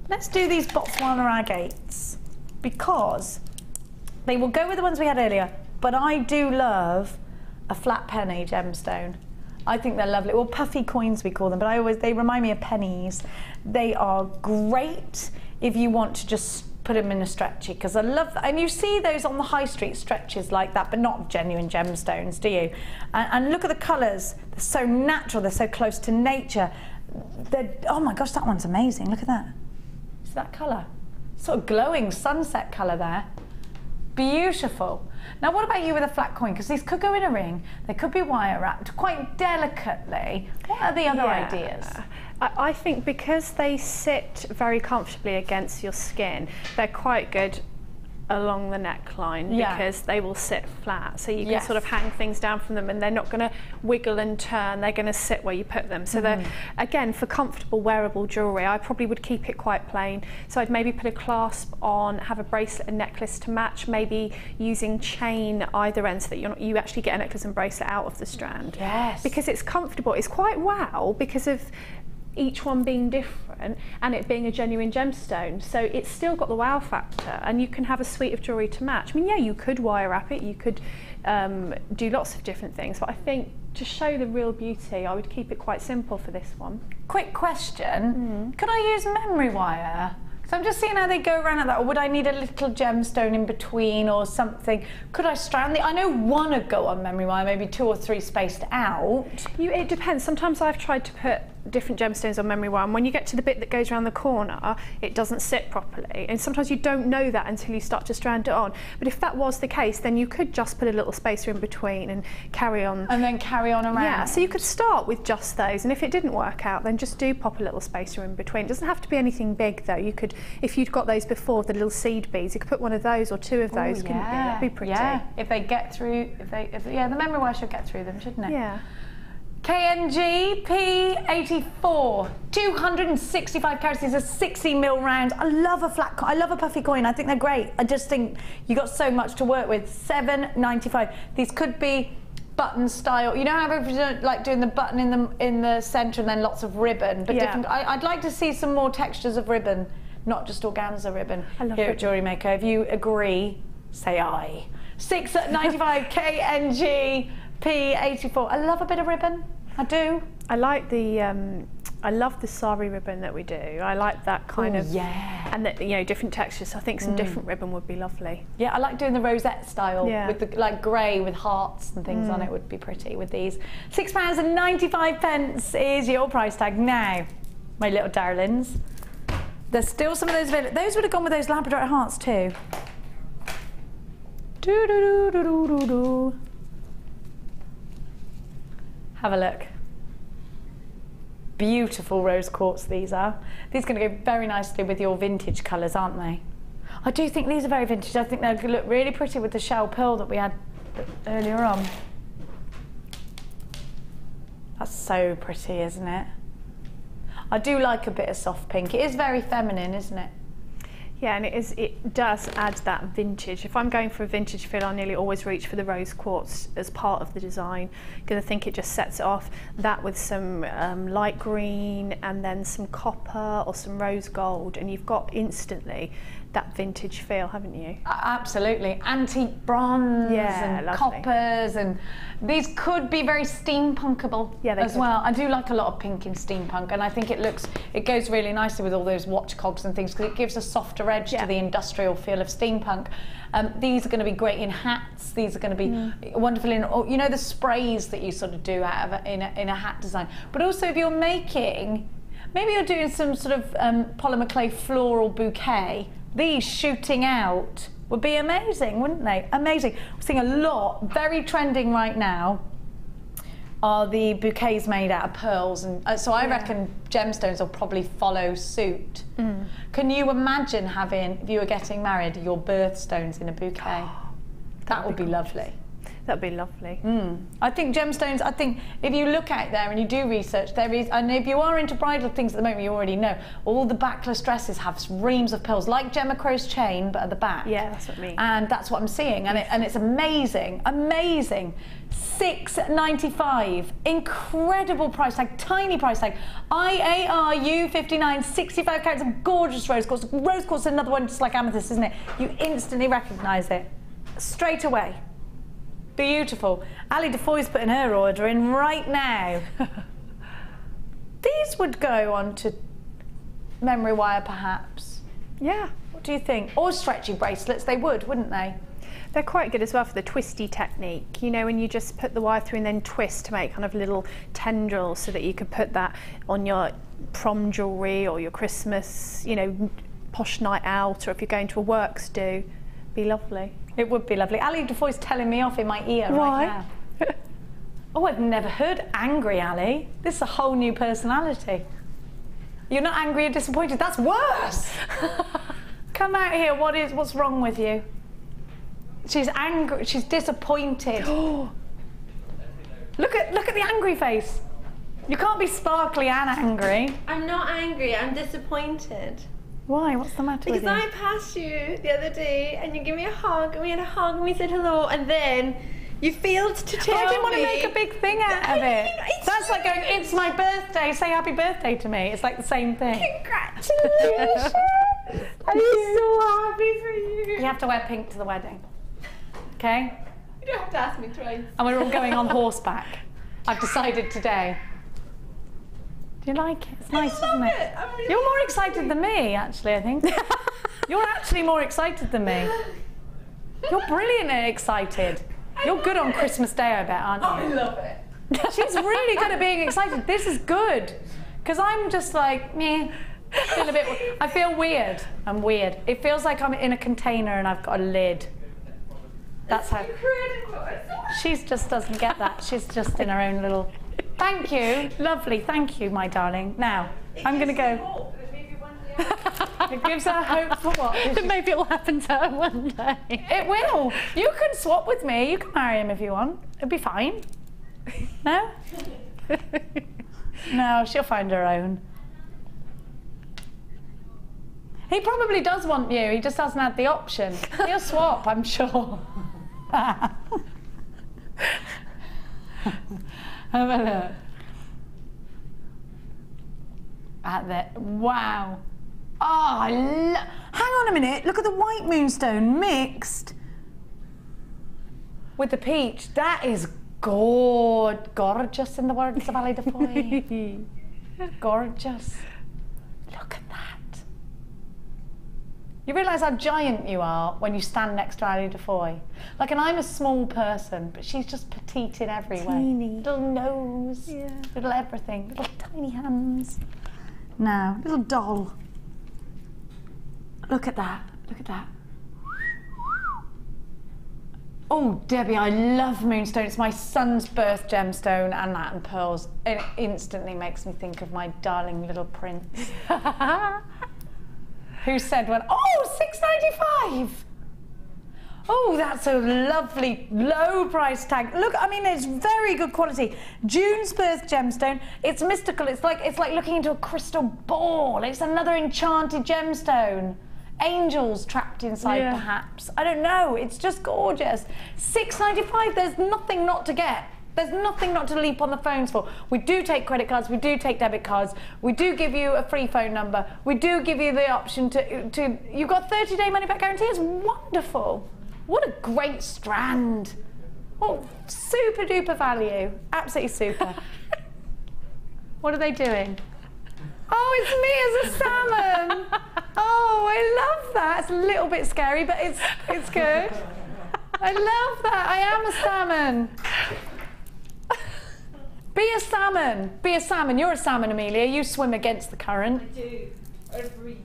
these Botswana agates because they will go with the ones we had earlier, but I do love a flat penny gemstone. I think they're lovely. Well, puffy coins we call them, but they remind me of pennies. They are great if you want to just put them in a stretchy, because I love that. And you see those on the high street stretches like that, but not genuine gemstones, do you? And look at the colours. They're so natural. They're so close to nature. Oh my gosh, that one's amazing. Look at that. See that colour? Sort of glowing sunset colour there. Beautiful. Now, what about you with a flat coin? Because these could go in a ring, they could be wire wrapped quite delicately. What are the other ideas? I think because they sit very comfortably against your skin, they're quite good along the neckline because they will sit flat, so you can sort of hang things down from them and they're not going to wiggle and turn, they're going to sit where you put them. So they're, again, for comfortable wearable jewellery, I probably would keep it quite plain. So I'd maybe put a clasp on, have a bracelet and necklace to match, maybe using chain either end so that you actually get a necklace and bracelet out of the strand. Yes. Because it's comfortable. It's quite wow because of each one being different and it being a genuine gemstone, so it's still got the wow factor and you can have a suite of jewellery to match. I mean, yeah, you could wire wrap it, you could do lots of different things, but I think to show the real beauty I would keep it quite simple for this one. Quick question, could I use memory wire? So I'm just seeing how they go around at that, or would I need a little gemstone in between or something? Could I strand I know one would go on memory wire, maybe 2 or 3 spaced out. It depends. Sometimes I've tried to put different gemstones on memory wire, and when you get to the bit that goes around the corner, it doesn't sit properly, and sometimes you don't know that until you start to strand it on. But if that was the case, then you could just put a little spacer in between and carry on. And then carry on around. Yeah, so you could start with just those, and if it didn't work out, then just do pop a little spacer in between. It doesn't have to be anything big though. You could, if you'd got those before, the little seed beads, you could put one of those or two of those, couldn't you? That'd be pretty. Yeah, if they get through, yeah, the memory wire should get through them, shouldn't it? Yeah. KNG P84, 265 carats. These are 60mm rounds. I love a flat coin. I love a puffy coin. I think they're great. I just think you got so much to work with. $7.95. These could be button style. You know how everyone's like doing the button in the centre and then lots of ribbon, but different. I'd like to see some more textures of ribbon, not just organza ribbon. I love here ribbon. at Jewellery Maker. If you agree, say aye. $6.95 KNG P84. I love a bit of ribbon. I do. I like the I love the sari ribbon that we do. I like that kind of, and the, you know, different textures. I think some different ribbon would be lovely. Yeah, I like doing the rosette style with the like grey with hearts and things on it. Would be pretty with these. £6.95 is your price tag now, my little darlings. There's still some of those available. Those would have gone with those Labradorite hearts too. Do do do do do do do. Have a look. Beautiful rose quartz these are. These are going to go very nicely with your vintage colours, aren't they? I do think these are very vintage. I think they're going to look really pretty with the shell pearl that we had earlier on. That's so pretty, isn't it? I do like a bit of soft pink. It is very feminine, isn't it? Yeah, and it does add that vintage. If I'm going for a vintage feel, I nearly always reach for the rose quartz as part of the design, because I think it just sets it off. That with some light green and then some copper or some rose gold, and you've got instantly that vintage feel, haven't you? Absolutely. Antique bronze and lovely. coppers, and these could be very steampunkable as well. I do like a lot of pink in steampunk, and I think it goes really nicely with all those watch cogs and things, because it gives a softer edge to the industrial feel of steampunk. These are going to be great in hats. These are going to be wonderful in, you know, the sprays that you sort of do out of in a hat design. But also if you're making, maybe you're doing some sort of polymer clay floral bouquet, these shooting out would be amazing, wouldn't they? Amazing. We're seeing a lot, very trending right now, are the bouquets made out of pearls, and so I reckon gemstones will probably follow suit. Can you imagine having, if you were getting married, your birthstones in a bouquet? That would be lovely. That'd be lovely. I think gemstones, I think if you look out there and you do research, there is, and if you are into bridal things at the moment, you already know, all the backless dresses have reams of pearls, like Gemma Crow's chain, but at the back. Yeah, that's what I mean. And that's what I'm seeing, and it's amazing, amazing. $6.95, incredible price tag, tiny price tag. IARU 59, 65 carats of gorgeous rose quartz. Rose quartz is another one just like amethyst, isn't it? You instantly recognise it, straight away. Beautiful. Ali Defoy's putting her order in right now. These would go on to memory wire, perhaps. Yeah. What do you think? Or stretchy bracelets, they would, wouldn't they? They're quite good as well for the twisty technique. You know, when you just put the wire through and then twist to make kind of little tendrils, so that you could put that on your prom jewellery or your Christmas, you know, posh night out, or if you're going to a works do. Be lovely. It would be lovely. Ali Defoy's telling me off in my ear right now. Oh, I've never heard angry, Ali. This is a whole new personality. You're not angry or disappointed. That's worse. Come out here. What's wrong with you? She's angry. She's disappointed. Look at the angry face. You can't be sparkly and angry. I'm not angry. I'm disappointed. Why? What's the matter with you? Because I passed you the other day and you gave me a hug and we had a hug and we said hello and then you failed to tell me. I didn't want to make a big thing out of it. That's like going, it's my birthday, say happy birthday to me. It's like the same thing. Congratulations! I'm so happy for you. You have to wear pink to the wedding. Okay? You don't have to ask me twice. And we're all going on horseback. I've decided today. Do you like it? It's nice, isn't it? Really You're more excited than me, actually, I think. You're actually more excited than me. You're brilliantly excited. You're good on Christmas Day, I bet, aren't you? I love it. She's really good at being excited. This is good. Because I'm just like, meh. I feel weird. I'm weird. It feels like I'm in a container and I've got a lid. That's how. She just doesn't get that. She's just in her own little. Thank you. Lovely. Thank you, my darling. Now, I'm going to go. It gives her hope for what? Maybe it'll happen to her one day. It will. You can swap with me. You can marry him if you want. It'll be fine. No? No, she'll find her own. He probably does want you. He just hasn't had the option. He'll swap, I'm sure. Have a look. At the, wow. Oh, hang on a minute. Look at the white moonstone mixed with the peach. That is gorgeous in the words of Ali Defoy. Gorgeous. Look at that. You realise how giant you are when you stand next to Ali Defoy. Like, and I'm a small person, but she's just petite in every way. Teeny. Little nose, little everything, little tiny hands. Now, little doll. Look at that, look at that. Oh, Debbie, I love moonstone. It's my son's birth gemstone, and that and pearls. It instantly makes me think of my darling little prince. Who said when, oh, $6.95. Oh, that's a lovely low price tag. Look, I mean, it's very good quality. June's birth gemstone. It's mystical. It's like looking into a crystal ball. It's another enchanted gemstone. Angels trapped inside, perhaps. I don't know. It's just gorgeous. $6.95. There's nothing not to get. There's nothing not to leap on the phones for. We do take credit cards, we do take debit cards, we do give you a free phone number, we do give you the option to you've got 30-day money-back guarantee. It's wonderful. What a great strand. Oh, super duper value. Absolutely super. What are they doing? Oh, it's me as a salmon. Oh, I love that. It's a little bit scary, but it's good. I love that. I am a salmon. Be a salmon. Be a salmon. You're a salmon, Amelia. You swim against the current. I do.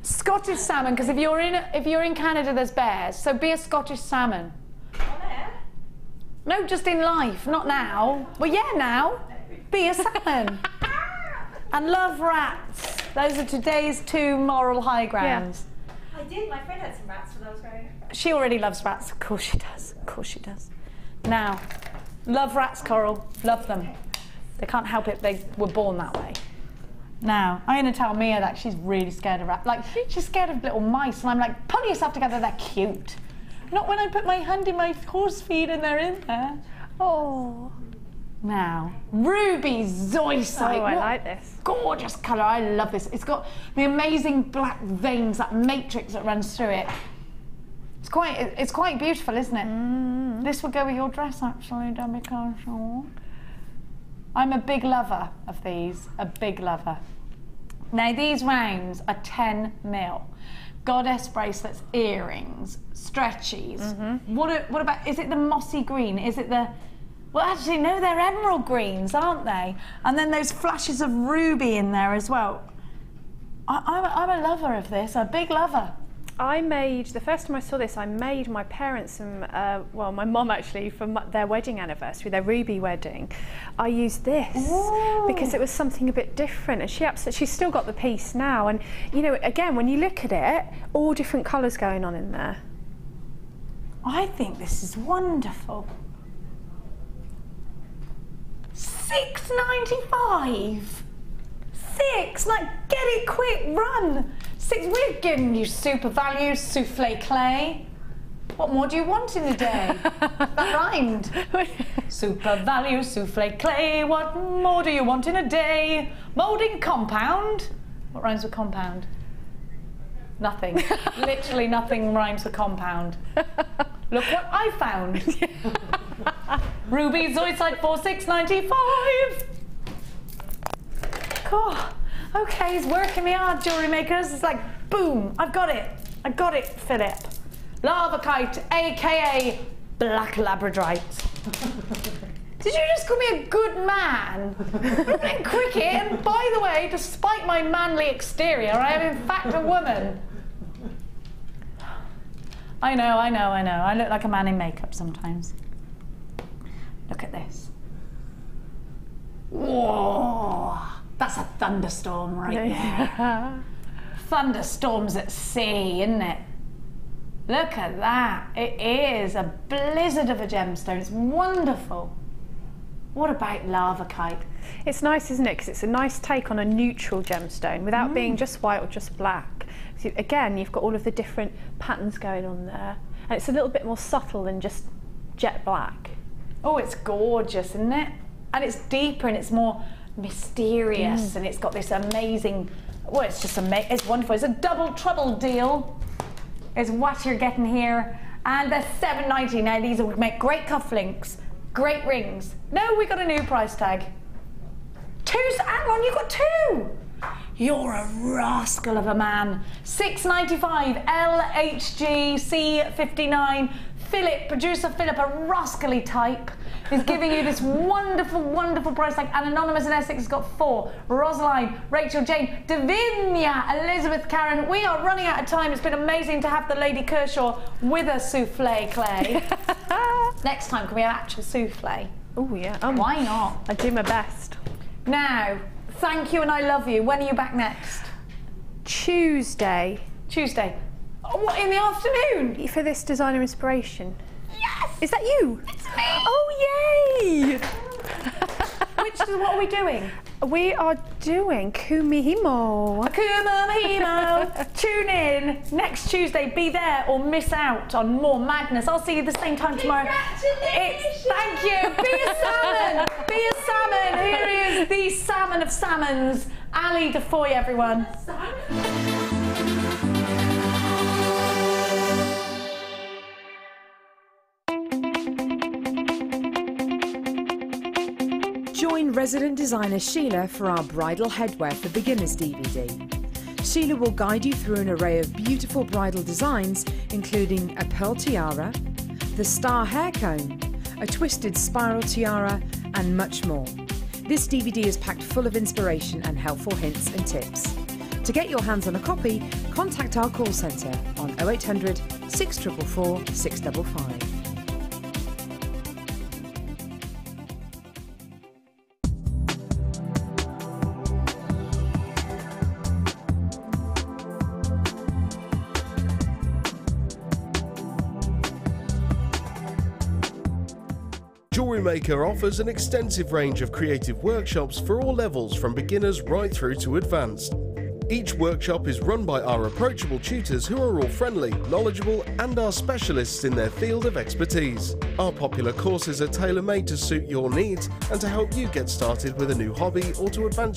Scottish salmon, because if you're in Canada, there's bears. So be a Scottish salmon. On air? No, just in life, not now. Well, yeah, now. Be a salmon. And love rats. Those are today's two moral high grounds. Yeah. I did. My friend had some rats when I was growing up. She already loves rats. Of course she does. Of course she does. Now, love rats, Coral. Love them. They can't help it. They were born that way. Now, I'm going to tell Mia that she's really scared of rats. Like, she's scared of little mice. And I'm like, pull yourself together. They're cute. Not when I put my hand in my horse feed and they're in there. Oh. Now, ruby zoisite. Oh, I like this. Gorgeous colour. I love this. It's got the amazing black veins, that matrix that runs through it. It's quite beautiful, isn't it? Mm. This would go with your dress, actually, Debbie Kershaw. I'm a big lover of these. A big lover. Now, these rounds are 10 mil. Goddess bracelets, earrings, stretchies. Mm-hmm. What about? Is it the mossy green? Is it the? Well, actually, no, they're emerald greens, aren't they? And then those flashes of ruby in there as well. I'm a lover of this, a big lover. The first time I saw this, I made my parents some, well, my mum actually, for their wedding anniversary, their ruby wedding. I used this because it was something a bit different, and she's still got the piece now. And, you know, again, when you look at it, all different colours going on in there. I think this is wonderful. $6.95. Like, get it quick, run. We're giving you super value, souffle clay. What more do you want in a day? That rhymed. Super value, souffle clay. What more do you want in a day? Moulding compound. What rhymes with compound? Nothing. Literally nothing rhymes with compound. Look what I found. Ruby zoisite for $6.95. Cool. Okay, he's working me hard, jewellery makers. It's like, boom, I've got it. I got it, Philip. Lavakite, aka Black Labradorite. Did you just call me a good man? Playing cricket, and by the way, despite my manly exterior, I am in fact a woman. I know. I look like a man in makeup sometimes. Look at this. Whoa, that's a thunderstorm right there. Thunderstorms at sea, isn't it? Look at that. It is a blizzard of a gemstone. It's wonderful. What about Labradorite? It's nice, isn't it? Because it's a nice take on a neutral gemstone without being just white or just black. So again, you've got all of the different patterns going on there. And it's a little bit more subtle than just jet black. Oh, it's gorgeous, isn't it? And it's deeper and it's more mysterious and it's got this amazing, well, it's just amazing, it's wonderful. It's a double trouble deal is what you're getting here. And they're $7.90 now. These will make great cufflinks, great rings. No, we got a new price tag. Hang on, you got two. You're a rascal of a man. $6.95 LHG C59. Philip, producer Philip, a rascally type, is giving you this wonderful, wonderful price tag. And Anonymous in Essex has got 4. Rosaline, Rachel, Jane, Davinia, Elizabeth, Karen. We are running out of time. It's been amazing to have the Lady Kershaw with a souffle, Clay. Next time, can we have actual souffle? Oh, yeah. Why not? I do my best. Now, thank you and I love you. When are you back next? Tuesday. Tuesday. Oh, what, in the afternoon? For this designer inspiration. Yes! Is that you? It's me! Oh, yay! What are we doing? We are doing Kumihimo. Kumihimo! Tune in next Tuesday. Be there or miss out on more madness. I'll see you at the same time tomorrow. Thank you. Be a salmon. Be a salmon. Here is the salmon of salmons. Ali Defoy, everyone. Join resident designer Sheila for our Bridal Headwear for Beginners DVD. Sheila will guide you through an array of beautiful bridal designs, including a pearl tiara, the star hair cone, a twisted spiral tiara, and much more. This DVD is packed full of inspiration and helpful hints and tips. To get your hands on a copy, contact our call centre on 0800 644 655. JewelleryMaker offers an extensive range of creative workshops for all levels, from beginners right through to advanced. Each workshop is run by our approachable tutors who are all friendly, knowledgeable, and are specialists in their field of expertise. Our popular courses are tailor-made to suit your needs and to help you get started with a new hobby or to advance your